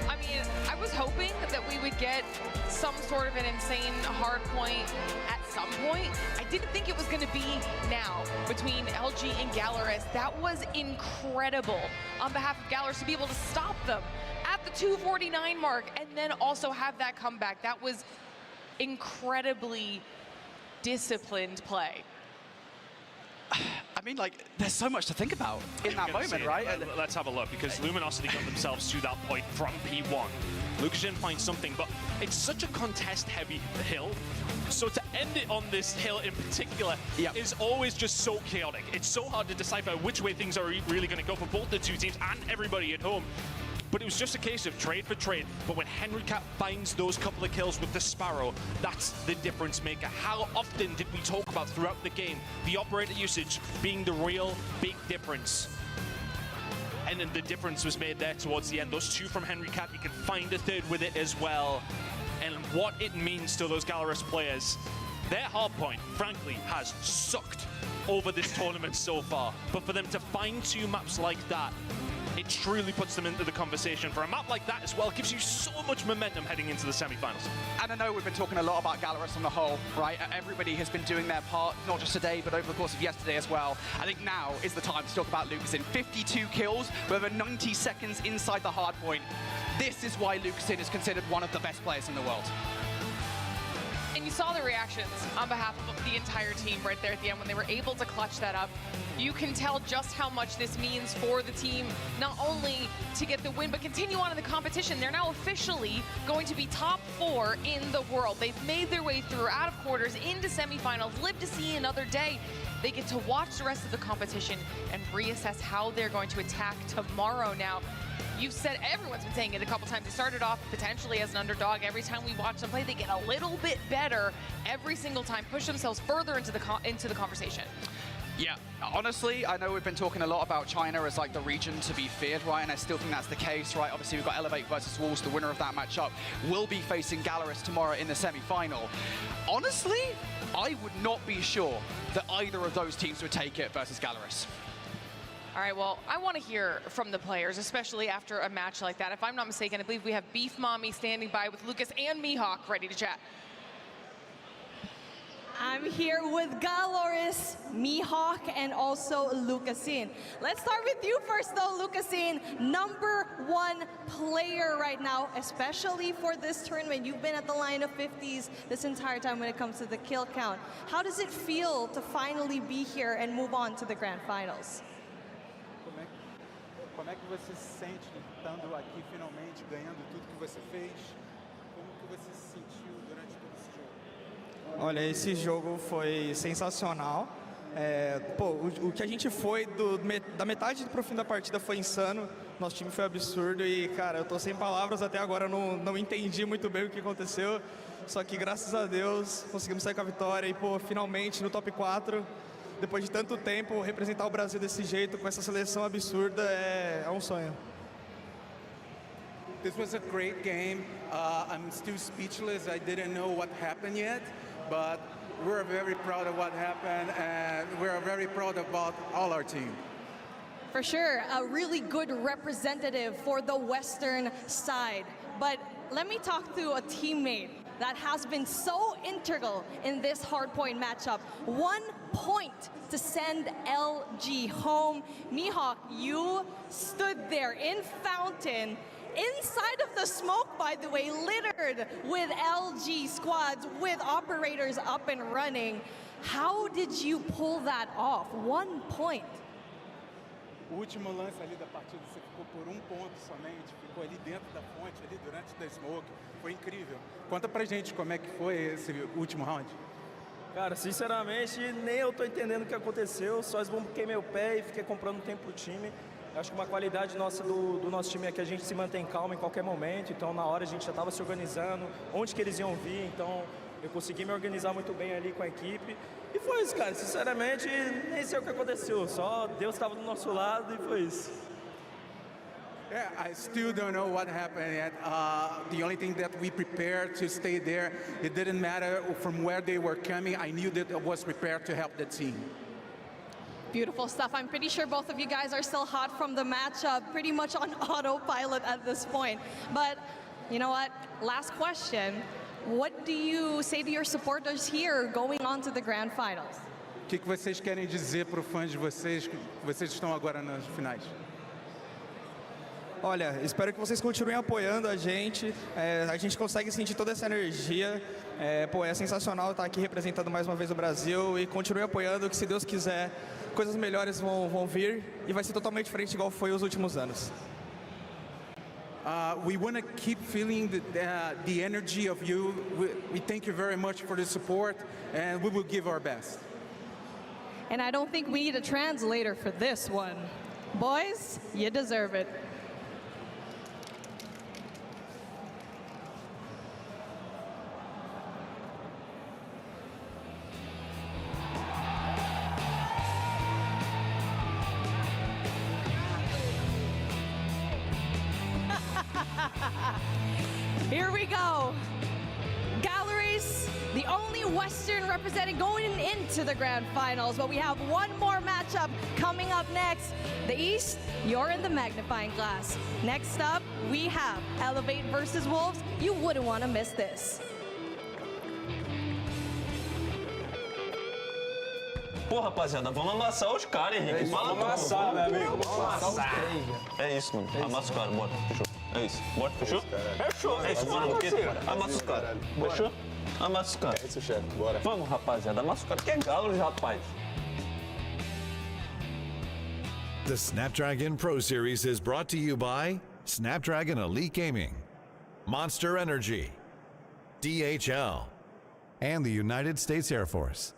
I mean, I was hoping that we would get some sort of an insane hard point at some point. I didn't think it was going to be now between LG and Gallerus. That was incredible on behalf of Gallerus to be able to stop them at the 249 mark and then also have that comeback. That was incredibly disciplined play. I mean, like, there's so much to think about in that moment, right? Let's have a look, because Luminosity got themselves to that point from P1. Lucashin finds something, but it's such a contest-heavy hill. So to end it on this hill in particular is always just so chaotic. It's so hard to decipher which way things are really going to go for both the two teams and everybody at home. But it was just a case of trade for trade. But when Henry Cat finds those couple of kills with the Sparrow, that's the difference maker. How often did we talk about throughout the game the operator usage being the real big difference? And then the difference was made there towards the end. Those two from Henry Cat, you can find a third with it as well. And what it means to those Gallerus players. Their hardpoint, frankly, has sucked over this tournament so far. But for them to find two maps like that, it truly puts them into the conversation. For a map like that as well, gives you so much momentum heading into the semi-finals. And I know we've been talking a lot about Gallerus on the whole, right? Everybody has been doing their part, not just today, but over the course of yesterday as well. I think now is the time to talk about Lucasin. 52 kills with over 90 seconds inside the hard point. This is why Lucasin is considered one of the best players in the world. And you saw the reactions on behalf of the entire team right there at the end when they were able to clutch that up. You can tell just how much this means for the team, not only to get the win, but continue on in the competition. They're now officially going to be top 4 in the world. They've made their way through out of quarters into semifinals, live to see another day. They get to watch the rest of the competition and reassess how they're going to attack tomorrow now. You've said, everyone's been saying it a couple times. They started off potentially as an underdog. Every time we watch them play, they get a little bit better every single time, push themselves further into the conversation. Yeah, honestly, I know we've been talking a lot about China as like the region to be feared, right? And I still think that's the case, right? Obviously, we've got Elevate versus Wolves. The winner of that matchup will be facing Gallerus tomorrow in the semi-final. Honestly, I would not be sure that either of those teams would take it versus Gallerus. All right, well, I want to hear from the players, especially after a match like that. If I'm not mistaken, I believe we have Beef Mommy standing by with Lucas and Mihawk ready to chat. I'm here with Gallerus, Mihawk, and also Lucasin. Let's start with you first, though, Lucasin. #1 player right now, especially for this tournament. You've been at the line of 50s this entire time when it comes to the kill count. How does it feel to finally be here and move on to the grand finals? Como é que você se sente estando aqui finalmente, ganhando tudo que você fez? Como que você se sentiu durante todo esse jogo? Olha, esse jogo foi sensacional. O que a gente foi da metade pro fim da partida foi insano. Nosso time foi absurdo e, cara, eu tô sem palavras até agora, não entendi muito bem o que aconteceu. Só que, graças a Deus, conseguimos sair com a vitória e, finalmente no top 4. Depois de tanto tempo, representar o Brasil desse jeito, com essa seleção absurda, é um sonho. This was a great game. I'm still speechless. I didn't know what happened yet, but we're very proud of what happened, and we're very proud about all our team. For sure, a really good representative for the Western side. But let me talk to a teammate that has been so integral in this hardpoint matchup. 1 point to send LG home. Mihawk, you stood there in Fountain, inside of the smoke, by the way, littered with LG squads, with operators up and running. How did you pull that off? 1 point. O último lance ali da partida, você ficou por 1 ponto somente, ficou ali dentro da fonte, ali durante o smoke. Foi incrível. Conta pra gente como é que foi esse último round. Cara, sinceramente, nem eu tô entendendo o que aconteceu, só esbombuquei meu pé e fiquei comprando tempo pro time. Eu acho que uma qualidade nossa do nosso time é que a gente se mantém calmo em qualquer momento, então na hora a gente já estava se organizando, onde que eles iam vir, então eu consegui me organizar muito bem ali com a equipe. E foi isso, cara. Sinceramente, nem sei o que aconteceu, só Deus estava do nosso lado e foi isso. Yeah, I still don't know what happened yet. The only thing that we prepared to stay there, it didn't matter from where they were coming. I knew that I was prepared to help the team. Beautiful stuff. I'm pretty sure both of you guys are still hot from the matchup, pretty much on autopilot at this point. But you know what? Last question. What do you say to your supporters here going on to the grand finals? O que vocês querem dizer para os fãs de vocês, que vocês estão agora nas finais? Olha, espero que vocês continuem apoiando a gente consegue sentir toda essa energia, é sensacional estar aqui representando mais uma vez o Brasil e continue apoiando que se Deus quiser, coisas melhores vão vir e vai ser totalmente diferente igual foi os últimos anos. We want to keep feeling the energy of you. We thank you very much for the support and we will give our best. And I don't think we need a translator for this one. Boys, you deserve it. Here we go. Galleries, the only Western representing going into the grand finals, but we have one more matchup coming up next. The East, you're in the magnifying glass. Next up, we have Elevate versus Wolves. You wouldn't want to miss this. Pô, rapaziada, vamos amassar os caras, Henrique. Vamos amassar, meu amigo. Vamos amassar. É isso, mano. Amassa os caras, bora. Fechou. É isso. Bora, fechou? Fechou. É isso, mano. Amassa os caras. Fechou? Amassa os caras. É isso, chefe. Bora. Vamos, rapaziada. Amassa os caras. Que é galo, rapaz. The Snapdragon Pro Series is brought to you by Snapdragon Elite Gaming, Monster Energy, DHL, and the United States Air Force.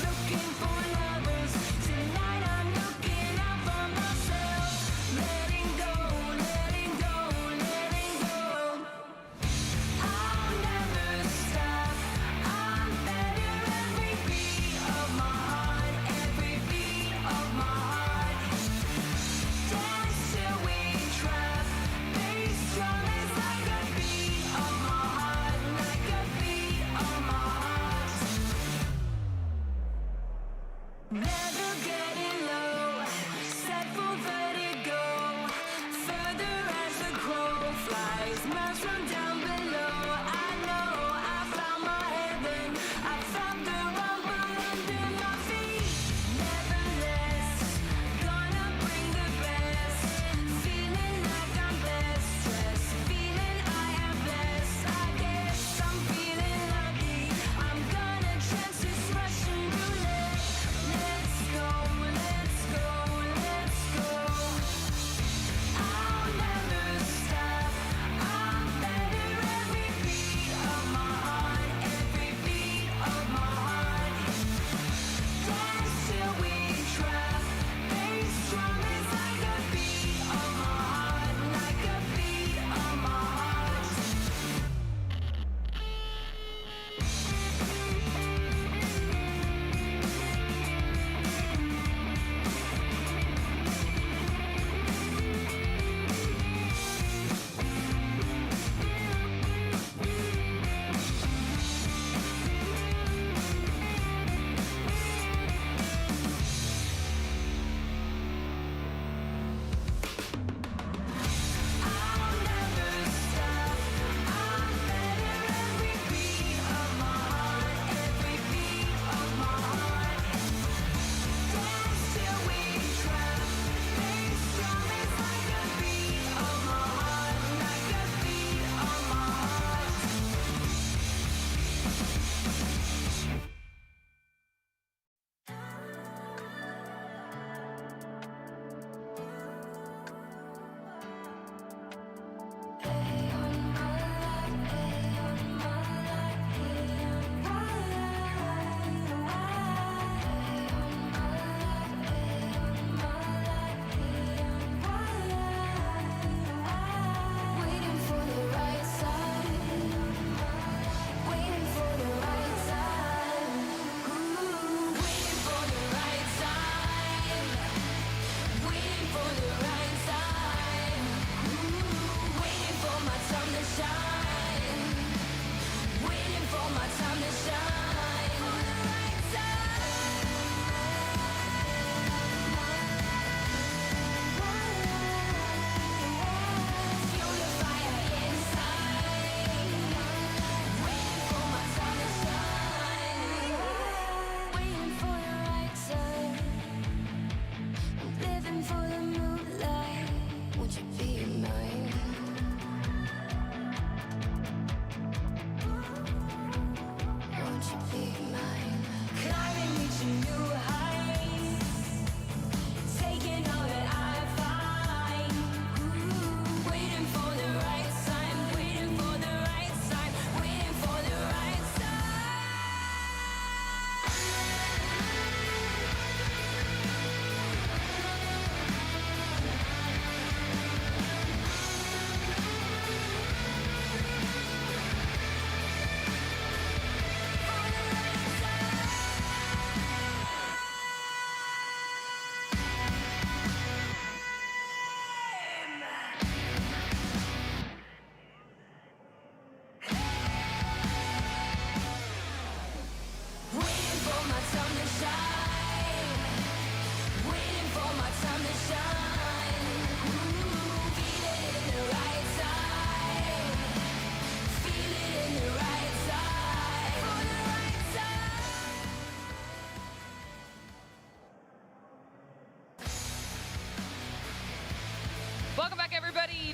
Looking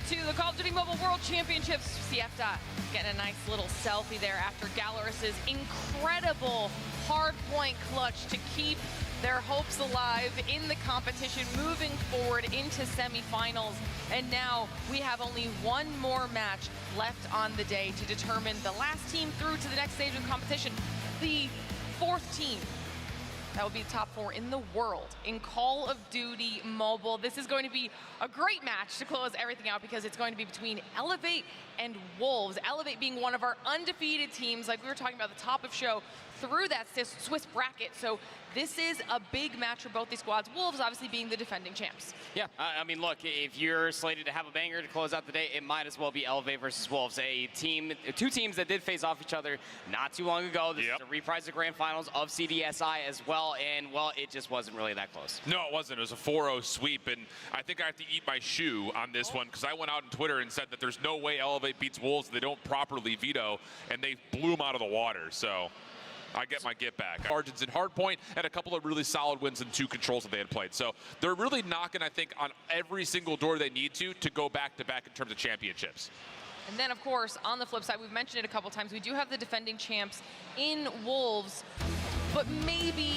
to the Call of Duty Mobile World Championships. Siefta getting a nice little selfie there after Gallerus's incredible hardpoint clutch to keep their hopes alive in the competition, moving forward into semifinals. And now we have only one more match left on the day to determine the last team through to the next stage of the competition. The fourth team. That would be the top 4 in the world in Call of Duty Mobile. This is going to be a great match to close everything out because it's going to be between Elevate and Wolves. Elevate being one of our undefeated teams, like we were talking about at the top of show, through that Swiss bracket. So this is a big match for both these squads. Wolves obviously being the defending champs. Yeah, I mean, look, if you're slated to have a banger to close out the day, it might as well be Elevate versus Wolves, two teams that did face off each other not too long ago. This is a reprise of grand finals of CDSI as well, and well, it just wasn't really that close. No, it wasn't. It was a 4-0 sweep, and I think I have to eat my shoe on this one because I went out on Twitter and said that there's no way Elevate beats Wolves if they don't properly veto, and they blew them out of the water. So I get my get back. Margins in hardpoint and a couple of really solid wins in 2 controls that they had played. So they're really knocking, I think, on every single door they need to go back-to-back in terms of championships. And then, of course, on the flip side, we've mentioned it a couple times, we do have the defending champs in Wolves, but maybe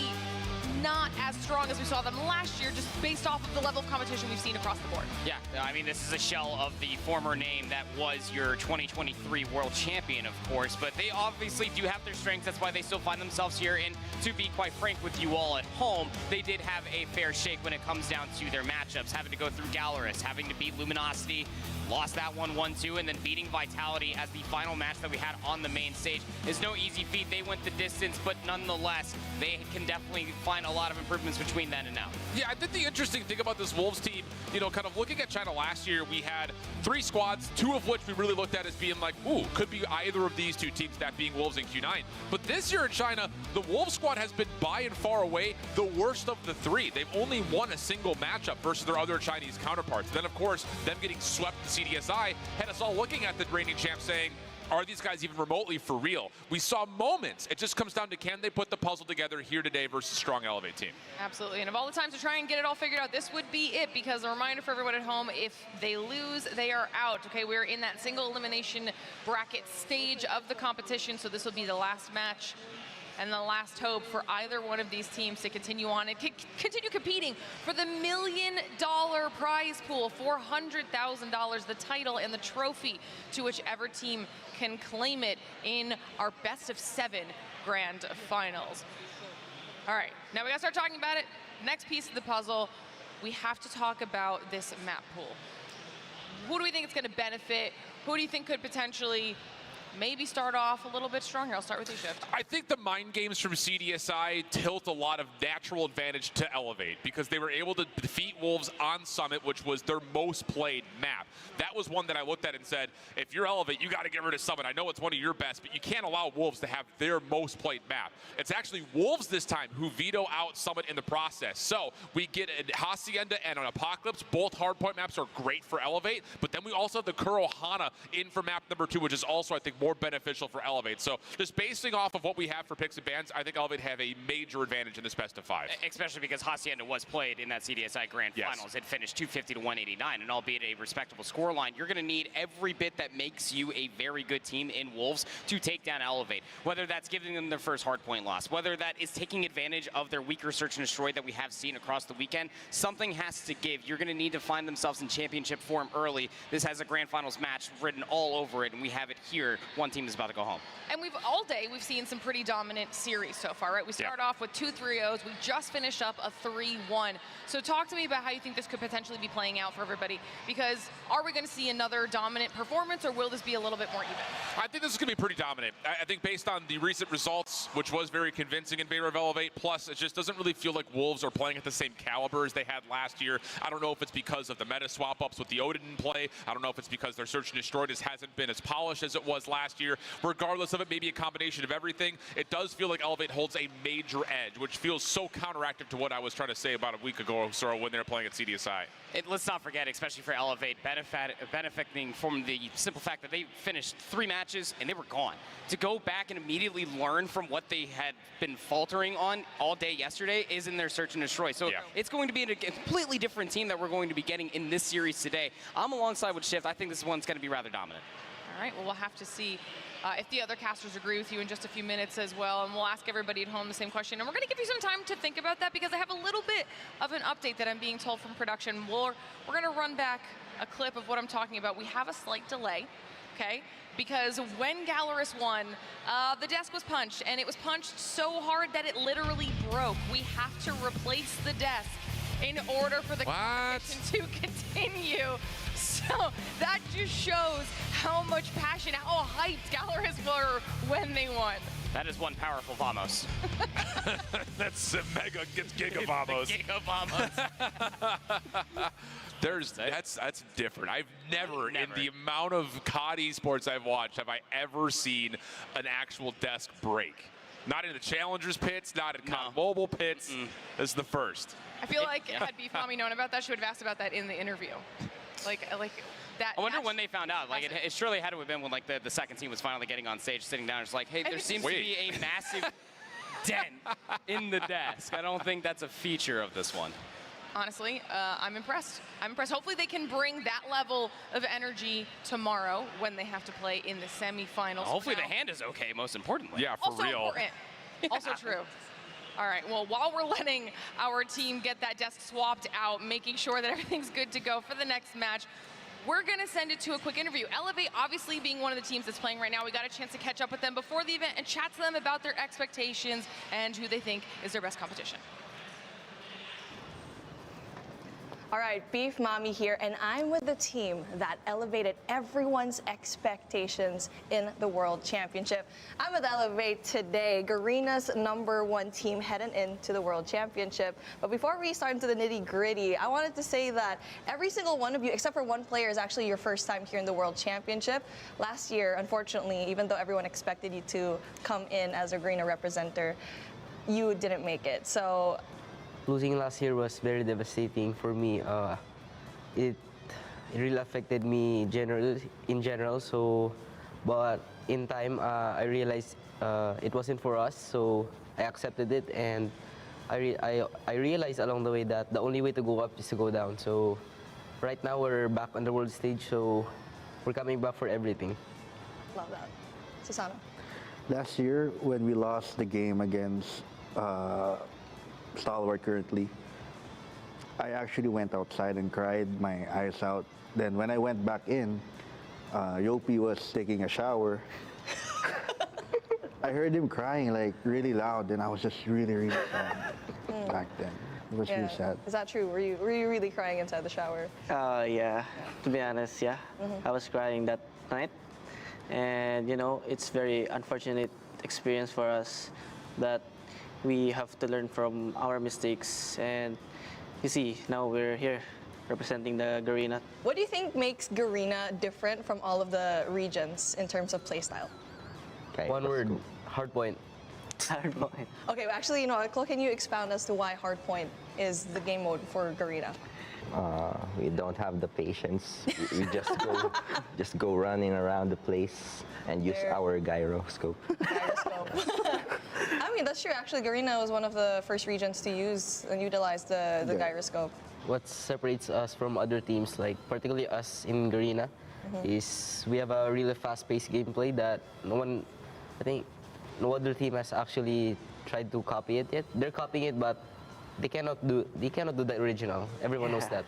not as strong as we saw them last year, just based off of the level of competition we've seen across the board. Yeah, I mean, this is a shell of the former name that was your 2023 world champion, of course, but they obviously do have their strengths. That's why they still find themselves here. And to be quite frank with you all at home, they did have a fair shake when it comes down to their matchups, having to go through Gallerus, having to beat Luminosity, lost that one 1-2, and then beating Vitality as the final match that we had on the main stage is no easy feat. They went the distance, but nonetheless, they can definitely find a lot of improvements between then and now. Yeah, I think the interesting thing about this Wolves team, you know, kind of looking at China last year, we had 3 squads, 2 of which we really looked at as being like, ooh, could be either of these 2 teams, that being Wolves and Q9. But this year in China, the Wolves squad has been by and far away the worst of the 3. They've only won a single matchup versus their other Chinese counterparts. Then, of course, them getting swept in CDSI had us all looking at the reigning champs saying, are these guys even remotely for real? We saw moments. It just comes down to, can they put the puzzle together here today versus strong Elevate team? Absolutely, and of all the times to try and get it all figured out, this would be it, because a reminder for everyone at home, if they lose, they are out. Okay, we're in that single elimination bracket stage of the competition, so this will be the last match and the last hope for either one of these teams to continue on and continue competing for the $1 million prize pool, $400,000, the title and the trophy, to whichever team can claim it in our best of 7 grand finals. All right, now we gotta start talking about it. Next piece of the puzzle, we have to talk about this map pool. Who do we think it's gonna benefit? Who do you think could potentially maybe start off a little bit stronger? I'll start with you, Shift. I think the mind games from CDSI tilt a lot of natural advantage to Elevate because they were able to defeat Wolves on Summit, which was their most played map. That was one that I looked at and said, if you're Elevate, you got to get rid of Summit. I know it's one of your best, but you can't allow Wolves to have their most played map. It's actually Wolves this time who veto out Summit in the process. So we get a Hacienda and an Apocalypse. Both hardpoint maps are great for Elevate, but then we also have the Kurohana in for map number 2, which is also, I think, more beneficial for Elevate. So just basing off of what we have for picks and bans, I think Elevate have a major advantage in this best of 5. Especially because Hacienda was played in that CDSI Grand Finals. It finished 250 to 189, and albeit a respectable scoreline, you're going to need every bit that makes you a very good team in Wolves to take down Elevate. Whether that's giving them their first hardpoint loss, whether that is taking advantage of their weaker search and destroy that we have seen across the weekend, something has to give. You're going to need to find themselves in championship form early. This has a Grand Finals match written all over it, and we have it here. One team is about to go home. And all day we've seen some pretty dominant series so far, right? We start off with 2 3-0s. We just finished up a 3-1. So talk to me about how you think this could potentially be playing out for everybody, because are we going to see another dominant performance, or will this be a little bit more even? I think this is going to be pretty dominant. I think based on the recent results, which was very convincing in favor of Elevate, plus it just doesn't really feel like Wolves are playing at the same caliber as they had last year. I don't know if it's because of the meta swap-ups with the Odin play. I don't know if it's because their search and destroy just hasn't been as polished as it was last last year. Regardless of it, maybe a combination of everything, it does feel like Elevate holds a major edge, which feels so counteractive to what I was trying to say about a week ago or so when they were playing at CDSI. Let's not forget, especially for Elevate, benefiting from the simple fact that they finished 3 matches and they were gone. To go back and immediately learn from what they had been faltering on all day yesterday is in their search and destroy. So it's going to be a completely different team that we're going to be getting in this series today. I'm alongside with Shift. I think this one's going to be rather dominant. All right, well, we'll have to see if the other casters agree with you in just a few minutes as well, and we'll ask everybody at home the same question. And we're going to give you some time to think about that because I have a little bit of an update that I'm being told from production. We're going to run back a clip of what I'm talking about. We have a slight delay, okay? Because when Gallerus won, the desk was punched, and it was punched so hard that it literally broke. We have to replace the desk in order for the competition to continue. So that just shows how much passion, how hyped Gallerus were when they won. That is one powerful Vamos. That's a mega giga Vamos. Giga Vamos. That's different. I've never, in the amount of COD esports I've watched, have I ever seen an actual desk break. Not in the challengers pits, not in COD mobile pits. This is the first. I feel like had Beef Mommy known about that, she would have asked about that in the interview. Like that. I wonder when they found out. Like it surely had to have been when like the second team was finally getting on stage, sitting down. It's like, hey, there seems to be a massive dent in the desk. I don't think that's a feature of this one. Honestly, I'm impressed. I'm impressed. Hopefully they can bring that level of energy tomorrow when they have to play in the semifinals. Hopefully the hand is okay, most importantly. Yeah, for also real. Important. Also true. All right, well, while we're letting our team get that desk swapped out, making sure that everything's good to go for the next match, we're going to send it to a quick interview. Elevate, obviously being one of the teams that's playing right now, we got a chance to catch up with them before the event and chat to them about their expectations and who they think is their best competition. All right, Beef Mommy here, and I'm with the team that elevated everyone's expectations in the World Championship. I'm with Elevate today, Garena's #1 team heading into the World Championship. But before we start into the nitty-gritty, I wanted to say that every single one of you, except for one player, is actually your first time here in the World Championship. Last year, unfortunately, even though everyone expected you to come in as a Garena representative, you didn't make it. So losing last year was very devastating for me. It really affected me in general. So, but in time, I realized it wasn't for us. So I accepted it, and I realized along the way that the only way to go up is to go down. So right now we're back on the world stage. So we're coming back for everything. Love that, Susano. Last year when we lost the game against Stalwart currently, I actually went outside and cried my eyes out. Then when I went back in, Yopi was taking a shower. I heard him crying like really loud, and I was just really sad back then. It was really sad. Is that true? Were you really crying inside the shower? Yeah, to be honest, yeah. I was crying that night. And you know, it's very unfortunate experience for us that we have to learn from our mistakes, and you see, now we're here representing the Garena. What do you think makes Garena different from all of the regions in terms of playstyle? Okay, one word, hardpoint. Hardpoint. Okay, well, actually, you know, can you expound as to why hardpoint is the game mode for Garena? We don't have the patience. We just go running around the place and use our gyroscope. I mean, that's true. Actually, Garena was one of the first regions to use and utilize the gyroscope. What separates us from other teams, like particularly us in Garena, is we have a really fast-paced gameplay that I think no other team has actually tried to copy it yet. They're copying it, but they cannot do the original. Everyone knows that.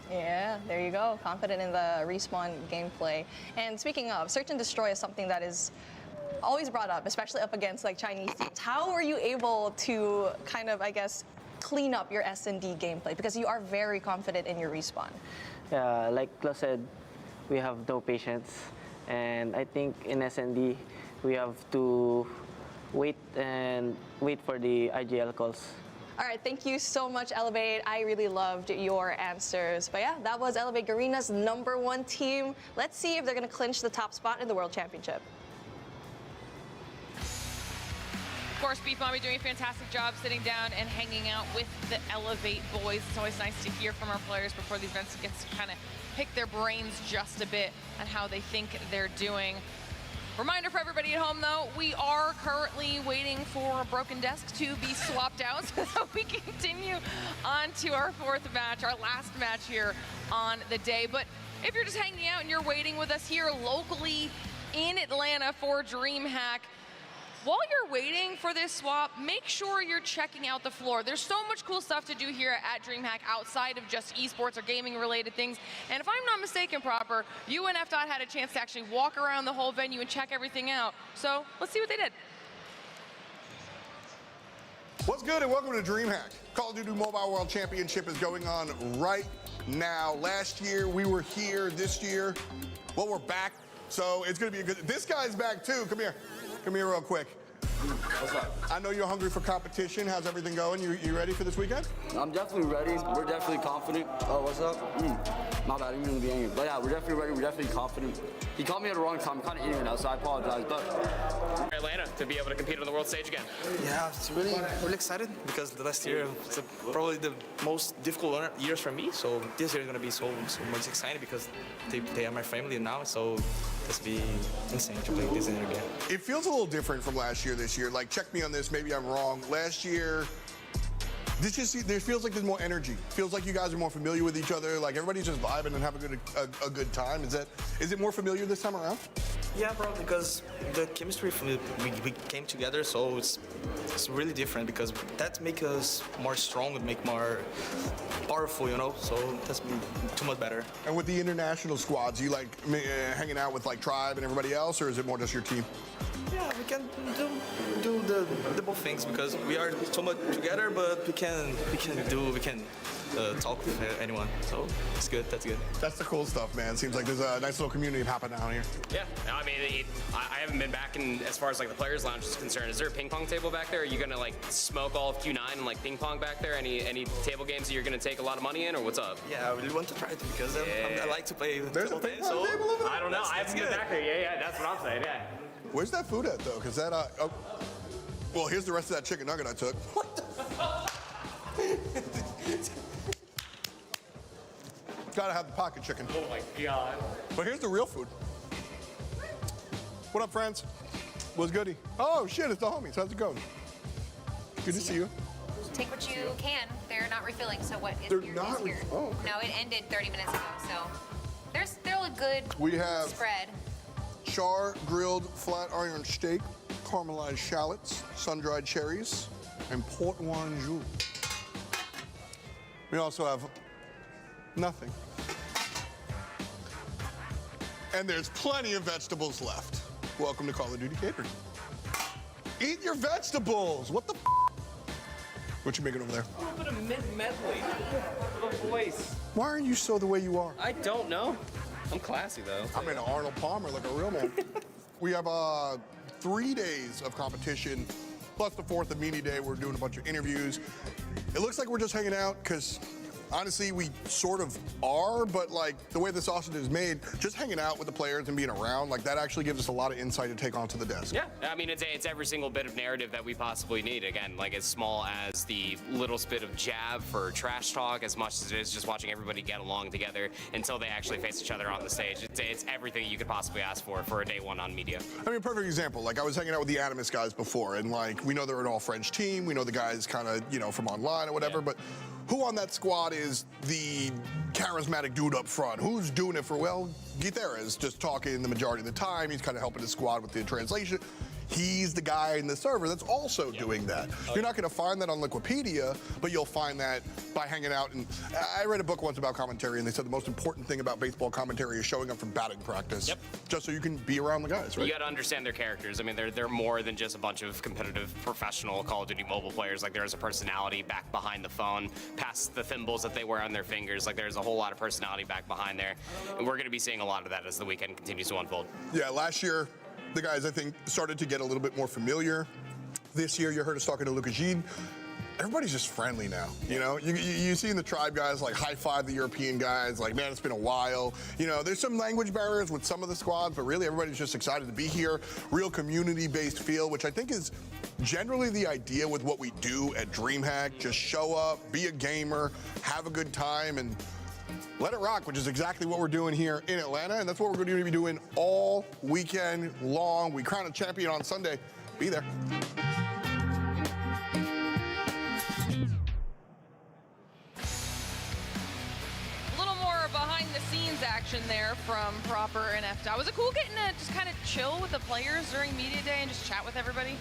Yeah, there you go. Confident in the Respawn gameplay. And speaking of, search and destroy is something that is always brought up, especially up against like Chinese teams. How were you able to kind of, I guess, clean up your S&D gameplay? Because you are very confident in your Respawn. Yeah, like Klaus said, we have no patience. And I think in S&D, we have to wait for the IGL calls. All right, thank you so much, Elevate. I really loved your answers. But yeah, that was Elevate Garena's #1 team. Let's see if they're going to clinch the top spot in the World Championship. course, Beef Mommy doing a fantastic job sitting down and hanging out with the Elevate boys. It's always nice to hear from our players before these events get to kind of pick their brains just a bit on how they think they're doing. Reminder for everybody at home, though, we are currently waiting for a broken desk to be swapped out so that we can continue on to our fourth match, our last match here on the day. But if you're just hanging out and you're waiting with us here locally in Atlanta for DreamHack, while you're waiting for this swap, make sure you're checking out the floor. There's so much cool stuff to do here at DreamHack outside of just esports or gaming related things. And if I'm not mistaken, Proper, you and FDOT had a chance to actually walk around the whole venue and check everything out. So let's see what they did. What's good and welcome to DreamHack. Call of Duty Mobile World Championship is going on right now. Last year we were here, this year, well, we're back. So it's gonna be a good, this guy's back too, come here. Come here real quick. What's up? I know you're hungry for competition. How's everything going? You ready for this weekend? I'm definitely ready. We're definitely confident. Oh, what's up? My bad, I didn't mean to be angry. But yeah, we're definitely ready. We're definitely confident. He called me at the wrong time. I'm kind of eating now, so I apologize. But Atlanta to be able to compete on the world stage again. Yeah, it's really excited because the last year was probably the most difficult years for me. So this year is going to be so much exciting because they are my family now. So it's be insane to play this year again. It feels a little different from last year this year. Like, check me on this, maybe I'm wrong. Last year, there feels like there's more energy. Feels like you guys are more familiar with each other. Like everybody's just vibing and having a good time. Is it more familiar this time around? Yeah, bro, because the chemistry we came together, so it's really different because that makes us more strong and make more powerful, you know. So that's too much better. And with the international squads, you like hanging out with like Tribe and everybody else, or is it more just your team? Yeah, we can do the both things because we are so much together, but we can talk with anyone. So it's good. That's good. That's the cool stuff, man. Seems like there's a nice little community popping out here. Yeah, I mean, I haven't been back in as far as like the players' lounge is concerned. Is there a ping pong table back there? Are you gonna like smoke all of Q9 and like ping pong back there? Any table games that you're gonna take a lot of money in, or what's up? Yeah, I really want to try it because I like to play. There's a ping pong table over there? I don't know. I haven't been back there. Yeah, that's what I'm saying. Yeah. Where's that food at though? Because that well, here's the rest of that chicken nugget I took. What the? Gotta have the pocket chicken. Oh my God. But here's the real food. What up, friends? What's goody? Oh shit, it's the homies. How's it going? Good to see you. Take what you can. They're not refilling, so what is They're your not is here? oh, okay. No, it ended 30 minutes ago, so there's still a good We have spread. char grilled flat iron steak, caramelized shallots, sun-dried cherries, and port wine jus. We also have nothing. And there's plenty of vegetables left. Welcome to Call of Duty Catering. Eat your vegetables! What the What you making over there? A little bit of mid-medley. The voice. Why are you so the way you are? I don't know. I'm classy though. I'm in Arnold Palmer like a real man. We have 3 days of competition, plus the fourth, the media day. We're doing a bunch of interviews. It looks like we're just hanging out because honestly, we sort of are, but like the way the sausage is made, just hanging out with the players and being around, like that actually gives us a lot of insight to take onto the desk. Yeah, I mean, it's every single bit of narrative that we possibly need. Again, like as small as the little bit of jab for trash talk, as much as it is just watching everybody get along together until they actually face each other on the stage. It's everything you could possibly ask for a day one on media. I mean, perfect example. Like I was hanging out with the Animus guys before, and like we know they're an all-French team. We know the guys kind of, you know, from online or whatever, but who on that squad is the charismatic dude up front? Who's doing it for, well, Guitera is just talking the majority of the time. He's kind of helping the squad with the translation. He's the guy in the server that's also doing that. You're not going to find that on Wikipedia, but you'll find that by hanging out. And I read a book once about commentary, and they said the most important thing about baseball commentary is showing up from batting practice, just so you can be around the guys, right? You got to understand their characters. I mean, they're more than just a bunch of competitive, professional Call of Duty mobile players. Like, there's a personality back behind the phone, past the thimbles that they wear on their fingers. Like, there's a whole lot of personality back behind there. And we're going to be seeing a lot of that as the weekend continues to unfold. Yeah, last year, the guys, I think, started to get a little bit more familiar. This year, you heard us talking to Lucas Jean. everybody's just friendly now. You know, you see in the tribe guys like high five the European guys, like, man, it's been a while. You know, there's some language barriers with some of the squads, but really everybody's just excited to be here. Real community-based feel, which I think is generally the idea with what we do at DreamHack. Just show up, be a gamer, have a good time, and let it rock, which is exactly what we're doing here in Atlanta, and that's what we're going to be doing all weekend long. We crown a champion on Sunday. Be there. Action there from Proper and FDOT. Was it cool getting to just kind of chill with the players during media day and just chat with everybody?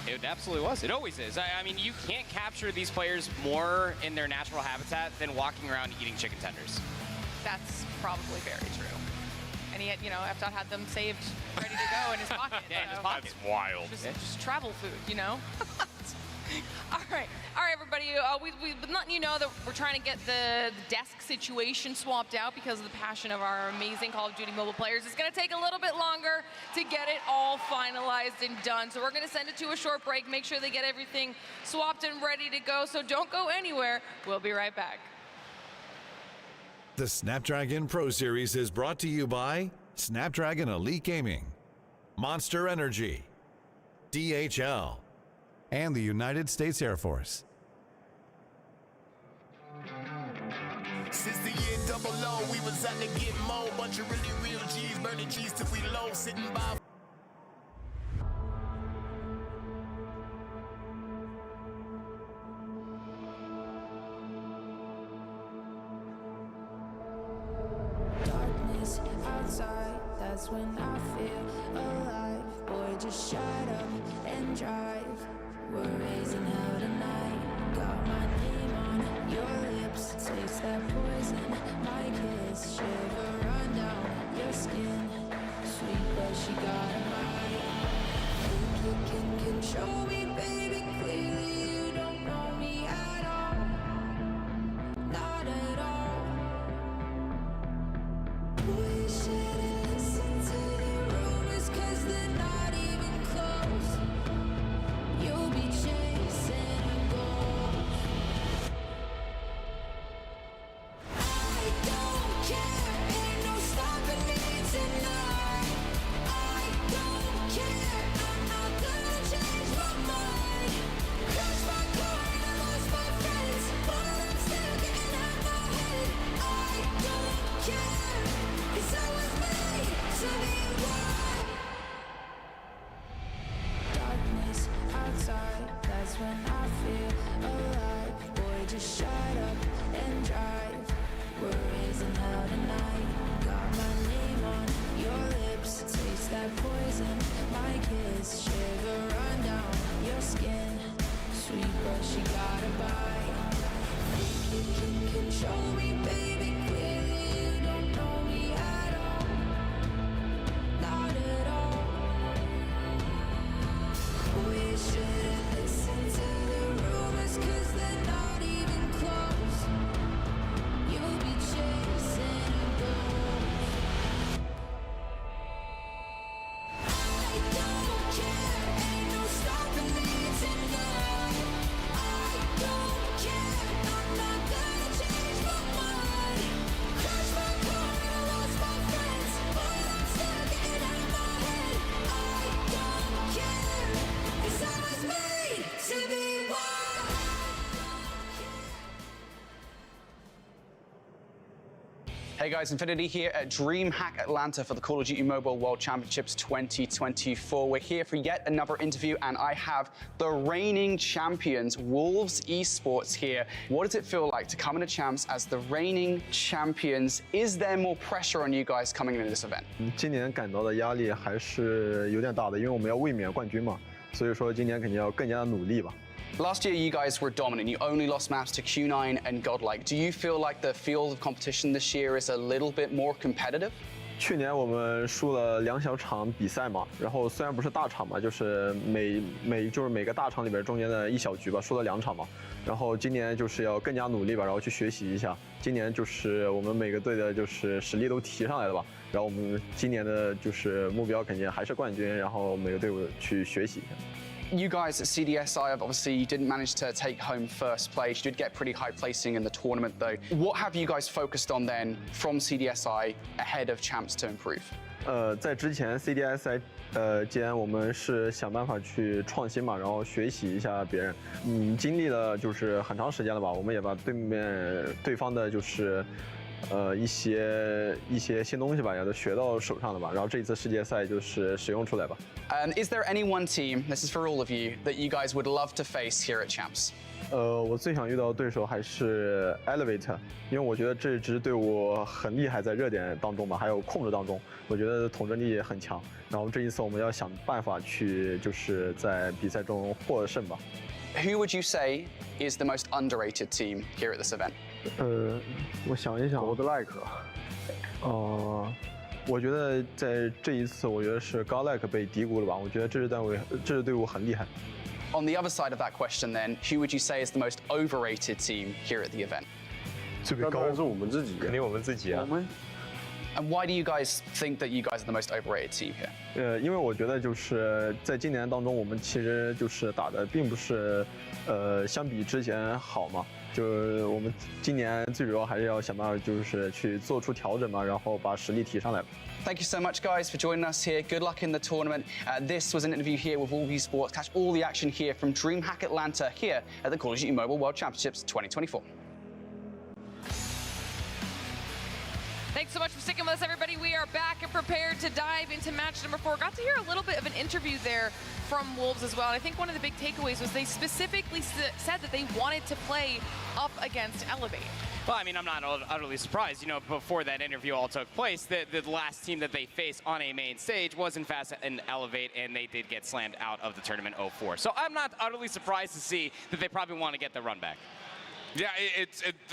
It absolutely was. It always is. I mean, you can't capture these players more in their natural habitat than walking around eating chicken tenders. That's probably very true. And he had, you know, FDOT had them saved, ready to go in his pocket. Yeah, in his pocket. That's wild. Just travel food, you know? All right, everybody. We've been letting you know that we're trying to get the desk situation swapped out because of the passion of our amazing Call of Duty mobile players. It's going to take a little bit longer to get it all finalized and done. So we're going to send it to a short break, make sure they get everything swapped and ready to go. So don't go anywhere. We'll be right back. The Snapdragon Pro Series is brought to you by Snapdragon Elite Gaming, Monster Energy, DHL, and the United States Air Force. Since the year 00, we was out to get more. Bunch of really real G's, burning G's till we low, sitting by. Darkness outside, that's when I feel alive. Boy, just shut up and drive. We're raising hell tonight. Got my name on your lips. Taste that poison. My kiss. Shiver run down your skin. Sweet, but she got a bite. Think you can control me, baby. Clearly you don't know me at all. Not at all. Boy, you shouldn't listen to the rumors, 'cause they're not even close. You'll be chasing a ghost. I don't care, ain't no stopping me tonight. I don't care, I'm not gonna change my mind. Crashed my car and I lost my friends, but I'm still getting out my head. I don't care, 'cause I was made to be wild. Darkness outside, that's when I feel alive. Boy, just shut up and drive. We're raising hell tonight. Got my name on your lips. Taste that poison. My kiss. Shiver run down your skin. Sweet, but she got a bite. Think you can control me, baby. Clearly you don't know me at all. Not at all. We shouldn't listen to the rumors, 'cause they're not even close. You'll be chasing a ghost. I don't care, ain't no stopping me tonight. I don't care, I'm not gonna change my mind. Crashed my car and I lost my friends, but I'm still getting out my head. I don't care, 'cause I was made to be wild. Hey guys, Infinity here at DreamHack Atlanta for the Call of Duty Mobile World Championships 2024. We're here for yet another interview, and I have the reigning champions, Wolves Esports, here. What does it feel like to come into champs as the reigning champions? Is there more pressure on you guys coming into this event? 今年感到的压力还是有点大的，因为我们要卫冕冠军嘛，所以说今年肯定要更加努力吧。 Last year, you guys were dominant. You only lost maps to Q9 and Godlike. Do you feel like the field of competition this year is a little bit more competitive? 去年我们输了2小场比赛嘛，然后虽然不是大场嘛，就是每个大场里边中间的一小局吧，输了2场嘛。然后今年就是要更加努力吧，然后去学习一下。今年就是我们每个队的就是实力都提上来了吧。然后我们今年的就是目标肯定还是冠军，然后每个队伍去学习一下。You guys at CDSI obviously didn't manage to take home first place. You did get pretty high placing in the tournament though. What have you guys focused on then from CDSI ahead of champs to improve? 在之前 CDSI 间我们是想办法去创新嘛，然后学习一下别人。经历了就是很长时间了吧，我们也把对方的就是一些新东西吧，也都学到手上了吧。然后这一次世界赛就是使用出来吧。Is there any one team, this is for all of you, that you guys would love to face here at champs? 我最想遇到的对手还是 Elevate， 因为我觉得这支队伍很厉害，在热点当中吧，还有控制当中，我觉得统治力很强。然后这一次我们要想办法去，就是在比赛中获胜吧。Who would you say is the most underrated team here at this event? 我想一想，我的 Like， 我觉得在这一次，我觉得是 Godlike 被低估了吧。我觉得这支队伍很厉害。On the other side of that question then, who would you say is the most overrated team here at the event? 那当然是我们自己，肯定我们自己啊。And why do you guys think that you guys are the most overrated team here? 因为我觉得就是在今年当中，我们其实就是打的并不是，相比之前好嘛。就是我们今年最主要还是要想办法，就是去做出调整嘛，然后把实力提上来。Thank you so much, guys, for joining us here. Good luck in the tournament. This was an interview here with All Esports. Catch all the action here from DreamHack Atlanta here at the Call of Duty Mobile World Championships 2024. Thanks so much for sticking with us, everybody. We are back and prepared to dive into match number 4. Got to hear a little bit of an interview there from Wolves as well. And I think one of the big takeaways was they specifically said that they wanted to play up against Elevate. Well, I mean, I'm not utterly surprised. You know, before that interview all took place, the last team that they faced on a main stage was, in fact, an Elevate, and they did get slammed out of the tournament 0-4. So I'm not utterly surprised to see that they probably want to get the run back. Yeah,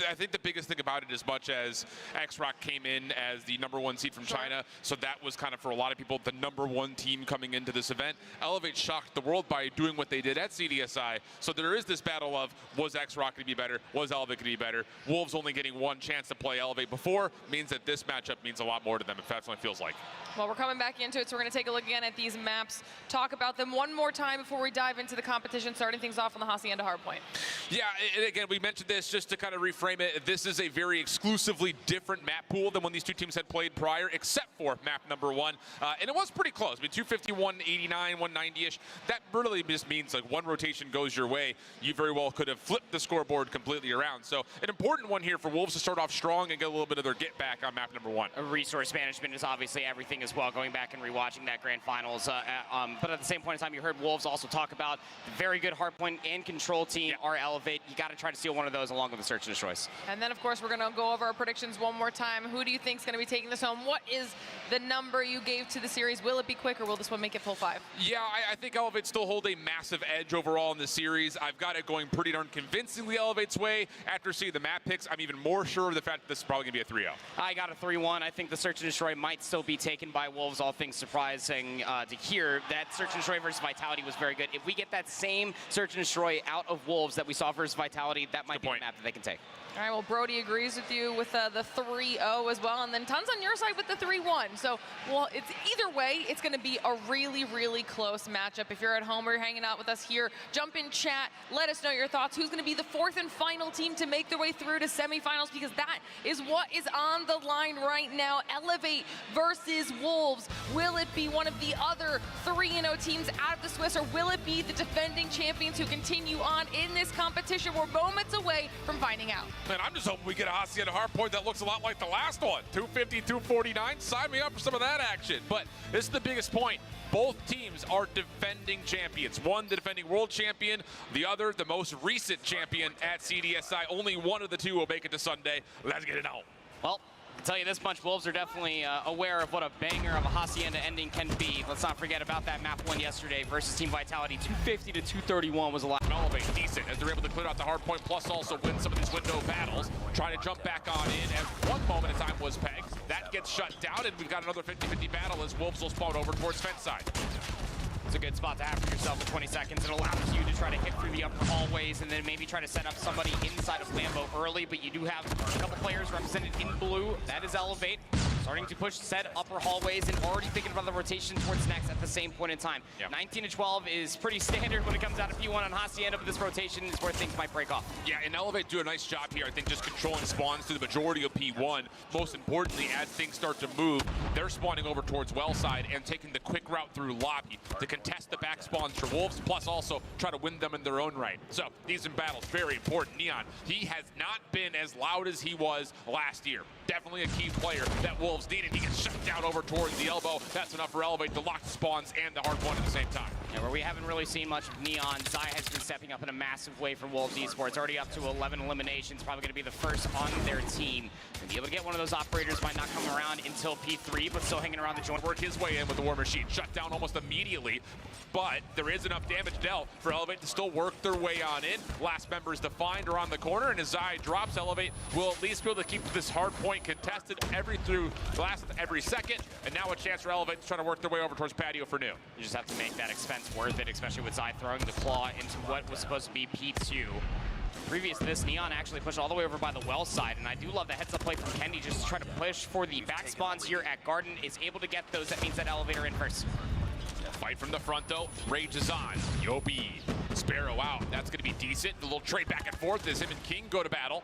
I think the biggest thing about it, as much as X-Rock came in as the #1 seed from China, so that was kind of, for a lot of people, the #1 team coming into this event. Elevate shocked the world by doing what they did at CDSI, so there is this battle of, was X-Rock going to be better? Was Elevate going to be better? Wolves only getting one chance to play Elevate before means that this matchup means a lot more to them, if that's what it feels like. Well, we're coming back into it, so we're going to take a look again at these maps, talk about them one more time before we dive into the competition, starting things off on the Hacienda Hardpoint. Yeah, and again, we mentioned this just to kind of reframe it. This is a very exclusively different map pool than when these two teams had played prior, except for map #1. And it was pretty close. I mean, 250, 189, 190-ish. That really just means like one rotation goes your way. You very well could have flipped the scoreboard completely around. So an important one here for Wolves to start off strong and get a little bit of their get back on map #1. Resource management is obviously everything as well, going back and rewatching that grand finals. But at the same point in time, you heard Wolves also talk about the very good hardpoint and control team are Elevate. You got to try to steal one of those along with the search and destroys. And then, of course, we're going to go over our predictions one more time. Who do you think is going to be taking this home? What is the number you gave to the series? Will it be quick, or will this one make it full 5? Yeah, I think Elevate still hold a massive edge overall in the series. I've got it going pretty darn convincingly Elevate's way. After seeing the map picks, I'm even more sure of the fact that this is probably going to be a 3-0. I got a 3-1. I think the search and destroy might still be taken by Wolves, all things surprising to hear. That search and destroy versus Vitality was very good. If we get that same search and destroy out of Wolves that we saw versus Vitality, that might be a map that they can take. All right, well, Brody agrees with you with the 3-0 as well, and then Tons on your side with the 3-1. So, well, it's either way, it's going to be a really, really close matchup. If you're at home or you're hanging out with us here, jump in chat, let us know your thoughts. Who's going to be the 4th and final team to make their way through to semifinals, because that is what is on the line right now. Elevate versus Wolves. Will it be one of the other 3-0 teams out of the Swiss, or will it be the defending champions who continue on in this competition? We're moments away from finding out. Man, I'm just hoping we get a Hacienda Hardpoint that looks a lot like the last one. 250, 249, sign me up for some of that action. But this is the biggest point. Both teams are defending champions. One, the defending world champion. The other, the most recent champion at CDSI. Only one of the two will make it to Sunday. Let's get it on. Well, I'll tell you this much, Wolves are definitely aware of what a banger of a Hacienda ending can be. Let's not forget about that map 1 yesterday versus Team Vitality. 250 to 231 was a lot. Elevate decent as they're able to clear out the hard point, plus also win some of these window battles. Trying to jump back on in as one moment in time was pegged. That gets shut down, and we've got another 50-50 battle as Wolves will spawn over towards fence side. It's a good spot to have for yourself for 20 seconds. It allows you to try to hit through the upper hallways and then maybe try to set up somebody inside of Lambo early, but you do have a couple players represented in blue. That is Elevate. Starting to push said upper hallways and already thinking about the rotation towards next at the same point in time. Yep. 19 to 12 is pretty standard when it comes out of P1 on Hacienda, but this rotation is where things might break off. Yeah, and Elevate do a nice job here, I think, just controlling spawns through the majority of P1. Most importantly, as things start to move, they're spawning over towards Wellside and taking the quick route through lobby to contest the back spawns for Wolves, plus also try to win them in their own right. So these in battles, very important. Neon, he has not been as loud as he was last year. Definitely a key player that Wolves needed. He gets shut down over towards the elbow. That's enough for Elevate to lock the spawns and the hard one at the same time. Yeah, where we haven't really seen much of Neon, Zai has been stepping up in a massive way for Wolves Esports. Already up to 11 eliminations, probably going to be the first on their team. To be able to get one of those operators might not come around until P3, but still hanging around the joint. Work his way in with the War Machine. Shut down almost immediately, but there is enough damage dealt for Elevate to still work their way on in. Last members defined around the corner, and as Zai drops, Elevate will at least be able to keep this hard point contested every second, and now a chance for Elevate to try to work their way over towards Patio for new. You just have to make that expense worth it, especially with Zai throwing the claw into what was supposed to be P2. Previous to this, Neon actually pushed all the way over by the well side, and I do love the heads-up play from Kendi just to try to push for the back spawns here at Garden. Is able to get those. That means that Elevator in first. Fight from the front, though. Rage is on. Yopi, Sparrow out. That's going to be decent. The little trade back and forth as him and King go to battle.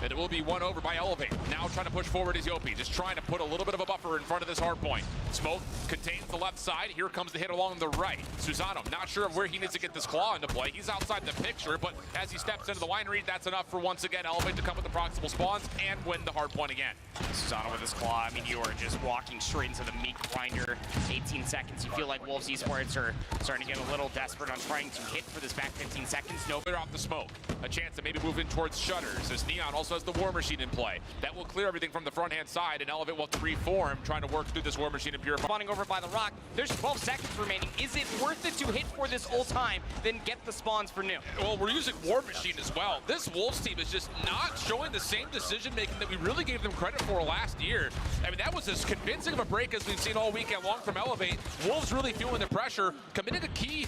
And it will be won over by Elevate. Now trying to push forward is Yopi, just trying to put a little bit of a buffer in front of this hard point. Smoke contains the left side. Here comes the hit along the right. Susano, not sure of where he needs to get this claw into play. He's outside the picture, but as he steps into the winery, that's enough for once again Elevate to come with the proximal spawns and win the hard point again. Susano with his claw. I mean, you are just walking straight into the meat grinder. 18 seconds. You feel like Wolves Esports are starting to get a little desperate on trying to hit for this back 15 seconds. No, they're off the smoke. A chance to maybe move in towards Shutters as Neon also has the War Machine in play. That will clear everything from the front-hand side, and Elevate will have to reform, trying to work through this War Machine and purify. Spawning over by the rock. There's 12 seconds remaining. Is it worth it to hit for this old time, then get the spawns for new? Well, we're using War Machine as well. This Wolves team is just not showing the same decision-making that we really gave them credit for last year. I mean, that was as convincing of a break as we've seen all weekend long from Elevate. Wolves really feeling the pressure, committing a key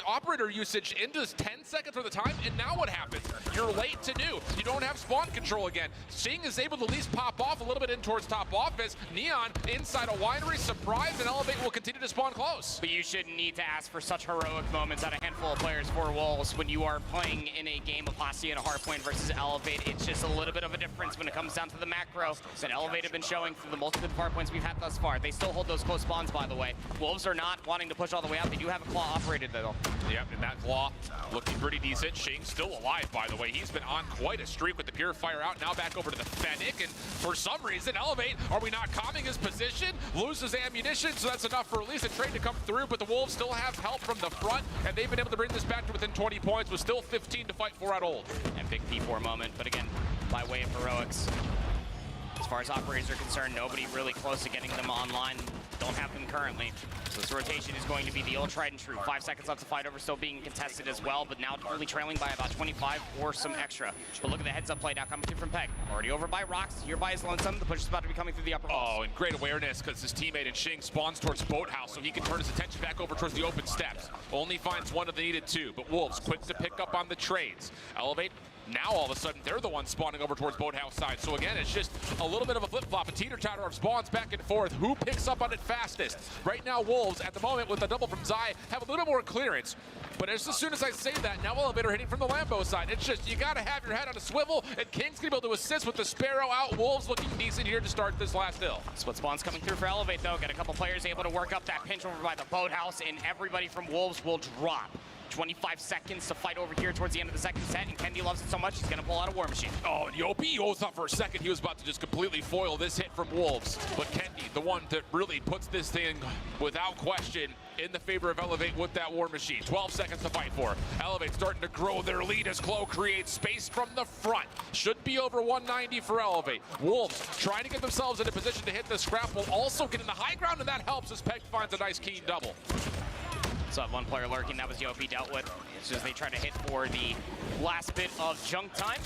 operator usage into 10 seconds of the time, and now what happens? You're late to new. You don't have spawn control again. Shing is able to at least pop off a little bit in towards top office. Neon inside a winery, surprise, and Elevate will continue to spawn close. But you shouldn't need to ask for such heroic moments out of a handful of players for Wolves when you are playing in a game of Hacienda Hardpoint versus Elevate. It's just a little bit of a difference when it comes down to the macro that Elevate have been showing through the multiple hardpoints we've had thus far. They still hold those close spawns, by the way. Wolves are not wanting to push all the way out. They do have a claw operated, though. Yep, and that claw looking pretty decent. Shing still alive, by the way. He's been on quite a streak with the Purifier out. Now back over to the Fennec, and for some reason, Elevate, are we not calming his position? Loses ammunition, so that's enough for at least a trade to come through, but the Wolves still have help from the front, and they've been able to bring this back to within 20 points, with still 15 to fight for at old. And big P4 moment, but again, by way of heroics. As far as operators are concerned, nobody really close to getting them online. Don't have them currently. So this rotation is going to be the old tried and true. 5 seconds left to fight over, still being contested as well, but now only trailing by about 25 or some extra. But look at the heads-up play now coming through from Peg. Already over by Rocks, here by his Lonesome. The push is about to be coming through the upper halls. Oh, and great awareness because his teammate in Shing spawns towards Boathouse, so he can turn his attention back over towards the open steps. Only finds one of the needed two, but Wolves quick to pick up on the trades. Elevate. Now all of a sudden they're the ones spawning over towards Boathouse side. So again, it's just a little bit of a flip-flop, a teeter-totter of spawns back and forth. Who picks up on it fastest? Right now Wolves at the moment with the double from Zai have a little more clearance. But as soon as I say that, now Elevator hitting from the Lambo side. It's just, you gotta have your head on a swivel, and King's gonna be able to assist with the Sparrow out. Wolves looking decent here to start this last hill. Split spawns coming through for Elevate though. Got a couple players able to work up that pinch over by the Boathouse, and everybody from Wolves will drop. 25 seconds to fight over here towards the end of the second set, and Kendi loves it so much he's going to pull out a War Machine. Oh, and Yopi thought for a second he was about to just completely foil this hit from Wolves. But Kendi, the one that really puts this thing without question in the favor of Elevate with that War Machine. 12 seconds to fight for. Elevate starting to grow their lead as Clo creates space from the front. Should be over 190 for Elevate. Wolves trying to get themselves in a position to hit the scrap while also getting the high ground, and that helps as Peg finds a nice keen double. So one player lurking, that was Yopi dealt with. It's just they try to hit for the last bit of junk time.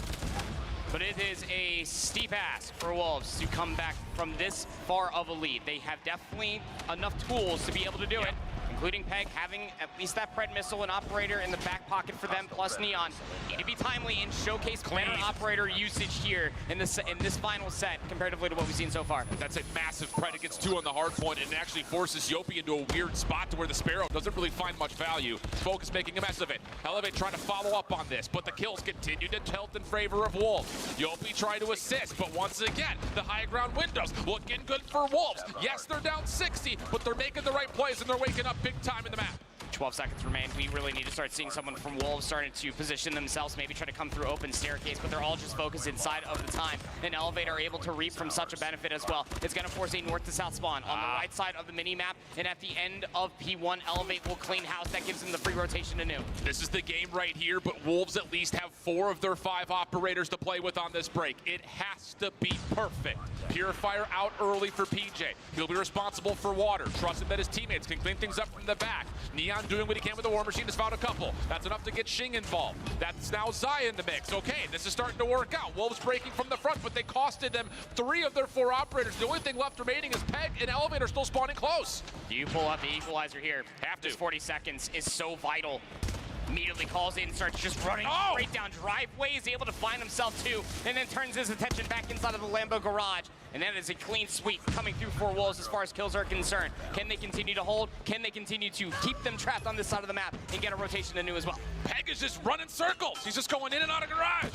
But it is a steep ask for Wolves to come back from this far of a lead. They have definitely enough tools to be able to do it, including Peg having at least that Pred missile and operator in the back pocket for them, plus Neon. Need to be timely and showcase better operator usage here in this final set comparatively to what we've seen so far. That's a massive Pred against 2 on the hard point, and it actually forces Yopi into a weird spot to where the Sparrow doesn't really find much value. Smoke is making a mess of it. Elevate trying to follow up on this, but the kills continue to tilt in favor of Wolves. Yopi trying to assist, but once again, the high ground windows looking good for Wolves. Yes, they're down 60, but they're making the right plays and they're waking up big time in the map. 12 seconds remain. We really need to start seeing someone from Wolves starting to position themselves, maybe try to come through open staircase, but they're all just focused inside of the time. And Elevate are able to reap from such a benefit as well. It's going to force a north to south spawn on the right side of the mini-map, and at the end of P1, Elevate will clean house. That gives them the free rotation to new. This is the game right here, but Wolves at least have 4 of their 5 operators to play with on this break. It has to be perfect. Purifier out early for PJ. He'll be responsible for water, trusting that his teammates can clean things up from the back. Neon doing what he can with the War Machine, has found a couple. That's enough to get Shing involved. That's now Zai in the mix. Okay, this is starting to work out. Wolves breaking from the front, but they costed them 3 of their 4 operators. The only thing left remaining is Peg and Elevator still spawning close. You pull out the equalizer here. Have to. This 40 seconds is so vital. Immediately calls in, starts just running straight down driveways, able to find himself too, and then turns his attention back inside of the Lambo garage. And that is a clean sweep coming through for Wolves as far as kills are concerned. Can they continue to hold? Can they continue to keep them trapped on this side of the map and get a rotation to new as well? Peg is just running circles. He's just going in and out of garage.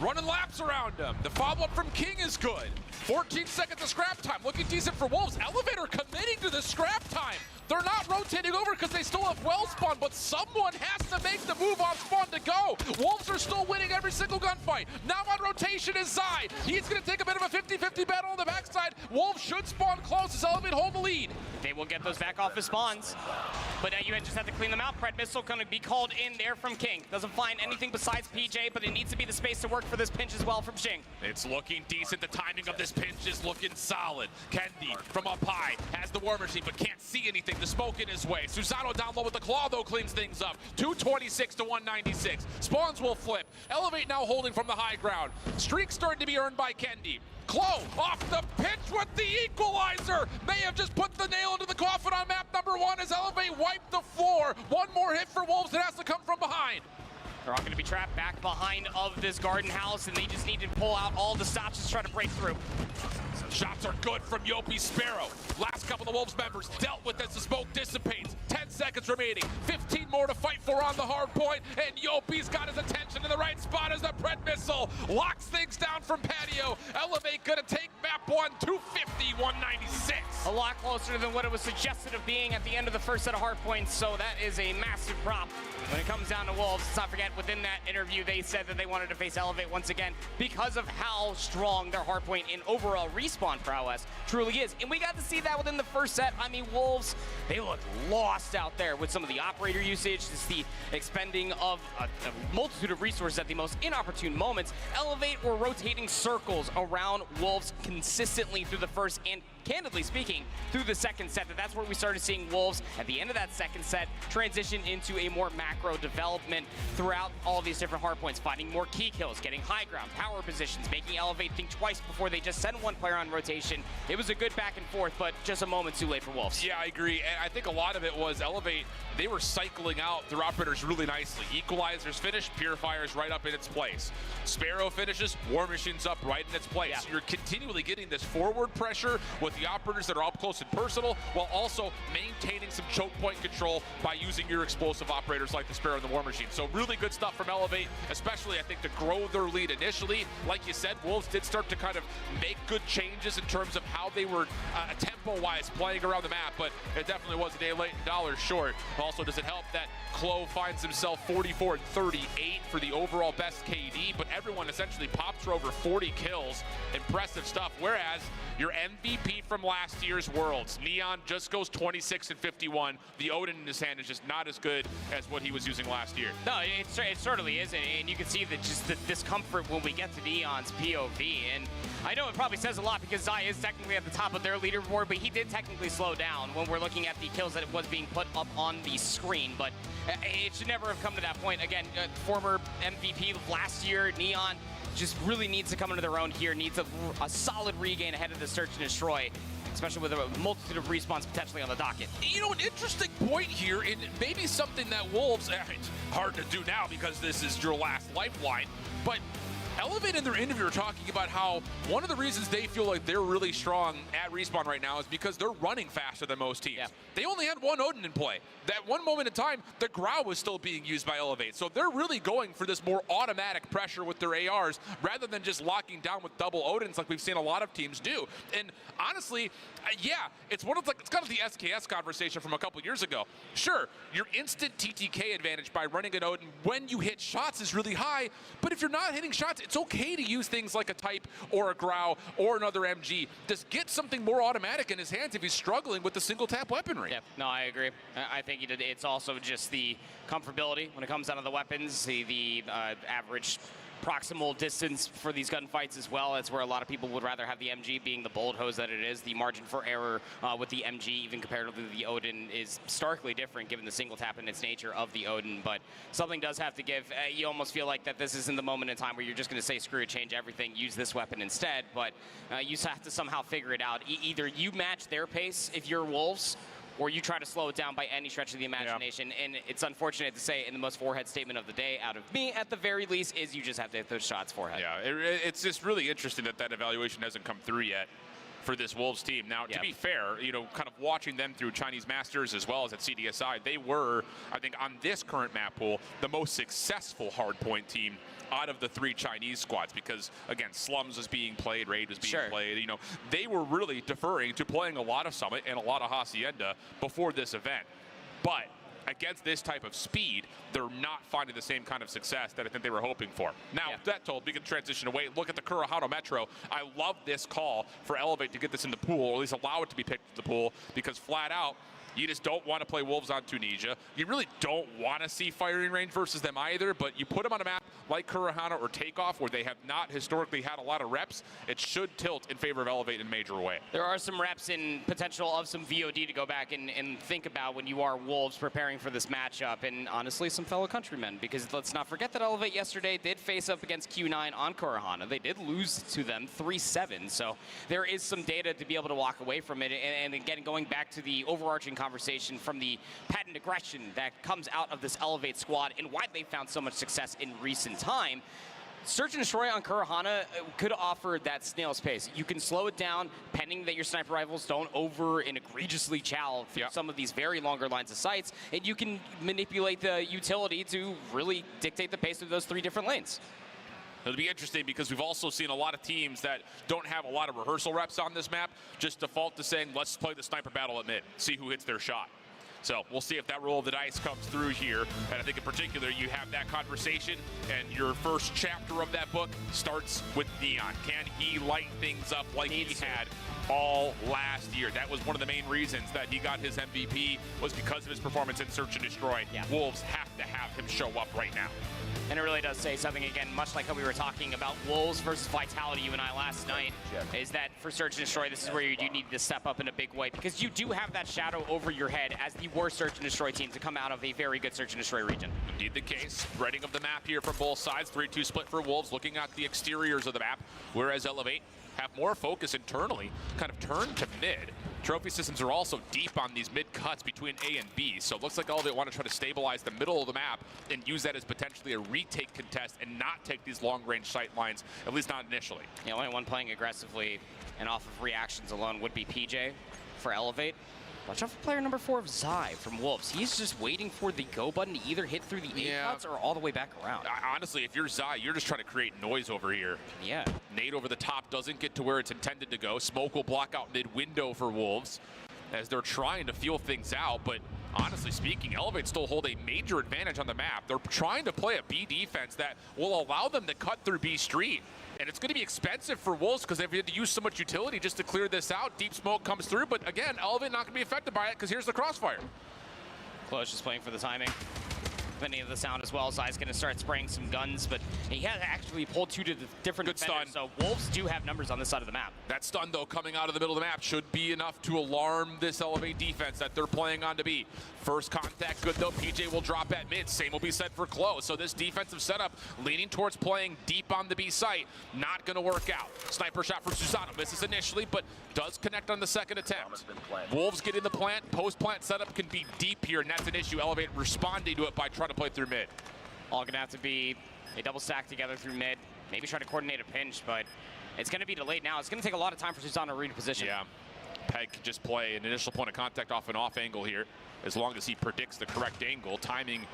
Running laps around him. The follow-up from King is good. 14 seconds of scrap time. Looking decent for Wolves. Elevator committing to the scrap time. They're not rotating over because they still have well spawn, but someone has to make the move on spawn to go. Wolves are still winning every single gunfight. Now on rotation is Zai. He's going to take a bit of a 50-50 battle on the backside. Wolves should spawn close as Elevate hold the lead. They will get those back off his spawns, but now you just have to clean them out. Pred missile going to be called in there from King. Doesn't find anything besides PJ, but it needs to be the space to work for this pinch as well from Shing. It's looking decent. The timing of this pinch is looking solid. Kendi from up high has the War Machine, but can't see anything. The smoke in his way. Susano down low with the claw, though, cleans things up. 226 to 196. Spawns will flip. Elevate now holding from the high ground. Streak starting to be earned by Kendi. Klo off the pitch with the equalizer. May have just put the nail into the coffin on map number 1 as Elevate wiped the floor. One more hit for Wolves that has to come from behind. They're all going to be trapped back behind of this garden house, and they just need to pull out all the stops to try to break through. Shots are good from Yopi Sparrow. Last couple of Wolves members dealt with as the smoke dissipates. 10 seconds remaining. 15 more to fight for on the hard point, and Yopi's got his attention in the right spot as the Pred missile locks things down from patio. Elevate gonna take map 1, 250, 196. A lot closer than what it was suggested of being at the end of the first set of hard points, so that is a massive prop. When it comes down to Wolves, let's not forget, within that interview, they said that they wanted to face Elevate once again because of how strong their hardpoint in overall respawn prowess truly is. And we got to see that within the first set. I mean, Wolves, they look lost out there with some of the operator usage. It's the expending of a multitude of resources at the most inopportune moments. Elevate were rotating circles around Wolves consistently through the first and, candidly speaking, through the second set. That's where we started seeing Wolves at the end of that second set transition into a more macro development throughout all these different hardpoints, finding more key kills, getting high ground, power positions, making Elevate think twice before they just send one player on rotation. It was a good back and forth, but just a moment too late for Wolves. Yeah, I agree. And I think a lot of it was Elevate, they were cycling out their operators really nicely. Equalizers finish, Purifiers right up in its place. Sparrow finishes, War Machine's up right in its place. Yeah. You're continually getting this forward pressure with the operators that are up close and personal, while also maintaining some choke point control by using your explosive operators like the Sparrow and the War Machine. So really good stuff from Elevate, especially I think to grow their lead initially. Like you said, Wolves did start to kind of make good changes in terms of how they were tempo-wise playing around the map, but it definitely was a day late and dollars short. Also, does it help that Klo finds himself 44 and 38 for the overall best KD, but everyone essentially pops for over 40 kills. Impressive stuff. Whereas your MVP from last year's Worlds, Neon, just goes 26 and 51. The Odin in his hand is just not as good as what he was using last year. No, it certainly isn't, and you can see that just the discomfort when we get to Neon's POV. And I know it probably says a lot because Zai is technically at the top of their leaderboard, but he did technically slow down when we're looking at the kills that was being put up on the screen. But it should never have come to that point. Again, former MVP of last year, Neon, just really needs to come into their own here, needs a solid regain ahead of the search and destroy. especially with a multitude of respawns potentially on the docket. You know, an interesting point here, and maybe something that Wolves, it's hard to do now because this is your last lifeline, but Elevate in their interview are talking about how one of the reasons they feel like they're really strong at Respawn right now is because they're running faster than most teams. Yeah. They only had one Odin in play. That one moment in time, the Grau was still being used by Elevate. So they're really going for this more automatic pressure with their ARs rather than just locking down with double Odins like we've seen a lot of teams do. And honestly, yeah, it's kind of the SKS conversation from a couple years ago. Sure, your instant TTK advantage by running an Odin when you hit shots is really high, but if you're not hitting shots, it's okay to use things like a Type or a Grau or another MG. Just get something more automatic in his hands if he's struggling with the single tap weaponry. Yep, no, I agree. I think it's also just the comfortability when it comes down to the weapons, the average proximal distance for these gunfights as well. It's where a lot of people would rather have the MG being the bolt hose that it is. The margin for error with the MG, even comparatively to the Odin, is starkly different given the single tap and its nature of the Odin. But something does have to give. You almost feel like that this isn't the moment in time where you're just going to say, screw it, change everything, use this weapon instead. But you have to somehow figure it out. Either you match their pace if you're Wolves, or you try to slow it down by any stretch of the imagination. Yeah. And it's unfortunate to say, in the most forehead statement of the day out of me, at the very least, is you just have to hit those shots forehead. Yeah, it's just really interesting that evaluation hasn't come through yet for this Wolves team. Now, to be fair, you know, kind of watching them through Chinese Masters as well as at CDSI, they were, I think, on this current map pool, the most successful hardpoint team out of the 3 Chinese squads because, again, Slums was being played, Raid was being played. You know, they were really deferring to playing a lot of Summit and a lot of Hacienda before this event. But against this type of speed, they're not finding the same kind of success that I think they were hoping for. Now, that told, we can transition away. Look at the Kummeruttu Metro. I love this call for Elevate to get this in the pool, or at least allow it to be picked in the pool, because flat out, you just don't want to play Wolves on Tunisia. You really don't want to see firing range versus them either, but you put them on a map like Kummeruttu or Takeoff, where they have not historically had a lot of reps, it should tilt in favor of Elevate in a major way. There are some reps and potential of some VOD to go back and think about when you are Wolves preparing for this matchup, and honestly, some fellow countrymen, because let's not forget that Elevate yesterday did face up against Q9 on Kummeruttu. They did lose to them 3-7, so there is some data to be able to walk away from it. And again, going back to the overarching conversation from the patent aggression that comes out of this Elevate squad and why they found so much success in recent time, Search and Destroy on Kummeruttu could offer that snail's pace. You can slow it down pending that your sniper rifles don't over and egregiously chow through some of these very longer lines of sights, and you can manipulate the utility to really dictate the pace of those 3 different lanes. It'll be interesting because we've also seen a lot of teams that don't have a lot of rehearsal reps on this map just default to saying, let's play the sniper battle at mid, see who hits their shot. So we'll see if that roll of the dice comes through here. And I think in particular, you have that conversation, and your first chapter of that book starts with Neon. Can he light things up like he had all last year? That was one of the main reasons that he got his MVP, was because of his performance in Search and Destroy. Wolves have to have him show up right now. And it really does say something, again, much like how we were talking about Wolves versus Vitality, you and I, last night, is that for Search and Destroy, this is where you do need to step up in a big way, because you do have that shadow over your head as the worst Search and Destroy team to come out of a very good Search and Destroy region. Indeed the case. Spreading of the map here from both sides. 3-2 split for Wolves, looking at the exteriors of the map, whereas Elevate have more focus internally, kind of turn to mid. Trophy systems are also deep on these mid cuts between A and B, so it looks like Elevate want to try to stabilize the middle of the map and use that as potentially a retake contest and not take these long-range sight lines, at least not initially. The only one playing aggressively and off of reactions alone would be PJ for Elevate. Watch out for player number 4 of Zai from Wolves. He's just waiting for the go button to either hit through the A cuts or all the way back around. Honestly, if you're Zai, you're just trying to create noise over here. Yeah. Nade over the top doesn't get to where it's intended to go. Smoke will block out mid-window for Wolves as they're trying to feel things out, but honestly speaking, Elevate still hold a major advantage on the map. They're trying to play a B defense that will allow them to cut through B Street. And it's going to be expensive for Wolves because they've had to use so much utility just to clear this out. Deep smoke comes through, but again, Elevate not going to be affected by it because here's the crossfire. Close just playing for the timing. depending on the sound as well. Zai's going to start spraying some guns, but he has actually pulled two to the different Good defenders, stun. so Wolves do have numbers on this side of the map. That stun, though, coming out of the middle of the map should be enough to alarm this Elevate defense that they're playing on to be. First contact good, though. PJ will drop at mid. Same will be said for Klo. So this defensive setup leaning towards playing deep on the B site. Not going to work out. Sniper shot from Susano. Misses initially, but does connect on the second attempt. Wolves get in the plant. Post-plant setup can be deep here, and that's an issue. Elevate responding to it by trying to play through mid. All going to have to be a double stack together through mid. Maybe try to coordinate a pinch, but it's going to be delayed now. It's going to take a lot of time for Susano to read position. Yeah. Peg can just play an initial point of contact off an off angle here, as long as he predicts the correct angle. Timing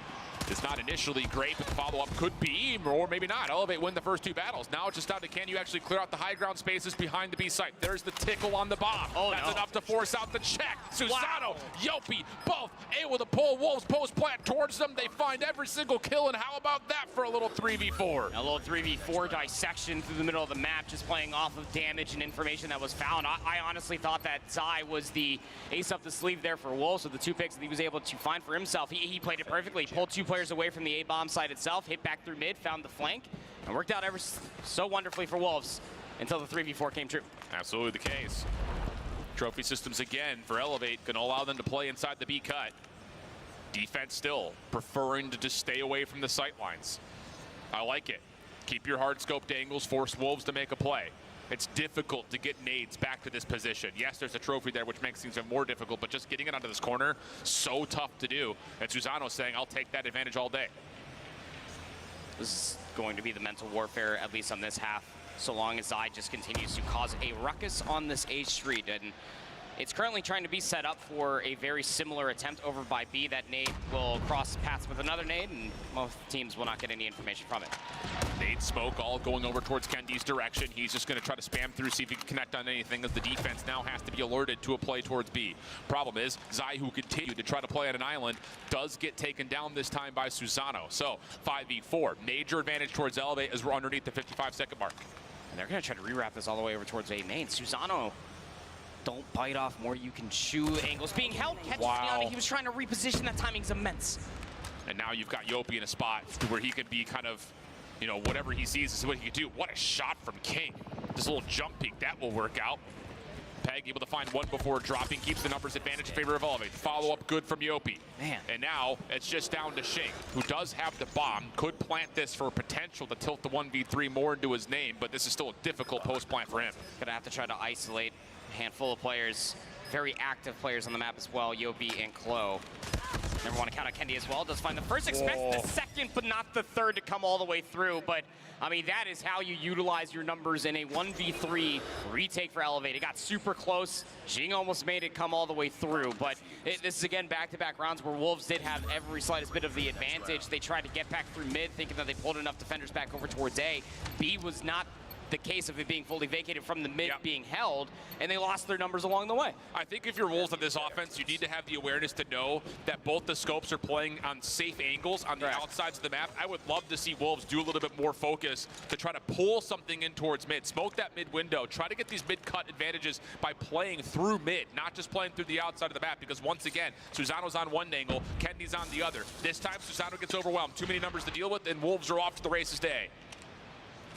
is not initially great, but the follow-up could be, or maybe not. Elevate win the first two battles. Now it's just down to can you actually clear out the high ground spaces behind the B site. There's the tickle on the bomb. Oh, that's no. enough to force out the check. Susano, Wow. Yopi, both able to pull Wolves post-plant towards them. They find every single kill, and how about that for a little 3v4? A little 3v4 dissection through the middle of the map, just playing off of damage and information that was found. I honestly thought that Zai was the ace up the sleeve there for Wolves with the two picks that he was able to find for himself. He played it perfectly, pulled two players away from the A-bomb side itself, hit back through mid, found the flank, and worked out ever so wonderfully for Wolves until the 3v4 came true. Absolutely the case. Trophy systems again for Elevate can allow them to play inside the B cut. Defense still preferring to just stay away from the sight lines. I like it. Keep your hard scoped angles, force Wolves to make a play. It's difficult to get nades back to this position. Yes, there's a trophy there, which makes things even more difficult, but just getting it onto this corner, so tough to do. And Susano saying, I'll take that advantage all day. This is going to be the mental warfare, at least on this half, so long as Zai just continues to cause a ruckus on this A street. And it's currently trying to be set up for a very similar attempt over by B. That nade will cross paths with another nade, and most teams will not get any information from it. Nade smoke all going over towards Kendi's direction. He's just going to try to spam through, see if he can connect on anything, as the defense now has to be alerted to a play towards B. Problem is, Zai, who continued to try to play on an island, does get taken down this time by Susano. So 5v4, major advantage towards Elevate as we're underneath the 55-second mark. And they're going to try to rewrap this all the way over towards A main. Susano, don't bite off more. You can chew angles. Being held, catches Tiana. He was trying to reposition. That timing's immense. And now you've got Yopi in a spot where he can be kind of, you know, whatever he sees is what he can do. What a shot from King. This little jump peek, that will work out. Peg able to find one before dropping, keeps the numbers advantage in favor of Elevate. Follow-up good from Yopi. Man. And now it's just down to Shing, who does have the bomb, could plant this for potential to tilt the 1v3 more into his name, but this is still a difficult post-plant for him. Gonna have to try to isolate a handful of players, very active players on the map as well, Yopi and Klo. Never want to count on Kendi as well. Does find the first, expect the second, but not the third to come all the way through. But, I mean, that is how you utilize your numbers in a 1v3 retake for Elevate. It got super close. Jing almost made it come all the way through. But this is, again, back-to-back rounds where Wolves did have every slightest bit of the advantage. They tried to get back through mid, thinking that they pulled enough defenders back over towards A. B was not the case of it being fully vacated from the mid being held, and they lost their numbers along the way. I think if you're Wolves on this offense, you need to have the awareness to know that both the scopes are playing on safe angles on the outsides of the map. I would love to see Wolves do a little bit more focus to try to pull something in towards mid. Smoke that mid window. Try to get these mid-cut advantages by playing through mid, not just playing through the outside of the map, because once again, Susano's on one angle, Kendi's on the other. This time, Susano gets overwhelmed. Too many numbers to deal with, and Wolves are off to the races day.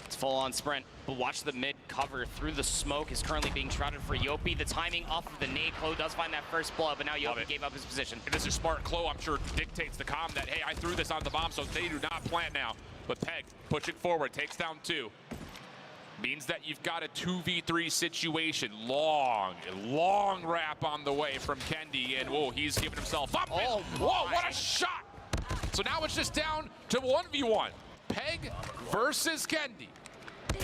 It's full-on sprint, but watch the mid cover through the smoke is currently being shrouded for Yopi. The timing off of the nade. Klo does find that first blow, but now Yopi gave up his position. And this is smart. Klo, I'm sure, dictates the comm that, hey, I threw this on the bomb, so they do not plant now. But Peg, pushing forward, takes down two. Means that you've got a 2v3 situation. Long wrap on the way from Kendi, and whoa, he's giving himself up. Oh, whoa, what a shot! So now it's just down to 1v1. Peg versus Kendi.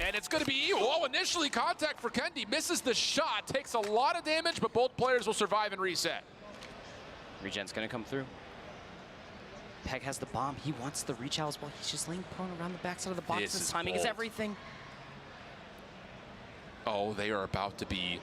And it's going to be, initially contact for Kendi. Misses the shot, takes a lot of damage, but both players will survive and reset. Regen's going to come through. Peg has the bomb. He wants the reach out as well. He's just laying prone around the backside of the box. His timing is everything. Oh, they are about to be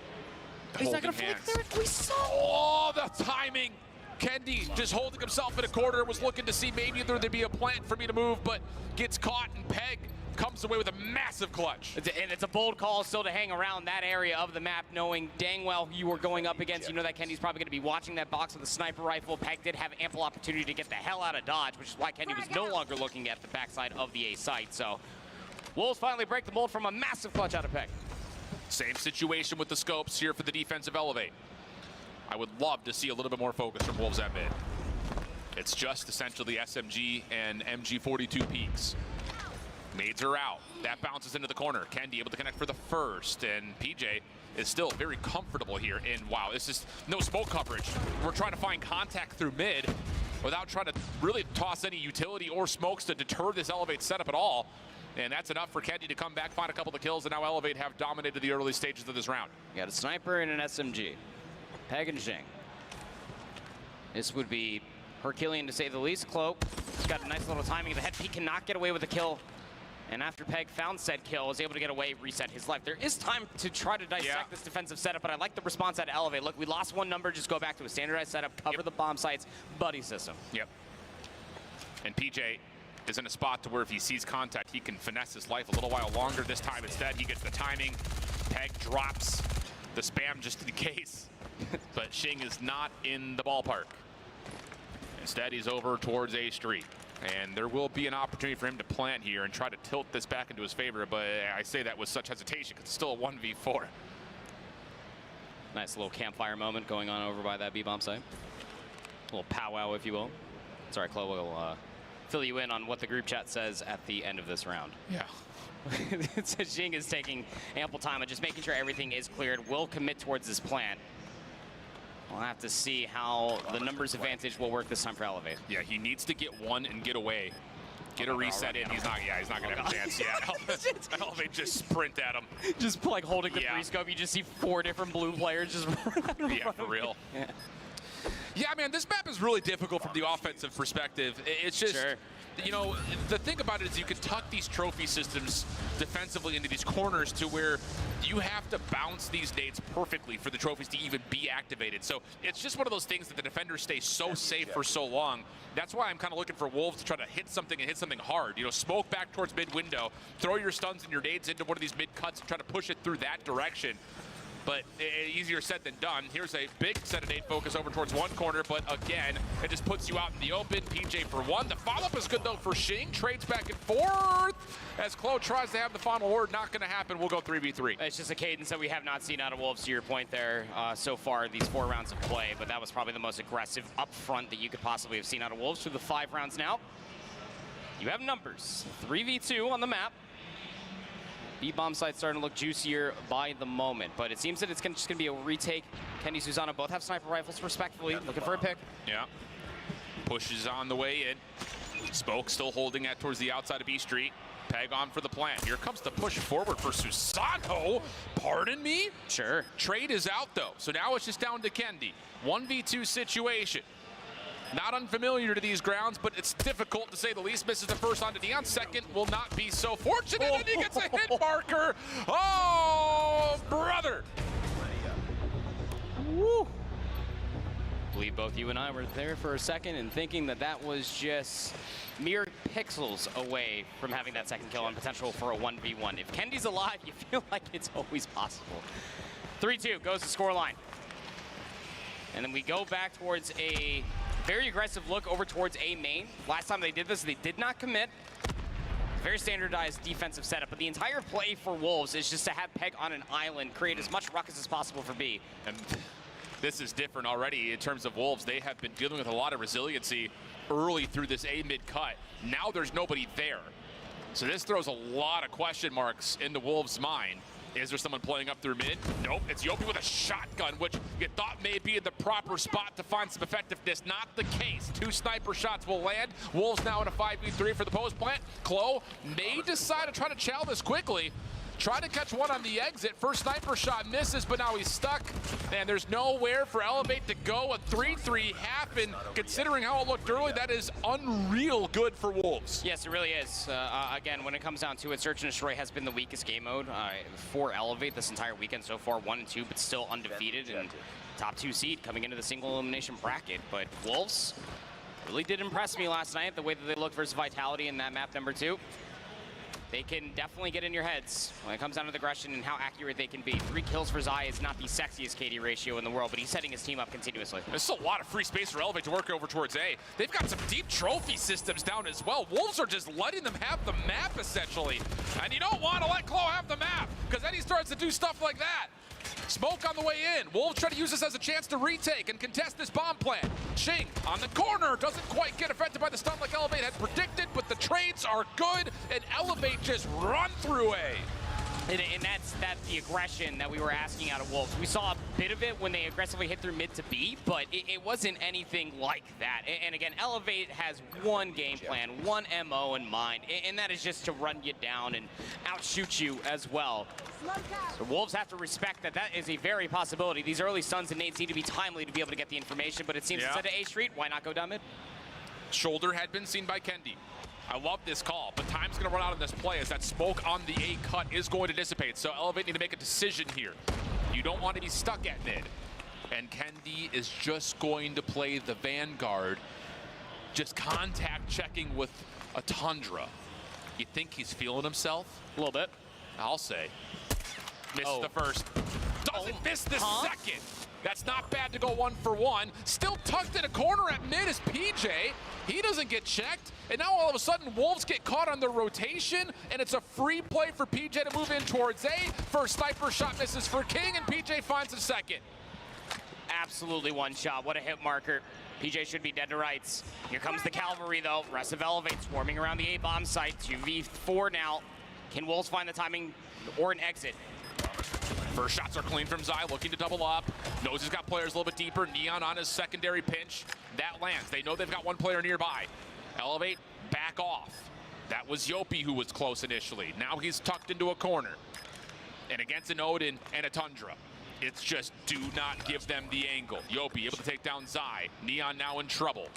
He's not holding going to hands. flick there. We saw. Oh, the timing. Kendi just holding himself in a corner, was looking to see maybe there'd be a plant for me to move, but gets caught, and Peg comes comes away with a massive clutch. And it's a bold call still to hang around that area of the map, knowing dang well who you were going up against. You know that Kendi's probably going to be watching that box with a sniper rifle. Peg did have ample opportunity to get the hell out of dodge, which is why Kendi was no longer looking at the backside of the A site. So Wolves finally break the mold from a massive clutch out of Peg. Same situation with the scopes here for the defensive elevate. I would love to see a little bit more focus from Wolves at mid. It's just essentially SMG and MG42 peaks. Nades are out. That bounces into the corner. Kendi able to connect for the first, and PJ is still very comfortable here in, wow, this is no smoke coverage. We're trying to find contact through mid without trying to really toss any utility or smokes to deter this elevate setup at all. And that's enough for Kendi to come back, find a couple of kills, and now Elevate have dominated the early stages of this round. You got a sniper and an SMG. Peg and Jing. This would be Herculean to say the least. Clo, he's got a nice little timing. The head peek cannot get away with a kill. And after Peg found said kill, was able to get away, reset his life. There is time to try to dissect this defensive setup, but I like the response out of Elevate. Look, we lost one number, just go back to a standardized setup, cover the bomb sites, buddy system. Yep. And PJ is in a spot to where if he sees contact, he can finesse his life a little while longer. This time instead, he gets the timing. Peg drops the spam just in case. But Shing is not in the ballpark. Instead, he's over towards A Street. And there will be an opportunity for him to plant here and try to tilt this back into his favor, but I say that with such hesitation because it's still a 1v4. Nice little campfire moment going on over by that B-bomb site. A little powwow, if you will. Sorry, Chloe will fill you in on what the group chat says at the end of this round. Yeah. It says Jing is taking ample time and just making sure everything is cleared. Will commit towards this plant. We'll have to see how the numbers advantage will work this time for Elevate. Yeah, he needs to get one and get away. Get a reset in. He's not going to have a chance. Yeah, Elevate just sprint at him. Just like holding the three-scope, you just see 4 different blue players just run out of Yeah, for real. Yeah, man, this map is really difficult from the offensive perspective. It's just, you know, the thing about it is you can tuck these trophy systems defensively into these corners to where you have to bounce these nades perfectly for the trophies to even be activated. So it's just one of those things that the defenders stay so safe for so long. That's why I'm kind of looking for Wolves to try to hit something and hit something hard. You know, smoke back towards mid window, throw your stuns and your nades into one of these mid cuts and try to push it through that direction. But easier said than done. Here's a big set of nade focus over towards one corner, but again, it just puts you out in the open. PJ for one. The follow-up is good, though, for Shing. Trades back and forth as Chloe tries to have the final word. Not going to happen. We'll go 3v3. It's just a cadence that we have not seen out of Wolves, to your point there, so far, these 4 rounds of play. But that was probably the most aggressive upfront that you could possibly have seen out of Wolves through the 5 rounds now. You have numbers. 3v2 on the map. B-bomb site starting to look juicier by the moment, but it seems that it's just going to be a retake. Kendi, Susanna both have sniper rifles, respectfully, looking for a pick. Yeah. Pushes on the way in. Spoke still holding that towards the outside of B Street. Peg on for the plant. Here comes the push forward for Susano. Pardon me? Sure. Trade is out, though, so now it's just down to Kendi. 1v2 situation. Not unfamiliar to these grounds, but it's difficult to say the least. Misses the first onto Neon. Second will not be so fortunate, and he gets a hit marker. Oh, brother. Woo. I believe both you and I were there for a second and thinking that that was just mere pixels away from having that second kill and potential for a 1v1. If Kendi's alive, you feel like it's always possible. 3-2 goes the scoreline. And then we go back towards a very aggressive look over towards A main. Last time they did this, they did not commit. Very standardized defensive setup, but the entire play for Wolves is just to have Peg on an island, create as much ruckus as possible for B. And this is different already in terms of Wolves. They have been dealing with a lot of resiliency early through this A mid cut. Now there's nobody there. So this throws a lot of question marks into Wolves' mind. Is there someone playing up through mid? Nope, it's Yopi with a shotgun, which you thought may be in the proper spot to find some effectiveness. Not the case. 2 sniper shots will land. Wolves now in a 5v3 for the post plant. Chloe may decide to try to chow this quickly. Try to catch one on the exit. First sniper shot misses, but now he's stuck. And there's nowhere for Elevate to go. A 3-3 half, and considering how it looked early, that is unreal good for Wolves. Yes, it really is. Again, when it comes down to it, Search and Destroy has been the weakest game mode for Elevate this entire weekend so far. 1-2, but still undefeated, and top 2 seed coming into the single elimination bracket. But Wolves really did impress me last night, the way that they looked versus Vitality in that map number 2. they can definitely get in your heads when it comes down to the aggression and how accurate they can be. 3 kills for Zai is not the sexiest KD ratio in the world, but he's setting his team up continuously. There's still a lot of free space for Elevate to work over towards A. They've got some deep trophy systems down as well. Wolves are just letting them have the map, essentially. And you don't want to let Klo have the map, because then he starts to do stuff like that. Smoke on the way in. Wolves try to use this as a chance to retake and contest this bomb plant. Ching on the corner, doesn't quite get affected by the stun like Elevate had predicted, but the trades are good, and Elevate just run through A. And that's the aggression that we were asking out of Wolves. We saw a bit of it when they aggressively hit through mid to B, but it wasn't anything like that. And again, Elevate has one game plan, one MO in mind, and that is just to run you down and outshoot you as well. So Wolves have to respect that that is a very possibility. These early stuns and nades need to be timely to be able to get the information, but it seems instead of A Street, why not go down mid? Shoulder had been seen by Kendi. I love this call, but time's going to run out on this play as that smoke on the A cut is going to dissipate. So Elevate need to make a decision here. You don't want to be stuck at mid. And Kendi is just going to play the Vanguard, just contact checking with a Tundra. You think he's feeling himself? A little bit. I'll say. Missed the first. Doesn't miss the second. That's not bad to go 1 for 1. Still tucked in a corner at mid is PJ. He doesn't get checked. And now all of a sudden, Wolves get caught on their rotation, and it's a free play for PJ to move in towards A. First sniper shot misses for King, and PJ finds a second. Absolutely one shot. What a hit marker. PJ should be dead to rights. Here comes the cavalry, though. Rest of Elevate swarming around the A-bomb site. 2v4 now. Can Wolves find the timing or an exit? First shots are clean from Zai, looking to double up. Knows he's got players a little bit deeper. Neon on his secondary pinch. That lands. They know they've got one player nearby. Elevate, back off. That was Yopi who was close initially. Now he's tucked into a corner. And against an Odin and a Tundra, it's just do not give them the angle. Yopi able to take down Zai. Neon now in trouble.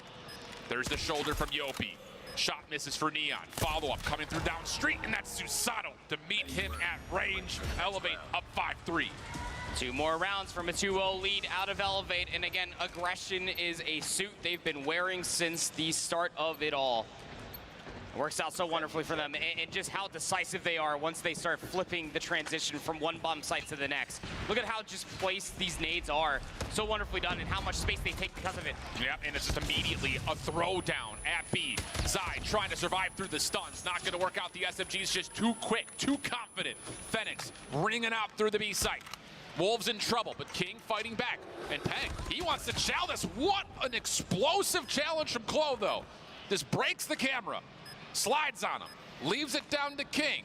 There's the shoulder from Yopi. Shot misses for Neon. Follow-up coming through down street, and that's Susato to meet him at range. Elevate up 5-3. 2 more rounds from a 2-0 lead out of Elevate. And again, aggression is a suit they've been wearing since the start of it all. It works out so wonderfully for them, and just how decisive they are once they start flipping the transition from one bomb site to the next. Look at how just placed these nades are. So wonderfully done, and how much space they take because of it. Yep, and it's just immediately a throwdown at B. Zai trying to survive through the stuns. Not going to work out. The SMG's just too quick, too confident. Phoenix ringing out through the B site. Wolves in trouble, but King fighting back. And Peng, he wants to chow this. What an explosive challenge from Klo, though. This breaks the camera. Slides on him, leaves it down to King.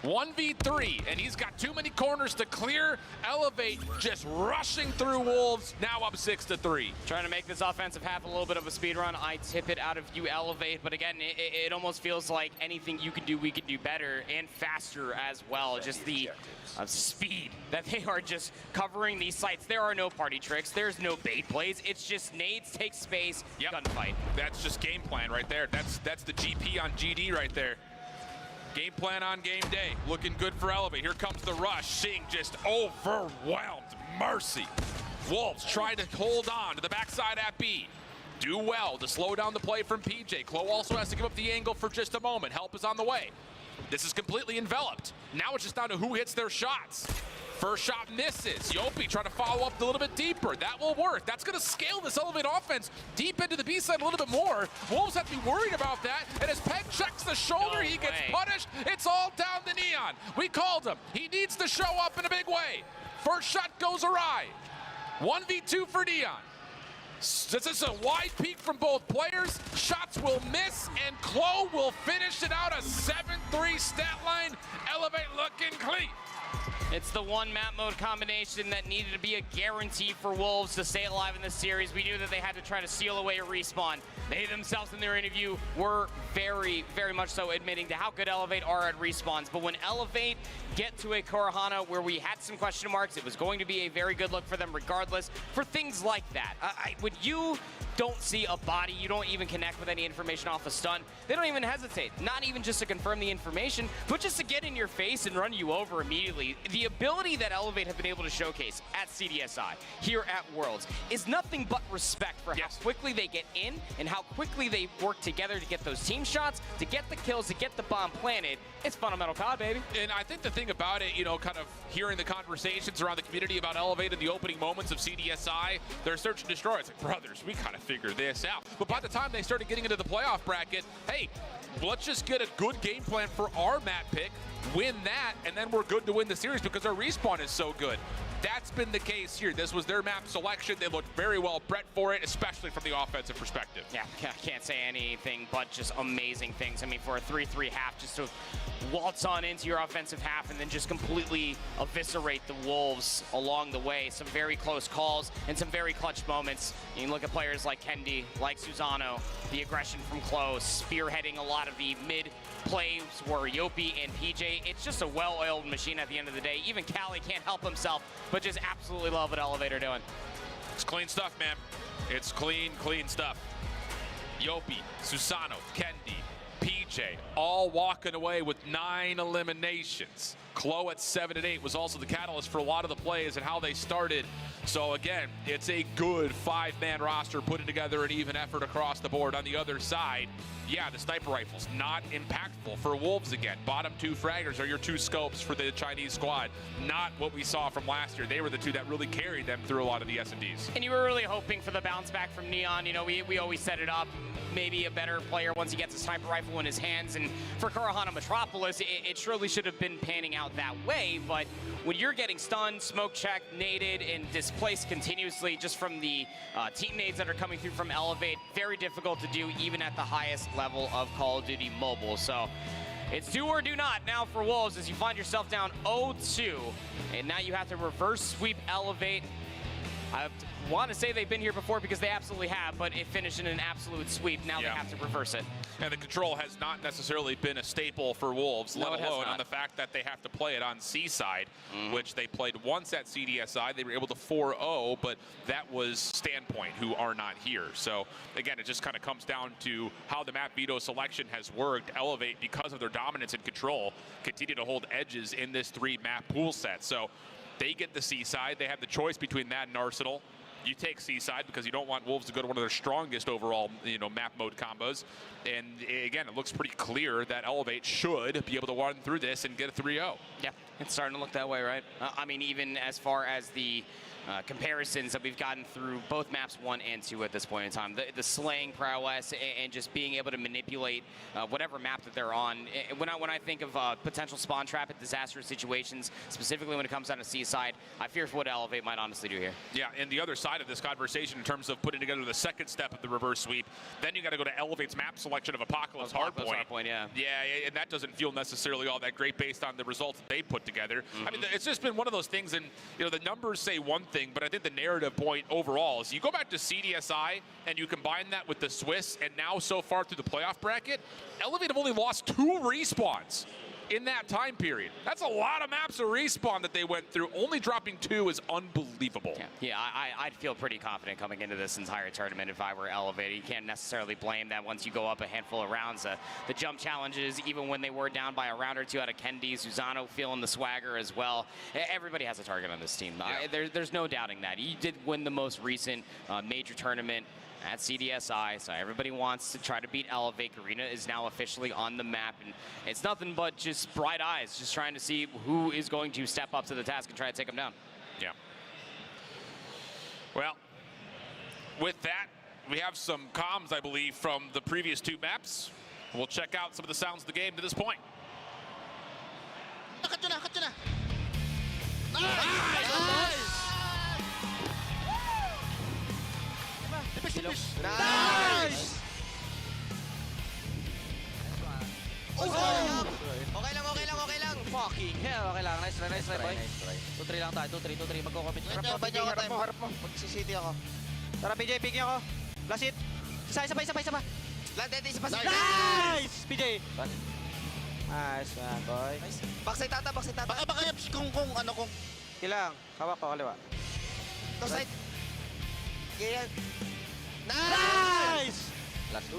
1v3, and he's got too many corners to clear. Elevate just rushing through Wolves, now up 6-3. Trying to make this offensive half a little bit of a speed run. I tip it out of you, Elevate, but again, it almost feels like anything you can do, we can do better and faster as well. Just the speed that they are just covering these sites. There are no party tricks. There's no bait plays. It's just nades, take space, gunfight. That's just game plan right there. That's the GP on GD right there. Game plan on game day. Looking good for Elevate. Here comes the rush. Sing just overwhelmed. Mercy. Wolves trying to hold on to the backside at B. Do well to slow down the play from PJ. Klo also has to give up the angle for just a moment. Help is on the way. This is completely enveloped. Now it's just down to who hits their shots. First shot misses. Yopi trying to follow up a little bit deeper. That will work. That's going to scale this Elevate offense deep into the B side a little bit more. Wolves have to be worried about that. And as Peg checks the shoulder, he gets punished. It's all down to Neon. We called him. He needs to show up in a big way. First shot goes awry. 1v2 for Neon. This is a wide peak from both players. Shots will miss, and Klo will finish it out. A 7-3 stat line. Elevate looking clean. It's the one map mode combination that needed to be a guarantee for Wolves to stay alive in this series. We knew that they had to try to seal away a respawn. They themselves in their interview were very, very much so admitting to how good Elevate are at respawns. But when Elevate get to a Kurahana where we had some question marks, it was going to be a very good look for them regardless for things like that. Would you don't see a body, you don't even connect with any information off a stun, they don't even hesitate. Not even just to confirm the information, but just to get in your face and run you over immediately. The ability that Elevate have been able to showcase at CDSI, here at Worlds, is nothing but respect for how quickly they get in and how quickly they work together to get those team shots, to get the kills, to get the bomb planted. It's fundamental COD, baby. And I think the thing about it, you know, kind of hearing the conversations around the community about Elevate in the opening moments of CDSI, their search and destroy, it's like, brothers, we gotta figure this out. But by the time they started getting into the playoff bracket, hey, let's just get a good game plan for our map pick, win that, and then we're good to win the series because our respawn is so good. That's been the case here. This was their map selection. They looked very well bred for it, especially from the offensive perspective. Yeah, I can't say anything but just amazing things. I mean, for a 3-3 half, just to waltz on into your offensive half and then just completely eviscerate the Wolves along the way. Some very close calls and some very clutch moments. You can look at players like Kendi, like Susano, the aggression from close, spearheading a lot of the mid plays were Yopi and PJ. It's just a well-oiled machine at the end of the day. Even Callie can't help himself, but just absolutely love what Elevate are doing. It's clean stuff, man. It's clean stuff. Yopi, Susano, Kendi, PJ, all walking away with 9 eliminations. Chloe at 7 and 8 was also the catalyst for a lot of the plays and how they started. So again, it's a good 5-man roster putting together an even effort across the board. On the other side, yeah, the sniper rifles not impactful for Wolves again. Bottom 2 fraggers are your 2 scopes for the Chinese squad. Not what we saw from last year. They were the 2 that really carried them through a lot of the S&Ds. And you were really hoping for the bounce back from Neon. You know, we always set it up. Maybe a better player once he gets a sniper rifle in his hands. And for Kurahana Metropolis, it surely should have been panning out that way. But when you're getting stunned, smoke checked, naded, and displaced continuously just from the team nades that are coming through from Elevate, very difficult to do even at the highest level of Call of Duty Mobile. So it's do or do not now for Wolves as you find yourself down 0-2. And now you have to reverse sweep Elevate. I want to say they've been here before because they absolutely have, but it finished in an absolute sweep. Now they have to reverse it. And the control has not necessarily been a staple for Wolves, No, let it has alone not. on the fact that they have to play it on Seaside, which they played once at CDSI. They were able to 4-0, but that was Standpoint, who are not here. So again, it just kind of comes down to how the map veto selection has worked. Elevate, because of their dominance and control, continue to hold edges in this 3-map pool set. So they get the Seaside. They have the choice between that and Arsenal. You take Seaside because you don't want Wolves to go to one of their strongest overall, you know, map mode combos. And again, it looks pretty clear that Elevate should be able to run through this and get a 3-0. Yeah, it's starting to look that way, right? I mean, even as far as the comparisons that we've gotten through both maps 1 and 2 at this point in time, the slaying prowess and just being able to manipulate whatever map that they're on. When I think of potential spawn trap at disastrous situations, specifically when it comes down to Seaside, I fear for what Elevate might honestly do here. Yeah, and the other side of this conversation in terms of putting together the second step of the reverse sweep, then you got to go to Elevate's map selection of Apocalypse Hardpoint. Yeah, and that doesn't feel necessarily all that great based on the results that they put together. I mean, it's just been one of those things, and you know, the numbers say one thing, but I think the narrative point overall is you go back to CDSI and you combine that with the Swiss, and now so far through the playoff bracket, Elevate have only lost 2 respawns in that time period. That's a lot of maps of respawn that they went through. Only dropping 2 is unbelievable. Yeah, I'd feel pretty confident coming into this entire tournament if I were Elevated. You can't necessarily blame that once you go up a handful of rounds. The jump challenges, even when they were down by a round or 2 out of Kendi, Susano feeling the swagger as well. Everybody has a target on this team. There's no doubting that. You did win the most recent major tournament at CDSI, so everybody wants to try to beat Elevate. Garena is now officially on the map, and it's nothing but just bright eyes, just trying to see who is going to step up to the task and try to take them down. Yeah. Well, with that, we have some comms, I believe, from the previous 2 maps. We'll check out some of the sounds of the game to this point. Nice! Okay lang. Fucking hell, okay lang. Nice try, boy. 2-3 lang tayo, 2-3. Magko-commit. Harap mo. Magsisiti ako. Tara, PJ, picking ako. Blast it. Isa pa. Landed, isa pa. Nice! PJ. Nice, man, boy. Nice. Backside tata. Baka kung ano kung. Kilang, hawak pa, kaliwa. To side. Ganyan. Nice! Last 2.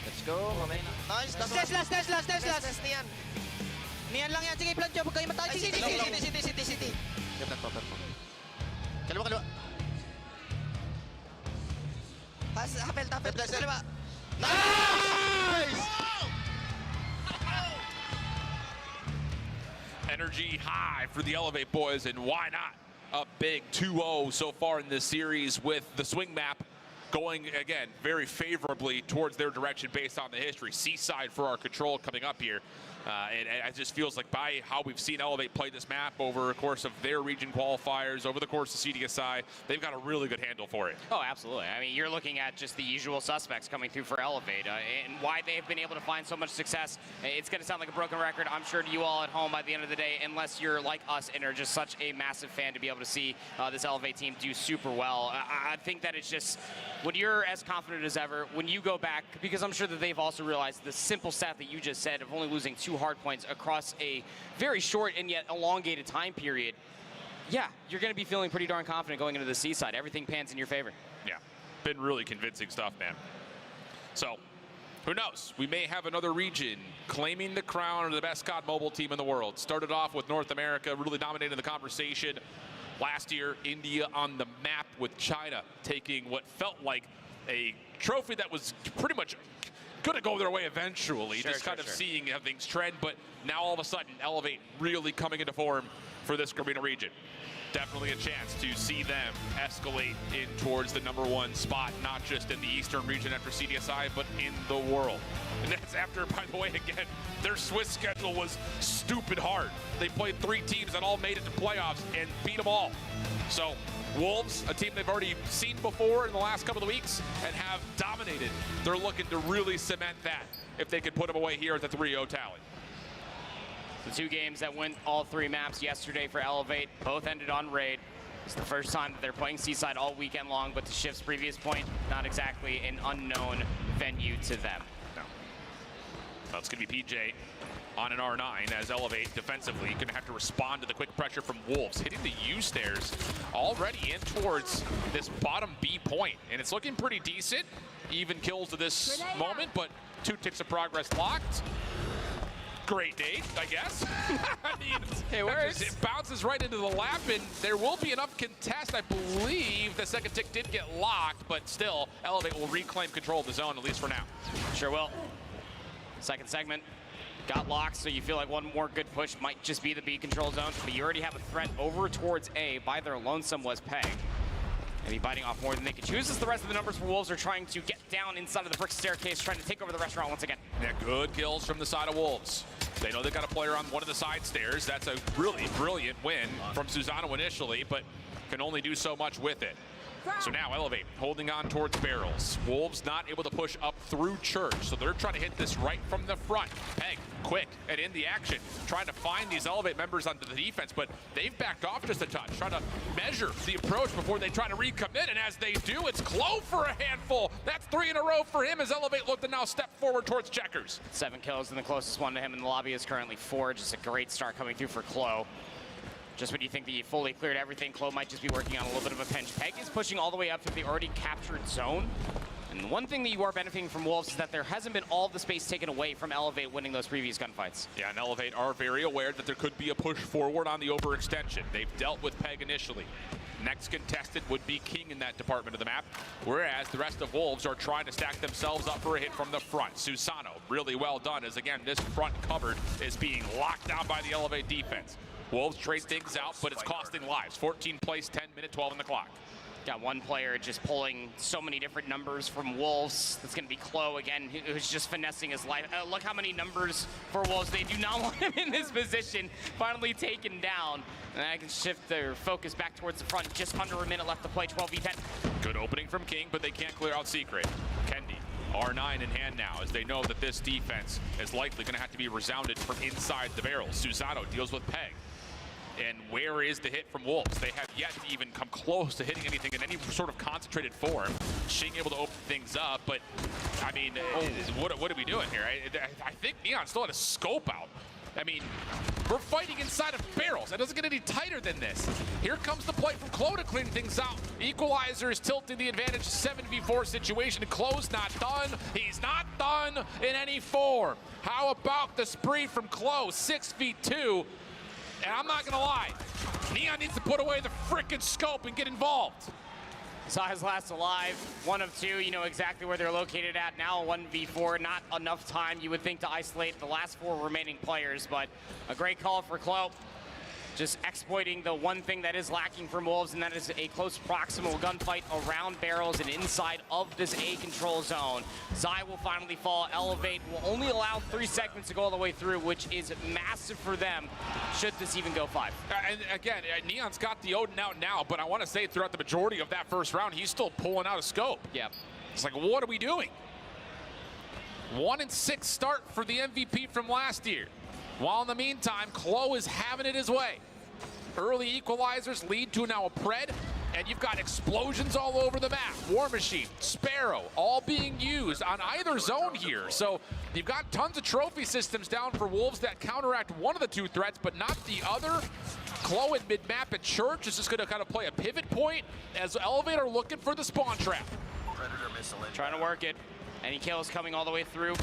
Let's go. Mamaya na. Nice. Last. Test niyan. Niyan lang yan. Sige, plan nyo. Huwag kayo matay. City. Kaliwa. Hapel. Kaliwa. Nice! Energy high for the Elevate boys, and why not? Up big 2-0 so far in this series, with the swing map going, again, very favorably towards their direction based on the history. Seaside for our control coming up here. And it just feels like by how we've seen Elevate play this map over the course of their region qualifiers, over the course of CDSI, they've got a really good handle for it. Oh, absolutely. I mean, you're looking at just the usual suspects coming through for Elevate, and why they've been able to find so much success. It's going to sound like a broken record, I'm sure, to you all at home by the end of the day, unless you're like us and are just such a massive fan to be able to see this Elevate team do super well. I think that it's just, when you're as confident as ever, when you go back, because I'm sure that they've also realized the simple stat that you just said of only losing 2 hard points across a very short and yet elongated time period, yeah, you're going to be feeling pretty darn confident going into the Seaside. Everything pans in your favor. Yeah, been really convincing stuff, man. So, who knows? We may have another region claiming the crown of the best COD mobile team in the world. Started off with North America, really dominating the conversation. Last year, India on the map, with China taking what felt like a trophy that was pretty much going to go their way eventually, seeing how things trend. But now all of a sudden, Elevate really coming into form for this Garena region. Definitely a chance to see them escalate in towards the #1 spot, not just in the Eastern region after CDSI, but in the world. And that's after, by the way, again, their Swiss schedule was stupid hard. They played 3 teams that all made it to playoffs and beat them all. So Wolves, a team they've already seen before in the last couple of weeks and have dominated. They're looking to really cement that if they could put them away here at the 3-0 tally. The 2 games that went all 3 maps yesterday for Elevate both ended on raid. It's the first time that they're playing Seaside all weekend long, but to Shift's previous point, not exactly an unknown venue to them. No. Well, it's going to be PJ on an R9 as Elevate defensively going to have to respond to the quick pressure from Wolves. Hitting the U stairs already in towards this bottom B point, and it's looking pretty decent. Even kills to this moment, but 2 ticks of progress locked. Great date, I guess. I mean, it bounces right into the lap, and there will be enough contest. I believe the second tick did get locked, but still, Elevate will reclaim control of the zone, at least for now. Sure will. Second segment got locked, so you feel like one more good push might just be the B control zone, but you already have a threat over towards A by their lonesome was Peg. Maybe biting off more than they could choose as the rest of the numbers for Wolves are trying to get down inside of the brick staircase, trying to take over the restaurant once again. Yeah, good kills from the side of Wolves. They know they got a player on one of the side stairs. That's a really brilliant win from Susano initially, but can only do so much with it. So now Elevate holding on towards barrels. Wolves not able to push up through Church, so they're trying to hit this right from the front. Peg, quick and in the action, trying to find these Elevate members onto the defense, but they've backed off just a touch, trying to measure the approach before they try to recommit, and as they do, it's Clo for a handful. That's 3 in a row for him as Elevate look to now step forward towards Checkers. 7 kills, and the closest one to him in the lobby is currently 4. Just a great start coming through for Clo. Just when you think that you fully cleared everything, Clo might just be working on a little bit of a pinch. Peg is pushing all the way up to the already captured zone. And one thing that you are benefiting from Wolves is that there hasn't been all of the space taken away from Elevate winning those previous gunfights. Yeah, and Elevate are very aware that there could be a push forward on the overextension. They've dealt with Peg initially. Next contested would be King in that department of the map, whereas the rest of Wolves are trying to stack themselves up for a hit from the front. Susano, really well done, as again, this front cupboard is being locked down by the Elevate defense. Wolves trade things out, but it's costing lives. 14 plays, 10 minutes, 12 on the clock. Got one player just pulling so many different numbers from Wolves. That's going to be Clo again, who's just finessing his life. Look how many numbers for Wolves. They do not want him in this position. Finally taken down. And I can shift their focus back towards the front. Just under a minute left to play, 12v10. Good opening from King, but they can't clear out Secret. Kendi, R9 in hand now, as they know that this defense is likely going to have to be resounded from inside the barrel. Susano deals with Peg. And where is the hit from Wolves? They have yet to even come close to hitting anything in any sort of concentrated form. Shing able to open things up, but I mean, what are we doing here? I think Neon still had a scope out. I mean, we're fighting inside of barrels. It doesn't get any tighter than this. Here comes the play from Klo to clean things out. Equalizer is tilting the advantage 7v4 situation. Klo's not done. He's not done in any form. How about the spree from Klo, 6v2? And I'm not gonna lie, Neon needs to put away the frickin' scope and get involved. Zai's last alive, 1 of 2. You know exactly where they're located at now. 1v4, not enough time, you would think, to isolate the last 4 remaining players, but a great call for Klo. Just exploiting the one thing that is lacking from Wolves, and that is a close proximal gunfight around barrels and inside of this A control zone. Zai will finally fall. Elevate will only allow 3 segments to go all the way through, which is massive for them, should this even go 5. And again, Neon's got the Odin out now, but I want to say throughout the majority of that first round, he's still pulling out a scope. Yep. It's like, what are we doing? 1-6 start for the MVP from last year. While in the meantime, Klo is having it his way. Early equalizers lead to now a pred, and you've got explosions all over the map. War Machine, Sparrow, all being used on either zone here. So you've got tons of trophy systems down for Wolves that counteract one of the 2 threats, but not the other. Klo in mid-map at Church is just going to kind of play a pivot point as Elevator looking for the spawn trap. Trying to work it. Any kills coming all the way through.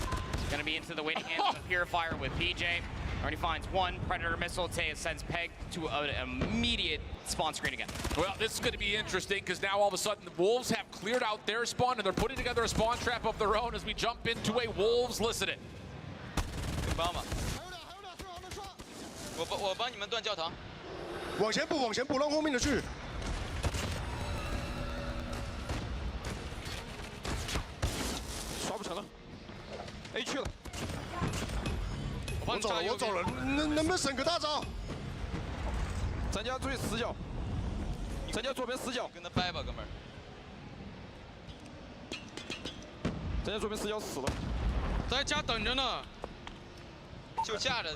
Going to be into the waiting hands of the Purifier with PJ. Already finds 1 Predator missile. Tay sends Peg to an immediate spawn screen again. Well, this is going to be interesting because now all of a sudden the Wolves have cleared out their spawn and they're putting together a spawn trap of their own as we jump into a Wolves listening. 我帮你们断教堂。往前补，让后面的去。刷不成了 ，A 去了。我走了，能不能省个大招？咱家注意死角，咱家左边死角。跟他掰吧，哥们儿。咱家左边死角死了。在家等着呢。就架着。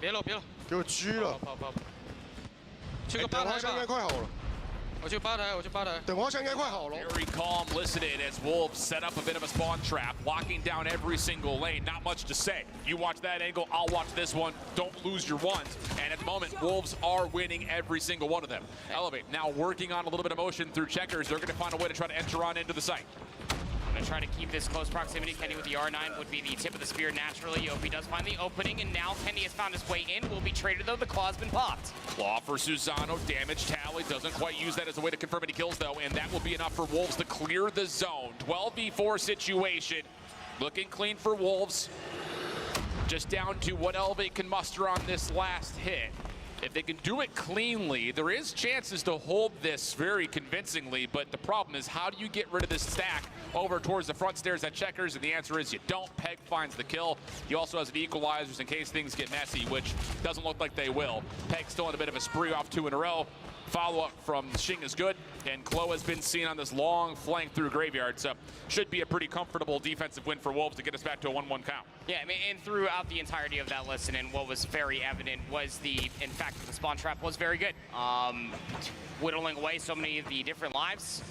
别了，给我狙了。跑。去个吧台吧。应该快好了。 我去吧台。等花枪应该快好了。 Very calm listening as Wolves set up a bit of a spawn trap, locking down every single lane. Not much to say. You watch that angle, I'll watch this one. Don't lose your ones. And at the moment, Wolves are winning every single one of them. Elevate now working on a little bit of motion through checkers. They're going to find a way to try to enter on into the site. Going to try to keep this close proximity. Kenny with the R9 would be the tip of the spear naturally. Yopi does find the opening, and now Kenny has found his way in. Will be traded though. The claw's been popped. Claw for Susano. Damage tally. Doesn't quite use that as a way to confirm any kills though, and that will be enough for Wolves to clear the zone. 12v4 situation. Looking clean for Wolves. Just down to what Elevate can muster on this last hit. If they can do it cleanly, there is chances to hold this very convincingly, but the problem is how do you get rid of this stack over towards the front stairs at checkers? And the answer is you don't. Peg finds the kill. He also has an equalizers in case things get messy, which doesn't look like they will. Peg still in a bit of a spree off 2 in a row. Follow-up from Xing is good, and Klo has been seen on this long flank through Graveyard, so should be a pretty comfortable defensive win for Wolves to get us back to a 1-1 count. Yeah, I mean, and throughout the entirety of that listen, and what was very evident was in fact, the spawn trap was very good. Whittling away so many of the different lives.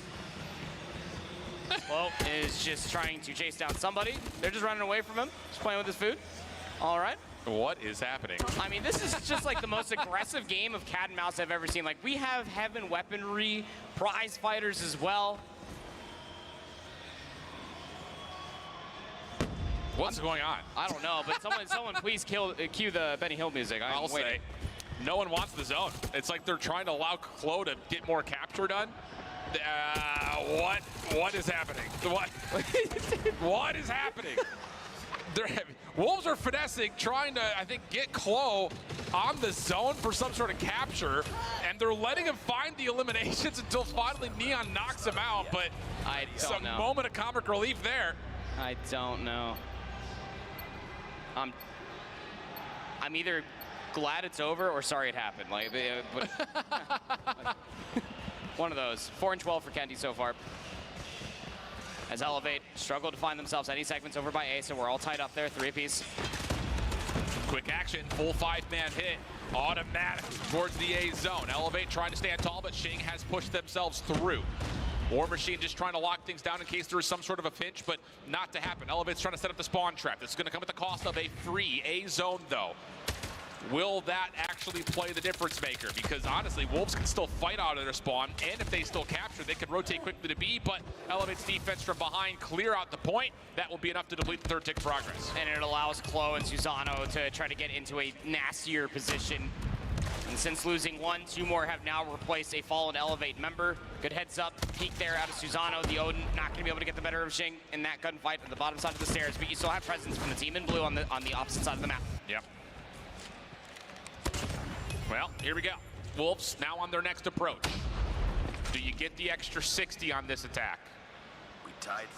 Klo is just trying to chase down somebody. They're just running away from him, just playing with his food. All right. What is happening? I mean, this is just like the most aggressive game of cat and mouse I've ever seen. Like, we have heaven weaponry, prize fighters as well. What's going on? I don't know, but someone please cue the Benny Hill music. I'll say, no one wants the zone. It's like they're trying to allow Klo to get more capture done. What is happening? What is happening? Wolves are finessing, trying to, I think, get Klo on the zone for some sort of capture, and they're letting him find the eliminations until finally Neon knocks him out, but some moment of comic relief there. I don't know. I'm either glad it's over or sorry it happened. Like, one of those. 4-12 for Kenty so far. As Elevate struggle to find themselves any segments over by A, so we're all tied up there, 3-apiece. Quick action, full 5-man hit, automatic towards the A zone. Elevate trying to stand tall, but Xing has pushed themselves through. War Machine just trying to lock things down in case there is some sort of a pinch, but not to happen. Elevate's trying to set up the spawn trap. This is going to come at the cost of a free A zone, though. Will that actually play the difference maker? Because honestly, Wolves can still fight out of their spawn, and if they still capture, they can rotate quickly to B, but Elevate's defense from behind clear out the point. That will be enough to deplete the third tick progress. And it allows Klo and Susano to try to get into a nastier position. And since losing one, two more have now replaced a fallen Elevate member. Good heads up, peek there out of Susano. The Odin not going to be able to get the better of Xing in that gunfight at the bottom side of the stairs, but you still have presence from the team in blue on the opposite side of the map. Yep. Well, here we go. Wolves now on their next approach. Do you get the extra 60 on this attack?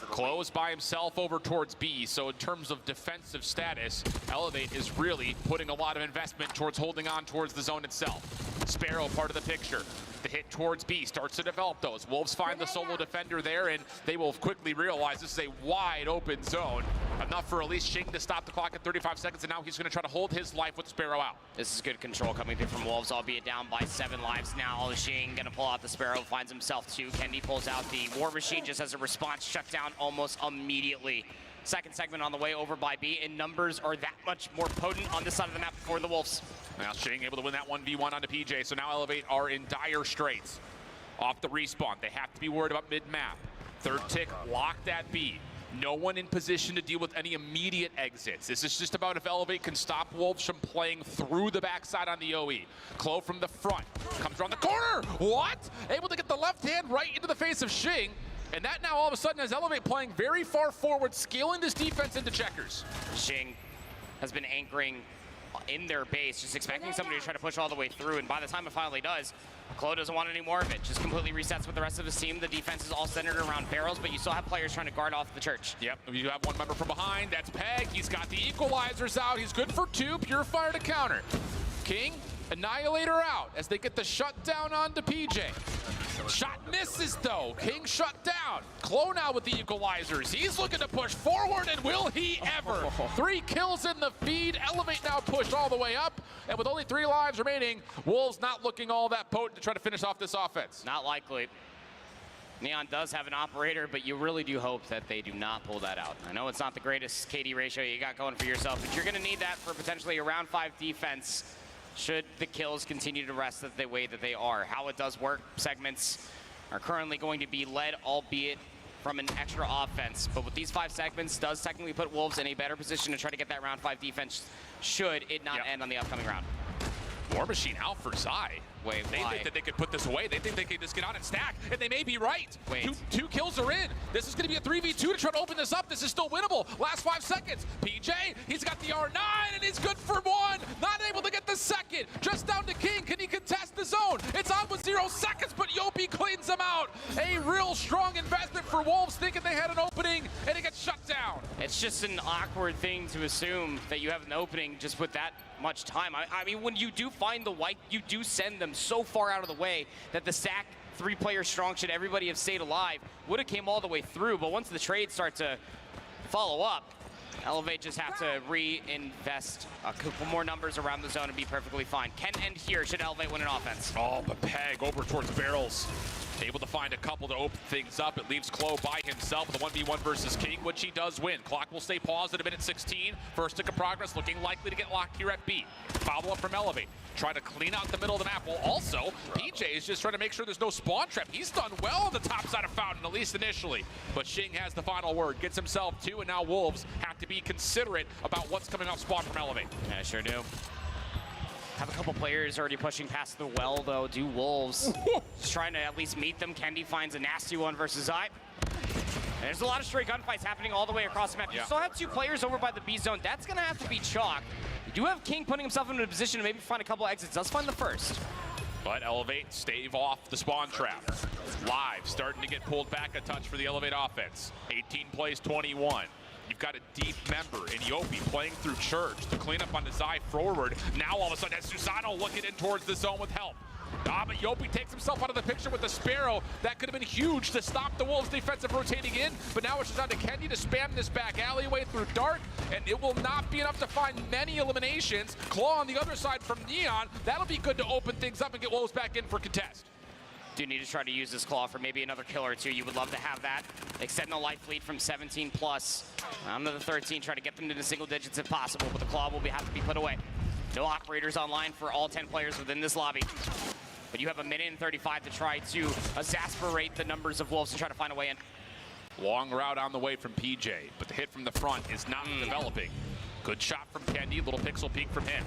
Close by himself over towards B, so in terms of defensive status, Elevate is really putting a lot of investment towards holding on towards the zone itself. Sparrow part of the picture. The hit towards B starts to develop those. Wolves find the solo defender there, and they will quickly realize this is a wide open zone. Enough for at least Xing to stop the clock at 35 seconds, and now he's going to try to hold his life with Sparrow out. This is good control coming through from Wolves, albeit down by 7 lives now. Xing going to pull out the Sparrow, finds himself 2. Kendi pulls out the War Machine just as a response, shut down almost immediately. Second segment on the way over by B, and numbers are that much more potent on this side of the map for the Wolves. Now Xing able to win that 1v1 onto PJ, so now Elevate are in dire straits. Off the respawn, they have to be worried about mid-map. Third tick locked at B. No one in position to deal with any immediate exits. This is just about if Elevate can stop Wolves from playing through the backside on the OE. Klo from the front, comes around the corner. What? Able to get the left hand right into the face of Xing. And that now all of a sudden has Elevate playing very far forward, scaling this defense into checkers. Xing has been anchoring in their base, just expecting somebody to try to push all the way through, and by the time it finally does, Klo doesn't want any more of it. Just completely resets with the rest of his team. The defense is all centered around barrels, but you still have players trying to guard off the church. Yep, you have one member from behind. That's Peg. He's got the equalizers out. He's good for 2. Purifier to counter. King, Annihilator out as they get the shutdown onto PJ. Shot misses though. King shut down. Klo now with the equalizers. He's looking to push forward, and will he ever? 3 kills in the feed. Elevate now pushed all the way up, and with only 3 lives remaining, Wolves not looking all that potent to try to finish off this offense. Not likely. Neon does have an operator, but you really do hope that they do not pull that out. I know it's not the greatest KD ratio you got going for yourself, but you're going to need that for potentially a round 5 defense should the kills continue to rest the way that they are. How it does work, segments are currently going to be led, albeit from an extra offense. But with these 5 segments, does technically put Wolves in a better position to try to get that round 5 defense should it not end on the upcoming round. War Machine out for Zai. Wait, they why? think that they could put this away. They think they can just get on and stack, and they may be right. Wait. Two kills are in. This is going to be a 3v2 to try to open this up. This is still winnable. Last 5 seconds. PJ, he's got the R9, and he's good for 1. Not able to get the second. Just down to King. Can he contest the zone? It's on with 0 seconds, but Yopi cleans them out. A real strong investment for Wolves, thinking they had an opening, and it gets shut down. It's just an awkward thing to assume that you have an opening just with that much time. I mean, when you do find the white, you do send them so far out of the way that the stack 3-player strong, should everybody have stayed alive, would have came all the way through. But once the trades start to follow up, Elevate just have to reinvest a couple more numbers around the zone and be perfectly fine. Can end here should Elevate win an offense. Oh, but Peg over towards barrels. Able to find a couple to open things up. It leaves Klo by himself with a 1v1 versus King, which he does win. Clock will stay paused at a minute 16. First tick of progress looking likely to get locked here at B. Follow up from Elevate. Try to clean out the middle of the map. Well, also, PJ is just trying to make sure there's no spawn trap. He's done well on the top side of Fountain, at least initially. But Xing has the final word. Gets himself 2, and now Wolves have to be considerate about what's coming off spawn from Elevate. Yeah, sure do. Have a couple players already pushing past the well, though. Do Wolves just trying to at least meet them. Kendi finds a nasty one versus Zai. There's a lot of stray gunfights happening all the way across the map. You still have 2 players over by the B zone. That's going to have to be chalk. You do have King putting himself into a position to maybe find a couple exits. Does find the first. But Elevate stave off the spawn trap. Live starting to get pulled back a touch for the Elevate offense. 18 plays 21. You've got a deep member in Yopi playing through Church to clean up on the Zai forward. Now all of a sudden, that's Susano looking in towards the zone with help. But Yopi takes himself out of the picture with the Sparrow. That could have been huge to stop the Wolves' defensive rotating in. But now it's just down to Kendi to spam this back alleyway through Dark. And it will not be enough to find many eliminations. Claw on the other side from Neon. That'll be good to open things up and get Wolves back in for contest. do need to try to use this claw for maybe another kill or two. You would love to have that. Extend the life lead from 17 plus down to the 13. Try to get them to the single digits if possible, but the claw will have to be put away. No operators online for all 10 players within this lobby. But you have a minute and 35 to try to exasperate the numbers of Wolves to try to find a way in. Long route on the way from PJ, but the hit from the front is not developing. Good shot from Kendi, little pixel peek from him.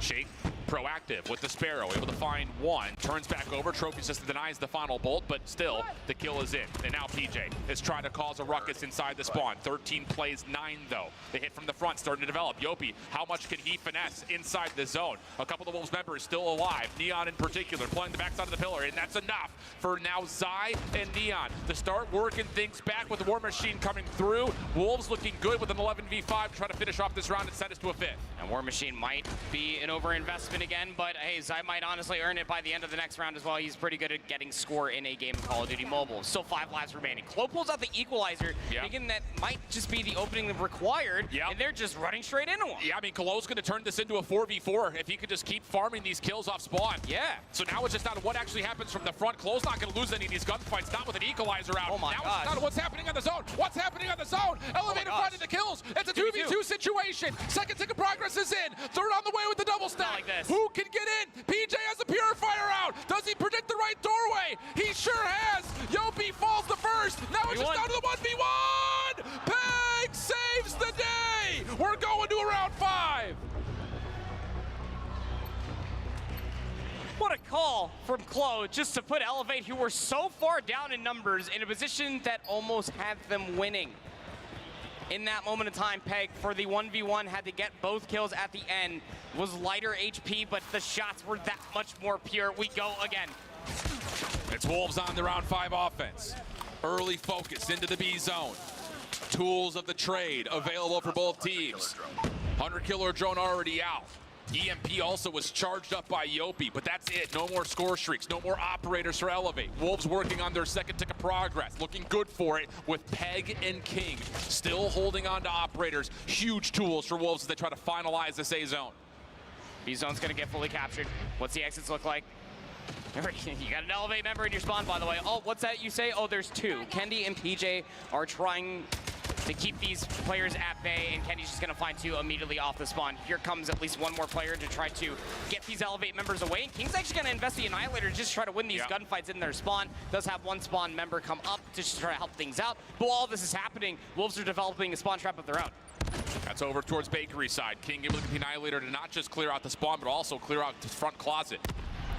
Shake, proactive with the Sparrow, able to find one, turns back over, Trophy System denies the final bolt, but still, the kill is in. And now PJ is trying to cause a ruckus inside the spawn. 13 plays 9 though. The hit from the front starting to develop. Yopi, how much can he finesse inside the zone? A couple of the Wolves members still alive, Neon in particular, playing the backside of the pillar, and that's enough for now Zai and Neon to start working things back with the War Machine coming through. Wolves looking good with an 11v5 to try to finish off this round and set us to a 5th. And War Machine might be an over-investment again, but hey, Zai might honestly earn it by the end of the next round as well. He's pretty good at getting score in a game of Call of Duty Mobile. Still 5 lives remaining. Klo pulls out the equalizer, thinking that might just be the opening required, and they're just running straight into him. Yeah, I mean, Klo's going to turn this into a 4v4 if he could just keep farming these kills off spawn. Yeah. So now it's just not what actually happens from the front. Klo's not going to lose any of these gunfights, not with an equalizer out. Oh my now God. it's not what's happening on the zone. What's happening on the zone? Elevator finding the kills. It's a 2v2 situation. Second tick of progress is in. Third on the way with the double stack. Like this. Who can get in? PJ has a purifier out. Does he predict the right doorway? He sure has. Yopi falls the first. Now it's just down to the 1v1. Peg saves the day. We're going to round 5. What a call from Klo just to put Elevate, who were so far down in numbers, in a position that almost had them winning. In that moment of time, Peg, for the 1v1, had to get both kills at the end. Was lighter HP, but the shots were that much more pure. We go again. It's Wolves on the round 5 offense. Early focus into the B zone. Tools of the trade available for both teams. Hunter Killer drone already out. EMP also was charged up by Yopi, but that's it. No more score streaks, no more operators for Elevate. Wolves working on their second tick of progress, looking good for it with Peg and King still holding on to operators. Huge tools for Wolves as they try to finalize this A zone. B zone's gonna get fully captured. What's the exits look like? You got an Elevate member in your spawn, by the way. Oh, what's that you say? Oh, there's 2. Kendi and PJ are trying to keep these players at bay, and Kendi's just gonna find 2 immediately off the spawn. Here comes at least 1 more player to try to get these Elevate members away. And King's actually gonna invest the Annihilator to just try to win these gunfights in their spawn. Does have 1 spawn member come up to just try to help things out. But while all this is happening, Wolves are developing a spawn trap of their own. That's over towards Bakery side. King able to get the Annihilator to not just clear out the spawn, but also clear out the front closet.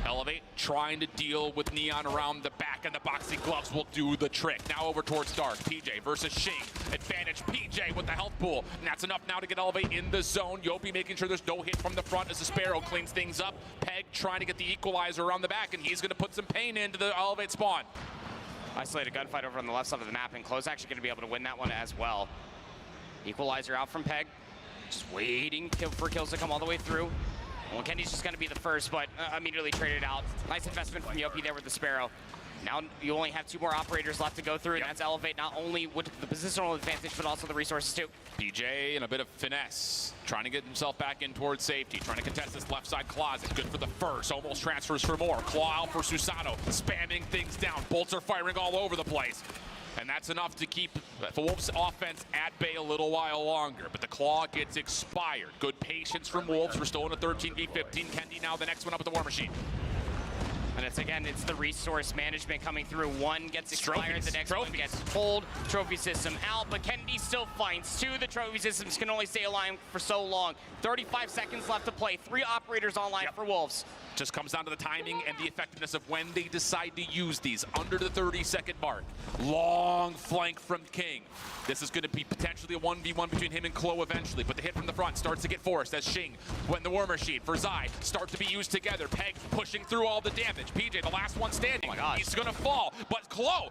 Elevate trying to deal with Neon around the back, and the boxing gloves will do the trick. Now over towards Dark. PJ versus Shing. Advantage PJ with the health pool. And that's enough now to get Elevate in the zone. Yopi making sure there's no hit from the front as the Sparrow cleans things up. Peg trying to get the equalizer around the back, and he's going to put some pain into the Elevate spawn. Isolated gunfight over on the left side of the map, and Klo's actually going to be able to win that one as well. Equalizer out from Peg. Just waiting for kills to come all the way through. Well, Kendi's just going to be the first, but immediately traded out. Nice investment from Yopi there with the Sparrow. Now you only have 2 more operators left to go through, and that's Elevate not only with the positional advantage, but also the resources too. PJ and a bit of finesse, trying to get himself back in towards safety, trying to contest this left side closet. Good for the first, almost transfers for more. Claw out for Susanoo, spamming things down. Bolts are firing all over the place. And that's enough to keep the Wolves offense at bay a little while longer. But the claw gets expired. Good patience from Wolves. We're still in a 13v15. Kendi now the next one up with the War Machine. And it's the resource management coming through. 1 gets expired, the next one gets pulled. Trophy system out, but Kendi still finds 2. The trophy systems can only stay alive for so long. 35 seconds left to play. 3 operators online for Wolves. Just comes down to the timing and the effectiveness of when they decide to use these under the 30-second mark. Long flank from King. This is going to be potentially a 1v1 between him and Klo eventually, but the hit from the front starts to get forced as Shing, when the War Machine for Zai start to be used together. Peg pushing through all the damage. PJ, the last one standing. Oh my God. He's going to fall, but Klo,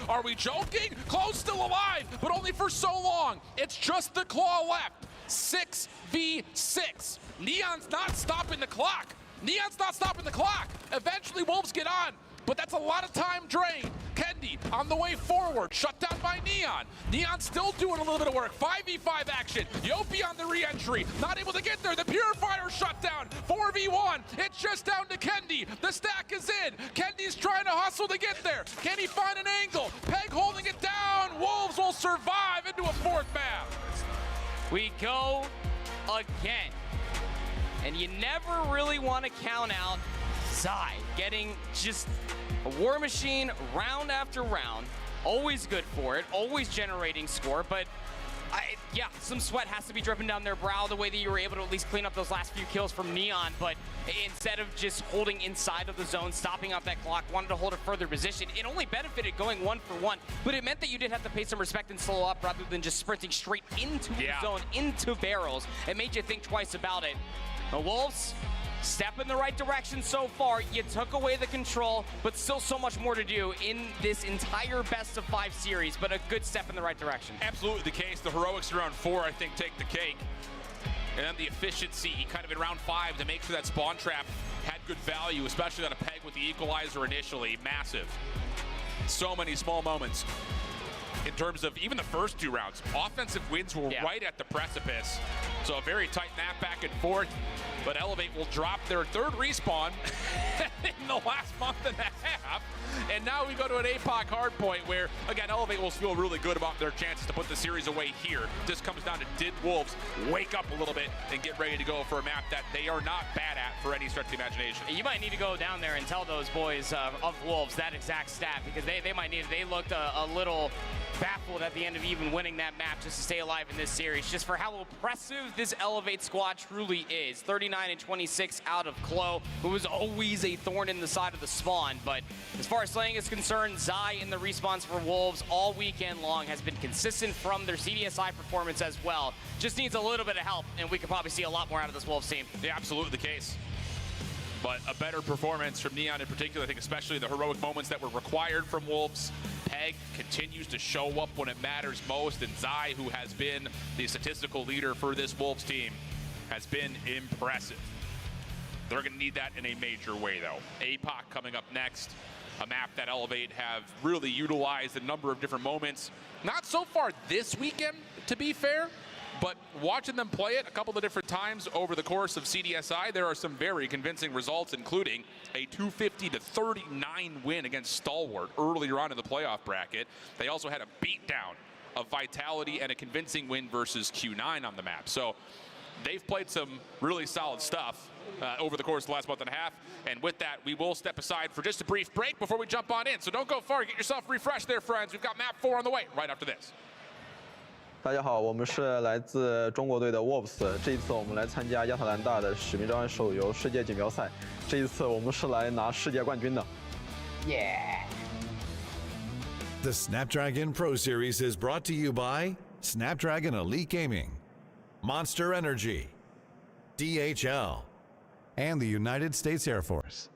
are we joking? Klo's still alive, but only for so long. It's just the claw left. 6v6. Neon's not stopping the clock. Neon's not stopping the clock. Eventually, Wolves get on, but that's a lot of time drained. Kendi on the way forward. Shut down by Neon. Neon still doing a little bit of work. 5v5 action. Yopi on the re-entry. Not able to get there. The Purifier shut down. 4v1. It's just down to Kendi. The stack is in. Kendi's trying to hustle to get there. Can he find an angle? Peg holding it down. Wolves will survive into a fourth map. We go again. And you never really want to count out Zai getting just a war machine round after round. Always good for it, always generating score, but yeah, some sweat has to be dripping down their brow the way that you were able to at least clean up those last few kills from Neon, but instead of just holding inside of the zone, stopping up that clock, wanted to hold a further position. It only benefited going 1-for-1, but it meant that you did have to pay some respect and slow up rather than just sprinting straight into the zone, into barrels. It made you think twice about it. The Wolves, step in the right direction so far. You took away the control, but still so much more to do in this entire best-of-5 series, but a good step in the right direction. Absolutely the case. The heroics around 4, I think, take the cake. And then the efficiency kind of in round 5 to make sure that spawn trap had good value, especially on a peg with the equalizer initially. Massive. So many small moments. In terms of even the first 2 rounds, offensive wins were right at the precipice. So a very tight map back and forth, but Elevate will drop their 3rd respawn in the last month and a half. And now we go to an APOC hardpoint where, again, Elevate will feel really good about their chances to put the series away here. This comes down to, did Wolves wake up a little bit and get ready to go for a map that they are not bad at for any stretch of the imagination? You might need to go down there and tell those boys of Wolves that exact stat, because they might need it. They looked a little baffled at the end of even winning that map just to stay alive in this series, just for how impressive this Elevate squad truly is. 39-26 out of Klo, who was always a thorn in the side of the spawn. But as far as slaying is concerned, Zai in the respawns for Wolves all weekend long has been consistent from their CDSI performance as well. Just needs a little bit of help, and we could probably see a lot more out of this Wolves team. Yeah, absolutely the case. But a better performance from Neon in particular, I think especially the heroic moments that were required from Wolves. Peg continues to show up when it matters most, and Zai, who has been the statistical leader for this Wolves team, has been impressive. They're going to need that in a major way, though. APOC coming up next, a map that Elevate have really utilized a number of different moments. Not so far this weekend, to be fair, but watching them play it a couple of different times over the course of CDSI, there are some very convincing results, including a 250-39 win against Stalwart earlier on in the playoff bracket. They also had a beatdown of Vitality and a convincing win versus Q9 on the map. So they've played some really solid stuff over the course of the last month and a half. And with that, we will step aside for just a brief break before we jump on in. So don't go far. Get yourself refreshed there, friends. We've got map 4 on the way right after this. 大家好，我们是来自中国队的 Wolves。这一次我们来参加亚特兰大的使命召唤手游世界锦标赛。这一次我们是来拿世界冠军的。Yeah. The Snapdragon Pro Series is brought to you by Snapdragon Elite Gaming, Monster Energy, DHL, and the United States Air Force.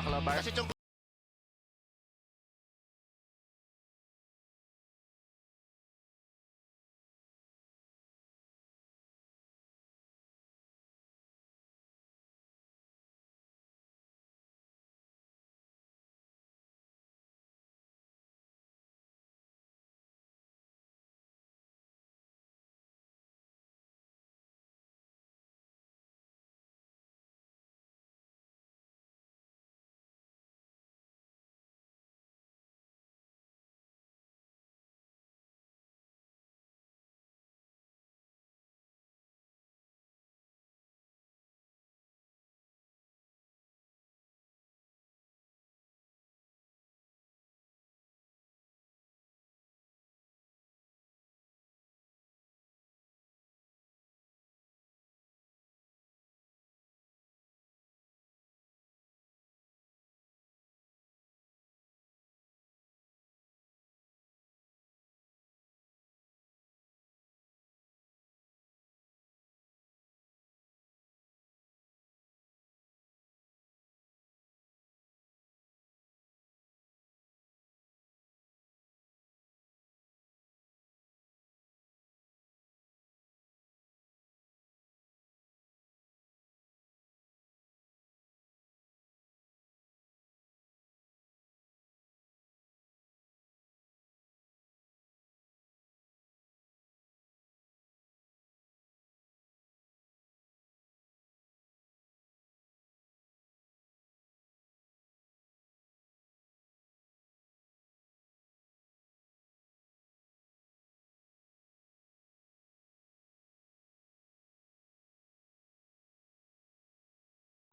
Buckle bar. Kasi yung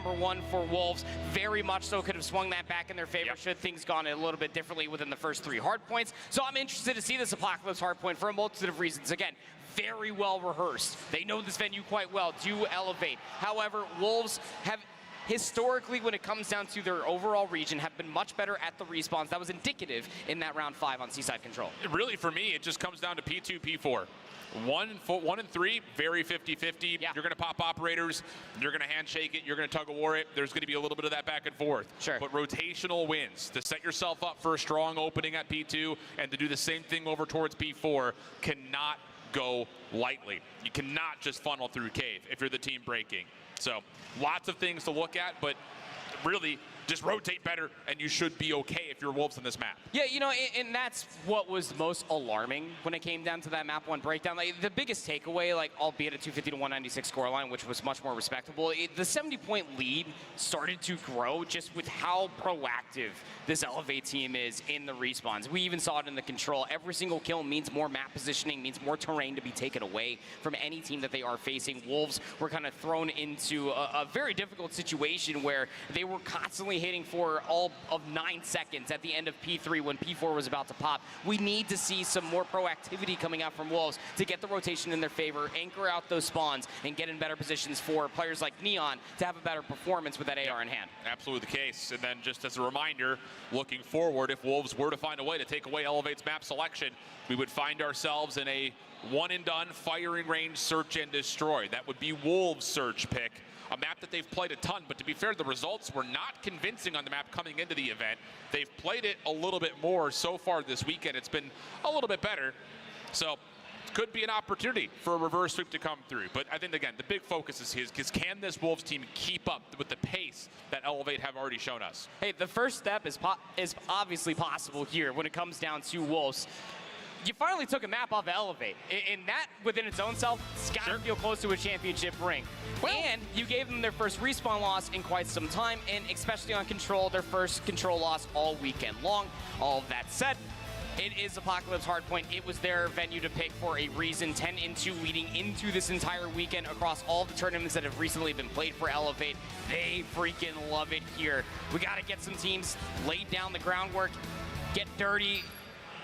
#1 for Wolves. Very much so could have swung that back in their favor should things gone a little bit differently within the first 3 hardpoints. So I'm interested to see this Apocalypse hardpoint for a multitude of reasons. Again, very well rehearsed. They know this venue quite well. Do Elevate. However, Wolves have historically, when it comes down to their overall region, have been much better at the respawns. That was indicative in that round 5 on Seaside Control. Really, for me, it just comes down to P2, P4. 1 and 3, very 50-50. You're going to pop operators. You're going to handshake it. You're going to tug of war it. There's going to be a little bit of that back and forth. Sure. But rotational wins to set yourself up for a strong opening at P2 and to do the same thing over towards P4 cannot go lightly. You cannot just funnel through cave if you're the team breaking. So lots of things to look at, but really just rotate better and you should be okay if you're Wolves on this map. Yeah, you know, and that's what was most alarming when it came down to that map 1 breakdown. Like, the biggest takeaway, like, albeit a 250 to 196 scoreline, which was much more respectable, the 70-point lead started to grow just with how proactive this Elevate team is in the respawns. We even saw it in the control. Every single kill means more map positioning, means more terrain to be taken away from any team that they are facing. Wolves were kind of thrown into a very difficult situation where they were constantly hitting for all of 9 seconds at the end of P3 when P4 was about to pop. We need to see some more proactivity coming out from Wolves to get the rotation in their favor, anchor out those spawns, and get in better positions for players like Neon to have a better performance with that AR in hand. Absolutely the case. And then just as a reminder, looking forward, if Wolves were to find a way to take away Elevate's map selection, we would find ourselves in a one-and-done firing range search and destroy. That would be Wolves' search pick. A map that they've played a ton, but to be fair, the results were not convincing on the map coming into the event. They've played it a little bit more so far this weekend. It's been a little bit better. So could be an opportunity for a reverse sweep to come through. But I think, again, the big focus is his, because can this Wolves team keep up with the pace that Elevate have already shown us? Hey, the first step is obviously possible here when it comes down to Wolves. You finally took a map off of Elevate, and that within its own self, it's got to feel close to a championship ring. And you gave them their first respawn loss in quite some time, and especially on Control, their first Control loss all weekend long. All of that said, it is Apocalypse Hardpoint. It was their venue to pick for a reason. 10-2 leading into this entire weekend across all the tournaments that have recently been played for Elevate. They freaking love it here. We got to get some teams laid down the groundwork, get dirty,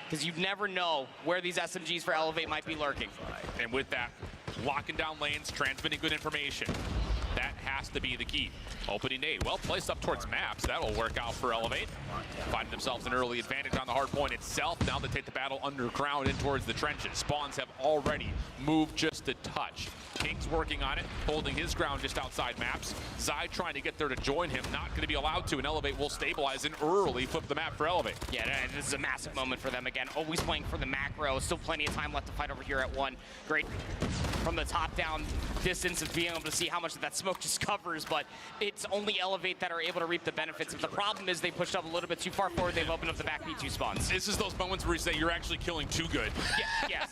because you never know where these SMGs for Elevate might be lurking. And with that, locking down lanes, transmitting good information. That has to be the key. Opening nade, well placed up towards maps. That'll work out for Elevate. Finding themselves an early advantage on the hard point itself. Now they take the battle underground in towards the trenches. Spawns have already moved just a touch. King's working on it, holding his ground just outside maps. Zai trying to get there to join him, not going to be allowed to, and Elevate will stabilize and early flip the map for Elevate. Yeah, this is a massive moment for them again. Always playing for the macro. Still plenty of time left to fight over here at 1. Great from the top down distance of being able to see how much of that smoke just covers, but it's only Elevate that are able to reap the benefits. If the problem is they pushed up a little bit too far forward, they've opened up the back B2 spawns. This is those moments where you say you're actually killing too good. Yeah.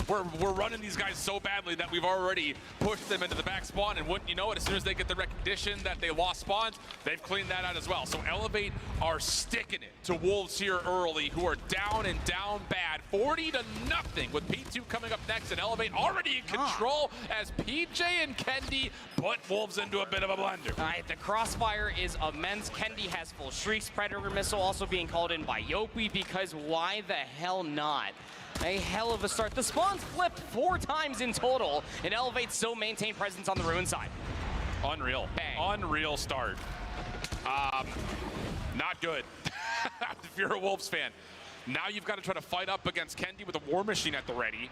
We're running these guys so badly that we've already pushed them into the back spawn, and wouldn't you know it, as soon as they get the recognition that they lost spawns, they've cleaned that out as well. So Elevate are sticking it to Wolves here early, who are down and down bad, 40-0, with P2 coming up next, and Elevate already in control as PJ and Kendi put Wolves into a bit of a blender. All right, the crossfire is immense. Kendi has full streaks. Predator missile also being called in by Yopi, because why the hell not? A hell of a start. The spawns flipped 4 times in total, and Elevate still maintain presence on the ruin side. Unreal. Bang. Unreal start. Not good. If you're a Wolves fan. Now you've got to try to fight up against Kendi with a War Machine at the ready.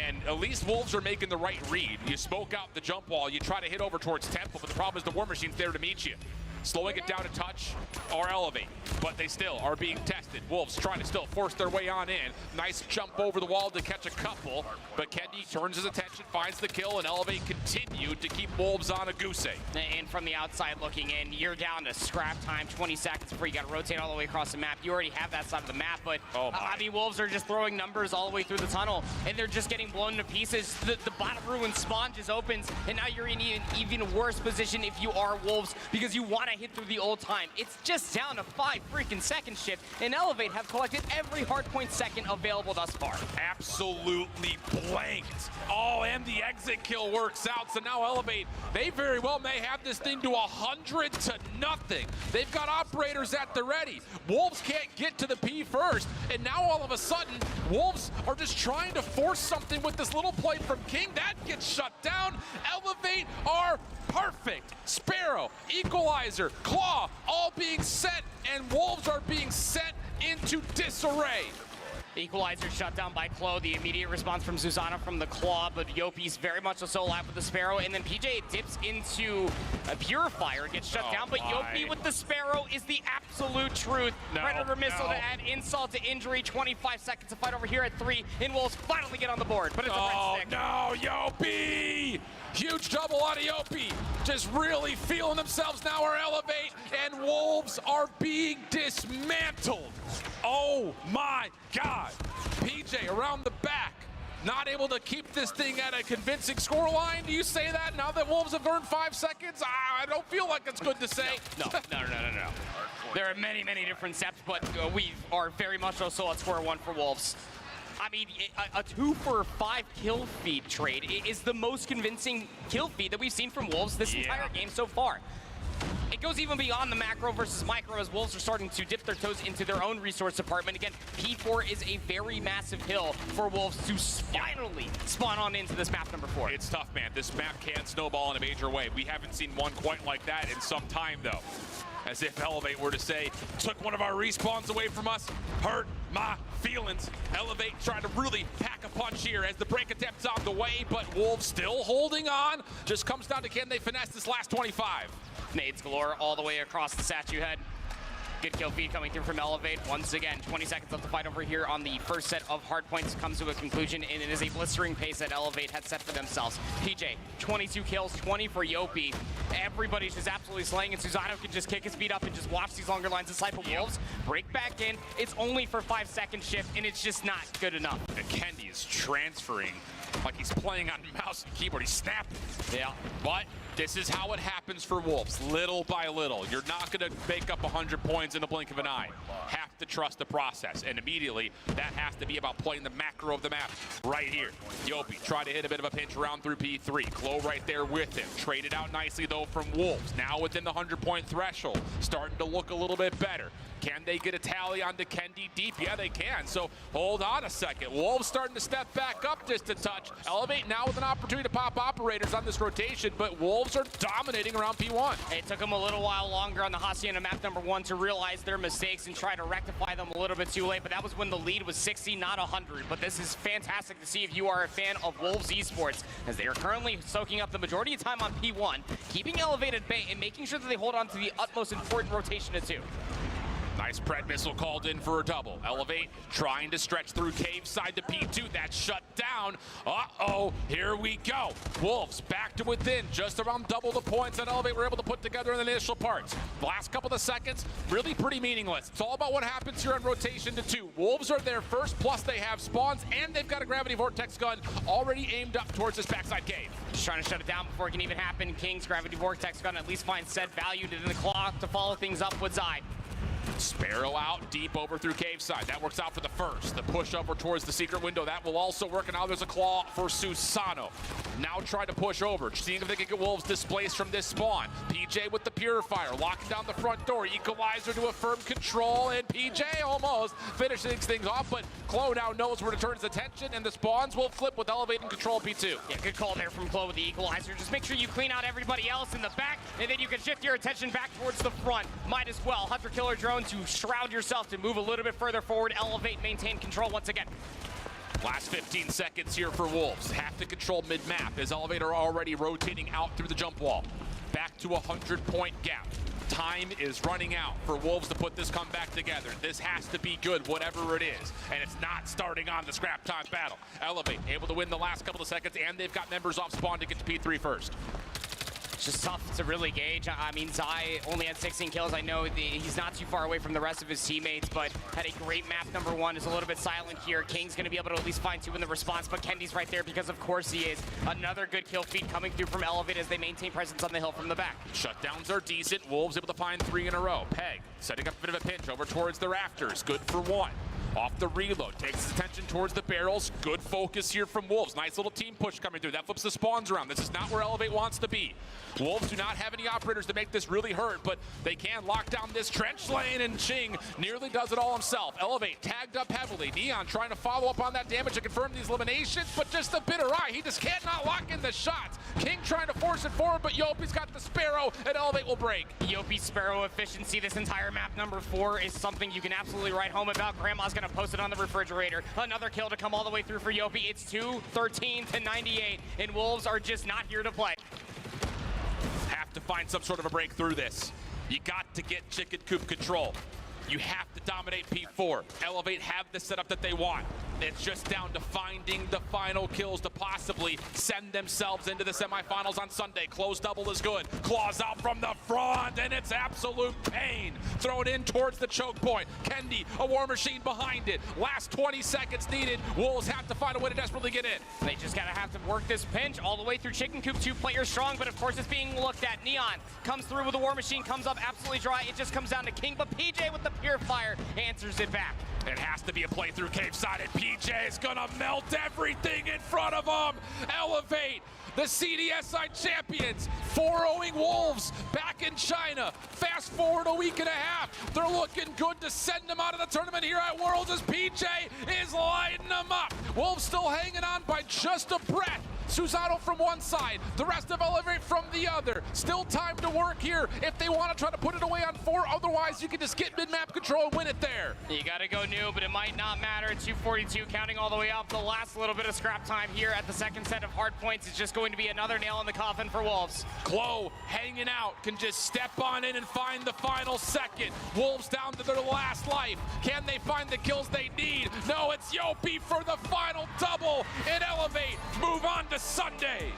And at least Wolves are making the right read. You smoke out the jump wall, you try to hit over towards Temple, but the problem is the War Machine's there to meet you. Slowing it down a touch or Elevate, but they still are being tested. Wolves trying to still force their way on in. Nice jump over the wall to catch a couple, but Kendi turns his attention, finds the kill, and Elevate continue to keep Wolves on a goose egg. And from the outside looking in, you're down to scrap time, 20 seconds before you got to rotate all the way across the map. You already have that side of the map, but I mean, Wolves are just throwing numbers all the way through the tunnel, and they're just getting blown to pieces. The bottom ruin spawn just opens, and now you're in an even worse position if you are Wolves, because you want to hit through the old time. It's just down to 5 freaking seconds shift, and Elevate have collected every hardpoint second available thus far. Absolutely blanked. Oh, and the exit kill works out, so now Elevate, they very well may have this thing to 100-0. They've got operators at the ready. Wolves can't get to the P first, and now all of a sudden, Wolves are just trying to force something with this little play from King. That gets shut down. Elevate are perfect. Sparrow, Equalizer, Claw, all being set, and Wolves are being set into disarray. Equalizer shut down by Claw. The immediate response from Zuzana from the Claw, but Yopi's very much so alive with the Sparrow, and then PJ dips into a Purifier, gets shut down, but Yopi with the Sparrow is the absolute truth. Predator missile to add insult to injury. 25 seconds to fight over here at 3, and Wolves finally get on the board, but it's a red stick. No, Yopi! Huge double out of Yopi. Just really feeling themselves now are Elevate, and Wolves are being dismantled. Oh my God. PJ around the back, not able to keep this thing at a convincing scoreline. Do you say that now that Wolves have earned 5 seconds? I don't feel like it's good to say. No. There are many different steps, but we are very much so at square one for Wolves. I mean, a 2-for-5 kill feed trade is the most convincing kill feed that we've seen from Wolves this entire game so far. It goes even beyond the macro versus micro, as Wolves are starting to dip their toes into their own resource department. Again, P4 is a very massive hill for Wolves to finally spawn on into this map number 4. It's tough, man. This map can snowball in a major way. We haven't seen one quite like that in some time, though. As if Elevate were to say, took one of our respawns away from us, hurt my feelings. Elevate trying to really pack a punch here as the break attempt's on the way, but Wolves still holding on. Just comes down to can they finesse this last 25. Nades galore all the way across the statue head. Good kill feed coming through from Elevate. Once again, 20 seconds left to fight over here on the first set of hardpoints comes to a conclusion, and it is a blistering pace that Elevate had set for themselves. PJ, 22 kills, 20 for Yopi. Everybody's just absolutely slaying, and Susano can just kick his feet up and just watch these longer lines of sight. But Wolves break back in. It's only for 5-second shift, and it's just not good enough. And Kendi is transferring like he's playing on mouse and keyboard. He's snapping. Yeah. But this is how it happens for Wolves, little by little. You're not going to make up 100 points in the blink of an eye. Have to trust the process, and immediately that has to be about playing the macro of the map right here. Yopi try to hit a bit of a pinch around through P3. Chloe right there with him. Traded out nicely, though, from Wolves. Now within the 100-point threshold, starting to look a little bit better. Can they get a tally onto Kendi deep? Yeah, they can. So hold on a second. Wolves starting to step back up just a touch. Elevate now with an opportunity to pop operators on this rotation, but Wolves Wolves are dominating around P1. It took them a little while longer on the Hacienda map number 1 to realize their mistakes and try to rectify them a little bit too late, but that was when the lead was 60, not 100. But this is fantastic to see if you are a fan of Wolves Esports, as they are currently soaking up the majority of time on P1, keeping Elevate at bay and making sure that they hold on to the utmost important rotation of 2. Nice Pred missile called in for a double. Elevate trying to stretch through cave side to P2. That's shut down. Uh-oh, here we go. Wolves back to within, just around double the points that Elevate were able to put together in the initial parts. The last couple of seconds, really pretty meaningless. It's all about what happens here on rotation to 2. Wolves are there first, plus they have spawns, and they've got a gravity vortex gun already aimed up towards this backside cave. Just trying to shut it down before it can even happen. King's gravity vortex gun at least finds said value in the clock to follow things up with Zai. Sparrow out deep over through cave side. That works out for the first. The push over towards the secret window. That will also work. And now there's a claw for Susano. Now try to push over. Seeing if they can get Wolves displaced from this spawn. PJ with the purifier. Locking down the front door. Equalizer to a firm control. And PJ almost finishing things off. But Clo now knows where to turn his attention. And the spawns will flip with Elevate and control P2. Yeah, good call there from Clo with the equalizer. Just make sure you clean out everybody else in the back. And then you can shift your attention back towards the front. Might as well. Hunter Killer Drone to shroud yourself to move a little bit further forward, elevate, maintain control once again. Last 15 seconds here for Wolves. Have to control mid-map as Elevator already rotating out through the jump wall. Back to a 100-point gap. Time is running out for Wolves to put this comeback together. This has to be good, whatever it is. And it's not starting on the scrap time battle. Elevate able to win the last couple of seconds, and they've got members off spawn to get to P3 first. It's just tough to really gauge. I mean, Zai only had 16 kills. I know he's not too far away from the rest of his teammates, but had a great map number 1. Is a little bit silent here. King's going to be able to at least find 2 in the response, but Kendi's right there because of course he is. Another good kill feed coming through from Elevate as they maintain presence on the hill from the back. Shutdowns are decent. Wolves able to find 3 in a row. Peg setting up a bit of a pinch over towards the rafters. Good for 1. Off the reload, takes his attention towards the barrels. Good focus here from Wolves. Nice little team push coming through. That flips the spawns around. This is not where Elevate wants to be. Wolves do not have any operators to make this really hurt, but they can lock down this trench lane, and Ching nearly does it all himself. Elevate tagged up heavily. Neon trying to follow up on that damage to confirm these eliminations, but just a bitter eye. He just cannot lock in the shots. King trying to force it forward, but Yopi's got the Sparrow, and Elevate will break. Yopi's Sparrow efficiency this entire map number 4 is something you can absolutely write home about. Grandma's gonna post it on the refrigerator. Another kill to come all the way through for Yopi. It's 2-13 to 98, and Wolves are just not here to play. Have to find some sort of a break through this. You got to get chicken coop control. You have to dominate P4. Elevate have the setup that they want. It's just down to finding the final kills to possibly send themselves into the semifinals on Sunday. Close double is good. Claws out from the front, and it's absolute pain. Thrown in towards the choke point. Kendi, a war machine behind it. Last 20 seconds needed. Wolves have to find a way to desperately get in. They just gotta have to work this pinch all the way through Chicken Coop. 2 players strong, but of course it's being looked at. Neon comes through with a war machine, comes up absolutely dry. It just comes down to King, but PJ with the purifier answers it back. It has to be a play through cave side, and PJ is gonna melt everything in front of him. Elevate, the CDSI champions, 4-0ing Wolves back in China. Fast forward a week and a half. They're looking good to send them out of the tournament here at Worlds as PJ is lighting them up. Wolves still hanging on by just a breath. Susano from one side, the rest of Elevate from the other. Still time to work here if they want to try to put it away on 4. Otherwise, you can just get mid-map control and win it there. You got to go new, but it might not matter. 2:42 counting all the way up. The last little bit of scrap time here at the second set of hard points is just going to be another nail in the coffin for Wolves. Clo hanging out, can just step on in and find the final second. Wolves down to their last life. Can they find the kills they need? No, it's Yopi for the final double. And Elevate move on to Sunday.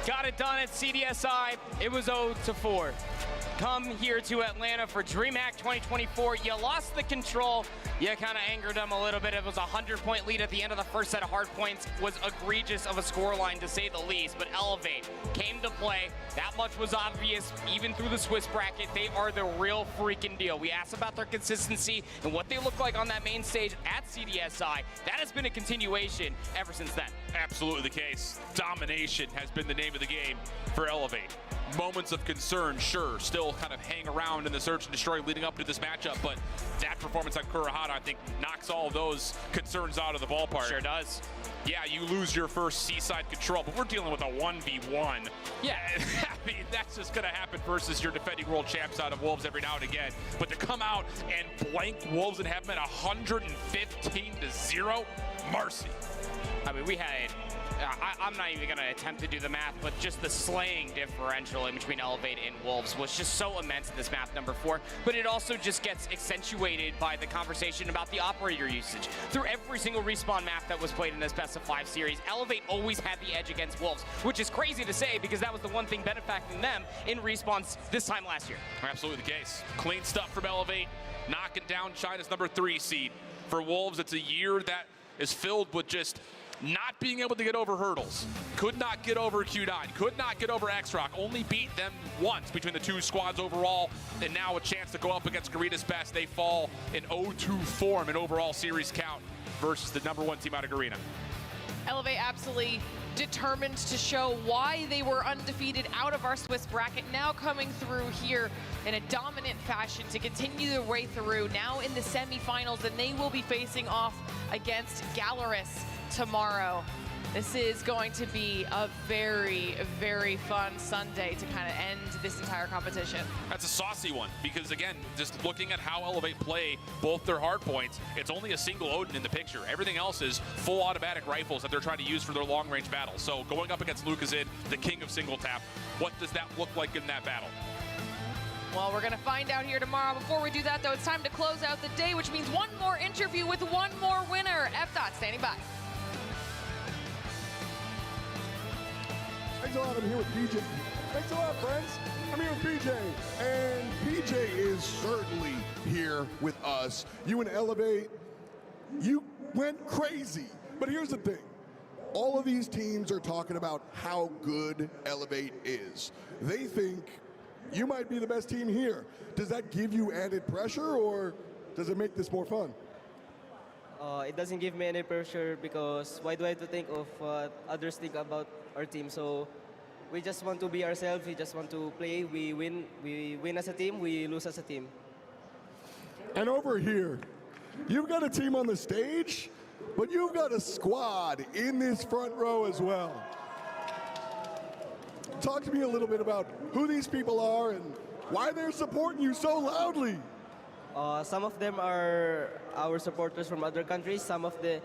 Got it done at CDSI. It was 0-4. Come here to Atlanta for DreamHack 2024. You lost the control. You kind of angered them a little bit. It was a 100-point lead at the end of the first set of hard points. Was egregious of a scoreline, to say the least. But Elevate came to play. That much was obvious, even through the Swiss bracket. They are the real freaking deal. We asked about their consistency and what they look like on that main stage at CDSI. That has been a continuation ever since then. Absolutely the case. Domination has been the name of the game for Elevate. moments of concern, sure, still kind of hang around in the search and destroy leading up to this matchup, but that performance on Kummeruttu, I think, knocks all of those concerns out of the ballpark. Sure does. Yeah, you lose your first seaside control, but we're dealing with a 1v1. Yeah, I mean, that's just going to happen versus your defending world champs out of Wolves every now and again. But to come out and blank Wolves and have them at 115-0, mercy. I mean, we had, I'm not even going to attempt to do the math, but just the slaying differential in between Elevate and Wolves was just so immense in this map number 4. But it also just gets accentuated by the conversation about the operator usage. Through every single Respawn map that was played in this Best of 5 series, Elevate always had the edge against Wolves, which is crazy to say because that was the one thing benefiting them in Respawns this time last year. Absolutely the case. Clean stuff from Elevate, knocking down China's number 3 seed. For Wolves, it's a year that is filled with just not being able to get over hurdles. Could not get over Q9, could not get over X-Rock, only beat them once between the 2 squads overall, and now a chance to go up against Garena's best. They fall in 0-2 form in overall series count versus the number 1 team out of Garena. Elevate absolutely determined to show why they were undefeated out of our Swiss bracket, now coming through here in a dominant fashion to continue their way through, now in the semifinals, and they will be facing off against Galaris tomorrow. This is going to be a very, very fun Sunday to kind of end this entire competition. That's a saucy one because, again, just looking at how Elevate play both their hard points, it's only a single Odin in the picture. Everything else is full automatic rifles that they're trying to use for their long-range battles. So going up against Lucazid, the king of single tap, what does that look like in that battle? Well, we're going to find out here tomorrow. Before we do that, though, it's time to close out the day, which means one more interview with one more winner. F-Dot standing by. Thanks a lot, I'm here with PJ. Thanks a lot, friends. I'm here with PJ. And PJ is certainly here with us. You and Elevate, you went crazy. But here's the thing. All of these teams are talking about how good Elevate is. They think you might be the best team here. Does that give you added pressure, or does it make this more fun? It doesn't give me any pressure because why do I have to think of what others think about our team? So we just want to be ourselves. We just want to play. We win as a team. We lose as a team. And over here, you've got a team on the stage, but you've got a squad in this front row as well. Talk to me a little bit about who these people are and why they're supporting you so loudly. Some of them are our supporters from other countries. Some of the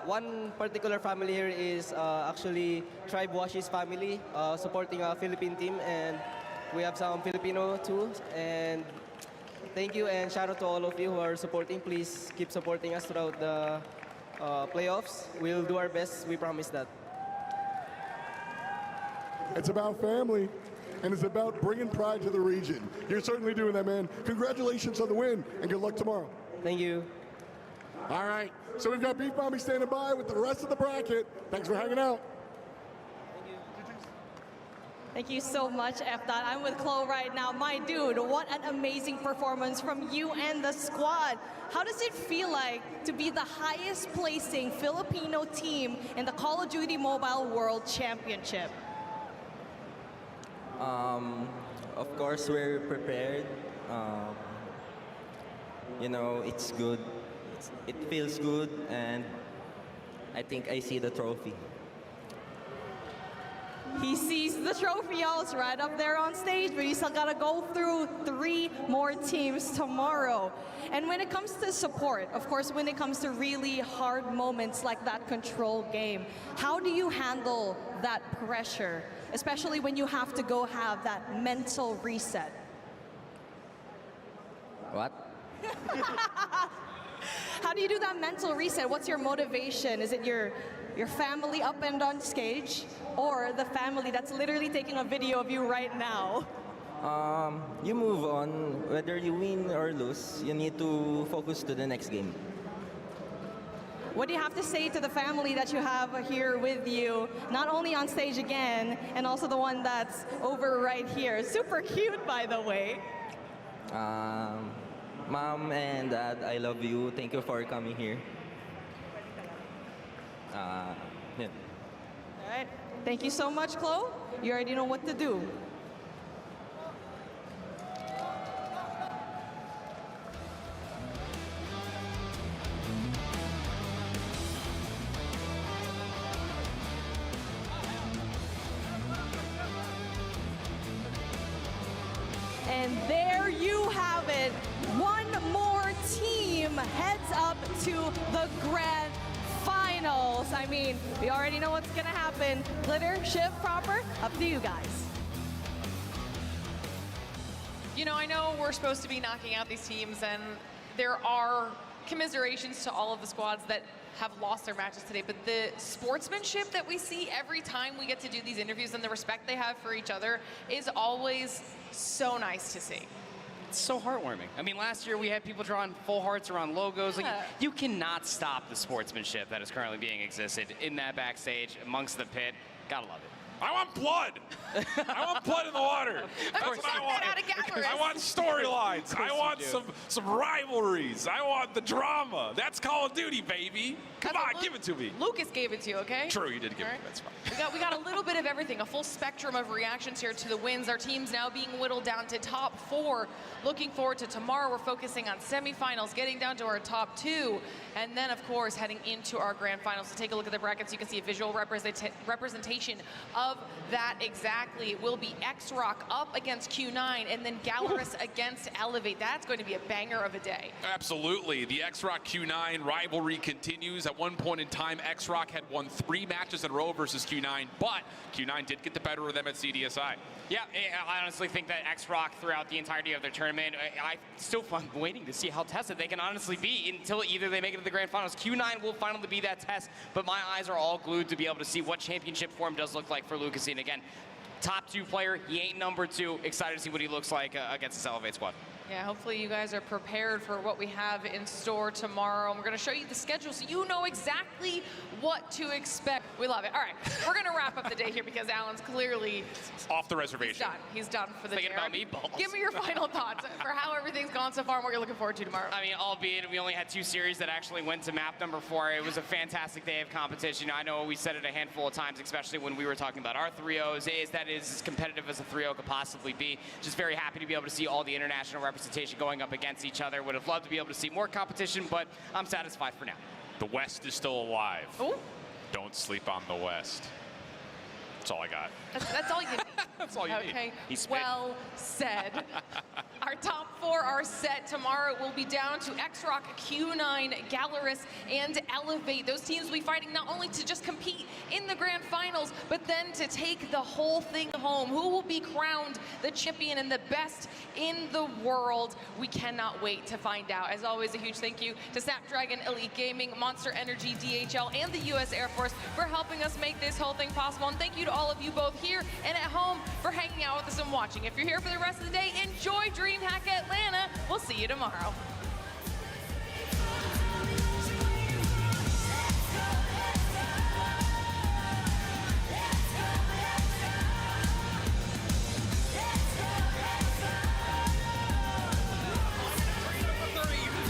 one particular family here is actually Tribe Washi's family, supporting a Philippine team, and we have some Filipino too. And thank you and shout out to all of you who are supporting. Please keep supporting us throughout the playoffs. We'll do our best. We promise that. It's about family, and it's about bringing pride to the region. You're certainly doing that, man. Congratulations on the win, and good luck tomorrow. Thank you. All right, so we've got Beef Mommy standing by with the rest of the bracket. Thanks for hanging out. Thank you so much, F-Dot. I'm with Chloe right now. My dude, what an amazing performance from you and the squad. How does it feel like to be the highest placing Filipino team in the Call of Duty Mobile World Championship? Of course, we're prepared. You know, it's good. It feels good, and I think I see the trophy. He sees the trophy also right up there on stage, but you still gotta go through 3 more teams tomorrow. And when it comes to support, of course, when it comes to really hard moments like that control game, how do you handle that pressure, especially when you have to go have that mental reset? What? How do you do that mental reset? What's your motivation? Is it your family up and on stage, or the family that's literally taking a video of you right now? You move on. Whether you win or lose, you need to focus to the next game. What do you have to say to the family that you have here with you, not only on stage again, and also the one that's over right here? Super cute, by the way. Mom and Dad, I love you. Thank you for coming here. Yeah. All right. Thank you so much, Chloe. You already know what to do. And there you have it. One more team heads up to the grand finals. I mean, we already know what's gonna happen. Glitter, Shiv, Proper, up to you guys. You know, I know we're supposed to be knocking out these teams, and there are commiserations to all of the squads that have lost their matches today, but the sportsmanship that we see every time we get to do these interviews and the respect they have for each other is always so nice to see. It's so heartwarming. I mean, last year we had people drawing full hearts around logos. Like, you cannot stop the sportsmanship that is currently being existed in that backstage amongst the pit. Gotta love it. I want blood. I want blood in the water. That's what I want. I want storylines. I want some rivalries. I want the drama. That's Call of Duty, baby. Come on, give it to me. Lucas gave it to you, okay? True, you did give it to me. That's fine. We got a little bit of everything, a full spectrum of reactions here to the wins. Our team's now being whittled down to top 4. Looking forward to tomorrow. We're focusing on semifinals, getting down to our top 2, and then, of course, heading into our grand finals. So take a look at the brackets. You can see a visual representation of that exactly. It will be X-Rock up against Q9, and then Gallerus against Elevate. That's going to be a banger of a day. Absolutely. The X-Rock Q9 rivalry continues. At one point in time, X-Rock had won 3 matches in a row versus Q9, but Q9 did get the better of them at CDSI. Yeah, I honestly think that X-Rock throughout the entirety of their tournament, I still am waiting to see how tested they can honestly be until either they make it to the grand finals. Q9 will finally be that test, but my eyes are all glued to be able to see what championship form does look like for Lucas. And again, top 2 player, he ain't number 2. Excited to see what he looks like against this Elevate squad. Yeah, hopefully you guys are prepared for what we have in store tomorrow. And we're going to show you the schedule so you know exactly what to expect. We love it. All right, we're going to wrap up the day here because Alan's clearly off the reservation. He's done for the day. Thinking about meatballs. Give me your final thoughts for how everything's gone so far and what you're looking forward to tomorrow. I mean, albeit we only had 2 series that actually went to map number 4. It was a fantastic day of competition. I know we said it a handful of times, especially when we were talking about our 3-0s, is that is as competitive as a 3-0 could possibly be. Just very happy to be able to see all the international representation going up against each other. Would have loved to be able to see more competition, but I'm satisfied for now. The West is still alive. Ooh. Don't sleep on the West. That's all I got. That's all you need. That's all you need. Okay, He's well said. Our top 4 are set. Tomorrow it will be down to X-Rock, Q9, Gallerus, and Elevate. Those teams will be fighting not only to just compete in the grand finals, but then to take the whole thing home. Who will be crowned the champion and the best in the world? We cannot wait to find out. As always, a huge thank you to Snapdragon Elite Gaming, Monster Energy, DHL, and the U.S. Air Force for helping us make this whole thing possible. And thank you to all of you both here and at home for hanging out with us and watching. If you're here for the rest of the day, enjoy DreamHack Atlanta. We'll see you tomorrow.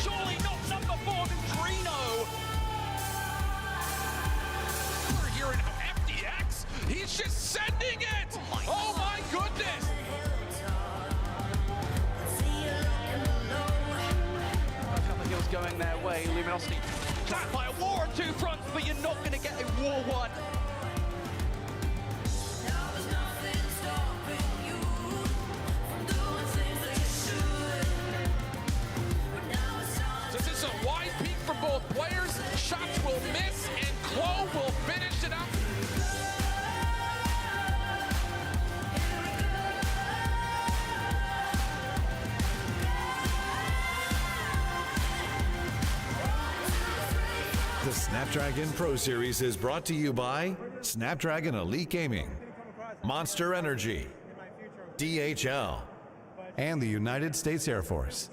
Surely not number 4 Neutrino. We're here in FDX. He's just sending it. Oh my goodness. Going their way, Luminosity trapped by a war on 2 fronts, but you're not going to get a war 1. So this is a wide peak for both players. Shots will miss, and Chloe will finish it up. The Snapdragon Pro Series is brought to you by Snapdragon Elite Gaming, Monster Energy, DHL, and the United States Air Force.